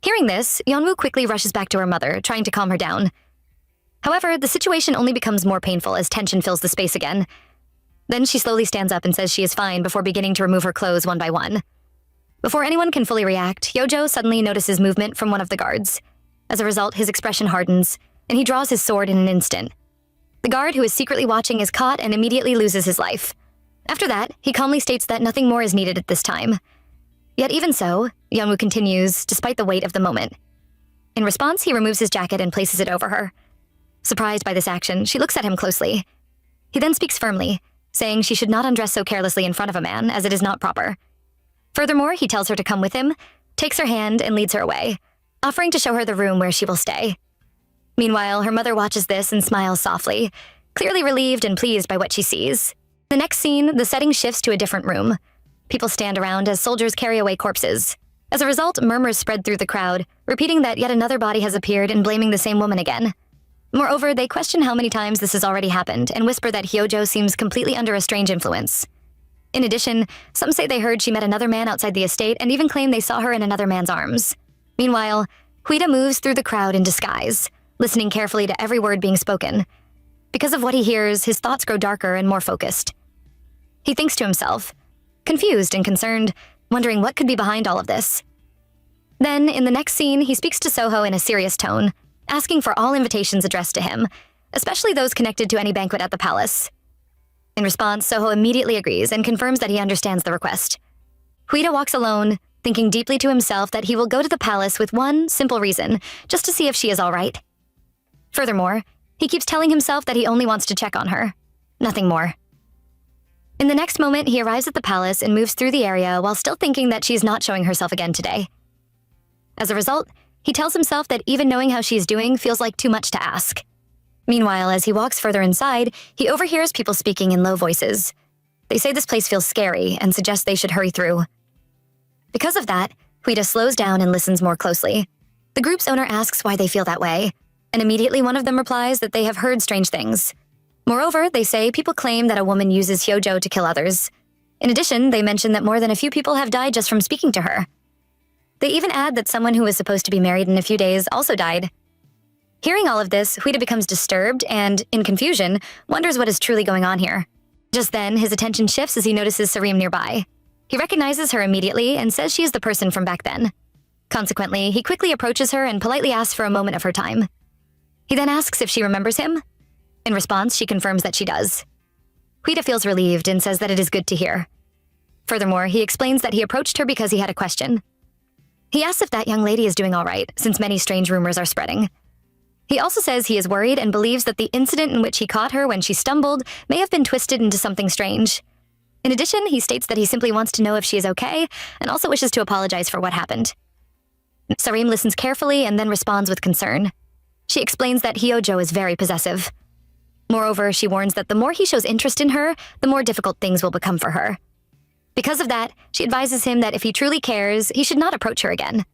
S1: Hearing this, Yeonwoo quickly rushes back to her mother, trying to calm her down. However, the situation only becomes more painful as tension fills the space again. Then she slowly stands up and says she is fine before beginning to remove her clothes one by one. Before anyone can fully react, Hyojo suddenly notices movement from one of the guards. As a result, his expression hardens, and he draws his sword in an instant. The guard who is secretly watching is caught and immediately loses his life. After that, he calmly states that nothing more is needed at this time. Yet even so, Yeonwoo continues, despite the weight of the moment. In response, he removes his jacket and places it over her. Surprised by this action, she looks at him closely. He then speaks firmly, saying she should not undress so carelessly in front of a man, as it is not proper. Furthermore, he tells her to come with him, takes her hand, and leads her away, offering to show her the room where she will stay. Meanwhile, her mother watches this and smiles softly, clearly relieved and pleased by what she sees. The next scene, the setting shifts to a different room. People stand around as soldiers carry away corpses. As a result, murmurs spread through the crowd, repeating that yet another body has appeared and blaming the same woman again. Moreover, they question how many times this has already happened and whisper that Hyojo seems completely under a strange influence. In addition, some say they heard she met another man outside the estate and even claim they saw her in another man's arms. Meanwhile, Huida moves through the crowd in disguise, listening carefully to every word being spoken. Because of what he hears, his thoughts grow darker and more focused. He thinks to himself, confused and concerned, wondering what could be behind all of this. Then, in the next scene, he speaks to Soho in a serious tone, asking for all invitations addressed to him, especially those connected to any banquet at the palace. In response, Soho immediately agrees and confirms that he understands the request. Huida walks alone, thinking deeply to himself that he will go to the palace with one simple reason, just to see if she is all right. Furthermore, he keeps telling himself that he only wants to check on her. Nothing more. In the next moment, he arrives at the palace and moves through the area while still thinking that she's not showing herself again today. As a result, he tells himself that even knowing how she's doing feels like too much to ask. Meanwhile, as he walks further inside, he overhears people speaking in low voices. They say this place feels scary and suggest they should hurry through. Because of that, Huida slows down and listens more closely. The group's owner asks why they feel that way, and immediately one of them replies that they have heard strange things. Moreover, they say people claim that a woman uses hyojo to kill others. In addition, they mention that more than a few people have died just from speaking to her. They even add that someone who was supposed to be married in a few days also died. Hearing all of this, Huida becomes disturbed and, in confusion, wonders what is truly going on here. Just then, his attention shifts as he notices Sareem nearby. He recognizes her immediately and says she is the person from back then. Consequently, he quickly approaches her and politely asks for a moment of her time. He then asks if she remembers him. In response, she confirms that she does. Huida feels relieved and says that it is good to hear. Furthermore, he explains that he approached her because he had a question. He asks if that young lady is doing all right, since many strange rumors are spreading. He also says he is worried and believes that the incident in which he caught her when she stumbled may have been twisted into something strange. In addition, he states that he simply wants to know if she is okay and also wishes to apologize for what happened. Sareem listens carefully and then responds with concern. She explains that hyojo is very possessive. Moreover, she warns that the more he shows interest in her, the more difficult things will become for her. Because of that, she advises him that if he truly cares, he should not approach her again.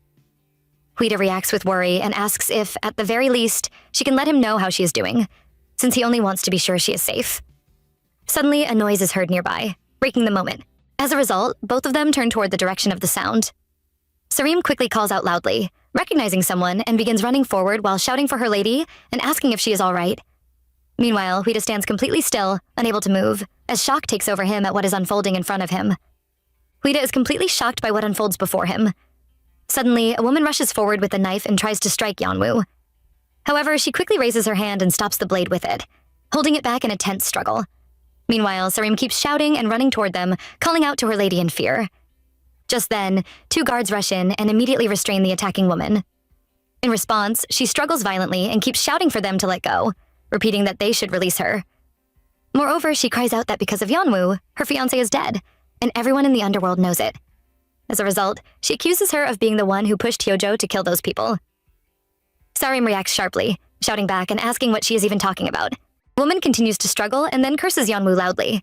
S1: Huida reacts with worry and asks if, at the very least, she can let him know how she is doing, since he only wants to be sure she is safe. Suddenly, a noise is heard nearby, breaking the moment. As a result, both of them turn toward the direction of the sound. Sareem quickly calls out loudly, recognizing someone, and begins running forward while shouting for her lady and asking if she is all right. Meanwhile, Huida stands completely still, unable to move, as shock takes over him at what is unfolding in front of him. Huida is completely shocked by what unfolds before him. Suddenly, a woman rushes forward with a knife and tries to strike Yeonwoo. However, she quickly raises her hand and stops the blade with it, holding it back in a tense struggle. Meanwhile, Sareem keeps shouting and running toward them, calling out to her lady in fear. Just then, 2 guards rush in and immediately restrain the attacking woman. In response, she struggles violently and keeps shouting for them to let go, repeating that they should release her. Moreover, she cries out that because of Yeonwoo, her fiancé is dead, and everyone in the underworld knows it. As a result, she accuses her of being the one who pushed hyojo to kill those people. Sareem reacts sharply, shouting back and asking what she is even talking about. The woman continues to struggle and then curses Yeonwoo loudly.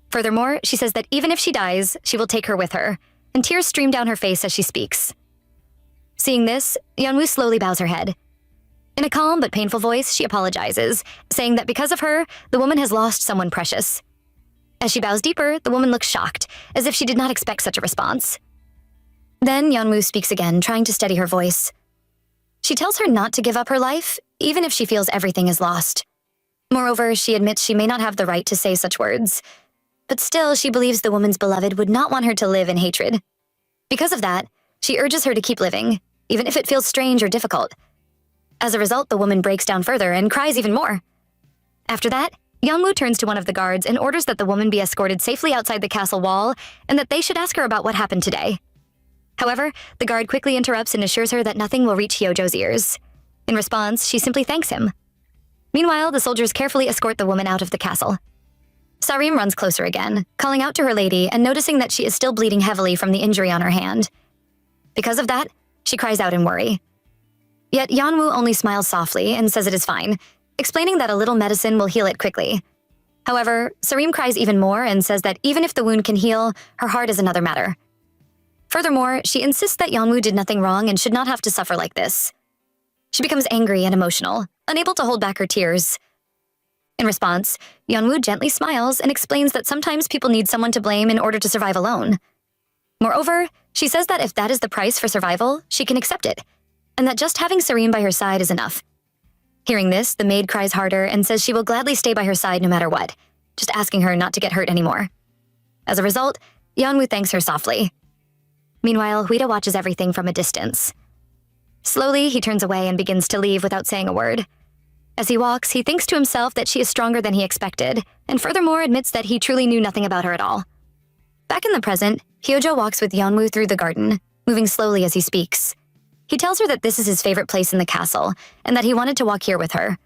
S1: Furthermore, she says that even if she dies, she will take her with her, and tears stream down her face as she speaks. Seeing this, Yeonwoo slowly bows her head. In a calm but painful voice, she apologizes, saying that because of her, the woman has lost someone precious. As she bows deeper, the woman looks shocked, as if she did not expect such a response. Then Yeonwoo speaks again, trying to steady her voice. She tells her not to give up her life, even if she feels everything is lost. Moreover, she admits she may not have the right to say such words, but still she believes the woman's beloved would not want her to live in hatred. Because of that, she urges her to keep living, even if it feels strange or difficult. As a result, the woman breaks down further and cries even more. After that, Yeonwoo turns to one of the guards and orders that the woman be escorted safely outside the castle wall and that they should ask her about what happened today. However, the guard quickly interrupts and assures her that nothing will reach hyojo's ears. In response, she simply thanks him. Meanwhile, the soldiers carefully escort the woman out of the castle. Sareem runs closer again, calling out to her lady and noticing that she is still bleeding heavily from the injury on her hand. Because of that, she cries out in worry. Yet Yeonwoo only smiles softly and says it is fine, explaining that a little medicine will heal it quickly. However, Sareem cries even more and says that even if the wound can heal, her heart is another matter. Furthermore, she insists that Yeonwoo did nothing wrong and should not have to suffer like this. She becomes angry and emotional, unable to hold back her tears. In response, Yeonwoo gently smiles and explains that sometimes people need someone to blame in order to survive alone. Moreover, she says that if that is the price for survival, she can accept it, and that just having Sareem by her side is enough. Hearing this, the maid cries harder and says she will gladly stay by her side no matter what, just asking her not to get hurt anymore. As a result, Yeonwoo thanks her softly. Meanwhile, Huida watches everything from a distance. Slowly, he turns away and begins to leave without saying a word. As he walks, he thinks to himself that she is stronger than he expected, and furthermore admits that he truly knew nothing about her at all. Back in the present, Hyojo walks with Yeonwoo through the garden, moving slowly as he speaks. He tells her that this is his favorite place in the castle, and that he wanted to walk here with her.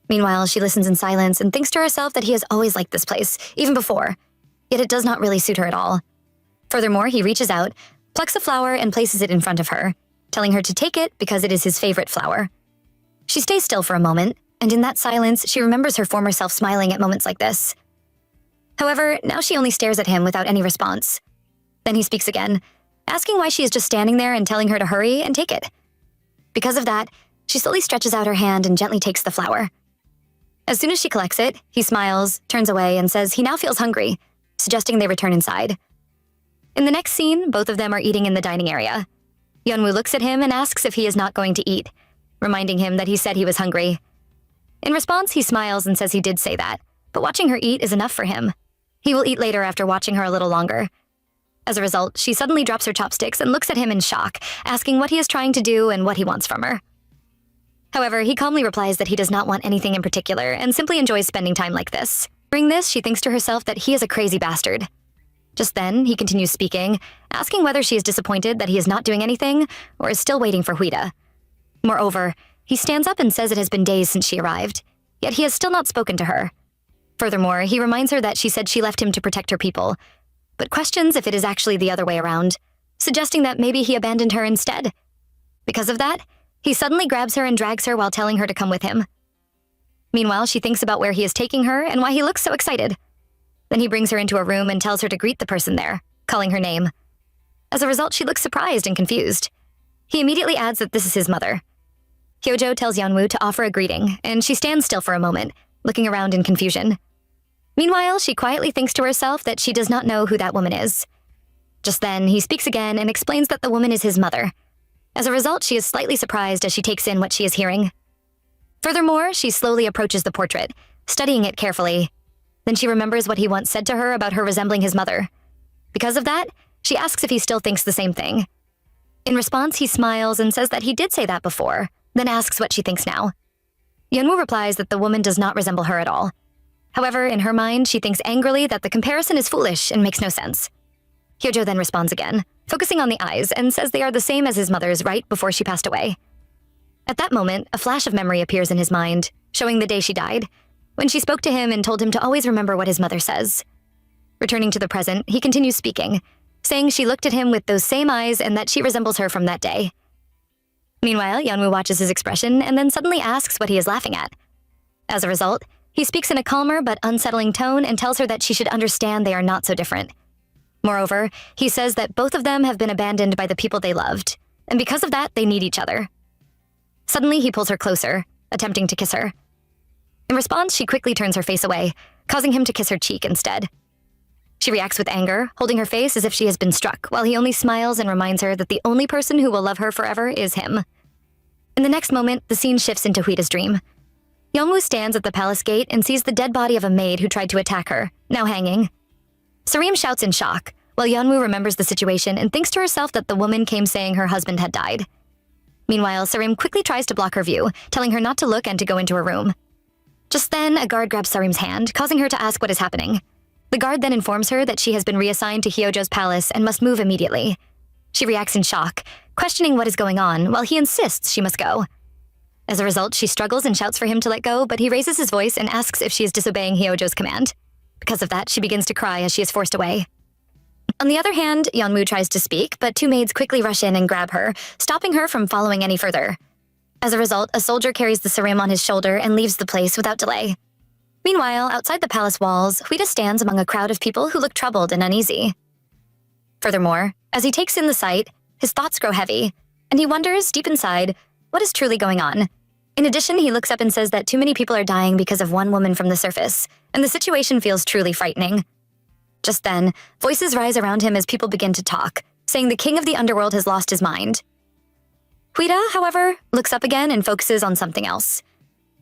S1: Meanwhile, she listens in silence and thinks to herself that he has always liked this place, even before. Yet it does not really suit her at all. Furthermore, he reaches out, plucks a flower and places it in front of her, telling her to take it because it is his favorite flower. She stays still for a moment, and in that silence, she remembers her former self smiling at moments like this. However, now she only stares at him without any response. Then he speaks again, asking why she is just standing there and telling her to hurry and take it. Because of that, she slowly stretches out her hand and gently takes the flower. As soon as she collects it, he smiles, turns away, and says he now feels hungry, suggesting they return inside. In the next scene, both of them are eating in the dining area. Yeonwoo looks at him and asks if he is not going to eat, reminding him that he said he was hungry. In response, he smiles and says he did say that, but watching her eat is enough for him. He will eat later after watching her a little longer. As a result, she suddenly drops her chopsticks and looks at him in shock, asking what he is trying to do and what he wants from her. However, he calmly replies that he does not want anything in particular and simply enjoys spending time like this. During this, she thinks to herself that he is a crazy bastard. Just then, he continues speaking, asking whether she is disappointed that he is not doing anything or is still waiting for Huida. Moreover, he stands up and says it has been days since she arrived, yet he has still not spoken to her. Furthermore, he reminds her that she said she left him to protect her people, but questions if it is actually the other way around, suggesting that maybe he abandoned her instead. Because of that, he suddenly grabs her and drags her while telling her to come with him. Meanwhile, she thinks about where he is taking her and why he looks so excited. Then he brings her into a room and tells her to greet the person there, calling her name. As a result, she looks surprised and confused. He immediately adds that this is his mother. Hyojo tells Yeonwoo to offer a greeting, and she stands still for a moment, looking around in confusion. Meanwhile, she quietly thinks to herself that she does not know who that woman is. Just then, he speaks again and explains that the woman is his mother. As a result, she is slightly surprised as she takes in what she is hearing. Furthermore, she slowly approaches the portrait, studying it carefully. Then she remembers what he once said to her about her resembling his mother. Because of that, she asks if he still thinks the same thing. In response, he smiles and says that he did say that before, then asks what she thinks now. Yeonwoo replies that the woman does not resemble her at all. However, in her mind, she thinks angrily that the comparison is foolish and makes no sense. Hyojo then responds again, focusing on the eyes, and says they are the same as his mother's right before she passed away. At that moment, a flash of memory appears in his mind, showing the day she died, when she spoke to him and told him to always remember what his mother says. Returning to the present, he continues speaking, saying she looked at him with those same eyes and that she resembles her from that day. Meanwhile, Yeonwoo watches his expression and then suddenly asks what he is laughing at. As a result, he speaks in a calmer but unsettling tone and tells her that she should understand they are not so different. Moreover, he says that both of them have been abandoned by the people they loved, and because of that, they need each other. Suddenly, he pulls her closer, attempting to kiss her. In response, she quickly turns her face away, causing him to kiss her cheek instead. She reacts with anger, holding her face as if she has been struck, while he only smiles and reminds her that the only person who will love her forever is him. In the next moment, the scene shifts into Huida's dream. Yeonwoo stands at the palace gate and sees the dead body of a maid who tried to attack her, now hanging. Sareem shouts in shock, while Yeonwoo remembers the situation and thinks to herself that the woman came saying her husband had died. Meanwhile, Sareem quickly tries to block her view, telling her not to look and to go into her room. Just then, a guard grabs Sareem's hand, causing her to ask what is happening. The guard then informs her that she has been reassigned to Hyojo's palace and must move immediately. She reacts in shock, questioning what is going on, while he insists she must go. As a result, she struggles and shouts for him to let go, but he raises his voice and asks if she is disobeying Hyojo's command. Because of that, she begins to cry as she is forced away. On the other hand, Yeonwoo tries to speak, but two maids quickly rush in and grab her, stopping her from following any further. As a result, a soldier carries the Sareem on his shoulder and leaves the place without delay. Meanwhile, outside the palace walls, Huida stands among a crowd of people who look troubled and uneasy. Furthermore, as he takes in the sight, his thoughts grow heavy, and he wonders, deep inside, what is truly going on. In addition, he looks up and says that too many people are dying because of one woman from the surface, and the situation feels truly frightening. Just then, voices rise around him as people begin to talk, saying the king of the underworld has lost his mind. Huida, however, looks up again and focuses on something else.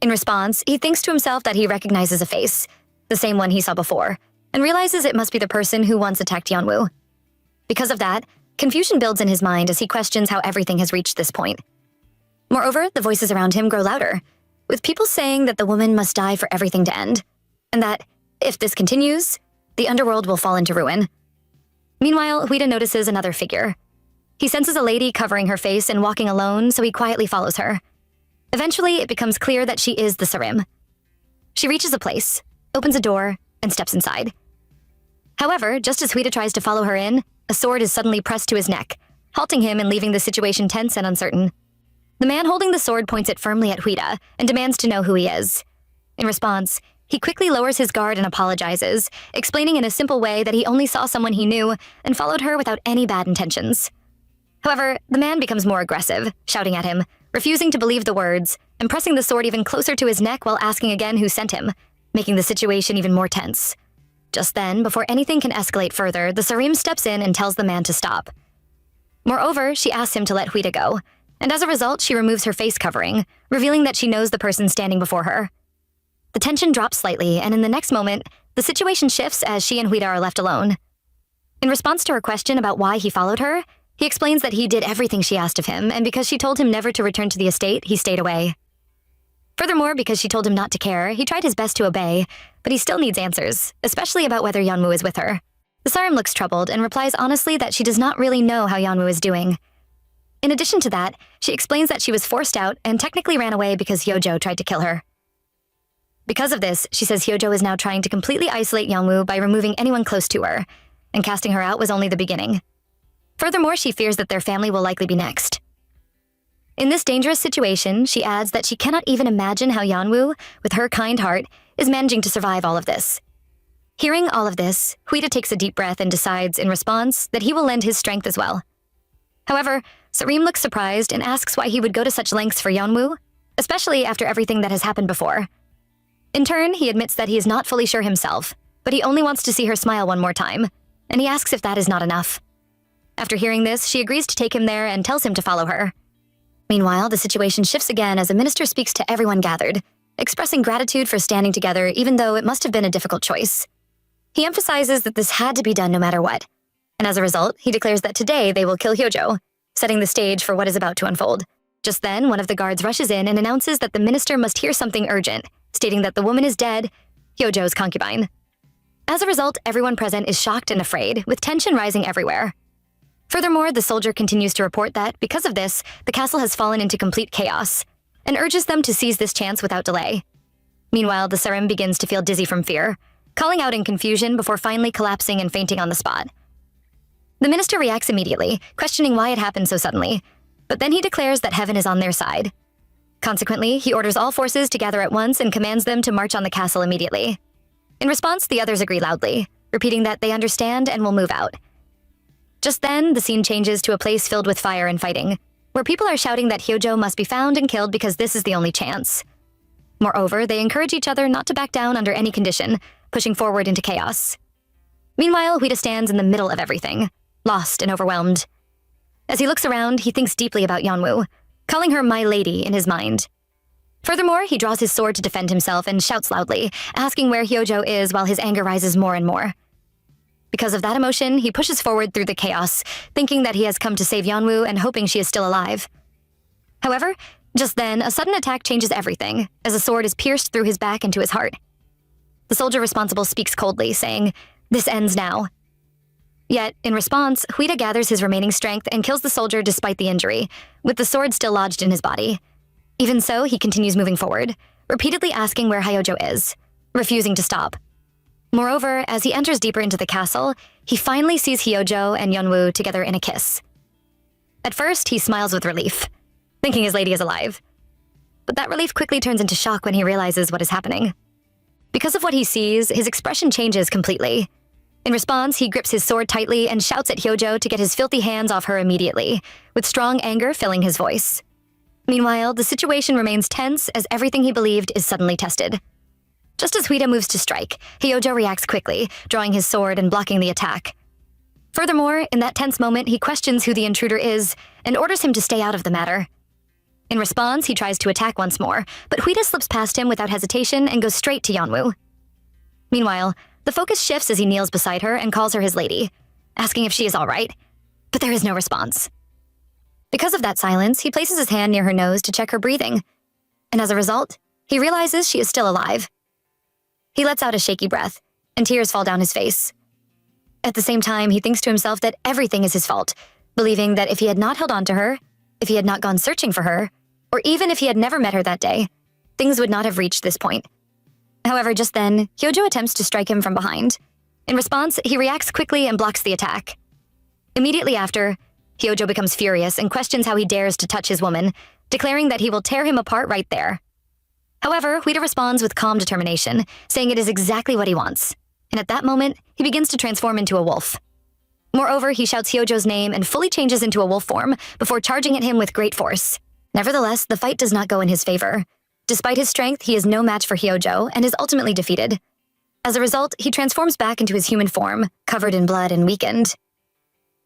S1: In response, he thinks to himself that he recognizes a face, the same one he saw before, and realizes it must be the person who once attacked Yeonwoo. Because of that, Confusion builds in his mind as he questions how everything has reached this point. Moreover, the voices around him grow louder, with people saying that the woman must die for everything to end, and that, if this continues, the underworld will fall into ruin. Meanwhile, Huida notices another figure. He senses a lady covering her face and walking alone, so he quietly follows her. Eventually, it becomes clear that she is the Sarim. She reaches a place, opens a door, and steps inside. However, just as Huida tries to follow her in, a sword is suddenly pressed to his neck, halting him and leaving the situation tense and uncertain. The man holding the sword points it firmly at Huida and demands to know who he is. In response, he quickly lowers his guard and apologizes, explaining in a simple way that he only saw someone he knew and followed her without any bad intentions. However, the man becomes more aggressive, shouting at him, refusing to believe the words, and pressing the sword even closer to his neck while asking again who sent him, making the situation even more tense. Just then, before anything can escalate further, the Sarim steps in and tells the man to stop. Moreover, she asks him to let Huida go, and as a result, she removes her face covering, revealing that she knows the person standing before her. The tension drops slightly, and in the next moment, the situation shifts as she and Huida are left alone. In response to her question about why he followed her, he explains that he did everything she asked of him, and because she told him never to return to the estate, he stayed away. Furthermore, because she told him not to care, he tried his best to obey, but he still needs answers, especially about whether Yeonwoo is with her. The Sarim looks troubled and replies honestly that she does not really know how Yeonwoo is doing. In addition to that, she explains that she was forced out and technically ran away because Hyojo tried to kill her. Because of this, she says Hyojo is now trying to completely isolate Yeonwoo by removing anyone close to her, and casting her out was only the beginning. Furthermore, she fears that their family will likely be next. In this dangerous situation, she adds that she cannot even imagine how Yeonwoo, with her kind heart, is managing to survive all of this. Hearing all of this, Huida takes a deep breath and decides, in response, that he will lend his strength as well. However, Sarim looks surprised and asks why he would go to such lengths for Yeonwoo, especially after everything that has happened before. In turn, he admits that he is not fully sure himself, but he only wants to see her smile one more time, and he asks if that is not enough. After hearing this, she agrees to take him there and tells him to follow her. Meanwhile, the situation shifts again as a minister speaks to everyone gathered, expressing gratitude for standing together even though it must have been a difficult choice. He emphasizes that this had to be done no matter what, and as a result, he declares that today they will kill Hyojo, setting the stage for what is about to unfold. Just then, one of the guards rushes in and announces that the minister must hear something urgent, stating that the woman is dead, Hyojo's concubine. As a result, everyone present is shocked and afraid, with tension rising everywhere. Furthermore, the soldier continues to report that, because of this, the castle has fallen into complete chaos, and urges them to seize this chance without delay. Meanwhile, the Sarim begins to feel dizzy from fear, calling out in confusion before finally collapsing and fainting on the spot. The minister reacts immediately, questioning why it happened so suddenly, but then he declares that heaven is on their side. Consequently, he orders all forces to gather at once and commands them to march on the castle immediately. In response, the others agree loudly, repeating that they understand and will move out. Just then, the scene changes to a place filled with fire and fighting, where people are shouting that Hyojo must be found and killed because this is the only chance. Moreover, they encourage each other not to back down under any condition, pushing forward into chaos. Meanwhile, Huida stands in the middle of everything, lost and overwhelmed. As he looks around, he thinks deeply about Yeonwoo, calling her my lady in his mind. Furthermore, he draws his sword to defend himself and shouts loudly, asking where Hyojo is while his anger rises more and more. Because of that emotion, he pushes forward through the chaos, thinking that he has come to save Yeonwoo and hoping she is still alive. However, just then, a sudden attack changes everything, as a sword is pierced through his back into his heart. The soldier responsible speaks coldly, saying, "This ends now." Yet, in response, Huida gathers his remaining strength and kills the soldier despite the injury, with the sword still lodged in his body. Even so, he continues moving forward, repeatedly asking where Hyojo is, refusing to stop. Moreover, as he enters deeper into the castle, he finally sees Hyojo and Yeonwoo together in a kiss. At first, he smiles with relief, thinking his lady is alive. But that relief quickly turns into shock when he realizes what is happening. Because of what he sees, his expression changes completely. In response, he grips his sword tightly and shouts at Hyojo to get his filthy hands off her immediately, with strong anger filling his voice. Meanwhile, the situation remains tense as everything he believed is suddenly tested. Just as Huida moves to strike, Hyojo reacts quickly, drawing his sword and blocking the attack. Furthermore, in that tense moment, he questions who the intruder is and orders him to stay out of the matter. In response, he tries to attack once more, but Huida slips past him without hesitation and goes straight to Yeonwoo. Meanwhile, the focus shifts as he kneels beside her and calls her his lady, asking if she is all right. but there is no response. Because of that silence, he places his hand near her nose to check her breathing, and as a result, he realizes she is still alive. He lets out a shaky breath, and tears fall down his face. At the same time, he thinks to himself that everything is his fault, believing that if he had not held on to her, if he had not gone searching for her, or even if he had never met her that day, things would not have reached this point. However, just then, Hyojo attempts to strike him from behind. In response, he reacts quickly and blocks the attack. Immediately after, Hyojo becomes furious and questions how he dares to touch his woman, declaring that he will tear him apart right there. However, Huida responds with calm determination, saying it is exactly what he wants. And at that moment, he begins to transform into a wolf. Moreover, he shouts Hyojo's name and fully changes into a wolf form before charging at him with great force. Nevertheless, the fight does not go in his favor. Despite his strength, he is no match for Hyojo and is ultimately defeated. As a result, he transforms back into his human form, covered in blood and weakened.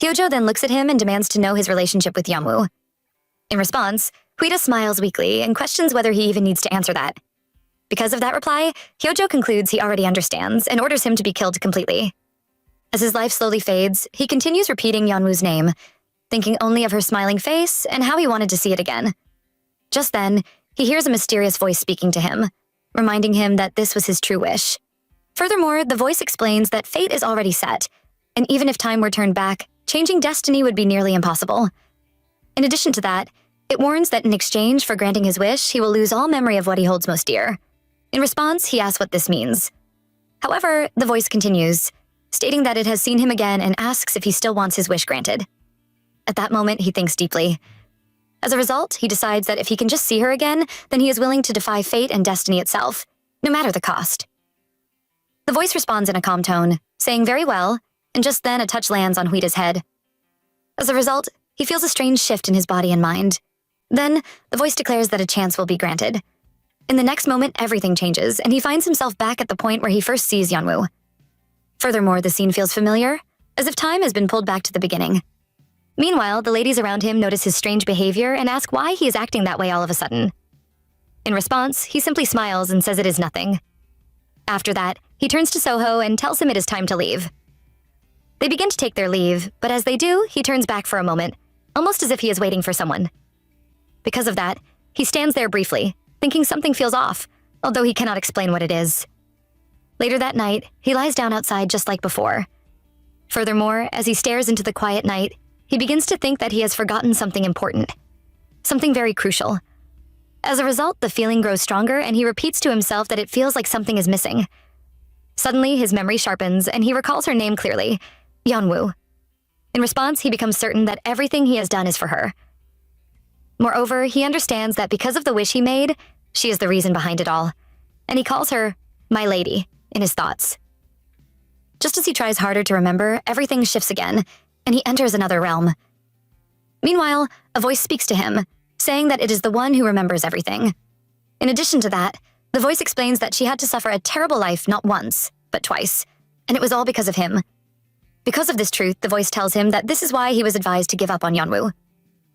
S1: Hyojo then looks at him and demands to know his relationship with Yonwoo. In response, Huida smiles weakly and questions whether he even needs to answer that. Because of that reply, Hyojo concludes he already understands and orders him to be killed completely. As his life slowly fades, he continues repeating Yonwoo's name, thinking only of her smiling face and how he wanted to see it again. Just then, he hears a mysterious voice speaking to him, reminding him that this was his true wish. Furthermore, the voice explains that fate is already set, and even if time were turned back, changing destiny would be nearly impossible. In addition to that, it warns that in exchange for granting his wish, he will lose all memory of what he holds most dear. In response, he asks what this means. However, the voice continues, stating that it has seen him again and asks if he still wants his wish granted. At that moment, he thinks deeply. As a result, he decides that if he can just see her again, then he is willing to defy fate and destiny itself, no matter the cost. The voice responds in a calm tone, saying very well, and just then a touch lands on Huida's head. As a result, he feels a strange shift in his body and mind. Then, the voice declares that a chance will be granted. In the next moment, everything changes, and he finds himself back at the point where he first sees Yonwoo. Furthermore, the scene feels familiar, as if time has been pulled back to the beginning. Meanwhile, the ladies around him notice his strange behavior and ask why he is acting that way all of a sudden. In response, he simply smiles and says it is nothing. After that, he turns to Soho and tells him it is time to leave. They begin to take their leave, but as they do, he turns back for a moment, almost as if he is waiting for someone. Because of that, he stands there briefly, thinking something feels off, although he cannot explain what it is. Later that night, he lies down outside just like before. Furthermore, as he stares into the quiet night, he begins to think that he has forgotten something important, something very crucial. As a result, the feeling grows stronger and he repeats to himself that it feels like something is missing. Suddenly, his memory sharpens and he recalls her name clearly, Yonwoo. In response, he becomes certain that everything he has done is for her. Moreover, he understands that because of the wish he made, she is the reason behind it all, and he calls her, my lady, in his thoughts. Just as he tries harder to remember, everything shifts again, and he enters another realm. Meanwhile, a voice speaks to him, saying that it is the one who remembers everything. In addition to that, the voice explains that she had to suffer a terrible life not once, but twice, and it was all because of him. Because of this truth, the voice tells him that this is why he was advised to give up on Yonwoo.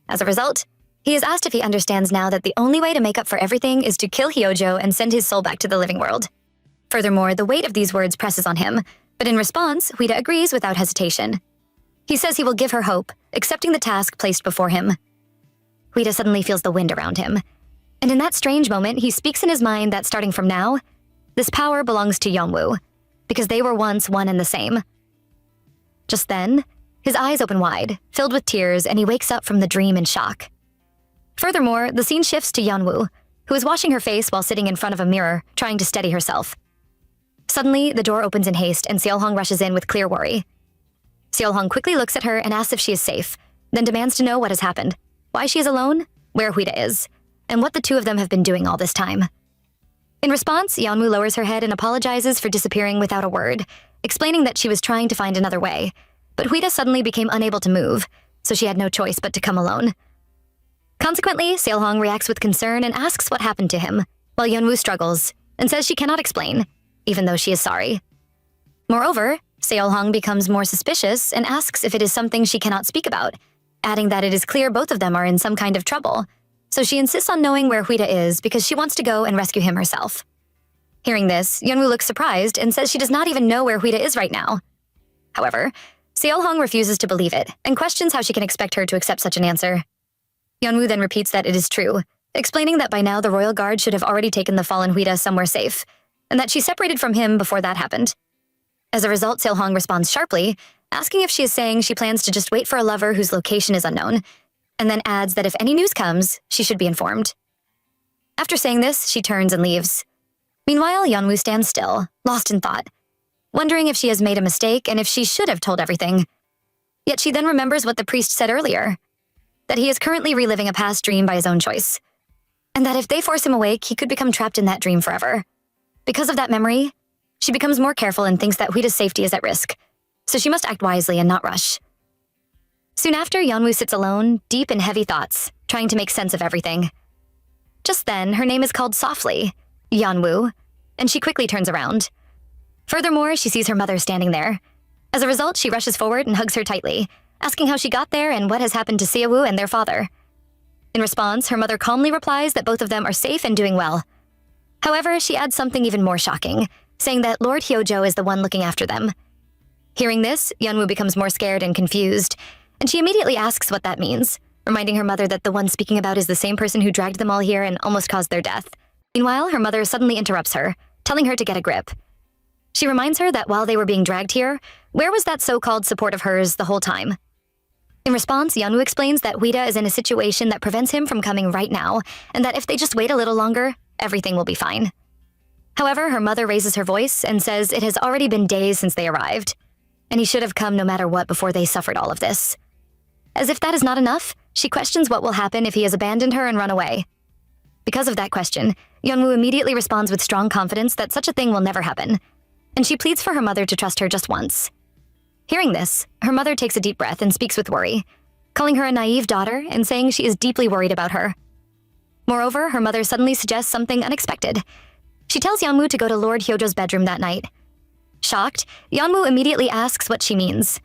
S1: As a result, he is asked if he understands now that the only way to make up for everything is to kill Hyojo and send his soul back to the living world. Furthermore, the weight of these words presses on him, but in response, Huida agrees without hesitation. He says he will give her hope, accepting the task placed before him. Huida suddenly feels the wind around him, and in that strange moment, he speaks in his mind that starting from now, this power belongs to Yonwoo, because they were once one and the same. Just then, his eyes open wide, filled with tears, and he wakes up from the dream in shock. Furthermore, the scene shifts to Yonwoo, who is washing her face while sitting in front of a mirror, trying to steady herself. Suddenly, the door opens in haste and Seolhong rushes in with clear worry. Seolhong quickly looks at her and asks if she is safe, then demands to know what has happened, why she is alone, where Huida is, and what the two of them have been doing all this time. In response, Yonwoo lowers her head and apologizes for disappearing without a word, explaining that she was trying to find another way, but Huida suddenly became unable to move, so she had no choice but to come alone. Consequently, Seolhong reacts with concern and asks what happened to him, while Yonwoo struggles and says she cannot explain, even though she is sorry. Moreover, Seolhong becomes more suspicious and asks if it is something she cannot speak about, adding that it is clear both of them are in some kind of trouble, so she insists on knowing where Huida is because she wants to go and rescue him herself. Hearing this, Yonwoo looks surprised and says she does not even know where Huida is right now. However, Seolhong refuses to believe it and questions how she can expect her to accept such an answer. Yeonwoo then repeats that it is true, explaining that by now the royal guard should have already taken the fallen Huida somewhere safe, and that she separated from him before that happened. As a result, Seolhong responds sharply, asking if she is saying she plans to just wait for a lover whose location is unknown, and then adds that if any news comes, she should be informed. After saying this, she turns and leaves. Meanwhile, Yeonwoo stands still, lost in thought, wondering if she has made a mistake and if she should have told everything. Yet she then remembers what the priest said earlier, that he is currently reliving a past dream by his own choice, and that if they force him awake, he could become trapped in that dream forever. Because of that memory, she becomes more careful and thinks that Huida's safety is at risk, so she must act wisely and not rush. Soon after, Yeonwoo sits alone, deep in heavy thoughts, trying to make sense of everything. Just then, her name is called softly, Yeonwoo, and she quickly turns around. Furthermore, she sees her mother standing there. As a result, she rushes forward and hugs her tightly, asking how she got there and what has happened to Seowoo and their father. In response, her mother calmly replies that both of them are safe and doing well. However, she adds something even more shocking, saying that Lord Hyojo is the one looking after them. Hearing this, Yeonwoo becomes more scared and confused, and she immediately asks what that means, reminding her mother that the one speaking about is the same person who dragged them all here and almost caused their death. Meanwhile, her mother suddenly interrupts her, telling her to get a grip. She reminds her that while they were being dragged here, where was that so-called support of hers the whole time? In response, Yeonwoo explains that Huida is in a situation that prevents him from coming right now, and that if they just wait a little longer, everything will be fine. However, her mother raises her voice and says it has already been days since they arrived, and he should have come no matter what before they suffered all of this. As if that is not enough, she questions what will happen if he has abandoned her and run away. Because of that question, Yeonwoo immediately responds with strong confidence that such a thing will never happen, and she pleads for her mother to trust her just once. Hearing this, her mother takes a deep breath and speaks with worry, calling her a naive daughter and saying she is deeply worried about her. Moreover, her mother suddenly suggests something unexpected. She tells Yeonwoo to go to Lord Hyojo's bedroom that night. Shocked, Yeonwoo immediately asks what she means.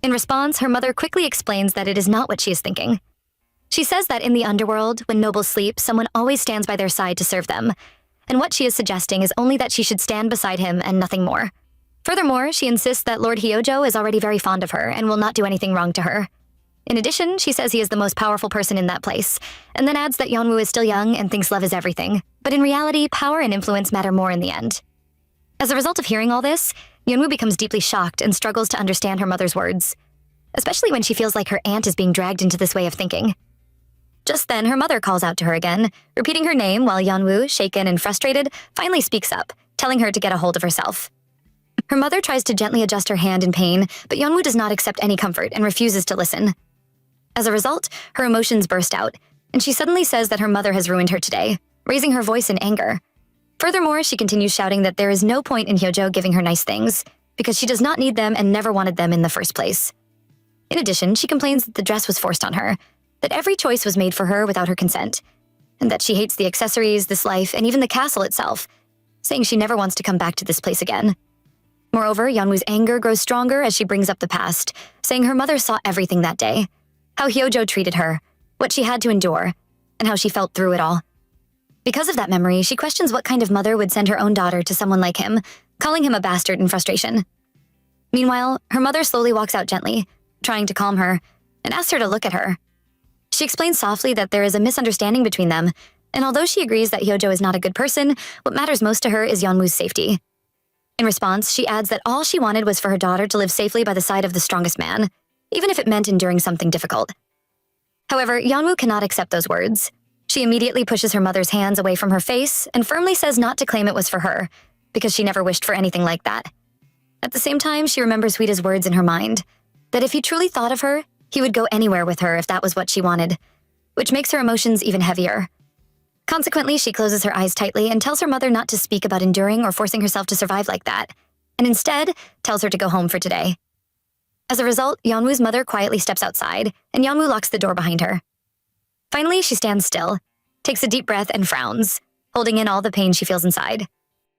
S1: In response, her mother quickly explains that it is not what she is thinking. She says that in the underworld, when nobles sleep, someone always stands by their side to serve them, and what she is suggesting is only that she should stand beside him and nothing more. Furthermore, she insists that Lord Hyojo is already very fond of her and will not do anything wrong to her. In addition, she says he is the most powerful person in that place, and then adds that Yeonwoo is still young and thinks love is everything, but in reality, power and influence matter more in the end. As a result of hearing all this, Yeonwoo becomes deeply shocked and struggles to understand her mother's words, especially when she feels like her aunt is being dragged into this way of thinking. Just then, her mother calls out to her again, repeating her name while Yeonwoo, shaken and frustrated, finally speaks up, telling her to get a hold of herself. Her mother tries to gently adjust her hand in pain, but Yeonwoo does not accept any comfort and refuses to listen. As a result, her emotions burst out, and she suddenly says that her mother has ruined her today, raising her voice in anger. Furthermore, she continues shouting that there is no point in Hyojo giving her nice things, because she does not need them and never wanted them in the first place. In addition, she complains that the dress was forced on her, that every choice was made for her without her consent, and that she hates the accessories, this life, and even the castle itself, saying she never wants to come back to this place again. Moreover, Yeonwoo's anger grows stronger as she brings up the past, saying her mother saw everything that day, how Hyojo treated her, what she had to endure, and how she felt through it all. Because of that memory, she questions what kind of mother would send her own daughter to someone like him, calling him a bastard in frustration. Meanwhile, her mother slowly walks out gently, trying to calm her, and asks her to look at her. She explains softly that there is a misunderstanding between them, and although she agrees that Hyojo is not a good person, what matters most to her is Yeonwoo's safety. In response, she adds that all she wanted was for her daughter to live safely by the side of the strongest man, even if it meant enduring something difficult. However, Yeonwoo cannot accept those words. She immediately pushes her mother's hands away from her face and firmly says not to claim it was for her, because she never wished for anything like that. At the same time, she remembers Huida's words in her mind, that if he truly thought of her, he would go anywhere with her if that was what she wanted, which makes her emotions even heavier. Consequently, she closes her eyes tightly and tells her mother not to speak about enduring or forcing herself to survive like that, and instead tells her to go home for today. As a result, Yeonwoo's mother quietly steps outside, and Yeonwoo locks the door behind her. Finally, she stands still, takes a deep breath, and frowns, holding in all the pain she feels inside.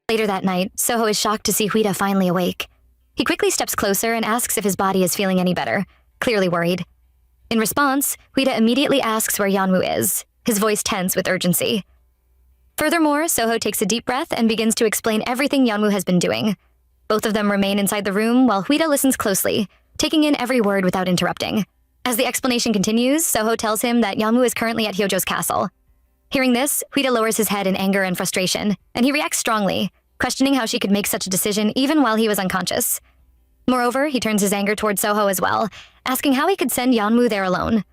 S1: Later that night, Soho is shocked to see Huida finally awake. He quickly steps closer and asks if his body is feeling any better, clearly worried. In response, Huida immediately asks where Yeonwoo is, his voice tense with urgency. Furthermore, Soho takes a deep breath and begins to explain everything Yeonwoo has been doing. Both of them remain inside the room while Huida listens closely, taking in every word without interrupting. As the explanation continues, Soho tells him that Yeonwoo is currently at Hyojo's castle. Hearing this, Huida lowers his head in anger and frustration, and he reacts strongly, questioning how she could make such a decision even while he was unconscious. Moreover, he turns his anger towards Soho as well, asking how he could send Yeonwoo there alone.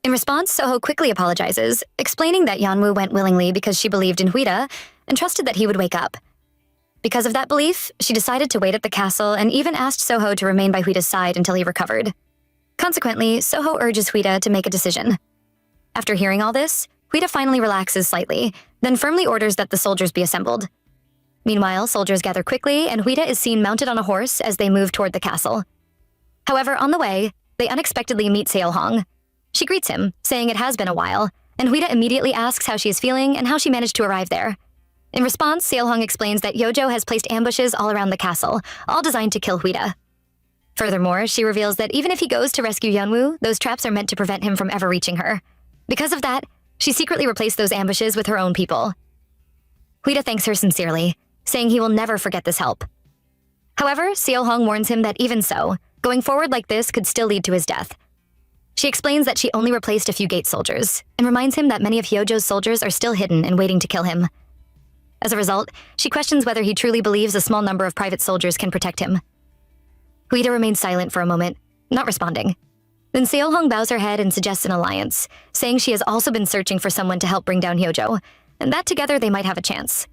S1: In response, Soho quickly apologizes, explaining that Yeonwoo went willingly because she believed in Huida and trusted that he would wake up. Because of that belief, she decided to wait at the castle and even asked Soho to remain by Huida's side until he recovered. Consequently, Soho urges Huida to make a decision. After hearing all this, Huida finally relaxes slightly, then firmly orders that the soldiers be assembled. Meanwhile, soldiers gather quickly, and Huida is seen mounted on a horse as they move toward the castle. However, on the way, they unexpectedly meet Seolhong. She greets him, saying it has been a while, and Huida immediately asks how she is feeling and how she managed to arrive there. In response, Seolhong explains that Yeojo has placed ambushes all around the castle, all designed to kill Huida. Furthermore, she reveals that even if he goes to rescue Yeonwoo, those traps are meant to prevent him from ever reaching her. Because of that, she secretly replaced those ambushes with her own people. Huida thanks her sincerely, saying he will never forget this help. However, Seolhong warns him that even so, going forward like this could still lead to his death. She explains that she only replaced a few gate soldiers, and reminds him that many of Hyojo's soldiers are still hidden and waiting to kill him. As a result, she questions whether he truly believes a small number of private soldiers can protect him. Huida remains silent for a moment, not responding. Then Seolhong bows her head and suggests an alliance, saying she has also been searching for someone to help bring down Hyojo, and that together they might have a chance.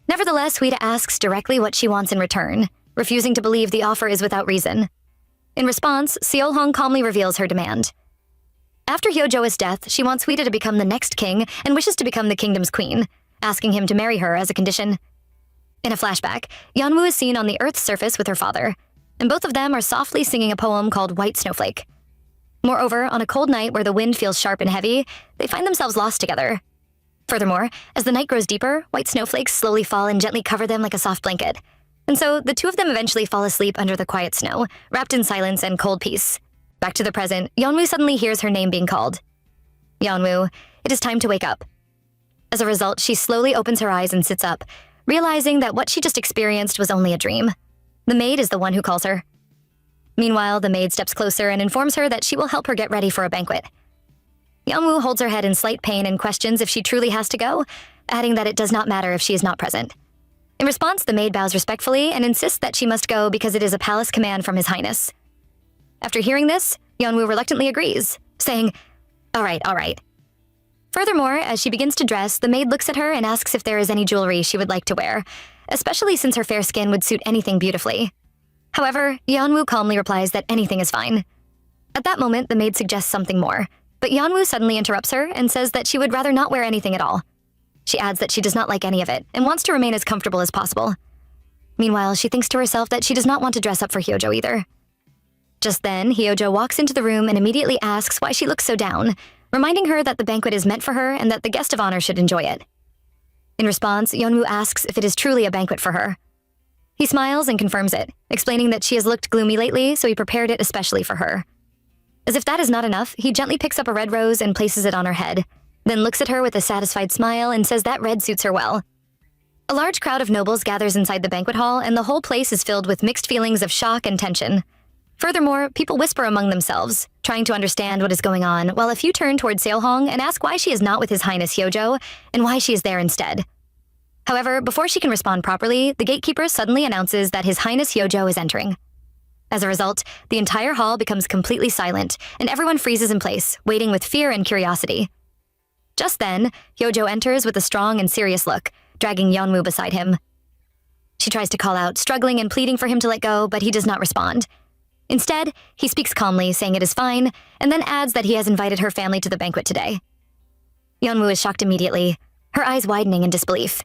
S1: Nevertheless, Huida asks directly what she wants in return, refusing to believe the offer is without reason. In response, Seolhong calmly reveals her demand. After Hyojo's death, she wants Huida to become the next king and wishes to become the kingdom's queen, asking him to marry her as a condition. In a flashback, Yeonwoo is seen on the Earth's surface with her father, and both of them are softly singing a poem called White Snowflake. Moreover, on a cold night where the wind feels sharp and heavy, they find themselves lost together. Furthermore, as the night grows deeper, white snowflakes slowly fall and gently cover them like a soft blanket. And so, the two of them eventually fall asleep under the quiet snow, wrapped in silence and cold peace. Back to the present, Yeonwoo suddenly hears her name being called. Yeonwoo, it is time to wake up. As a result, she slowly opens her eyes and sits up, realizing that what she just experienced was only a dream. The maid is the one who calls her. Meanwhile, the maid steps closer and informs her that she will help her get ready for a banquet. Yeonwoo holds her head in slight pain and questions if she truly has to go, adding that it does not matter if she is not present. In response, the maid bows respectfully and insists that she must go because it is a palace command from His Highness. After hearing this, Yeonwoo reluctantly agrees, saying, all right. Furthermore, as she begins to dress, the maid looks at her and asks if there is any jewelry she would like to wear, especially since her fair skin would suit anything beautifully. However, Yeonwoo calmly replies that anything is fine. At that moment, the maid suggests something more, but Yeonwoo suddenly interrupts her and says that she would rather not wear anything at all. She adds that she does not like any of it and wants to remain as comfortable as possible. Meanwhile, she thinks to herself that she does not want to dress up for Hyojo either. Just then, Hyojo walks into the room and immediately asks why she looks so down, reminding her that the banquet is meant for her and that the guest of honor should enjoy it. In response, Yeonwoo asks if it is truly a banquet for her. He smiles and confirms it, explaining that she has looked gloomy lately, so he prepared it especially for her. As if that is not enough, he gently picks up a red rose and places it on her head, then looks at her with a satisfied smile and says that red suits her well. A large crowd of nobles gathers inside the banquet hall, and the whole place is filled with mixed feelings of shock and tension. Furthermore, people whisper among themselves, trying to understand what is going on, while a few turn toward Seolhong and ask why she is not with His Highness Hyojo and why she is there instead. However, before she can respond properly, the gatekeeper suddenly announces that His Highness Hyojo is entering. As a result, the entire hall becomes completely silent, and everyone freezes in place, waiting with fear and curiosity. Just then, Hyojo enters with a strong and serious look, dragging Yeonwoo beside him. She tries to call out, struggling and pleading for him to let go, but he does not respond. Instead, he speaks calmly, saying it is fine, and then adds that he has invited her family to the banquet today. Yeonwoo is shocked immediately, her eyes widening in disbelief.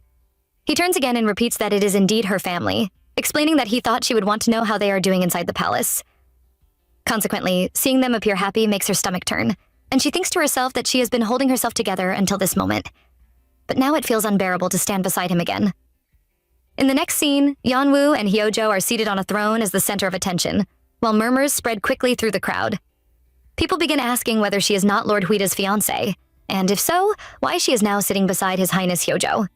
S1: He turns again and repeats that it is indeed her family, explaining that he thought she would want to know how they are doing inside the palace. Consequently, seeing them appear happy makes her stomach turn, and she thinks to herself that she has been holding herself together until this moment. But now it feels unbearable to stand beside him again. In the next scene, Yeonwoo and Hyojo are seated on a throne as the center of attention, while murmurs spread quickly through the crowd. People begin asking whether she is not Lord Huida's fiancée, and if so, why she is now sitting beside His Highness Hyojo.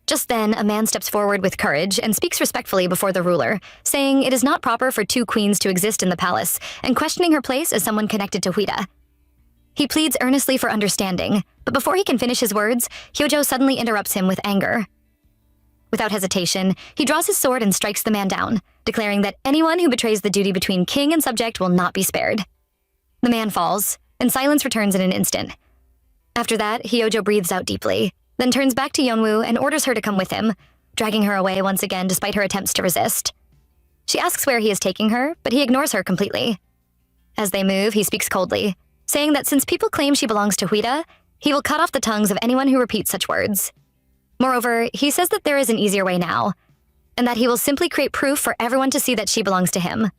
S1: Just then, a man steps forward with courage and speaks respectfully before the ruler, saying it is not proper for two queens to exist in the palace, and questioning her place as someone connected to Huida. He pleads earnestly for understanding, but before he can finish his words, Hyojo suddenly interrupts him with anger. Without hesitation, he draws his sword and strikes the man down, declaring that anyone who betrays the duty between king and subject will not be spared. The man falls, and silence returns in an instant. After that, Hyojo breathes out deeply, then turns back to Yeonwoo and orders her to come with him, dragging her away once again despite her attempts to resist. She asks where he is taking her, but he ignores her completely. As they move, he speaks coldly, saying that since people claim she belongs to Huida, he will cut off the tongues of anyone who repeats such words. Moreover, he says that there is an easier way now, and that he will simply create proof for everyone to see that she belongs to him.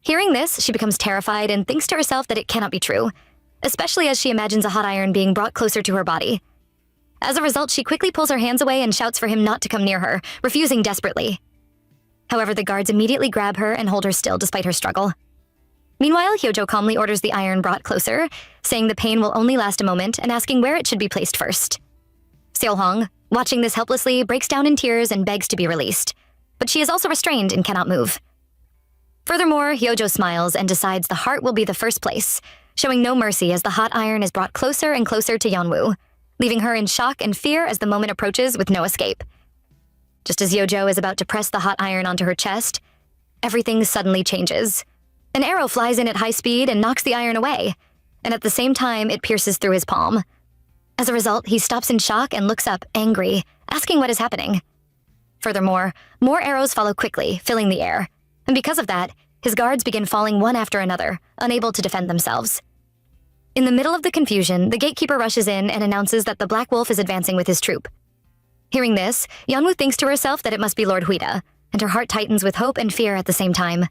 S1: Hearing this, she becomes terrified and thinks to herself that it cannot be true, especially as she imagines a hot iron being brought closer to her body. As a result, she quickly pulls her hands away and shouts for him not to come near her, refusing desperately. However, the guards immediately grab her and hold her still despite her struggle. Meanwhile, Hyojo calmly orders the iron brought closer, saying the pain will only last a moment and asking where it should be placed first. Seolhong, watching this helplessly, breaks down in tears and begs to be released, but she is also restrained and cannot move. Furthermore, Hyojo smiles and decides the heart will be the first place, showing no mercy as the hot iron is brought closer and closer to Yeonwoo, leaving her in shock and fear as the moment approaches with no escape. Just as Hyojo is about to press the hot iron onto her chest, everything suddenly changes. An arrow flies in at high speed and knocks the iron away, and at the same time it pierces through his palm. As a result, he stops in shock and looks up, angry, asking what is happening. Furthermore, more arrows follow quickly, filling the air, and because of that, his guards begin falling one after another, unable to defend themselves. In the middle of the confusion, the gatekeeper rushes in and announces that the Black Wolf is advancing with his troop. Hearing this, Yeonwoo thinks to herself that it must be Lord Huida, and her heart tightens with hope and fear at the same time.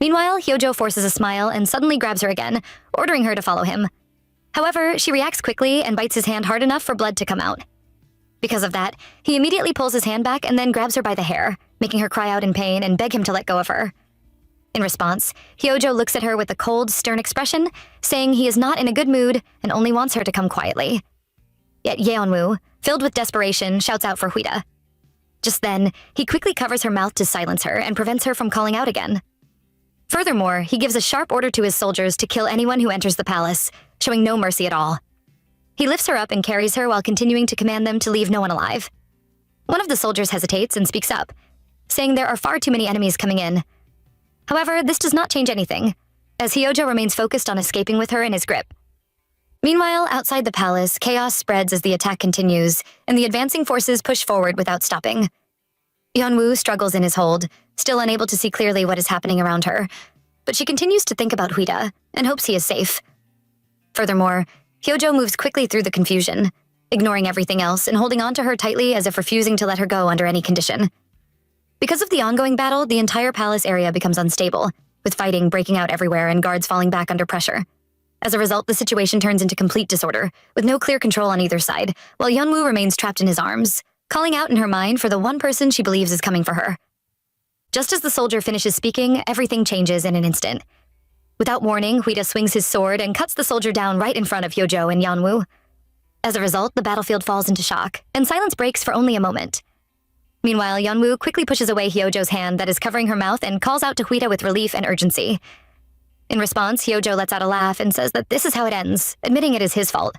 S1: Meanwhile, Hyojo forces a smile and suddenly grabs her again, ordering her to follow him. However, she reacts quickly and bites his hand hard enough for blood to come out. Because of that, he immediately pulls his hand back and then grabs her by the hair, making her cry out in pain and beg him to let go of her. In response, Hyojo looks at her with a cold, stern expression, saying he is not in a good mood and only wants her to come quietly. Yet Yeonwoo, filled with desperation, shouts out for Huida. Just then, he quickly covers her mouth to silence her and prevents her from calling out again. Furthermore, he gives a sharp order to his soldiers to kill anyone who enters the palace, showing no mercy at all. He lifts her up and carries her while continuing to command them to leave no one alive. One of the soldiers hesitates and speaks up, saying there are far too many enemies coming in. However, this does not change anything, as Hyojo remains focused on escaping with her in his grip. Meanwhile, outside the palace, chaos spreads as the attack continues, and the advancing forces push forward without stopping. Yeonwoo struggles in his hold, still unable to see clearly what is happening around her, but she continues to think about Huida and hopes he is safe. Furthermore, Hyojo moves quickly through the confusion, ignoring everything else and holding on to her tightly as if refusing to let her go under any condition. Because of the ongoing battle, the entire palace area becomes unstable, with fighting breaking out everywhere and guards falling back under pressure. As a result, the situation turns into complete disorder, with no clear control on either side, while Yeonwoo remains trapped in his arms, calling out in her mind for the one person she believes is coming for her. Just as the soldier finishes speaking, everything changes in an instant. Without warning, Huida swings his sword and cuts the soldier down right in front of Hyojo and Yeonwoo. As a result, the battlefield falls into shock, and silence breaks for only a moment. Meanwhile, Yeonwoo quickly pushes away Hyojo's hand that is covering her mouth and calls out to Huida with relief and urgency. In response, Hyojo lets out a laugh and says that this is how it ends, admitting it is his fault.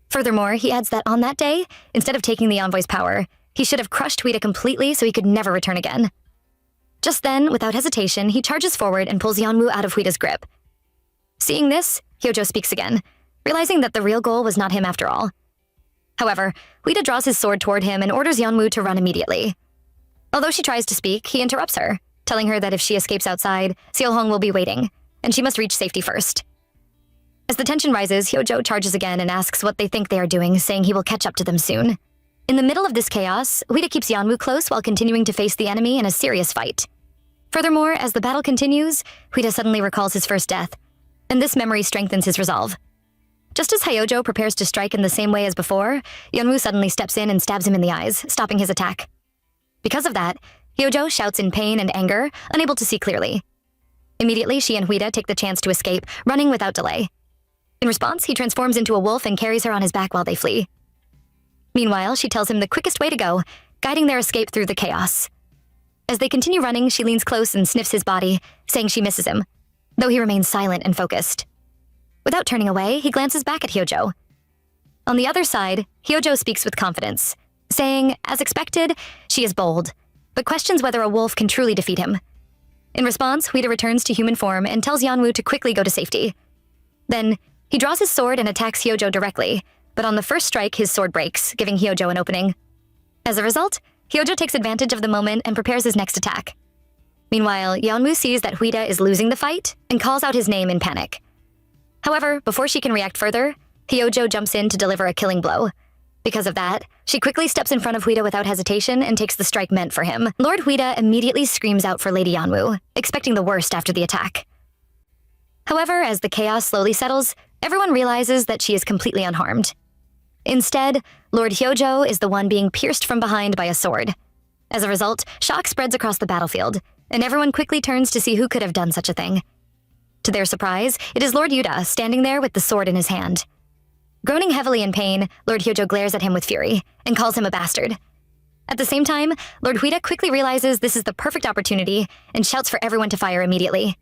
S1: Furthermore, he adds that on that day, instead of taking the envoy's power, he should have crushed Huida completely so he could never return again. Just then, without hesitation, he charges forward and pulls Yeonwoo out of Huida's grip. Seeing this, Hyojo speaks again, realizing that the real goal was not him after all. However, Huida draws his sword toward him and orders Yeonwoo to run immediately. Although she tries to speak, he interrupts her, telling her that if she escapes outside, Seolhong will be waiting, and she must reach safety first. As the tension rises, Hyojo charges again and asks what they think they are doing, saying he will catch up to them soon. In the middle of this chaos, Huida keeps Yeonwoo close while continuing to face the enemy in a serious fight. Furthermore, as the battle continues, Huida suddenly recalls his first death, and this memory strengthens his resolve. Just as Hyojo prepares to strike in the same way as before, Yeonwoo suddenly steps in and stabs him in the eyes, stopping his attack. Because of that, Hyojo shouts in pain and anger, unable to see clearly. Immediately, she and Huida take the chance to escape, running without delay. In response, he transforms into a wolf and carries her on his back while they flee. Meanwhile, she tells him the quickest way to go, guiding their escape through the chaos. As they continue running, she leans close and sniffs his body, saying she misses him, though he remains silent and focused. Without turning away, he glances back at Hyojo. On the other side, Hyojo speaks with confidence, saying, as expected, she is bold, but questions whether a wolf can truly defeat him. In response, Huida returns to human form and tells Yeonwoo to quickly go to safety. Then, he draws his sword and attacks Hyojo directly, but on the first strike, his sword breaks, giving Hyojo an opening. As a result, Hyojo takes advantage of the moment and prepares his next attack. Meanwhile, Yeonwoo sees that Huida is losing the fight and calls out his name in panic. However, before she can react further, Hyojo jumps in to deliver a killing blow. Because of that, she quickly steps in front of Huida without hesitation and takes the strike meant for him. Lord Huida immediately screams out for Lady Yeonwoo, expecting the worst after the attack. However, as the chaos slowly settles, everyone realizes that she is completely unharmed. Instead, Lord Hyojo is the one being pierced from behind by a sword. As a result, shock spreads across the battlefield, and everyone quickly turns to see who could have done such a thing. To their surprise, it is Lord Yuta standing there with the sword in his hand. Groaning heavily in pain, Lord Hyojo glares at him with fury and calls him a bastard. At the same time, Lord Huida quickly realizes this is the perfect opportunity and shouts for everyone to fire immediately.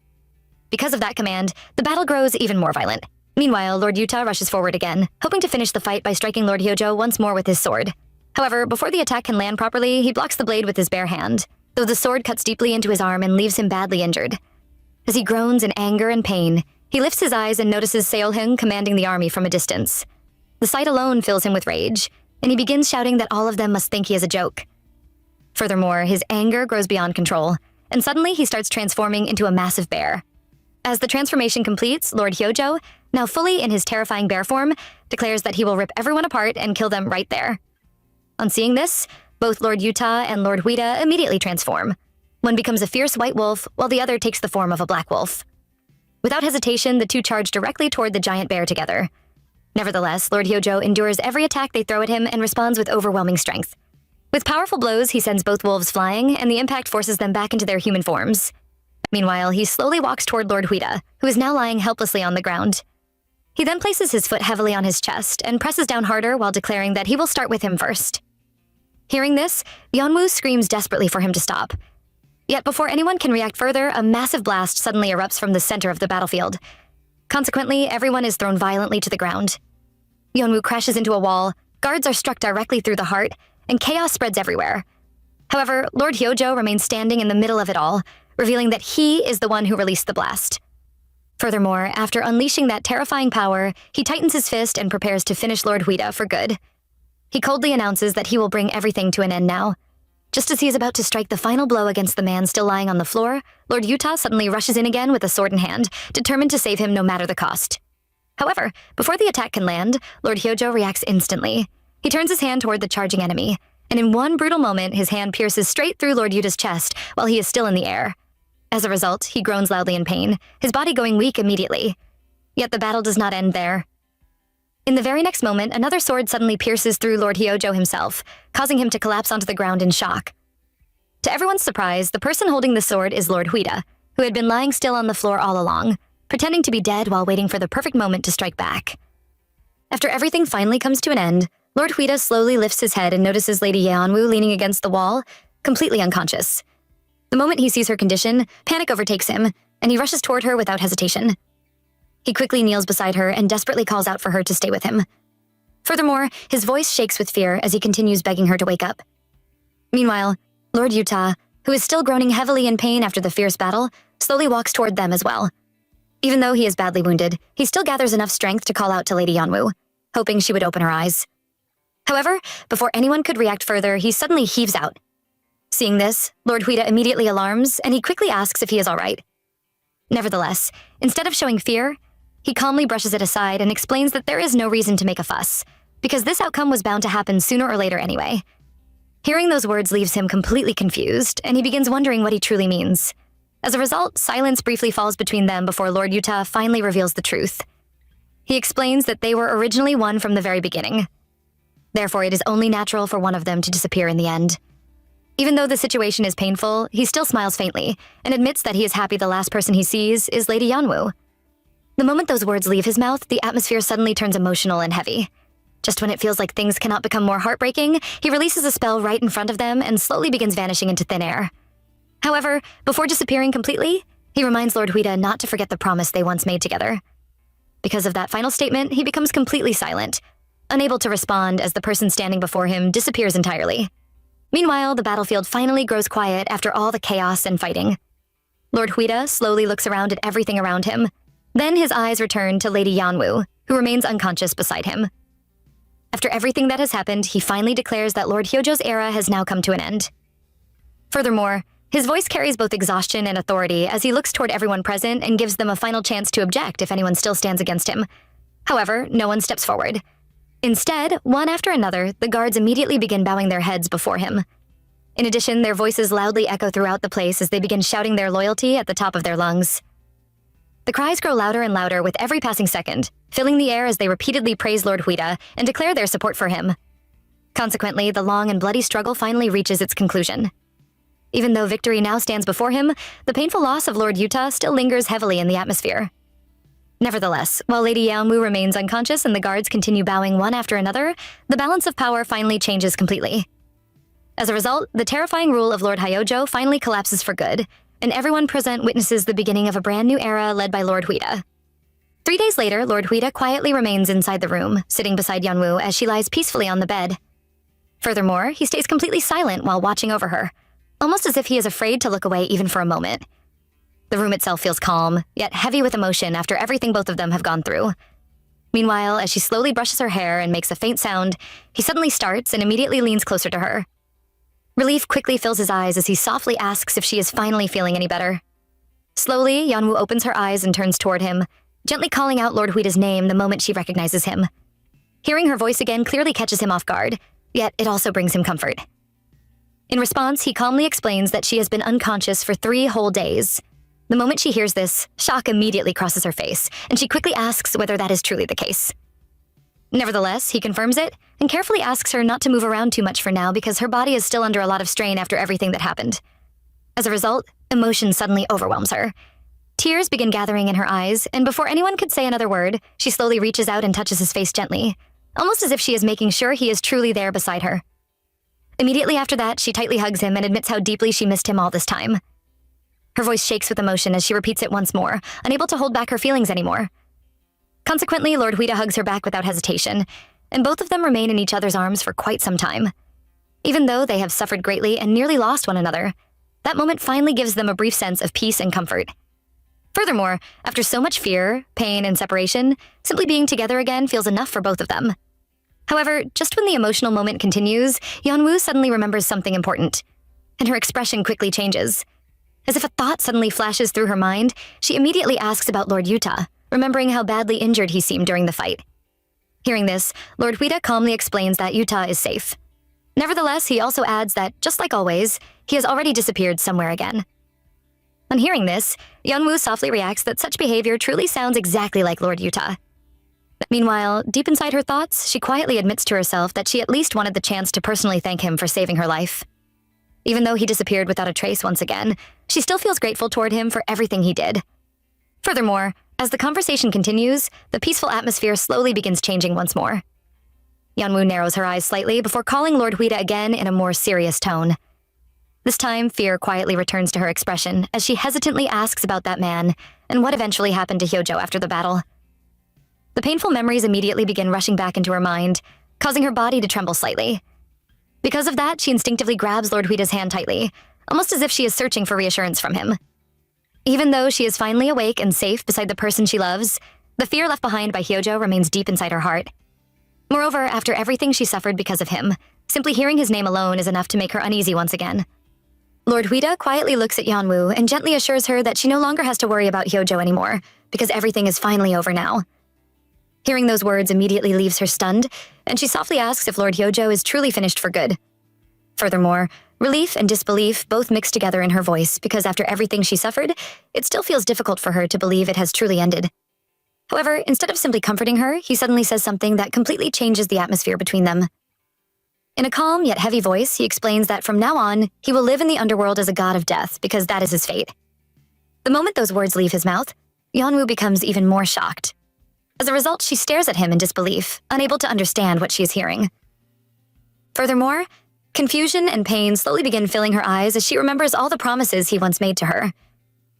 S1: Because of that command, the battle grows even more violent. Meanwhile, Lord Yuta rushes forward again, hoping to finish the fight by striking Lord Hyojo once more with his sword. However, before the attack can land properly, he blocks the blade with his bare hand, though the sword cuts deeply into his arm and leaves him badly injured. As he groans in anger and pain, he lifts his eyes and notices Seolhyung commanding the army from a distance. The sight alone fills him with rage, and he begins shouting that all of them must think he is a joke. Furthermore, his anger grows beyond control, and suddenly he starts transforming into a massive bear. As the transformation completes, Lord Hyojo, now fully in his terrifying bear form, declares that he will rip everyone apart and kill them right there. On seeing this, both Lord Yuta and Lord Huida immediately transform. One becomes a fierce white wolf, while the other takes the form of a black wolf. Without hesitation, the two charge directly toward the giant bear together. Nevertheless, Lord Hyojo endures every attack they throw at him and responds with overwhelming strength. With powerful blows, he sends both wolves flying, and the impact forces them back into their human forms. Meanwhile, he slowly walks toward Lord Huida, who is now lying helplessly on the ground. He then places his foot heavily on his chest and presses down harder while declaring that he will start with him first. Hearing this, Yeonwoo screams desperately for him to stop. Yet before anyone can react further, a massive blast suddenly erupts from the center of the battlefield. Consequently, everyone is thrown violently to the ground. Yeonwoo crashes into a wall, guards are struck directly through the heart, and chaos spreads everywhere. However, Lord Hyojo remains standing in the middle of it all, revealing that he is the one who released the blast. Furthermore, after unleashing that terrifying power, he tightens his fist and prepares to finish Lord Huida for good. He coldly announces that he will bring everything to an end now. Just as he is about to strike the final blow against the man still lying on the floor, Lord Yuta suddenly rushes in again with a sword in hand, determined to save him no matter the cost. However, before the attack can land, Lord Hyojo reacts instantly. He turns his hand toward the charging enemy, and in one brutal moment, his hand pierces straight through Lord Yuta's chest while he is still in the air. As a result, he groans loudly in pain, his body going weak immediately. Yet the battle does not end there. In the very next moment, another sword suddenly pierces through Lord Hyojo himself, causing him to collapse onto the ground in shock. To everyone's surprise, the person holding the sword is Lord Huida, who had been lying still on the floor all along, pretending to be dead while waiting for the perfect moment to strike back. After everything finally comes to an end, Lord Huida slowly lifts his head and notices Lady Yeonwoo leaning against the wall, completely unconscious. The moment he sees her condition, panic overtakes him, and he rushes toward her without hesitation. He quickly kneels beside her and desperately calls out for her to stay with him. Furthermore, his voice shakes with fear as he continues begging her to wake up. Meanwhile, Lord Yuta, who is still groaning heavily in pain after the fierce battle, slowly walks toward them as well. Even though he is badly wounded, he still gathers enough strength to call out to Lady Yeonwoo, hoping she would open her eyes. However, before anyone could react further, he suddenly heaves out. Seeing this, Lord Huida immediately alarms, and he quickly asks if he is all right. Nevertheless, instead of showing fear, he calmly brushes it aside and explains that there is no reason to make a fuss, because this outcome was bound to happen sooner or later anyway. Hearing those words leaves him completely confused, and he begins wondering what he truly means. As a result, silence briefly falls between them before Lord Yuta finally reveals the truth. He explains that they were originally one from the very beginning. Therefore, it is only natural for one of them to disappear in the end. Even though the situation is painful, he still smiles faintly and admits that he is happy the last person he sees is Lady Yeonwoo. The moment those words leave his mouth, the atmosphere suddenly turns emotional and heavy. Just when it feels like things cannot become more heartbreaking, he releases a spell right in front of them and slowly begins vanishing into thin air. However, before disappearing completely, he reminds Lord Huida not to forget the promise they once made together. Because of that final statement, he becomes completely silent, unable to respond as the person standing before him disappears entirely. Meanwhile, the battlefield finally grows quiet after all the chaos and fighting. Lord Huida slowly looks around at everything around him. Then his eyes return to Lady Yanwu, who remains unconscious beside him. After everything that has happened, he finally declares that Lord Hyojo's era has now come to an end. Furthermore, his voice carries both exhaustion and authority as he looks toward everyone present and gives them a final chance to object if anyone still stands against him. However, no one steps forward. Instead, one after another, the guards immediately begin bowing their heads before him. In addition, their voices loudly echo throughout the place as they begin shouting their loyalty at the top of their lungs. The cries grow louder and louder with every passing second, filling the air as they repeatedly praise Lord Huida and declare their support for him. Consequently, the long and bloody struggle finally reaches its conclusion. Even though victory now stands before him, the painful loss of Lord Yuta still lingers heavily in the atmosphere. Nevertheless, while Lady Yaomu remains unconscious and the guards continue bowing one after another, the balance of power finally changes completely. As a result, the terrifying rule of Lord Hyojo finally collapses for good, and everyone present witnesses the beginning of a brand new era led by Lord Huida. 3 days later, Lord Huida quietly remains inside the room, sitting beside Yeonwoo as she lies peacefully on the bed. Furthermore, he stays completely silent while watching over her, almost as if he is afraid to look away even for a moment. The room itself feels calm, yet heavy with emotion after everything both of them have gone through. Meanwhile, as she slowly brushes her hair and makes a faint sound, he suddenly starts and immediately leans closer to her. Relief quickly fills his eyes as he softly asks if she is finally feeling any better. Slowly, Yeonwoo opens her eyes and turns toward him, gently calling out Lord Huida's name the moment she recognizes him. Hearing her voice again clearly catches him off guard, yet it also brings him comfort. In response, he calmly explains that she has been unconscious for 3 whole days. The moment she hears this, shock immediately crosses her face, and she quickly asks whether that is truly the case. Nevertheless, he confirms it and carefully asks her not to move around too much for now because her body is still under a lot of strain after everything that happened. As a result, emotion suddenly overwhelms her. Tears begin gathering in her eyes, and before anyone could say another word, she slowly reaches out and touches his face gently, almost as if she is making sure he is truly there beside her. Immediately after that, she tightly hugs him and admits how deeply she missed him all this time. Her voice shakes with emotion as she repeats it once more, unable to hold back her feelings anymore. Consequently, Lord Huida hugs her back without hesitation, and both of them remain in each other's arms for quite some time. Even though they have suffered greatly and nearly lost one another, that moment finally gives them a brief sense of peace and comfort. Furthermore, after so much fear, pain, and separation, simply being together again feels enough for both of them. However, just when the emotional moment continues, Yeonwoo suddenly remembers something important, and her expression quickly changes. As if a thought suddenly flashes through her mind, she immediately asks about Lord Yuta, remembering how badly injured he seemed during the fight. Hearing this, Lord Huida calmly explains that Yuta is safe. Nevertheless, he also adds that, just like always, he has already disappeared somewhere again. On hearing this, Yeonwoo softly reacts that such behavior truly sounds exactly like Lord Yuta. Meanwhile, deep inside her thoughts, she quietly admits to herself that she at least wanted the chance to personally thank him for saving her life. Even though he disappeared without a trace once again, she still feels grateful toward him for everything he did. Furthermore, as the conversation continues, the peaceful atmosphere slowly begins changing once more. Yeonwoo narrows her eyes slightly before calling Lord Huida again in a more serious tone. This time, fear quietly returns to her expression as she hesitantly asks about that man and what eventually happened to Hyojo after the battle. The painful memories immediately begin rushing back into her mind, causing her body to tremble slightly. Because of that, she instinctively grabs Lord Huida's hand tightly, almost as if she is searching for reassurance from him. Even though she is finally awake and safe beside the person she loves, the fear left behind by Hyojo remains deep inside her heart. Moreover, after everything she suffered because of him, simply hearing his name alone is enough to make her uneasy once again. Lord Huida quietly looks at Yeonwoo and gently assures her that she no longer has to worry about Hyojo anymore, because everything is finally over now. Hearing those words immediately leaves her stunned, and she softly asks if Lord Hyojo is truly finished for good. Furthermore, relief and disbelief both mix together in her voice because after everything she suffered, it still feels difficult for her to believe it has truly ended. However, instead of simply comforting her, he suddenly says something that completely changes the atmosphere between them. In a calm yet heavy voice, he explains that from now on, he will live in the underworld as a god of death because that is his fate. The moment those words leave his mouth, Yeonwoo becomes even more shocked. As a result, she stares at him in disbelief, unable to understand what she is hearing. Furthermore, confusion and pain slowly begin filling her eyes as she remembers all the promises he once made to her.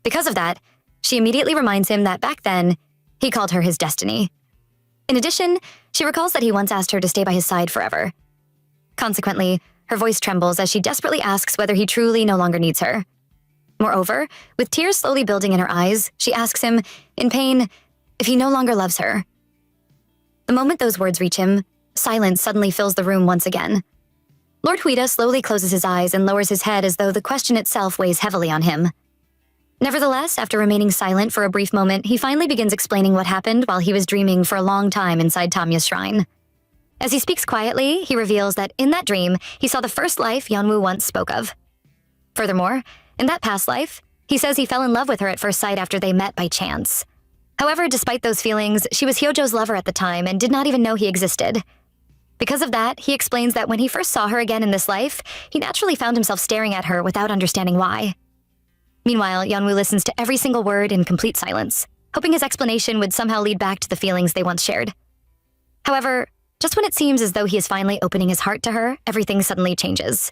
S1: Because of that, she immediately reminds him that back then, he called her his destiny. In addition, she recalls that he once asked her to stay by his side forever. Consequently, her voice trembles as she desperately asks whether he truly no longer needs her. Moreover, with tears slowly building in her eyes, she asks him, in pain, if he no longer loves her. The moment those words reach him, silence suddenly fills the room once again. Lord Huida slowly closes his eyes and lowers his head as though the question itself weighs heavily on him. Nevertheless, after remaining silent for a brief moment, he finally begins explaining what happened while he was dreaming for a long time inside Tamya's shrine. As he speaks quietly, he reveals that in that dream, he saw the first life Yeonwoo once spoke of. Furthermore, in that past life, he says he fell in love with her at first sight after they met by chance. However, despite those feelings, she was Hyojo's lover at the time and did not even know he existed. Because of that, he explains that when he first saw her again in this life, he naturally found himself staring at her without understanding why. Meanwhile, Yeonwoo listens to every single word in complete silence, hoping his explanation would somehow lead back to the feelings they once shared. However, just when it seems as though he is finally opening his heart to her, everything suddenly changes.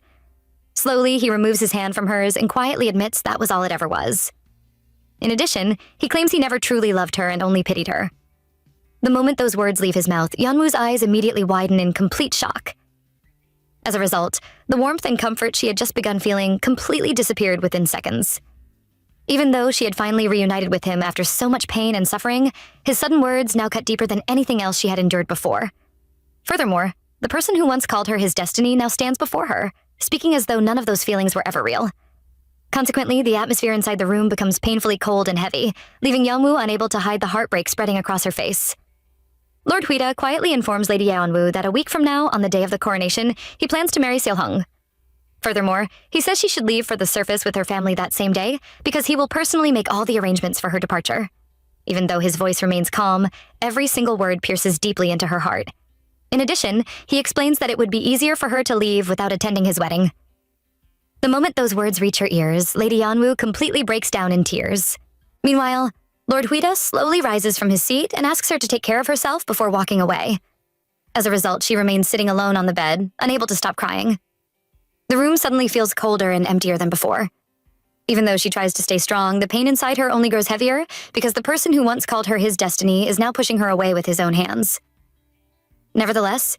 S1: Slowly, he removes his hand from hers and quietly admits that was all it ever was. In addition, he claims he never truly loved her and only pitied her. The moment those words leave his mouth, Yeonwoo's eyes immediately widen in complete shock. As a result, the warmth and comfort she had just begun feeling completely disappeared within seconds. Even though she had finally reunited with him after so much pain and suffering, his sudden words now cut deeper than anything else she had endured before. Furthermore, the person who once called her his destiny now stands before her, speaking as though none of those feelings were ever real. Consequently, the atmosphere inside the room becomes painfully cold and heavy, leaving Yeonwoo unable to hide the heartbreak spreading across her face. Lord Huida quietly informs Lady Yeonwoo that a week from now, on the day of the coronation, he plans to marry Seolhung. Furthermore, he says she should leave for the surface with her family that same day because he will personally make all the arrangements for her departure. Even though his voice remains calm, every single word pierces deeply into her heart. In addition, he explains that it would be easier for her to leave without attending his wedding. The moment those words reach her ears, Lady Yeonwoo completely breaks down in tears. Meanwhile, Lord Huida slowly rises from his seat and asks her to take care of herself before walking away. As a result, she remains sitting alone on the bed, unable to stop crying. The room suddenly feels colder and emptier than before. Even though she tries to stay strong, the pain inside her only grows heavier because the person who once called her his destiny is now pushing her away with his own hands. Nevertheless,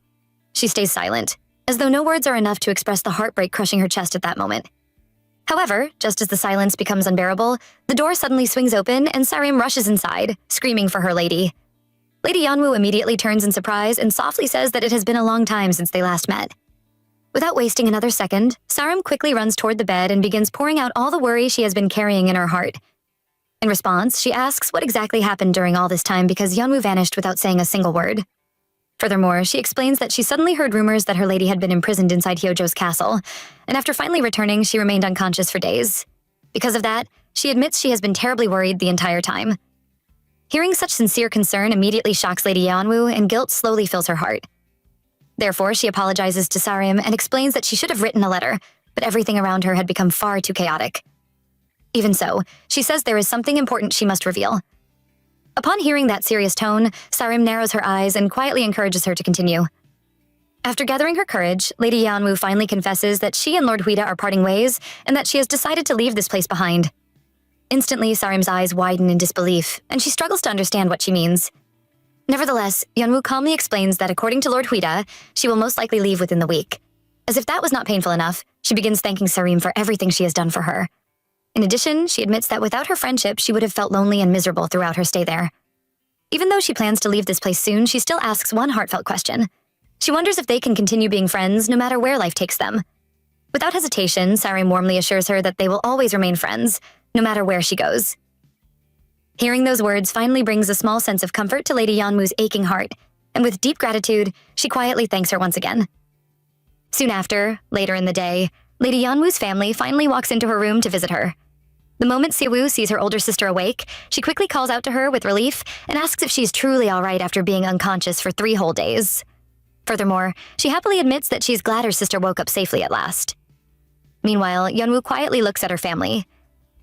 S1: she stays silent, as though no words are enough to express the heartbreak crushing her chest at that moment. However, just as the silence becomes unbearable, the door suddenly swings open and Sarim rushes inside, screaming for her lady. Lady Yeonwoo immediately turns in surprise and softly says that it has been a long time since they last met. Without wasting another second, Sarim quickly runs toward the bed and begins pouring out all the worry she has been carrying in her heart. In response, she asks what exactly happened during all this time because Yeonwoo vanished without saying a single word. Furthermore, she explains that she suddenly heard rumors that her lady had been imprisoned inside Hyojo's castle, and after finally returning, she remained unconscious for days. Because of that, she admits she has been terribly worried the entire time. Hearing such sincere concern immediately shocks Lady Yeonwoo, and guilt slowly fills her heart. Therefore, she apologizes to Sarim and explains that she should have written a letter, but everything around her had become far too chaotic. Even so, she says there is something important she must reveal. Upon hearing that serious tone, Sarim narrows her eyes and quietly encourages her to continue. After gathering her courage, Lady Yeonwoo finally confesses that she and Lord Huida are parting ways and that she has decided to leave this place behind. Instantly, Sarim's eyes widen in disbelief, and she struggles to understand what she means. Nevertheless, Yeonwoo calmly explains that according to Lord Huida, she will most likely leave within the week. As if that was not painful enough, she begins thanking Sarim for everything she has done for her. In addition, she admits that without her friendship, she would have felt lonely and miserable throughout her stay there. Even though she plans to leave this place soon, she still asks one heartfelt question. She wonders if they can continue being friends no matter where life takes them. Without hesitation, Sarim warmly assures her that they will always remain friends, no matter where she goes. Hearing those words finally brings a small sense of comfort to Lady Yeonwoo's aching heart, and with deep gratitude, she quietly thanks her once again. Soon after, later in the day, Lady Yeonwoo's family finally walks into her room to visit her. The moment Siwoo sees her older sister awake, she quickly calls out to her with relief and asks if she's truly all right after being unconscious for 3 whole days. Furthermore, she happily admits that she's glad her sister woke up safely at last. Meanwhile, Yeonwoo quietly looks at her family,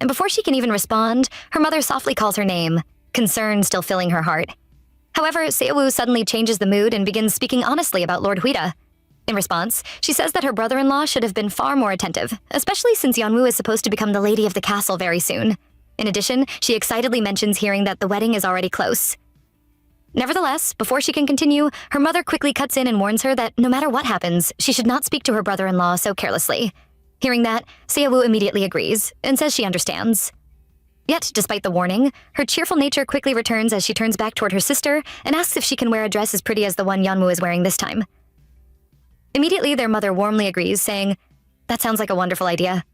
S1: and before she can even respond, her mother softly calls her name, concern still filling her heart. However, Seowu suddenly changes the mood and begins speaking honestly about Lord Huida. In response, she says that her brother-in-law should have been far more attentive, especially since Yeonwoo is supposed to become the lady of the castle very soon. In addition, she excitedly mentions hearing that the wedding is already close. Nevertheless, before she can continue, her mother quickly cuts in and warns her that no matter what happens, she should not speak to her brother-in-law so carelessly. Hearing that, Seowu immediately agrees and says she understands. Yet, despite the warning, her cheerful nature quickly returns as she turns back toward her sister and asks if she can wear a dress as pretty as the one Yeonwoo is wearing this time. Immediately, their mother warmly agrees, saying, "That sounds like a wonderful idea."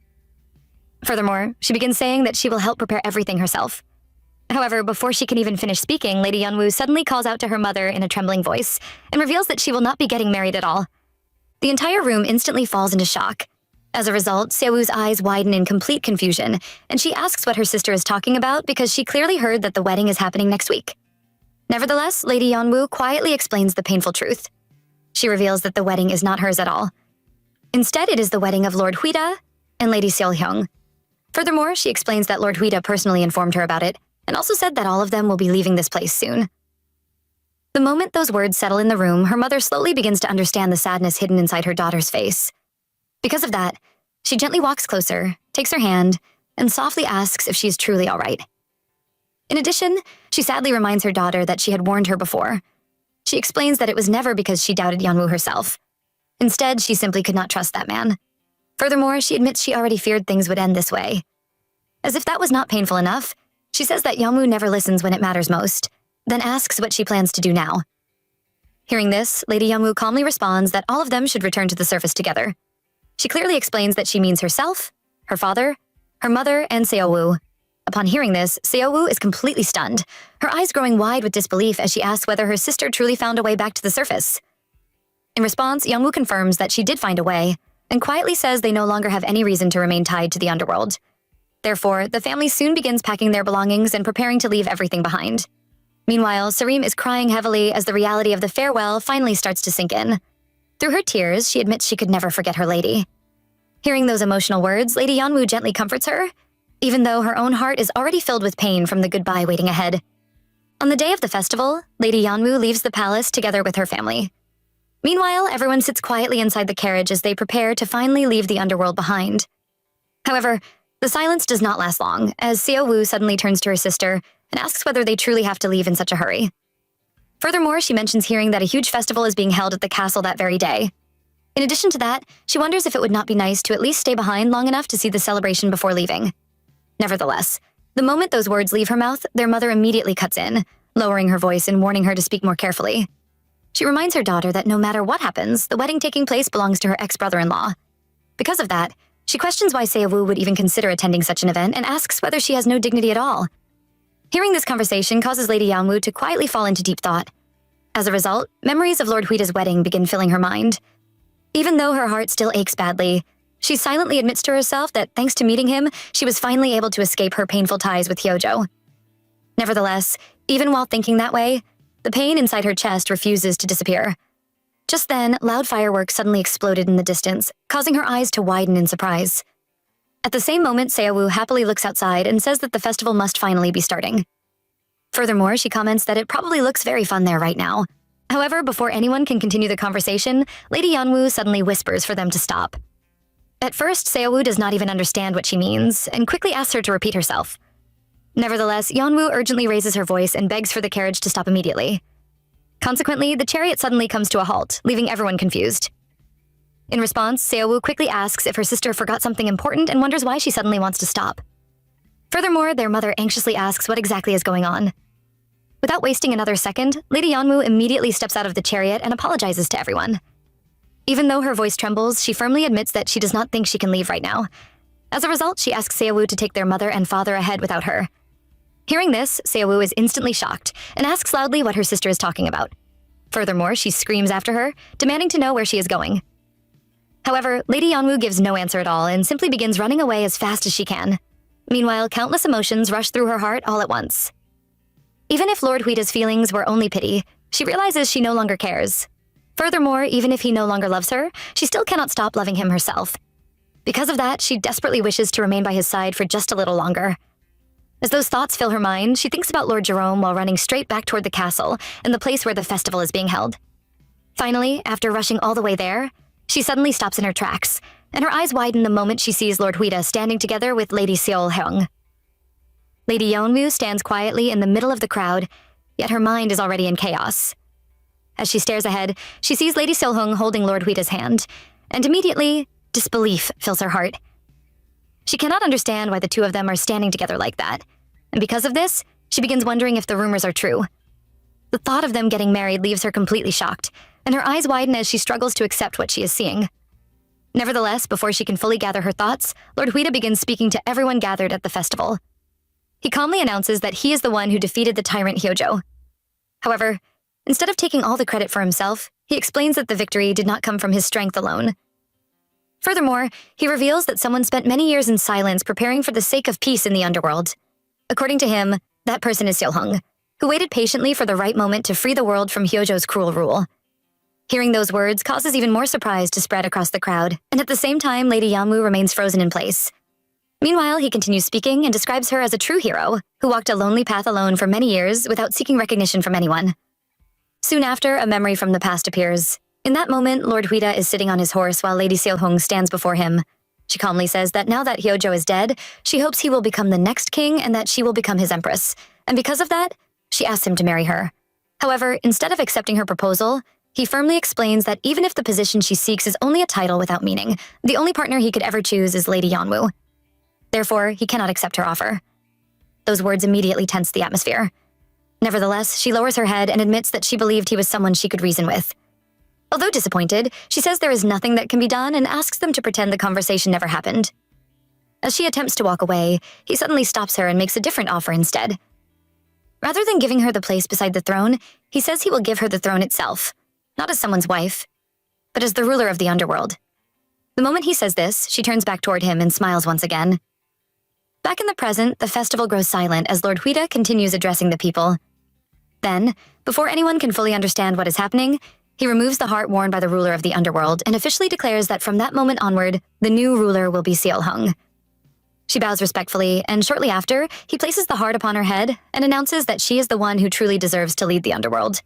S1: Furthermore, she begins saying that she will help prepare everything herself. However, before she can even finish speaking, Lady Yeonwoo suddenly calls out to her mother in a trembling voice and reveals that she will not be getting married at all. The entire room instantly falls into shock. As a result, Seowoo's eyes widen in complete confusion, and she asks what her sister is talking about because she clearly heard that the wedding is happening next week. Nevertheless, Lady Yeonwoo quietly explains the painful truth. She reveals that the wedding is not hers at all. Instead, it is the wedding of Lord Huida and Lady Seolhyung. Furthermore, she explains that Lord Huida personally informed her about it, and also said that all of them will be leaving this place soon. The moment those words settle in the room, her mother slowly begins to understand the sadness hidden inside her daughter's face. Because of that, she gently walks closer, takes her hand, and softly asks if she is truly all right. In addition, she sadly reminds her daughter that she had warned her before. She explains that it was never because she doubted Yeonwoo herself. Instead, she simply could not trust that man. Furthermore, she admits she already feared things would end this way. As if that was not painful enough, she says that Yeonwoo never listens when it matters most, then asks what she plans to do now. Hearing this, Lady Yeonwoo calmly responds that all of them should return to the surface together. She clearly explains that she means herself, her father, her mother, and Seowoo. Upon hearing this, Seowoo is completely stunned, her eyes growing wide with disbelief as she asks whether her sister truly found a way back to the surface. In response, Yeonwoo confirms that she did find a way, and quietly says they no longer have any reason to remain tied to the underworld. Therefore, the family soon begins packing their belongings and preparing to leave everything behind. Meanwhile, Sareem is crying heavily as the reality of the farewell finally starts to sink in. Through her tears, she admits she could never forget her lady. Hearing those emotional words, Lady Yeonwoo gently comforts her, even though her own heart is already filled with pain from the goodbye waiting ahead. On the day of the festival, Lady Yeonwoo leaves the palace together with her family. Meanwhile, everyone sits quietly inside the carriage as they prepare to finally leave the underworld behind. However, the silence does not last long, as Seowoo suddenly turns to her sister and asks whether they truly have to leave in such a hurry. Furthermore, she mentions hearing that a huge festival is being held at the castle that very day. In addition to that, she wonders if it would not be nice to at least stay behind long enough to see the celebration before leaving. Nevertheless, the moment those words leave her mouth, their mother immediately cuts in, lowering her voice and warning her to speak more carefully. She reminds her daughter that no matter what happens, the wedding taking place belongs to her ex-brother-in-law. Because of that, she questions why Seowoo would even consider attending such an event and asks whether she has no dignity at all. Hearing this conversation causes Lady Yeonwoo to quietly fall into deep thought. As a result, memories of Lord Huida's wedding begin filling her mind. Even though her heart still aches badly, she silently admits to herself that thanks to meeting him, she was finally able to escape her painful ties with Hyojo. Nevertheless, even while thinking that way, the pain inside her chest refuses to disappear. Just then, loud fireworks suddenly exploded in the distance, causing her eyes to widen in surprise. At the same moment, Seowoo happily looks outside and says that the festival must finally be starting. Furthermore, she comments that it probably looks very fun there right now. However, before anyone can continue the conversation, Lady Yeonwoo suddenly whispers for them to stop. At first, Seowoo does not even understand what she means and quickly asks her to repeat herself. Nevertheless, Yeonwoo urgently raises her voice and begs for the carriage to stop immediately. Consequently, the chariot suddenly comes to a halt, leaving everyone confused. In response, Seowoo quickly asks if her sister forgot something important and wonders why she suddenly wants to stop. Furthermore, their mother anxiously asks what exactly is going on. Without wasting another second, Lady Yeonwoo immediately steps out of the chariot and apologizes to everyone. Even though her voice trembles, she firmly admits that she does not think she can leave right now. As a result, she asks Seowoo to take their mother and father ahead without her. Hearing this, Seowoo is instantly shocked and asks loudly what her sister is talking about. Furthermore, she screams after her, demanding to know where she is going. However, Lady Yeonwoo gives no answer at all and simply begins running away as fast as she can. Meanwhile, countless emotions rush through her heart all at once. Even if Lord Huida's feelings were only pity, she realizes she no longer cares. Furthermore, even if he no longer loves her, she still cannot stop loving him herself. Because of that, she desperately wishes to remain by his side for just a little longer. As those thoughts fill her mind, she thinks about Lord Jerome while running straight back toward the castle and the place where the festival is being held. Finally, after rushing all the way there, she suddenly stops in her tracks, and her eyes widen the moment she sees Lord Huida standing together with Lady Seol-hyung. Lady Yeonwoo stands quietly in the middle of the crowd, yet her mind is already in chaos. As she stares ahead, she sees Lady Seol-hyung holding Lord Huida's hand, and immediately, disbelief fills her heart. She cannot understand why the two of them are standing together like that, and because of this, she begins wondering if the rumors are true. The thought of them getting married leaves her completely shocked, and her eyes widen as she struggles to accept what she is seeing. Nevertheless, before she can fully gather her thoughts, Lord Huida begins speaking to everyone gathered at the festival. He calmly announces that he is the one who defeated the tyrant Hyojo. However, instead of taking all the credit for himself, he explains that the victory did not come from his strength alone. Furthermore, he reveals that someone spent many years in silence preparing for the sake of peace in the underworld. According to him, that person is Seol-hyung, who waited patiently for the right moment to free the world from Hyojo's cruel rule. Hearing those words causes even more surprise to spread across the crowd, and at the same time, Lady Yeonwoo remains frozen in place. Meanwhile, he continues speaking and describes her as a true hero who walked a lonely path alone for many years without seeking recognition from anyone. Soon after, a memory from the past appears. In that moment, Lord Huida is sitting on his horse while Lady Seol-hyung stands before him. She calmly says that now that Hyojo is dead, she hopes he will become the next king and that she will become his empress. And because of that, she asks him to marry her. However, instead of accepting her proposal, he firmly explains that even if the position she seeks is only a title without meaning, the only partner he could ever choose is Lady Yeonwoo. Therefore, he cannot accept her offer. Those words immediately tense the atmosphere. Nevertheless, she lowers her head and admits that she believed he was someone she could reason with. Although disappointed, she says there is nothing that can be done and asks them to pretend the conversation never happened. As she attempts to walk away, he suddenly stops her and makes a different offer instead. Rather than giving her the place beside the throne, he says he will give her the throne itself, not as someone's wife, but as the ruler of the underworld. The moment he says this, she turns back toward him and smiles once again. Back in the present, the festival grows silent as Lord Huida continues addressing the people. Then, before anyone can fully understand what is happening, he removes the heart worn by the ruler of the underworld and officially declares that from that moment onward, the new ruler will be Seol-hyung. She bows respectfully, and shortly after, he places the heart upon her head and announces that she is the one who truly deserves to lead the underworld.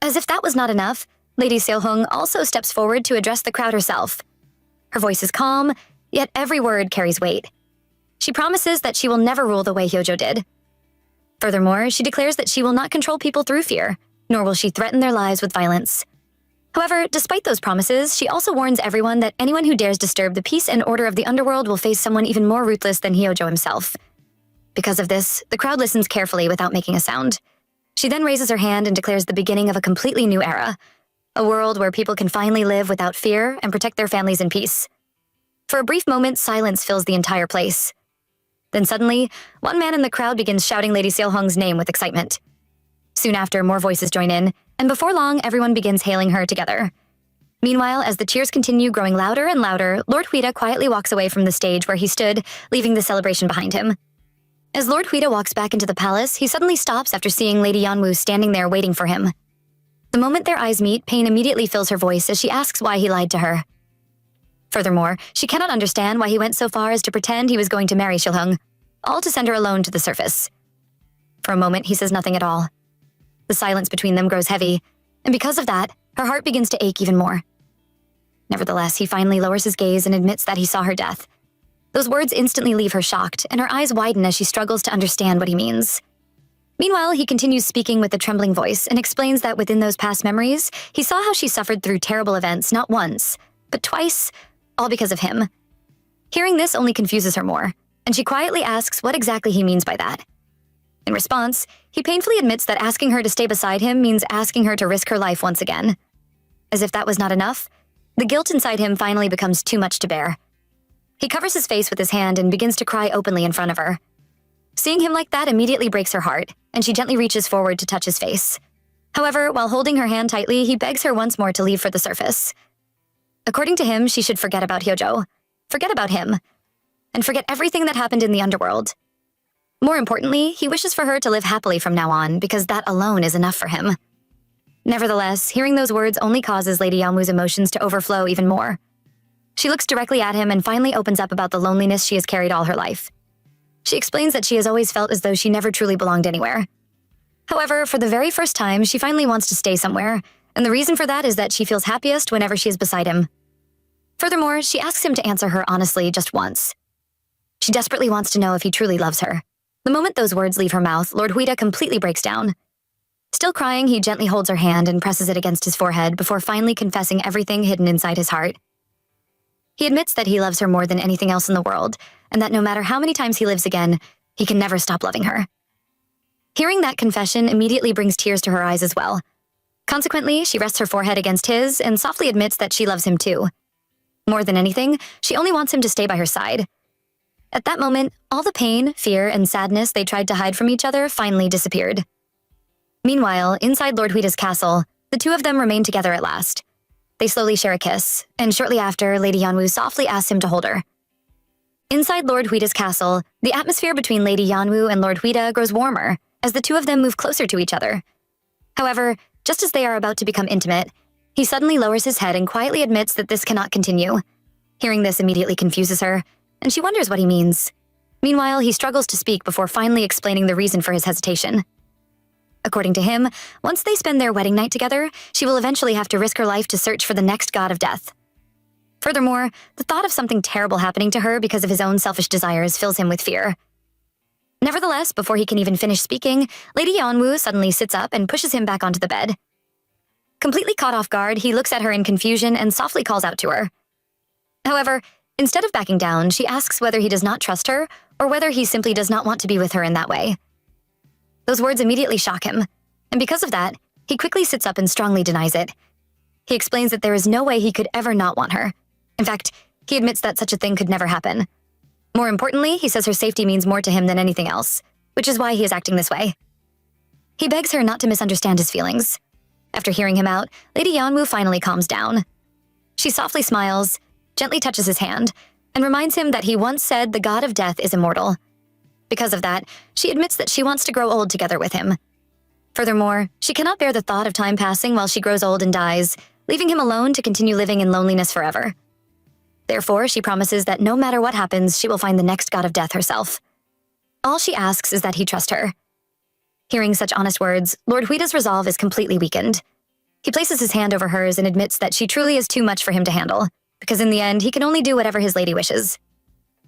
S1: As if that was not enough, Lady Seol-hyung also steps forward to address the crowd herself. Her voice is calm, yet every word carries weight. She promises that she will never rule the way Hyojo did. Furthermore, she declares that she will not control people through fear, nor will she threaten their lives with violence. However, despite those promises, she also warns everyone that anyone who dares disturb the peace and order of the underworld will face someone even more ruthless than Hyojo himself. Because of this, the crowd listens carefully without making a sound. She then raises her hand and declares the beginning of a completely new era, a world where people can finally live without fear and protect their families in peace. For a brief moment, silence fills the entire place. Then suddenly, one man in the crowd begins shouting Lady Seol-hyung's name with excitement. Soon after, more voices join in, and before long, everyone begins hailing her together. Meanwhile, as the cheers continue growing louder and louder, Lord Huida quietly walks away from the stage where he stood, leaving the celebration behind him. As Lord Huida walks back into the palace, he suddenly stops after seeing Lady Yeonwoo standing there waiting for him. The moment their eyes meet, pain immediately fills her voice as she asks why he lied to her. Furthermore, she cannot understand why he went so far as to pretend he was going to marry Seol-hyung, all to send her alone to the surface. For a moment, he says nothing at all. The silence between them grows heavy, and because of that, her heart begins to ache even more. Nevertheless, he finally lowers his gaze and admits that he saw her death. Those words instantly leave her shocked, and her eyes widen as she struggles to understand what he means. Meanwhile, he continues speaking with a trembling voice and explains that within those past memories, he saw how she suffered through terrible events not once, but twice, all because of him. Hearing this only confuses her more, and she quietly asks what exactly he means by that. In response, he painfully admits that asking her to stay beside him means asking her to risk her life once again. As if that was not enough, the guilt inside him finally becomes too much to bear. He covers his face with his hand and begins to cry openly in front of her. Seeing him like that immediately breaks her heart, and she gently reaches forward to touch his face. However, while holding her hand tightly, he begs her once more to leave for the surface. According to him, she should forget about Hyojo, forget about him, and forget everything that happened in the underworld. More importantly, he wishes for her to live happily from now on because that alone is enough for him. Nevertheless, hearing those words only causes Lady Yeonwoo's emotions to overflow even more. She looks directly at him and finally opens up about the loneliness she has carried all her life. she explains that she has always felt as though she never truly belonged anywhere. However, for the very first time, she finally wants to stay somewhere, and the reason for that is that she feels happiest whenever she is beside him. Furthermore, she asks him to answer her honestly just once. She desperately wants to know if he truly loves her. The moment those words leave her mouth, Lord Huida completely breaks down. Still crying, he gently holds her hand and presses it against his forehead before finally confessing everything hidden inside his heart. He admits that he loves her more than anything else in the world, and that no matter how many times he lives again, he can never stop loving her. Hearing that confession immediately brings tears to her eyes as well. Consequently, she rests her forehead against his and softly admits that she loves him too. More than anything, she only wants him to stay by her side. At that moment, all the pain, fear, and sadness they tried to hide from each other finally disappeared. Meanwhile, inside Lord Huida's castle, the two of them remain together at last. They slowly share a kiss, and shortly after, Lady Yanwu softly asks him to hold her. Inside Lord Huida's castle, the atmosphere between Lady Yanwu and Lord Huida grows warmer as the two of them move closer to each other. However, just as they are about to become intimate, he suddenly lowers his head and quietly admits that this cannot continue. Hearing this immediately confuses her, and she wonders what he means. Meanwhile, he struggles to speak before finally explaining the reason for his hesitation. According to him, once they spend their wedding night together, she will eventually have to risk her life to search for the next god of death. Furthermore, the thought of something terrible happening to her because of his own selfish desires fills him with fear. Nevertheless, before he can even finish speaking, Lady Yanwu suddenly sits up and pushes him back onto the bed. Completely caught off guard, he looks at her in confusion and softly calls out to her. However, instead of backing down, she asks whether he does not trust her or whether he simply does not want to be with her in that way. Those words immediately shock him, and because of that, he quickly sits up and strongly denies it. He explains that there is no way he could ever not want her. In fact, he admits that such a thing could never happen. More importantly, he says her safety means more to him than anything else, which is why he is acting this way. He begs her not to misunderstand his feelings. After hearing him out, Lady Yanwu finally calms down. She softly smiles, gently touches his hand, and reminds him that he once said the god of death is immortal. Because of that, she admits that she wants to grow old together with him. Furthermore, she cannot bear the thought of time passing while she grows old and dies, leaving him alone to continue living in loneliness forever. Therefore, she promises that no matter what happens, she will find the next god of death herself. All she asks is that he trust her. Hearing such honest words, Lord Huida's resolve is completely weakened. He places his hand over hers and admits that she truly is too much for him to handle, because in the end, he can only do whatever his lady wishes.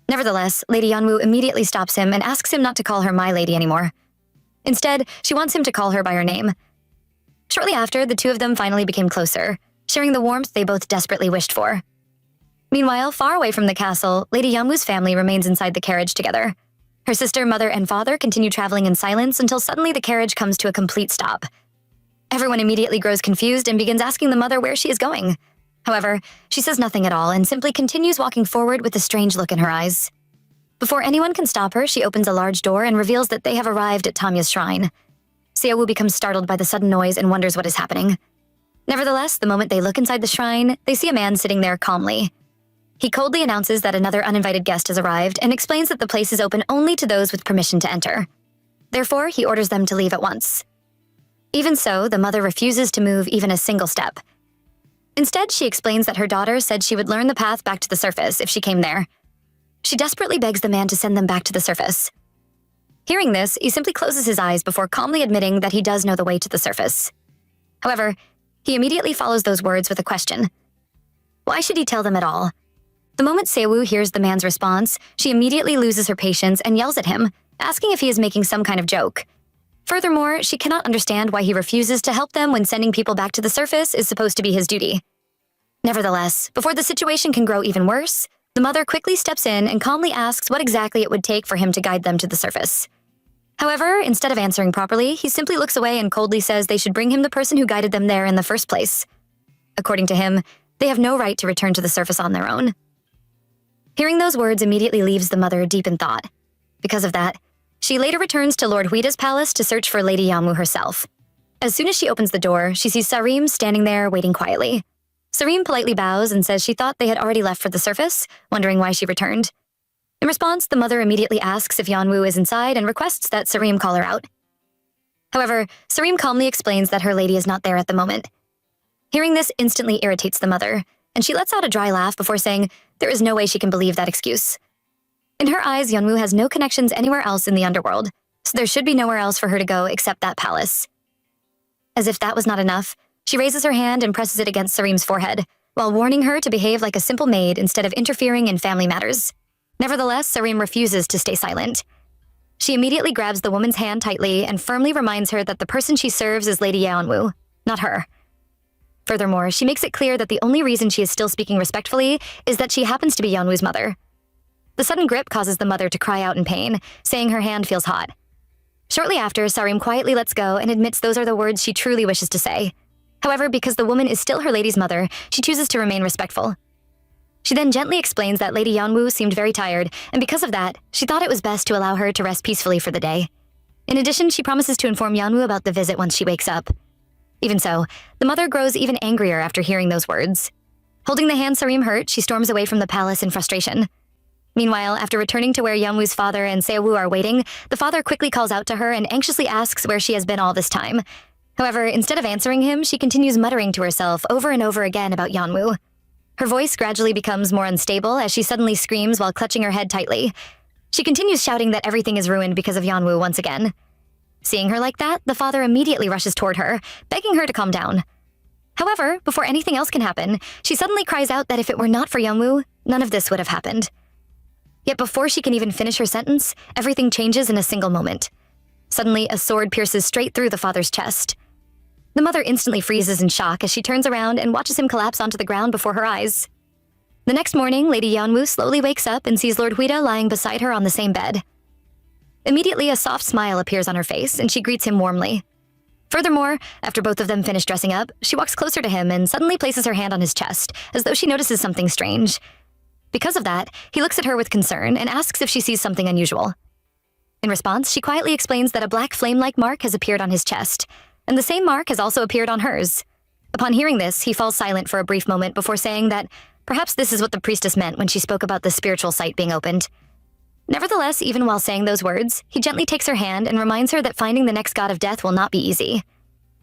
S1: Nevertheless, Lady Yanwu immediately stops him and asks him not to call her my lady anymore. Instead, she wants him to call her by her name. Shortly after, the two of them finally became closer, sharing the warmth they both desperately wished for. Meanwhile, far away from the castle, Lady Yanwu's family remains inside the carriage together. Her sister, mother, and father continue traveling in silence until suddenly the carriage comes to a complete stop. Everyone immediately grows confused and begins asking the mother where she is going. However, she says nothing at all and simply continues walking forward with a strange look in her eyes. Before anyone can stop her, she opens a large door and reveals that they have arrived at Tamya's shrine. Seowu becomes startled by the sudden noise and wonders what is happening. Nevertheless, the moment they look inside the shrine, they see a man sitting there calmly. He coldly announces that another uninvited guest has arrived and explains that the place is open only to those with permission to enter. Therefore, he orders them to leave at once. Even so, the mother refuses to move even a single step. Instead, she explains that her daughter said she would learn the path back to the surface if she came there. She desperately begs the man to send them back to the surface. Hearing this, he simply closes his eyes before calmly admitting that he does know the way to the surface. However, he immediately follows those words with a question. Why should he tell them at all? The moment Seowu hears the man's response, she immediately loses her patience and yells at him, asking if he is making some kind of joke. Furthermore, she cannot understand why he refuses to help them when sending people back to the surface is supposed to be his duty. Nevertheless, before the situation can grow even worse, the mother quickly steps in and calmly asks what exactly it would take for him to guide them to the surface. However, instead of answering properly, he simply looks away and coldly says they should bring him the person who guided them there in the first place. According to him, they have no right to return to the surface on their own. Hearing those words immediately leaves the mother deep in thought. Because of that, she later returns to Lord Huida's palace to search for Lady Yanwu herself. As soon as she opens the door, she sees Sarim standing there waiting quietly. Sarim politely bows and says she thought they had already left for the surface, wondering why she returned. In response, the mother immediately asks if Yanwu is inside and requests that Sarim call her out. However, Sarim calmly explains that her lady is not there at the moment. Hearing this instantly irritates the mother, and she lets out a dry laugh before saying there is no way she can believe that excuse. In her eyes, Yeonwoo has no connections anywhere else in the underworld, so there should be nowhere else for her to go except that palace. As if that was not enough, she raises her hand and presses it against Sareem's forehead, while warning her to behave like a simple maid instead of interfering in family matters. Nevertheless, Sareem refuses to stay silent. She immediately grabs the woman's hand tightly and firmly reminds her that the person she serves is Lady Yeonwoo, not her. Furthermore, she makes it clear that the only reason she is still speaking respectfully is that she happens to be Yeonwoo's mother. The sudden grip causes the mother to cry out in pain, saying her hand feels hot. Shortly after, Sareem quietly lets go and admits those are the words she truly wishes to say. However, because the woman is still her lady's mother, she chooses to remain respectful. She then gently explains that Lady Yeonwoo seemed very tired, and because of that, she thought it was best to allow her to rest peacefully for the day. In addition, she promises to inform Yeonwoo about the visit once she wakes up. Even so, the mother grows even angrier after hearing those words. Holding the hand Sareem hurt, she storms away from the palace in frustration. Meanwhile, after returning to where Yeonwoo's father and Seowoo are waiting, the father quickly calls out to her and anxiously asks where she has been all this time. However, instead of answering him, she continues muttering to herself over and over again about Yeonwoo. Her voice gradually becomes more unstable as she suddenly screams while clutching her head tightly. She continues shouting that everything is ruined because of Yeonwoo once again. Seeing her like that, the father immediately rushes toward her, begging her to calm down. However, before anything else can happen, she suddenly cries out that if it were not for Yeonwoo, none of this would have happened. Yet before she can even finish her sentence, everything changes in a single moment. Suddenly, a sword pierces straight through the father's chest. The mother instantly freezes in shock as she turns around and watches him collapse onto the ground before her eyes. The next morning, Lady Yeonwoo slowly wakes up and sees Lord Huida lying beside her on the same bed. Immediately, a soft smile appears on her face, and she greets him warmly. Furthermore, after both of them finish dressing up, she walks closer to him and suddenly places her hand on his chest, as though she notices something strange. Because of that, he looks at her with concern and asks if she sees something unusual. In response, she quietly explains that a black flame-like mark has appeared on his chest, and the same mark has also appeared on hers. Upon hearing this, he falls silent for a brief moment before saying that perhaps this is what the priestess meant when she spoke about the spiritual sight being opened. Nevertheless, even while saying those words, he gently takes her hand and reminds her that finding the next god of death will not be easy.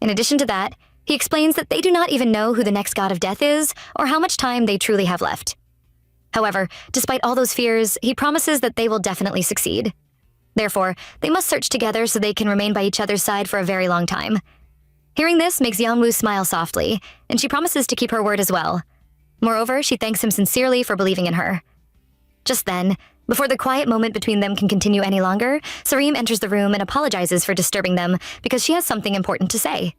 S1: In addition to that, he explains that they do not even know who the next god of death is or how much time they truly have left. However, despite all those fears, he promises that they will definitely succeed. Therefore, they must search together so they can remain by each other's side for a very long time. Hearing this makes Yeonwoo smile softly, and she promises to keep her word as well. Moreover, she thanks him sincerely for believing in her. Just then, before the quiet moment between them can continue any longer, Sareem enters the room and apologizes for disturbing them because she has something important to say.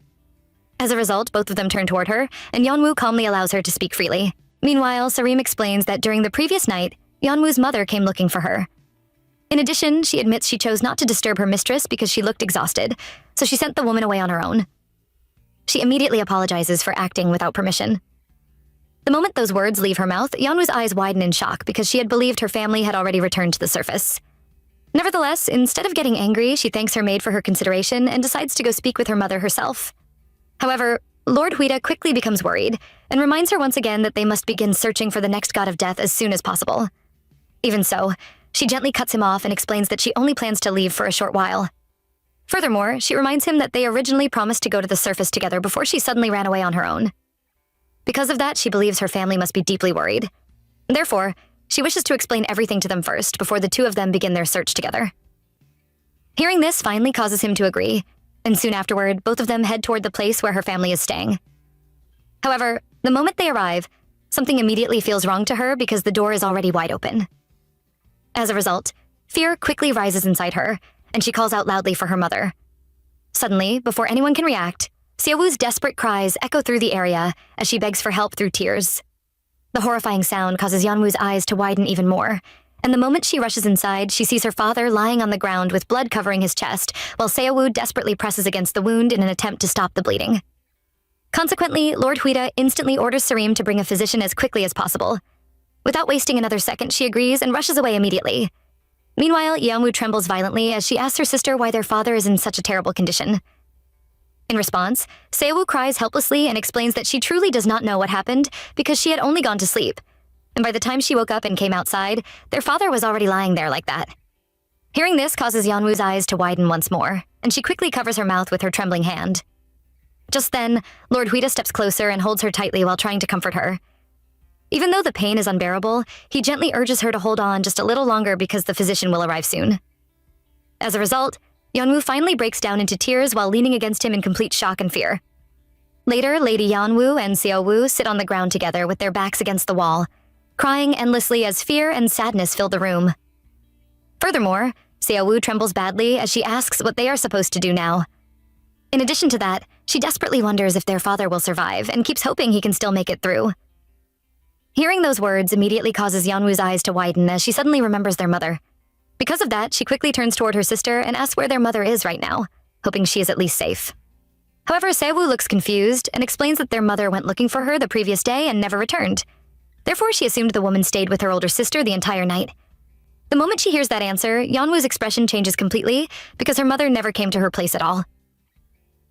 S1: As a result, both of them turn toward her, and Yeonwoo calmly allows her to speak freely. Meanwhile, Sareem explains that during the previous night, Yeonwoo's mother came looking for her. In addition, she admits she chose not to disturb her mistress because she looked exhausted, so she sent the woman away on her own. She immediately apologizes for acting without permission. The moment those words leave her mouth, Yeonwoo's eyes widen in shock because she had believed her family had already returned to the surface. Nevertheless, instead of getting angry, she thanks her maid for her consideration and decides to go speak with her mother herself. However, Lord Huida quickly becomes worried and reminds her once again that they must begin searching for the next god of death as soon as possible. Even so, she gently cuts him off and explains that she only plans to leave for a short while. Furthermore, she reminds him that they originally promised to go to the surface together before she suddenly ran away on her own. Because of that, she believes her family must be deeply worried. Therefore, she wishes to explain everything to them first before the two of them begin their search together. Hearing this finally causes him to agree, and soon afterward, both of them head toward the place where her family is staying. However, the moment they arrive, something immediately feels wrong to her because the door is already wide open. As a result, fear quickly rises inside her, and she calls out loudly for her mother. Suddenly, before anyone can react, Seowoo's desperate cries echo through the area as she begs for help through tears. The horrifying sound causes Yeonwoo's eyes to widen even more, and the moment she rushes inside, she sees her father lying on the ground with blood covering his chest, while Seowoo desperately presses against the wound in an attempt to stop the bleeding. Consequently, Lord Huida instantly orders Sareem to bring a physician as quickly as possible. Without wasting another second, she agrees and rushes away immediately. Meanwhile, Yeonwoo trembles violently as she asks her sister why their father is in such a terrible condition. In response, Seowoo cries helplessly and explains that she truly does not know what happened because she had only gone to sleep, and by the time she woke up and came outside, their father was already lying there like that. Hearing this causes Yeonwoo's eyes to widen once more, and she quickly covers her mouth with her trembling hand. Just then, Lord Huida steps closer and holds her tightly while trying to comfort her. Even though the pain is unbearable, he gently urges her to hold on just a little longer because the physician will arrive soon. As a result, Yeonwoo finally breaks down into tears while leaning against him in complete shock and fear. Later, Lady Yeonwoo and Seo-woo sit on the ground together with their backs against the wall, crying endlessly as fear and sadness fill the room. Furthermore, Seo-woo trembles badly as she asks what they are supposed to do now. In addition to that, she desperately wonders if their father will survive and keeps hoping he can still make it through. Hearing those words immediately causes Yeonwoo's eyes to widen as she suddenly remembers their mother. Because of that, she quickly turns toward her sister and asks where their mother is right now, hoping she is at least safe. However, Seo-woo looks confused and explains that their mother went looking for her the previous day and never returned. Therefore, she assumed the woman stayed with her older sister the entire night. The moment she hears that answer, Yeonwoo's expression changes completely because her mother never came to her place at all.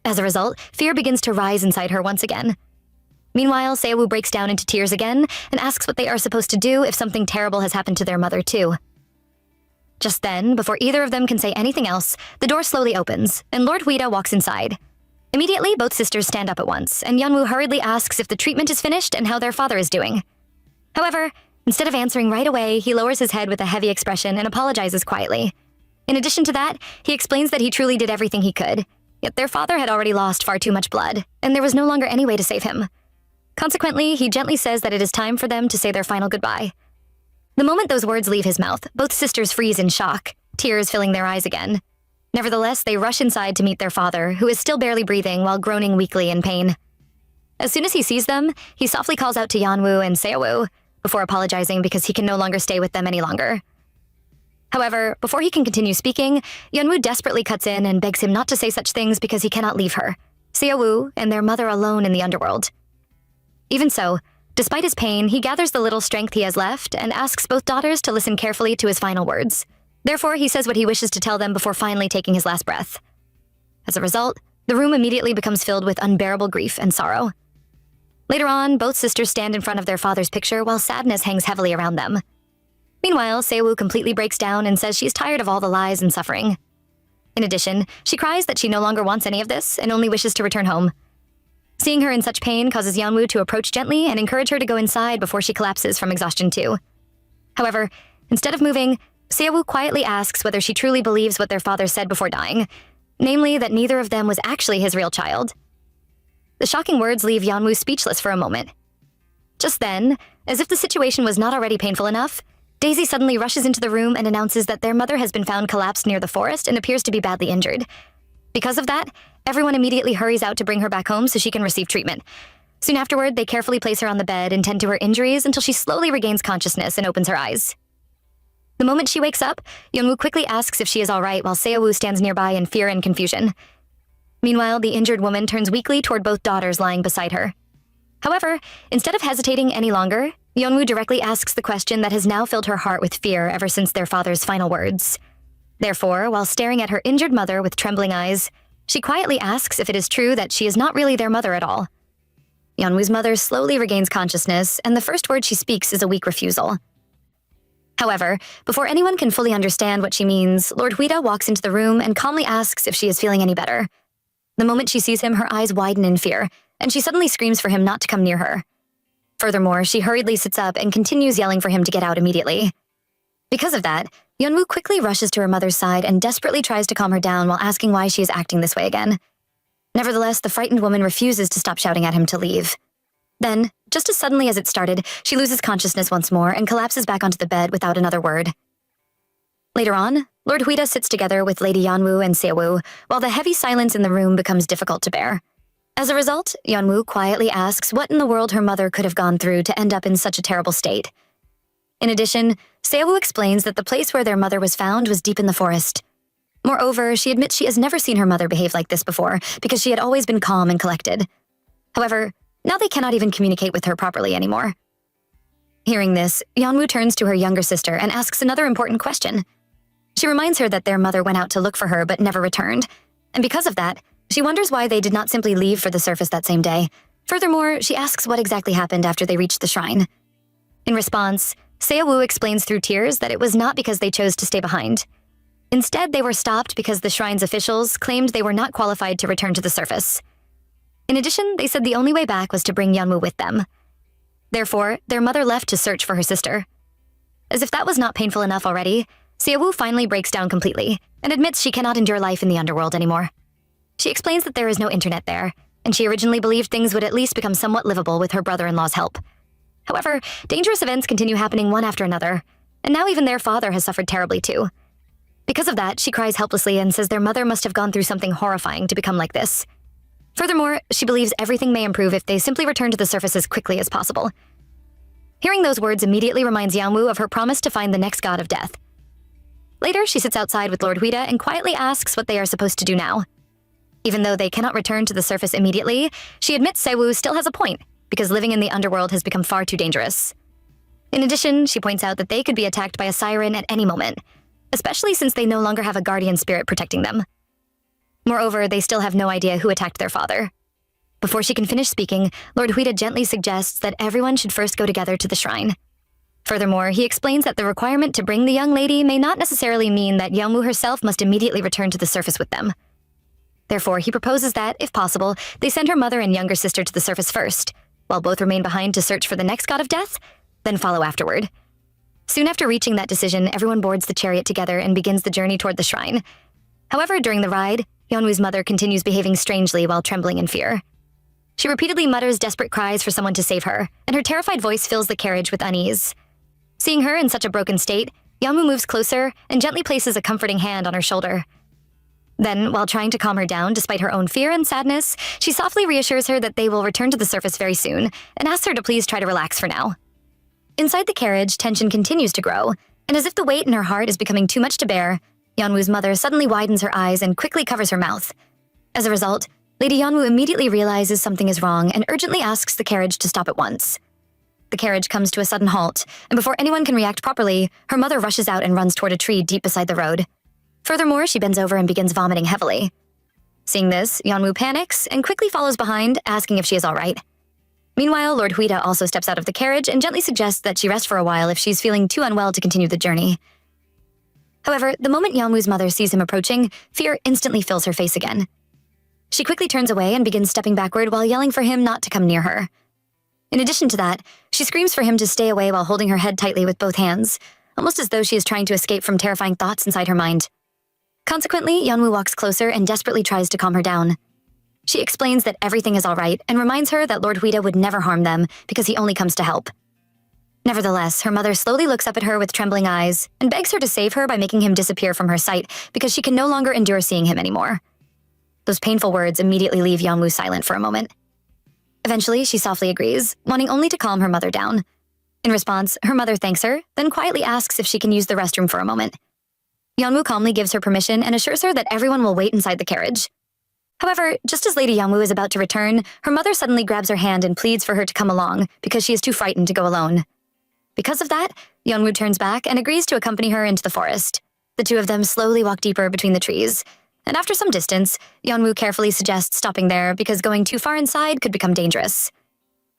S1: As a result, fear begins to rise inside her once again. Meanwhile, Seo-woo breaks down into tears again and asks what they are supposed to do if something terrible has happened to their mother too. Just then, before either of them can say anything else, the door slowly opens, and Lord Huida walks inside. Immediately, both sisters stand up at once, and Yeonwoo hurriedly asks if the treatment is finished and how their father is doing. However, instead of answering right away, he lowers his head with a heavy expression and apologizes quietly. In addition to that, he explains that he truly did everything he could, yet their father had already lost far too much blood, and there was no longer any way to save him. Consequently, he gently says that it is time for them to say their final goodbye. The moment those words leave his mouth, both sisters freeze in shock, tears filling their eyes again. Nevertheless, they rush inside to meet their father, who is still barely breathing while groaning weakly in pain. As soon as he sees them, he softly calls out to Yeonwoo and Seo-woo, before apologizing because he can no longer stay with them any longer. However, before he can continue speaking, Yeonwoo desperately cuts in and begs him not to say such things because he cannot leave her, Seo-woo, and their mother alone in the underworld. Even so, despite his pain, he gathers the little strength he has left and asks both daughters to listen carefully to his final words. Therefore, he says what he wishes to tell them before finally taking his last breath. As a result, the room immediately becomes filled with unbearable grief and sorrow. Later on, both sisters stand in front of their father's picture while sadness hangs heavily around them. Meanwhile, Seo-woo completely breaks down and says she's tired of all the lies and suffering. In addition, she cries that she no longer wants any of this and only wishes to return home. Seeing her in such pain causes Yeonwoo to approach gently and encourage her to go inside before she collapses from exhaustion too. However, instead of moving, Seo-woo quietly asks whether she truly believes what their father said before dying, namely that neither of them was actually his real child. The shocking words leave Yeonwoo speechless for a moment. Just then, as if the situation was not already painful enough, Daisy suddenly rushes into the room and announces that their mother has been found collapsed near the forest and appears to be badly injured. Because of that, everyone immediately hurries out to bring her back home so she can receive treatment. Soon afterward, they carefully place her on the bed and tend to her injuries until she slowly regains consciousness and opens her eyes. The moment she wakes up, Yeonwoo quickly asks if she is all right while Seo-woo stands nearby in fear and confusion. Meanwhile, the injured woman turns weakly toward both daughters lying beside her. However, instead of hesitating any longer, Yeonwoo directly asks the question that has now filled her heart with fear ever since their father's final words. Therefore, while staring at her injured mother with trembling eyes, she quietly asks if it is true that she is not really their mother at all. Yeonwoo's mother slowly regains consciousness, and the first word she speaks is a weak refusal. However, before anyone can fully understand what she means, Lord Huida walks into the room and calmly asks if she is feeling any better. The moment she sees him, her eyes widen in fear, and she suddenly screams for him not to come near her. Furthermore, she hurriedly sits up and continues yelling for him to get out immediately. Because of that, Yeonwoo quickly rushes to her mother's side and desperately tries to calm her down while asking why she is acting this way again. Nevertheless, the frightened woman refuses to stop shouting at him to leave. Then, just as suddenly as it started, she loses consciousness once more and collapses back onto the bed without another word. Later on, Lord Huida sits together with Lady Yeonwoo and Seo-woo, while the heavy silence in the room becomes difficult to bear. As a result, Yeonwoo quietly asks what in the world her mother could have gone through to end up in such a terrible state. In addition, Seo-woo explains that the place where their mother was found was deep in the forest. Moreover, she admits she has never seen her mother behave like this before because she had always been calm and collected. However, now they cannot even communicate with her properly anymore. Hearing this, Yeonwoo turns to her younger sister and asks another important question. She reminds her that their mother went out to look for her but never returned, and because of that, she wonders why they did not simply leave for the surface that same day. Furthermore, she asks what exactly happened after they reached the shrine. In response, Seo-woo explains through tears that it was not because they chose to stay behind. Instead, they were stopped because the shrine's officials claimed they were not qualified to return to the surface. In addition, they said the only way back was to bring Yeonwoo with them. Therefore, their mother left to search for her sister. As if that was not painful enough already, Xiaowu finally breaks down completely and admits she cannot endure life in the underworld anymore. She explains that there is no internet there, and she originally believed things would at least become somewhat livable with her brother-in-law's help. However, dangerous events continue happening one after another, and now even their father has suffered terribly too. Because of that, she cries helplessly and says their mother must have gone through something horrifying to become like this. Furthermore, she believes everything may improve if they simply return to the surface as quickly as possible. Hearing those words immediately reminds Yanwu of her promise to find the next god of death. Later, she sits outside with Lord Huida and quietly asks what they are supposed to do now. Even though they cannot return to the surface immediately, she admits Xiaowu still has a point, because living in the underworld has become far too dangerous. In addition, she points out that they could be attacked by a siren at any moment, especially since they no longer have a guardian spirit protecting them. Moreover, they still have no idea who attacked their father. Before she can finish speaking, Lord Huida gently suggests that everyone should first go together to the shrine. Furthermore, he explains that the requirement to bring the young lady may not necessarily mean that Yanwu herself must immediately return to the surface with them. Therefore, he proposes that, if possible, they send her mother and younger sister to the surface first, while both remain behind to search for the next god of death, then follow afterward. Soon after reaching that decision, everyone boards the chariot together and begins the journey toward the shrine. However, during the ride, Yeonwoo's mother continues behaving strangely while trembling in fear. She repeatedly mutters desperate cries for someone to save her, and her terrified voice fills the carriage with unease. Seeing her in such a broken state, Yeonwoo moves closer and gently places a comforting hand on her shoulder. Then, while trying to calm her down despite her own fear and sadness, she softly reassures her that they will return to the surface very soon, and asks her to please try to relax for now. Inside the carriage, tension continues to grow, and as if the weight in her heart is becoming too much to bear, Yeonwoo's mother suddenly widens her eyes and quickly covers her mouth. As a result, Lady Yeonwoo immediately realizes something is wrong and urgently asks the carriage to stop at once. The carriage comes to a sudden halt, and before anyone can react properly, her mother rushes out and runs toward a tree deep beside the road. Furthermore, she bends over and begins vomiting heavily. Seeing this, Yeonwoo panics and quickly follows behind, asking if she is all right. Meanwhile, Lord Huida also steps out of the carriage and gently suggests that she rest for a while if she's feeling too unwell to continue the journey. However, the moment Yeonwoo's mother sees him approaching, fear instantly fills her face again. She quickly turns away and begins stepping backward while yelling for him not to come near her. In addition to that, she screams for him to stay away while holding her head tightly with both hands, almost as though she is trying to escape from terrifying thoughts inside her mind. Consequently, Yeonwoo walks closer and desperately tries to calm her down. She explains that everything is all right and reminds her that Lord Huida would never harm them because he only comes to help. Nevertheless, her mother slowly looks up at her with trembling eyes and begs her to save her by making him disappear from her sight because she can no longer endure seeing him anymore. Those painful words immediately leave Yeonwoo silent for a moment. Eventually, she softly agrees, wanting only to calm her mother down. In response, her mother thanks her, then quietly asks if she can use the restroom for a moment. Yeonwoo calmly gives her permission and assures her that everyone will wait inside the carriage. However, just as Lady Yeonwoo is about to return, her mother suddenly grabs her hand and pleads for her to come along because she is too frightened to go alone. Because of that, Yeonwoo turns back and agrees to accompany her into the forest. The two of them slowly walk deeper between the trees, and after some distance, Yeonwoo carefully suggests stopping there because going too far inside could become dangerous.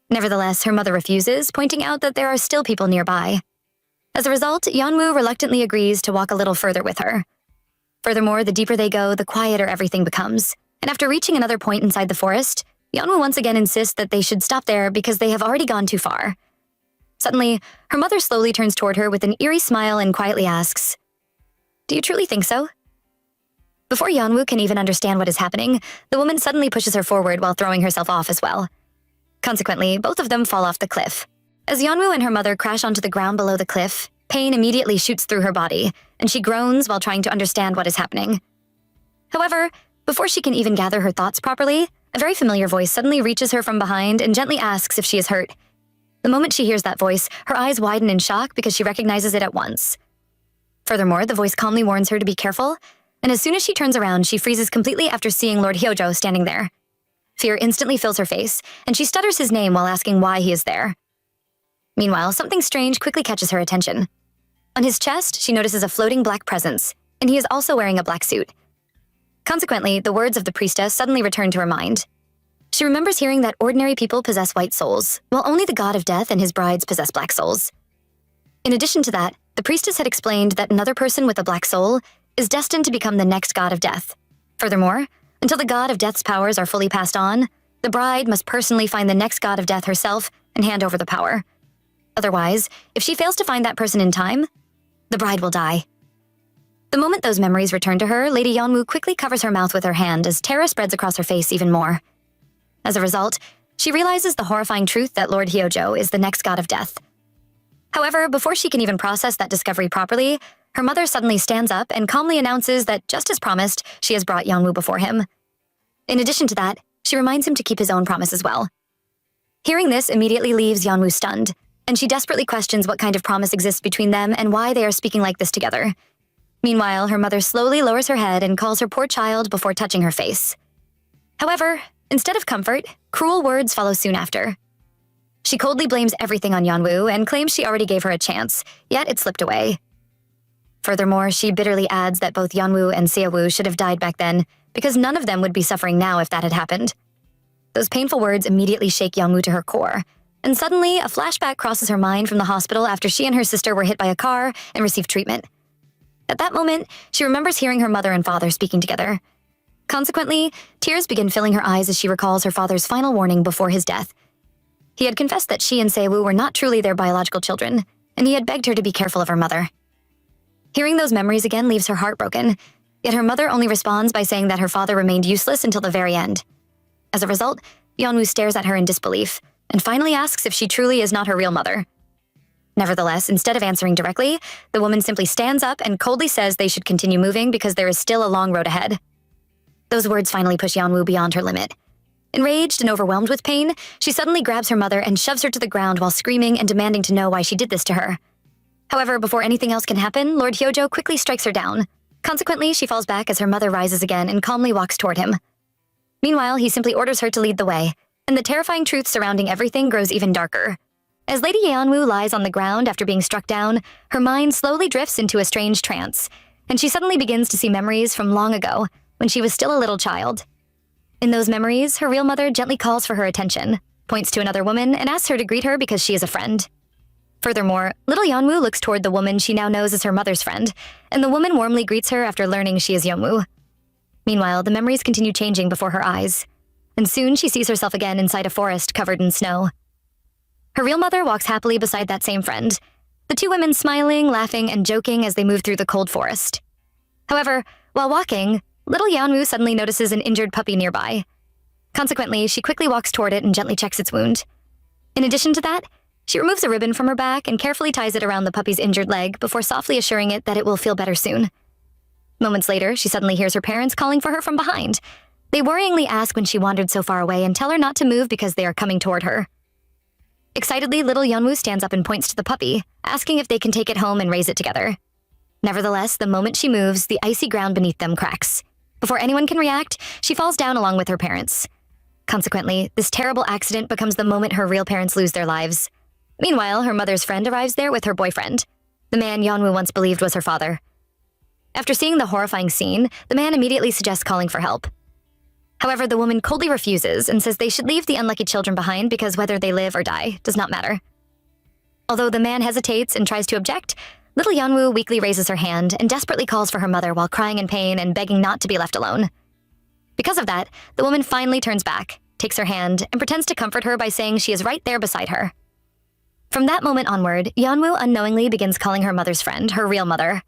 S1: Nevertheless, her mother refuses, pointing out that there are still people nearby. As a result, Yeonwoo reluctantly agrees to walk a little further with her. Furthermore, the deeper they go, the quieter everything becomes. And after reaching another point inside the forest, Yeonwoo once again insists that they should stop there because they have already gone too far. Suddenly, her mother slowly turns toward her with an eerie smile and quietly asks, "Do you truly think so?" Before Yeonwoo can even understand what is happening, the woman suddenly pushes her forward while throwing herself off as well. Consequently, both of them fall off the cliff. As Yeonwoo and her mother crash onto the ground below the cliff, pain immediately shoots through her body, and she groans while trying to understand what is happening. However, before she can even gather her thoughts properly, a very familiar voice suddenly reaches her from behind and gently asks if she is hurt. The moment she hears that voice, her eyes widen in shock because she recognizes it at once. Furthermore, the voice calmly warns her to be careful, and as soon as she turns around, she freezes completely after seeing Lord Hyojo standing there. Fear instantly fills her face, and she stutters his name while asking why he is there. Meanwhile, something strange quickly catches her attention. On his chest, she notices a floating black presence, and he is also wearing a black suit. Consequently, the words of the priestess suddenly return to her mind. She remembers hearing that ordinary people possess white souls, while only the god of death and his brides possess black souls. In addition to that, the priestess had explained that another person with a black soul is destined to become the next god of death. Furthermore, until the god of death's powers are fully passed on, the bride must personally find the next god of death herself and hand over the power. Otherwise, if she fails to find that person in time, the bride will die. The moment those memories return to her, Lady Yeonwoo quickly covers her mouth with her hand as terror spreads across her face even more. As a result, she realizes the horrifying truth that Lord Hyojo is the next god of death. However, before she can even process that discovery properly, her mother suddenly stands up and calmly announces that, just as promised, she has brought Yeonwoo before him. In addition to that, she reminds him to keep his own promise as well. Hearing this immediately leaves Yeonwoo stunned, and she desperately questions what kind of promise exists between them and why they are speaking like this together. Meanwhile, her mother slowly lowers her head and calls her poor child before touching her face. However, instead of comfort, cruel words follow soon after. She coldly blames everything on Yeonwoo and claims she already gave her a chance, yet it slipped away. Furthermore, she bitterly adds that both Yeonwoo and Seowoo should have died back then, because none of them would be suffering now if that had happened. Those painful words immediately shake Yeonwoo to her core, and suddenly a flashback crosses her mind from the hospital after she and her sister were hit by a car and received treatment. At that moment, she remembers hearing her mother and father speaking together. Consequently, tears begin filling her eyes as she recalls her father's final warning before his death. He had confessed that she and Seowoo were not truly their biological children, and he had begged her to be careful of her mother. Hearing those memories again leaves her heartbroken, yet her mother only responds by saying that her father remained useless until the very end. As a result, Yeonwoo stares at her in disbelief, and finally asks if she truly is not her real mother. Nevertheless, instead of answering directly, the woman simply stands up and coldly says they should continue moving because there is still a long road ahead. Those words finally push Yeonwoo beyond her limit. Enraged and overwhelmed with pain, she suddenly grabs her mother and shoves her to the ground while screaming and demanding to know why she did this to her. However, before anything else can happen, Lord Hyojo quickly strikes her down. Consequently, she falls back as her mother rises again and calmly walks toward him. Meanwhile, he simply orders her to lead the way, and the terrifying truth surrounding everything grows even darker. As Lady Yeonwoo lies on the ground after being struck down, her mind slowly drifts into a strange trance, and she suddenly begins to see memories from long ago, when she was still a little child. In those memories, her real mother gently calls for her attention, points to another woman, and asks her to greet her because she is a friend. Furthermore, little Yeonwoo looks toward the woman she now knows as her mother's friend, and the woman warmly greets her after learning she is Yeonwoo. Meanwhile, the memories continue changing before her eyes, and soon she sees herself again inside a forest covered in snow. Her real mother walks happily beside that same friend, the two women smiling, laughing, and joking as they move through the cold forest. However, while walking, little Yeonwoo suddenly notices an injured puppy nearby. Consequently, she quickly walks toward it and gently checks its wound. In addition to that, she removes a ribbon from her back and carefully ties it around the puppy's injured leg before softly assuring it that it will feel better soon. Moments later, she suddenly hears her parents calling for her from behind. They worryingly ask when she wandered so far away and tell her not to move because they are coming toward her. Excitedly, little Yeonwoo stands up and points to the puppy, asking if they can take it home and raise it together. Nevertheless, the moment she moves, the icy ground beneath them cracks. Before anyone can react, she falls down along with her parents. Consequently, this terrible accident becomes the moment her real parents lose their lives. Meanwhile, her mother's friend arrives there with her boyfriend, the man Yeonwoo once believed was her father. After seeing the horrifying scene, the man immediately suggests calling for help. However, the woman coldly refuses and says they should leave the unlucky children behind because whether they live or die does not matter. Although the man hesitates and tries to object, little Yeonwoo weakly raises her hand and desperately calls for her mother while crying in pain and begging not to be left alone. Because of that, the woman finally turns back, takes her hand, and pretends to comfort her by saying she is right there beside her. From that moment onward, Yeonwoo unknowingly begins calling her mother's friend her real mother.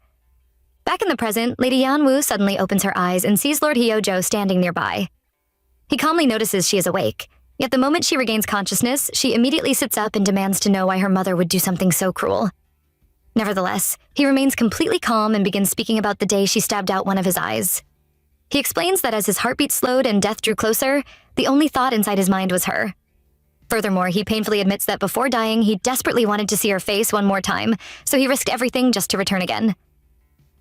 S1: Back in the present, Lady Yeonwoo suddenly opens her eyes and sees Lord Hyojo standing nearby. He calmly notices she is awake, yet the moment she regains consciousness, she immediately sits up and demands to know why her mother would do something so cruel. Nevertheless, he remains completely calm and begins speaking about the day she stabbed out one of his eyes. He explains that as his heartbeat slowed and death drew closer, the only thought inside his mind was her. Furthermore, he painfully admits that before dying, he desperately wanted to see her face one more time, so he risked everything just to return again.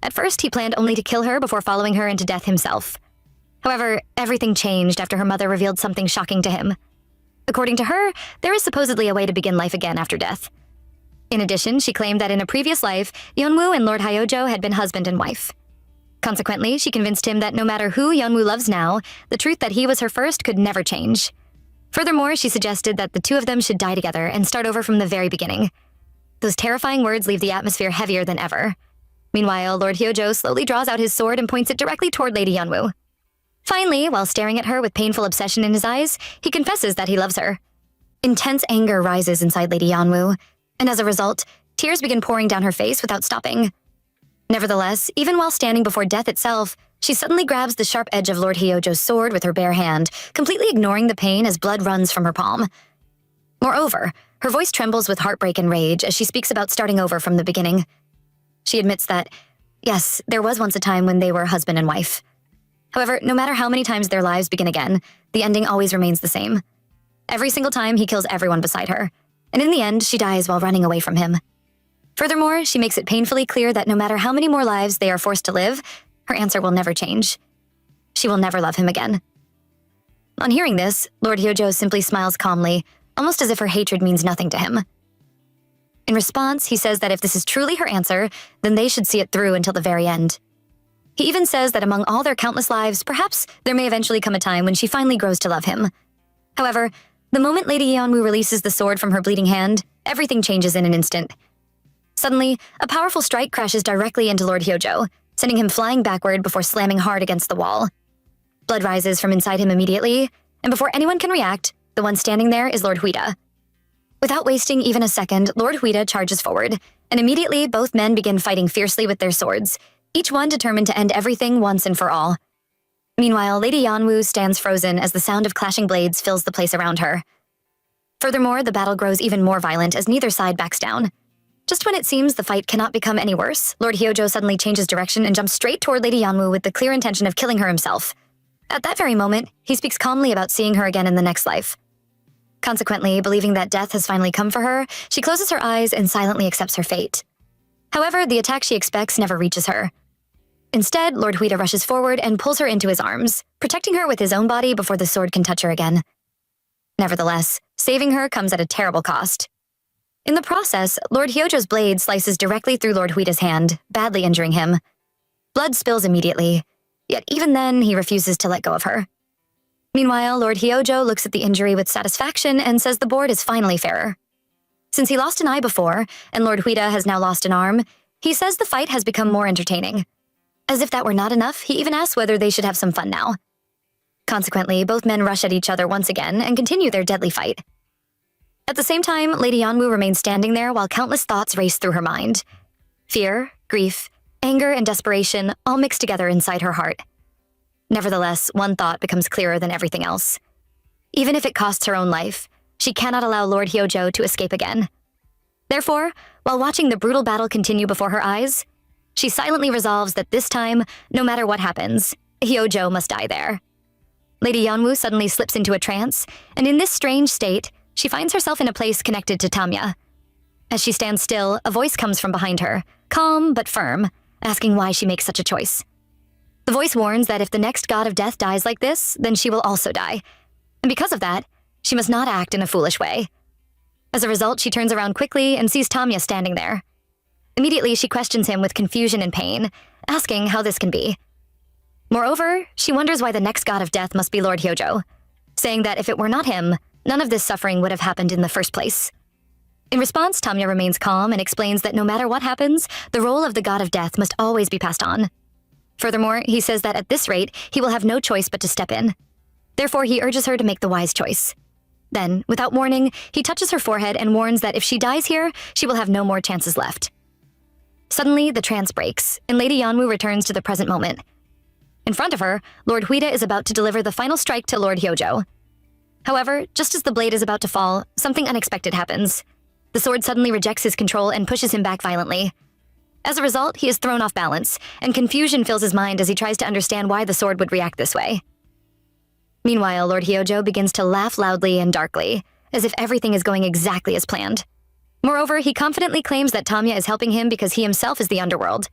S1: At first, he planned only to kill her before following her into death himself. However, everything changed after her mother revealed something shocking to him. According to her, there is supposedly a way to begin life again after death. In addition, she claimed that in a previous life, Yeonwoo and Lord Hyojo had been husband and wife. Consequently, she convinced him that no matter who Yeonwoo loves now, the truth that he was her first could never change. Furthermore, she suggested that the two of them should die together and start over from the very beginning. Those terrifying words leave the atmosphere heavier than ever. Meanwhile, Lord Hyojo slowly draws out his sword and points it directly toward Lady Yeonwoo. Finally, while staring at her with painful obsession in his eyes, he confesses that he loves her. Intense anger rises inside Lady Yanwu, and as a result, tears begin pouring down her face without stopping. Nevertheless, even while standing before death itself, she suddenly grabs the sharp edge of Lord Hyojo's sword with her bare hand, completely ignoring the pain as blood runs from her palm. Moreover, her voice trembles with heartbreak and rage as she speaks about starting over from the beginning. She admits that, yes, there was once a time when they were husband and wife. However, no matter how many times their lives begin again, the ending always remains the same. Every single time he kills everyone beside her, and in the end, she dies while running away from him. Furthermore, she makes it painfully clear that no matter how many more lives they are forced to live, her answer will never change. She will never love him again. On hearing this, Lord Hyojo simply smiles calmly, almost as if her hatred means nothing to him. In response, he says that if this is truly her answer, then they should see it through until the very end. He even says that among all their countless lives, perhaps there may eventually come a time when she finally grows to love him. However, the moment Lady Yeonwoo releases the sword from her bleeding hand, everything changes in an instant. Suddenly, a powerful strike crashes directly into Lord Hyojo, sending him flying backward before slamming hard against the wall. Blood rises from inside him immediately, and before anyone can react, the one standing there is Lord Huida. Without wasting even a second, Lord Huida charges forward, and immediately both men begin fighting fiercely with their swords, each one determined to end everything once and for all. Meanwhile, Lady Yeonwoo stands frozen as the sound of clashing blades fills the place around her. Furthermore, the battle grows even more violent as neither side backs down. Just when it seems the fight cannot become any worse, Lord Hyojo suddenly changes direction and jumps straight toward Lady Yeonwoo with the clear intention of killing her himself. At that very moment, he speaks calmly about seeing her again in the next life. Consequently, believing that death has finally come for her, she closes her eyes and silently accepts her fate. However, the attack she expects never reaches her. Instead, Lord Huida rushes forward and pulls her into his arms, protecting her with his own body before the sword can touch her again. Nevertheless, saving her comes at a terrible cost. In the process, Lord Hyojo's blade slices directly through Lord Huida's hand, badly injuring him. Blood spills immediately, yet even then he refuses to let go of her. Meanwhile, Lord Hyojo looks at the injury with satisfaction and says the board is finally fairer. Since he lost an eye before, and Lord Huida has now lost an arm, he says the fight has become more entertaining. As if that were not enough, he even asks whether they should have some fun now. Consequently, both men rush at each other once again and continue their deadly fight. At the same time, Lady Yeonwoo remains standing there while countless thoughts race through her mind. Fear, grief, anger, and desperation all mix together inside her heart. Nevertheless, one thought becomes clearer than everything else. Even if it costs her own life, she cannot allow Lord Hyojo to escape again. Therefore, while watching the brutal battle continue before her eyes, she silently resolves that this time, no matter what happens, Hyojo must die there. Lady Yeonwoo suddenly slips into a trance, and in this strange state, she finds herself in a place connected to Tamya. As she stands still, a voice comes from behind her, calm but firm, asking why she makes such a choice. The voice warns that if the next god of death dies like this, then she will also die. And because of that, she must not act in a foolish way. As a result, she turns around quickly and sees Tamya standing there. Immediately, she questions him with confusion and pain, asking how this can be. Moreover, she wonders why the next god of death must be Lord Hyojo, saying that if it were not him, none of this suffering would have happened in the first place. In response, Tamya remains calm and explains that no matter what happens, the role of the god of death must always be passed on. Furthermore, he says that at this rate, he will have no choice but to step in. Therefore, he urges her to make the wise choice. Then, without warning, he touches her forehead and warns that if she dies here, she will have no more chances left. Suddenly, the trance breaks, and Lady Yeonwoo returns to the present moment. In front of her, Lord Huida is about to deliver the final strike to Lord Hyojo. However, just as the blade is about to fall, something unexpected happens. The sword suddenly rejects his control and pushes him back violently. As a result, he is thrown off balance, and confusion fills his mind as he tries to understand why the sword would react this way. Meanwhile, Lord Hyojo begins to laugh loudly and darkly, as if everything is going exactly as planned. Moreover, he confidently claims that Tamya is helping him because he himself is the underworld,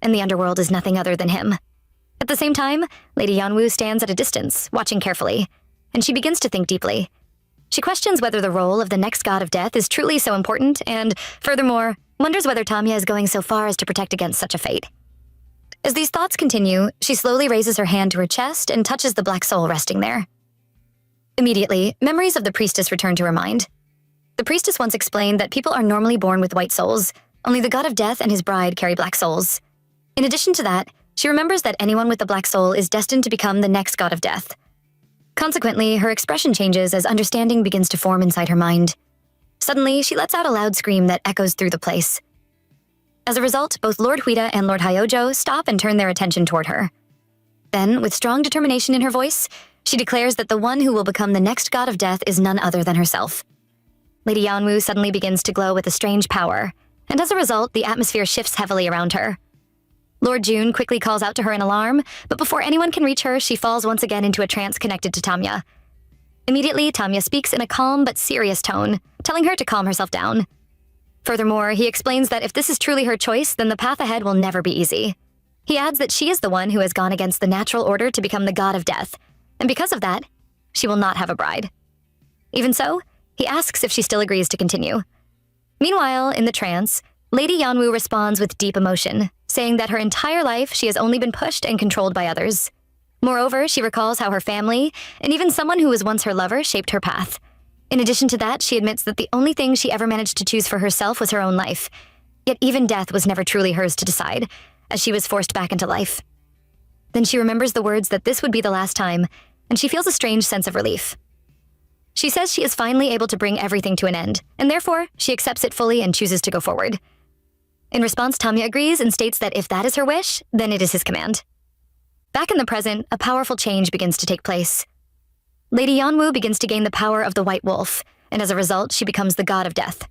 S1: and the underworld is nothing other than him. At the same time, Lady Yeonwoo stands at a distance, watching carefully, and she begins to think deeply. She questions whether the role of the next god of death is truly so important, and, furthermore, wonders whether Tamya is going so far as to protect against such a fate. As these thoughts continue, she slowly raises her hand to her chest and touches the black soul resting there. Immediately, memories of the priestess return to her mind. The priestess once explained that people are normally born with white souls, only the god of death and his bride carry black souls. In addition to that, she remembers that anyone with the black soul is destined to become the next god of death. Consequently, her expression changes as understanding begins to form inside her mind. Suddenly, she lets out a loud scream that echoes through the place. As a result, both Lord Huida and Lord Hyojo stop and turn their attention toward her. Then, with strong determination in her voice, she declares that the one who will become the next god of death is none other than herself. Lady Yanwu suddenly begins to glow with a strange power, and as a result, the atmosphere shifts heavily around her. Lord June quickly calls out to her in alarm, but before anyone can reach her, she falls once again into a trance connected to Tamya. Immediately, Tamya speaks in a calm but serious tone, telling her to calm herself down. Furthermore, he explains that if this is truly her choice, then the path ahead will never be easy. He adds that she is the one who has gone against the natural order to become the god of death, and because of that, she will not have a bride. Even so, he asks if she still agrees to continue. Meanwhile, in the trance, Lady Yanwu responds with deep emotion, saying that her entire life she has only been pushed and controlled by others. Moreover, she recalls how her family, and even someone who was once her lover, shaped her path. In addition to that, she admits that the only thing she ever managed to choose for herself was her own life. Yet even death was never truly hers to decide, as she was forced back into life. Then she remembers the words that this would be the last time, and she feels a strange sense of relief. She says she is finally able to bring everything to an end, and therefore, she accepts it fully and chooses to go forward. In response, Tamya agrees and states that if that is her wish, then it is his command. Back in the present, a powerful change begins to take place. Lady Yanwu begins to gain the power of the White Wolf, and as a result, she becomes the god of death.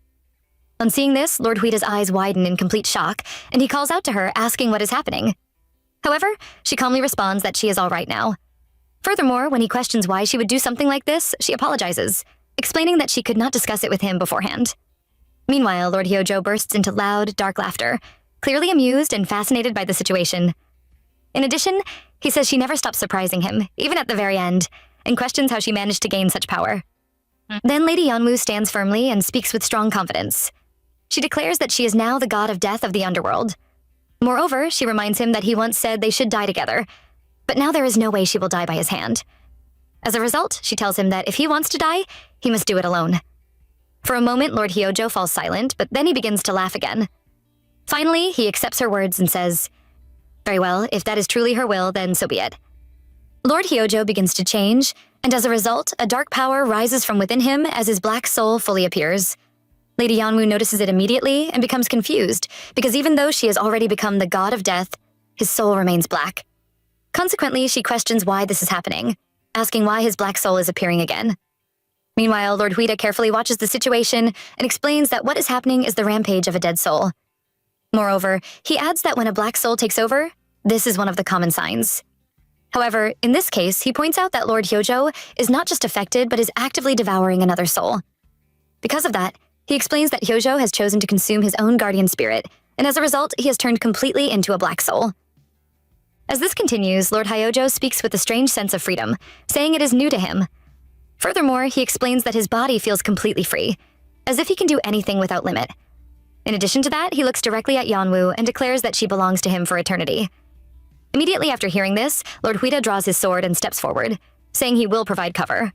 S1: On seeing this, Lord Huida's eyes widen in complete shock, and he calls out to her, asking what is happening. However, she calmly responds that she is all right now. Furthermore, when he questions why she would do something like this, she apologizes, explaining that she could not discuss it with him beforehand. Meanwhile, Lord Hyojo bursts into loud, dark laughter, clearly amused and fascinated by the situation. In addition, he says she never stops surprising him, even at the very end, and questions how she managed to gain such power. Then Lady Yanwu stands firmly and speaks with strong confidence. She declares that she is now the god of death of the underworld. Moreover, she reminds him that he once said they should die together, but now there is no way she will die by his hand. As a result, she tells him that if he wants to die, he must do it alone. For a moment, Lord Hyojo falls silent, but then he begins to laugh again. Finally, he accepts her words and says, "Very well, if that is truly her will, then so be it." Lord Hyojo begins to change, and as a result, a dark power rises from within him as his black soul fully appears. Lady Yanwu notices it immediately and becomes confused, because even though she has already become the god of death, his soul remains black. Consequently, she questions why this is happening, asking why his black soul is appearing again. Meanwhile, Lord Huida carefully watches the situation and explains that what is happening is the rampage of a dead soul. Moreover, he adds that when a black soul takes over, this is one of the common signs. However, in this case, he points out that Lord Hyojo is not just affected, but is actively devouring another soul. Because of that, he explains that Hyojo has chosen to consume his own guardian spirit, and as a result, he has turned completely into a black soul. As this continues, Lord Hyojo speaks with a strange sense of freedom, saying it is new to him. Furthermore, he explains that his body feels completely free, as if he can do anything without limit. In addition to that, he looks directly at Yanwu and declares that she belongs to him for eternity. Immediately after hearing this, Lord Huida draws his sword and steps forward, saying he will provide cover.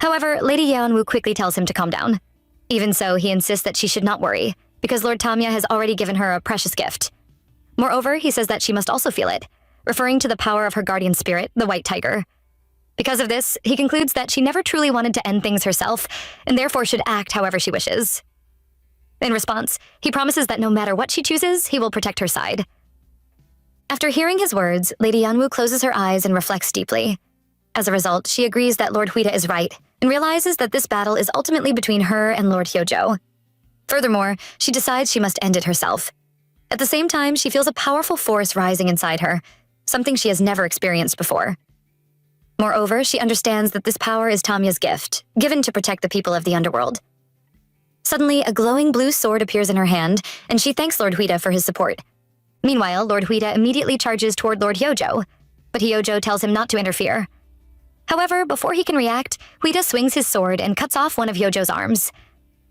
S1: However, Lady Yanwu quickly tells him to calm down. Even so, he insists that she should not worry, because Lord Tamya has already given her a precious gift. Moreover, he says that she must also feel it, referring to the power of her guardian spirit, the White Tiger. Because of this, he concludes that she never truly wanted to end things herself, and therefore should act however she wishes. In response, he promises that no matter what she chooses, he will protect her side. After hearing his words, Lady Yanwu closes her eyes and reflects deeply. As a result, she agrees that Lord Huida is right, and realizes that this battle is ultimately between her and Lord Hyojo. Furthermore, she decides she must end it herself. At the same time, she feels a powerful force rising inside her, something she has never experienced before. Moreover, she understands that this power is Tamya's gift, given to protect the people of the underworld. Suddenly, a glowing blue sword appears in her hand, and she thanks Lord Huida for his support. Meanwhile, Lord Huida immediately charges toward Lord Hyojo, but Hyojo tells him not to interfere. However, before he can react, Huida swings his sword and cuts off one of Hyojo's arms.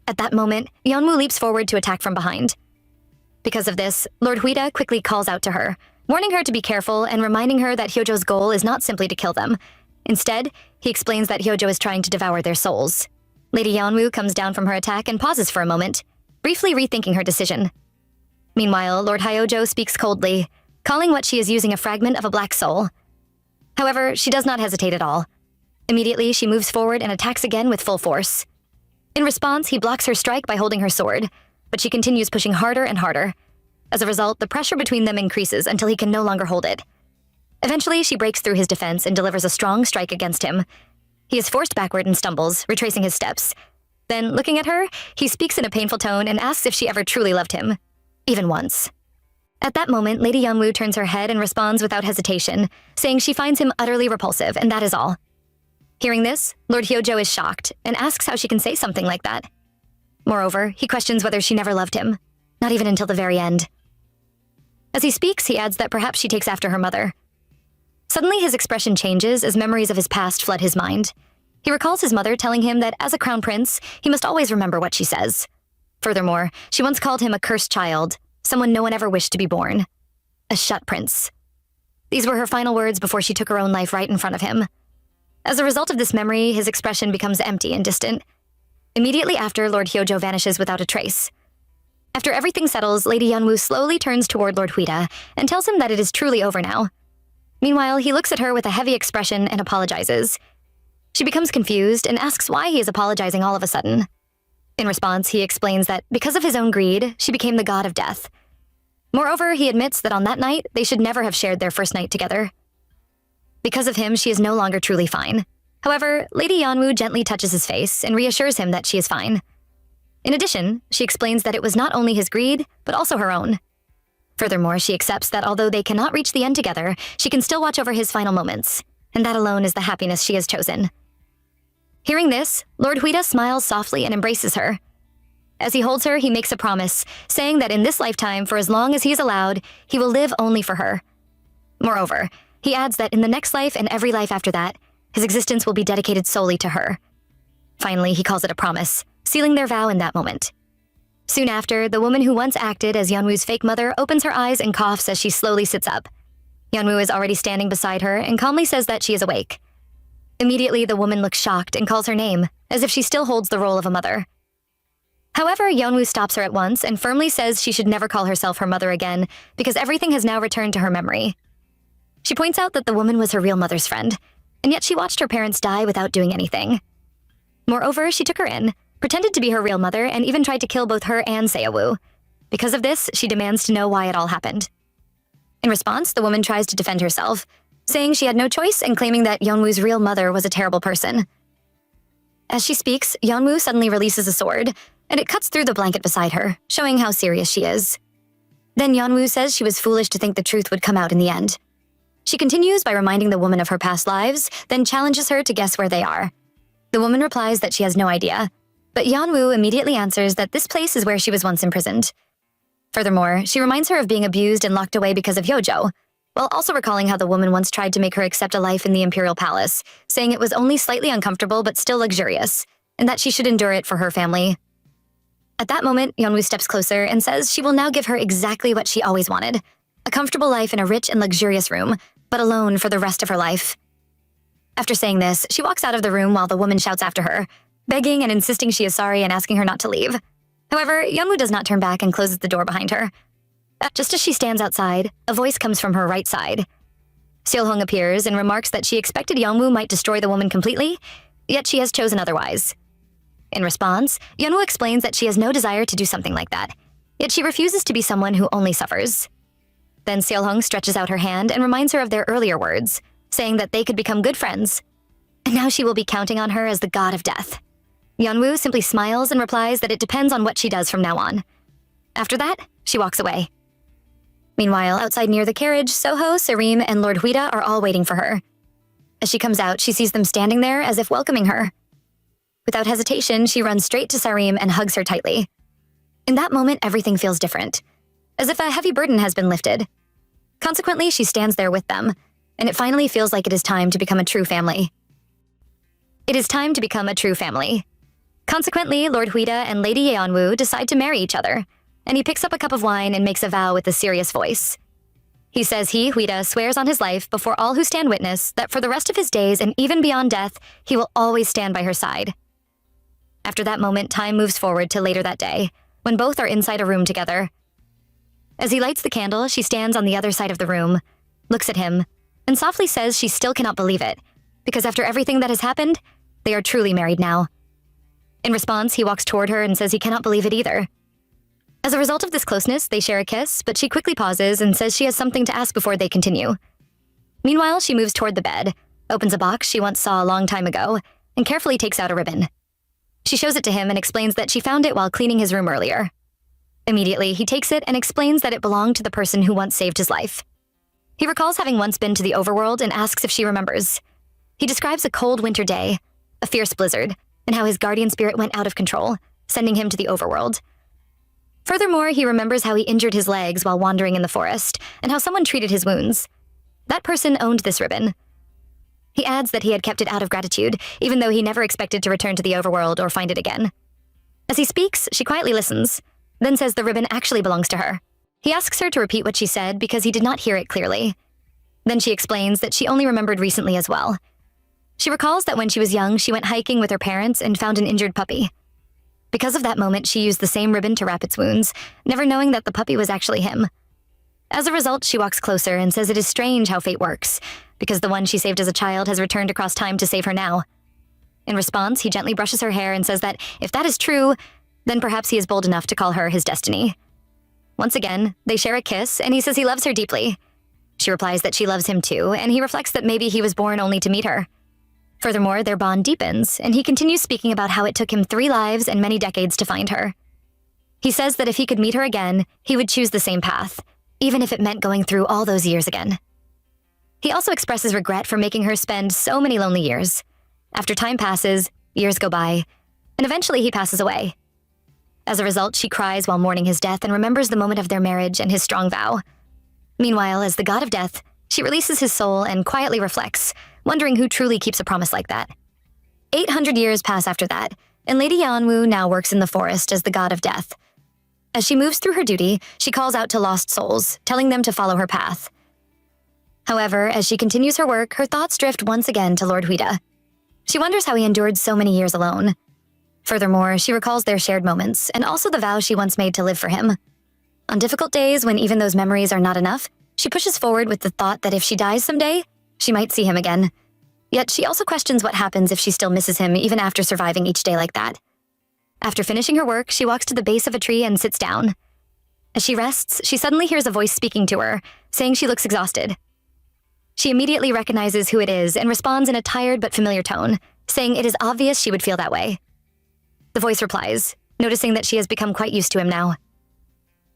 S1: At that moment, Yanwu leaps forward to attack from behind. Because of this, Lord Huida quickly calls out to her, warning her to be careful and reminding her that Hyojo's goal is not simply to kill them. Instead, he explains that Hyojo is trying to devour their souls. Lady Yanwu comes down from her attack and pauses for a moment, briefly rethinking her decision. Meanwhile, Lord Hyojo speaks coldly, calling what she is using a fragment of a black soul. However, she does not hesitate at all. Immediately, she moves forward and attacks again with full force. In response, he blocks her strike by holding her sword, but she continues pushing harder and harder. As a result, the pressure between them increases until he can no longer hold it. Eventually, she breaks through his defense and delivers a strong strike against him. He is forced backward and stumbles, retracing his steps. Then, looking at her, he speaks in a painful tone and asks if she ever truly loved him. Even once. At that moment, Lady Yeonwoo turns her head and responds without hesitation, saying she finds him utterly repulsive, and that is all. Hearing this, Lord Hyojo is shocked and asks how she can say something like that. Moreover, he questions whether she never loved him, not even until the very end. As he speaks, he adds that perhaps she takes after her mother. Suddenly, his expression changes as memories of his past flood his mind. He recalls his mother telling him that as a crown prince, he must always remember what she says. Furthermore, she once called him a cursed child, someone no one ever wished to be born. A shut prince. These were her final words before she took her own life right in front of him. As a result of this memory, his expression becomes empty and distant. Immediately after, Lord Hyojo vanishes without a trace. After everything settles, Lady Yeonwoo slowly turns toward Lord Huida and tells him that it is truly over now. Meanwhile, he looks at her with a heavy expression and apologizes. She becomes confused and asks why he is apologizing all of a sudden. In response, he explains that because of his own greed, she became the god of death. Moreover, he admits that on that night, they should never have shared their first night together. Because of him, she is no longer truly fine. However, Lady Yeonwoo gently touches his face and reassures him that she is fine. In addition, she explains that it was not only his greed, but also her own. Furthermore, she accepts that although they cannot reach the end together, she can still watch over his final moments, and that alone is the happiness she has chosen. Hearing this, Lord Huida smiles softly and embraces her. As he holds her, he makes a promise, saying that in this lifetime, for as long as he is allowed, he will live only for her. Moreover, he adds that in the next life and every life after that, his existence will be dedicated solely to her. Finally, he calls it a promise, sealing their vow in that moment. Soon after, the woman who once acted as Yeonwoo's fake mother opens her eyes and coughs as she slowly sits up. Yeonwoo is already standing beside her and calmly says that she is awake. Immediately, the woman looks shocked and calls her name, as if she still holds the role of a mother. However, Yeonwoo stops her at once and firmly says she should never call herself her mother again because everything has now returned to her memory. She points out that the woman was her real mother's friend, and yet she watched her parents die without doing anything. Moreover, she took her in, pretended to be her real mother, and even tried to kill both her and Seowoo. Because of this, she demands to know why it all happened. In response, the woman tries to defend herself, saying she had no choice and claiming that Yeonwoo's real mother was a terrible person. As she speaks, Yeonwoo suddenly releases a sword, and it cuts through the blanket beside her, showing how serious she is. Then Yeonwoo says she was foolish to think the truth would come out in the end. She continues by reminding the woman of her past lives, then challenges her to guess where they are. The woman replies that she has no idea, but Yeonwoo immediately answers that this place is where she was once imprisoned. Furthermore, she reminds her of being abused and locked away because of Hyojo, while also recalling how the woman once tried to make her accept a life in the imperial palace, saying it was only slightly uncomfortable but still luxurious, and that she should endure it for her family. At that moment, Yeonwoo steps closer and says she will now give her exactly what she always wanted, a comfortable life in a rich and luxurious room, but alone for the rest of her life. After saying this, she walks out of the room while the woman shouts after her, begging and insisting she is sorry and asking her not to leave. However, Yeonwoo does not turn back and closes the door behind her. Just as she stands outside, a voice comes from her right side. Seolhung appears and remarks that she expected Yeonwoo might destroy the woman completely, yet she has chosen otherwise. In response, Yeonwoo explains that she has no desire to do something like that, yet she refuses to be someone who only suffers. Then Seolhung stretches out her hand and reminds her of their earlier words, saying that they could become good friends. And now she will be counting on her as the god of death. Yeonwoo simply smiles and replies that it depends on what she does from now on. After that, she walks away. Meanwhile, outside near the carriage, Soho, Sareem, and Lord Huida are all waiting for her. As she comes out, she sees them standing there as if welcoming her. Without hesitation, she runs straight to Sareem and hugs her tightly. In that moment, everything feels different, as if a heavy burden has been lifted. Consequently, she stands there with them, and it finally feels like it is time to become a true family. It is time to become a true family. Consequently, Lord Huida and Lady Yeonwoo decide to marry each other, and he picks up a cup of wine and makes a vow with a serious voice. He says he, Huida, swears on his life before all who stand witness that for the rest of his days and even beyond death, he will always stand by her side. After that moment, time moves forward to later that day, when both are inside a room together. As he lights the candle, she stands on the other side of the room, looks at him, and softly says she still cannot believe it, because after everything that has happened, they are truly married now. In response, he walks toward her and says he cannot believe it either. As a result of this closeness, they share a kiss, but she quickly pauses and says she has something to ask before they continue. Meanwhile, she moves toward the bed, opens a box she once saw a long time ago, and carefully takes out a ribbon. She shows it to him and explains that she found it while cleaning his room earlier. Immediately, he takes it and explains that it belonged to the person who once saved his life. He recalls having once been to the overworld and asks if she remembers. He describes a cold winter day, a fierce blizzard, and how his guardian spirit went out of control, sending him to the overworld. Furthermore, he remembers how he injured his legs while wandering in the forest, and how someone treated his wounds. That person owned this ribbon. He adds that he had kept it out of gratitude, even though he never expected to return to the overworld or find it again. As he speaks, she quietly listens, then says the ribbon actually belongs to her. He asks her to repeat what she said because he did not hear it clearly. Then she explains that she only remembered recently as well. She recalls that when she was young, she went hiking with her parents and found an injured puppy. Because of that moment, she used the same ribbon to wrap its wounds, never knowing that the puppy was actually him. As a result, she walks closer and says it is strange how fate works, because the one she saved as a child has returned across time to save her now. In response, he gently brushes her hair and says that if that is true, then perhaps he is bold enough to call her his destiny. Once again, they share a kiss, and he says he loves her deeply. She replies that she loves him too, and he reflects that maybe he was born only to meet her. Furthermore, their bond deepens, and he continues speaking about how it took him 3 lives and many decades to find her. He says that if he could meet her again, he would choose the same path, even if it meant going through all those years again. He also expresses regret for making her spend so many lonely years. After time passes, years go by, and eventually he passes away. As a result, she cries while mourning his death and remembers the moment of their marriage and his strong vow. Meanwhile, as the god of death, she releases his soul and quietly reflects, wondering who truly keeps a promise like that. 800 years pass after that, and Lady Yanwu now works in the forest as the god of death. As she moves through her duty, she calls out to lost souls, telling them to follow her path. However, as she continues her work, her thoughts drift once again to Lord Huida. She wonders how he endured so many years alone. Furthermore, she recalls their shared moments, and also the vow she once made to live for him. On difficult days, when even those memories are not enough, she pushes forward with the thought that if she dies someday, she might see him again. Yet she also questions what happens if she still misses him even after surviving each day like that. After finishing her work, she walks to the base of a tree and sits down. As she rests, she suddenly hears a voice speaking to her, saying she looks exhausted. She immediately recognizes who it is and responds in a tired but familiar tone, saying it is obvious she would feel that way. The voice replies, noticing that she has become quite used to him now.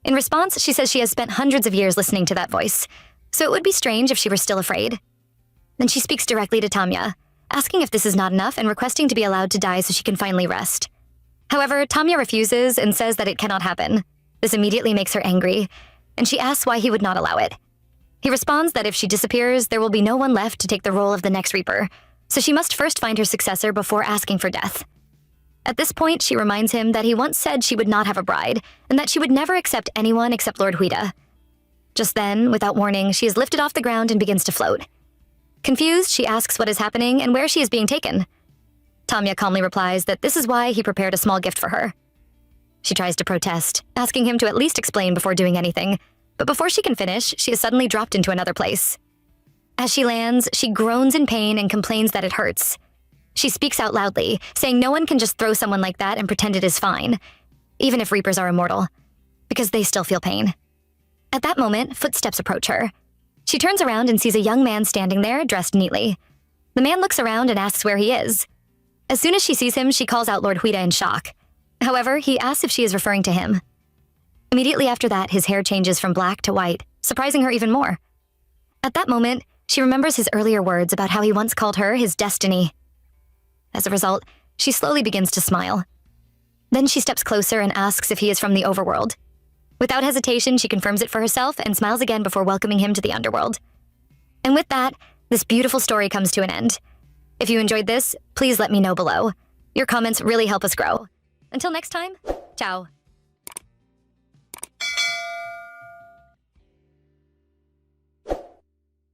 S1: In response, she says she has spent hundreds of years listening to that voice, so it would be strange if she were still afraid. Then she speaks directly to Tamya, asking if this is not enough and requesting to be allowed to die so she can finally rest. However, Tamya refuses and says that it cannot happen. This immediately makes her angry, and she asks why he would not allow it. He responds that if she disappears, there will be no one left to take the role of the next Reaper, so she must first find her successor before asking for death. At this point, she reminds him that he once said she would not have a bride, and that she would never accept anyone except Lord Huida. Just then, without warning, she is lifted off the ground and begins to float. Confused, she asks what is happening and where she is being taken. Tamya calmly replies that this is why he prepared a small gift for her. She tries to protest, asking him to at least explain before doing anything, but before she can finish, she is suddenly dropped into another place. As she lands, she groans in pain and complains that it hurts. She speaks out loudly, saying no one can just throw someone like that and pretend it is fine, even if Reapers are immortal, because they still feel pain. At that moment, footsteps approach her. She turns around and sees a young man standing there, dressed neatly. The man looks around and asks where he is. As soon as she sees him, she calls out Lord Huida in shock. However, he asks if she is referring to him. Immediately after that, his hair changes from black to white, surprising her even more. At that moment, she remembers his earlier words about how he once called her his destiny. As a result, she slowly begins to smile. Then she steps closer and asks if he is from the overworld. Without hesitation, she confirms it for herself and smiles again before welcoming him to the underworld. And with that, this beautiful story comes to an end. If you enjoyed this, please let me know below. Your comments really help us grow. Until next time, ciao.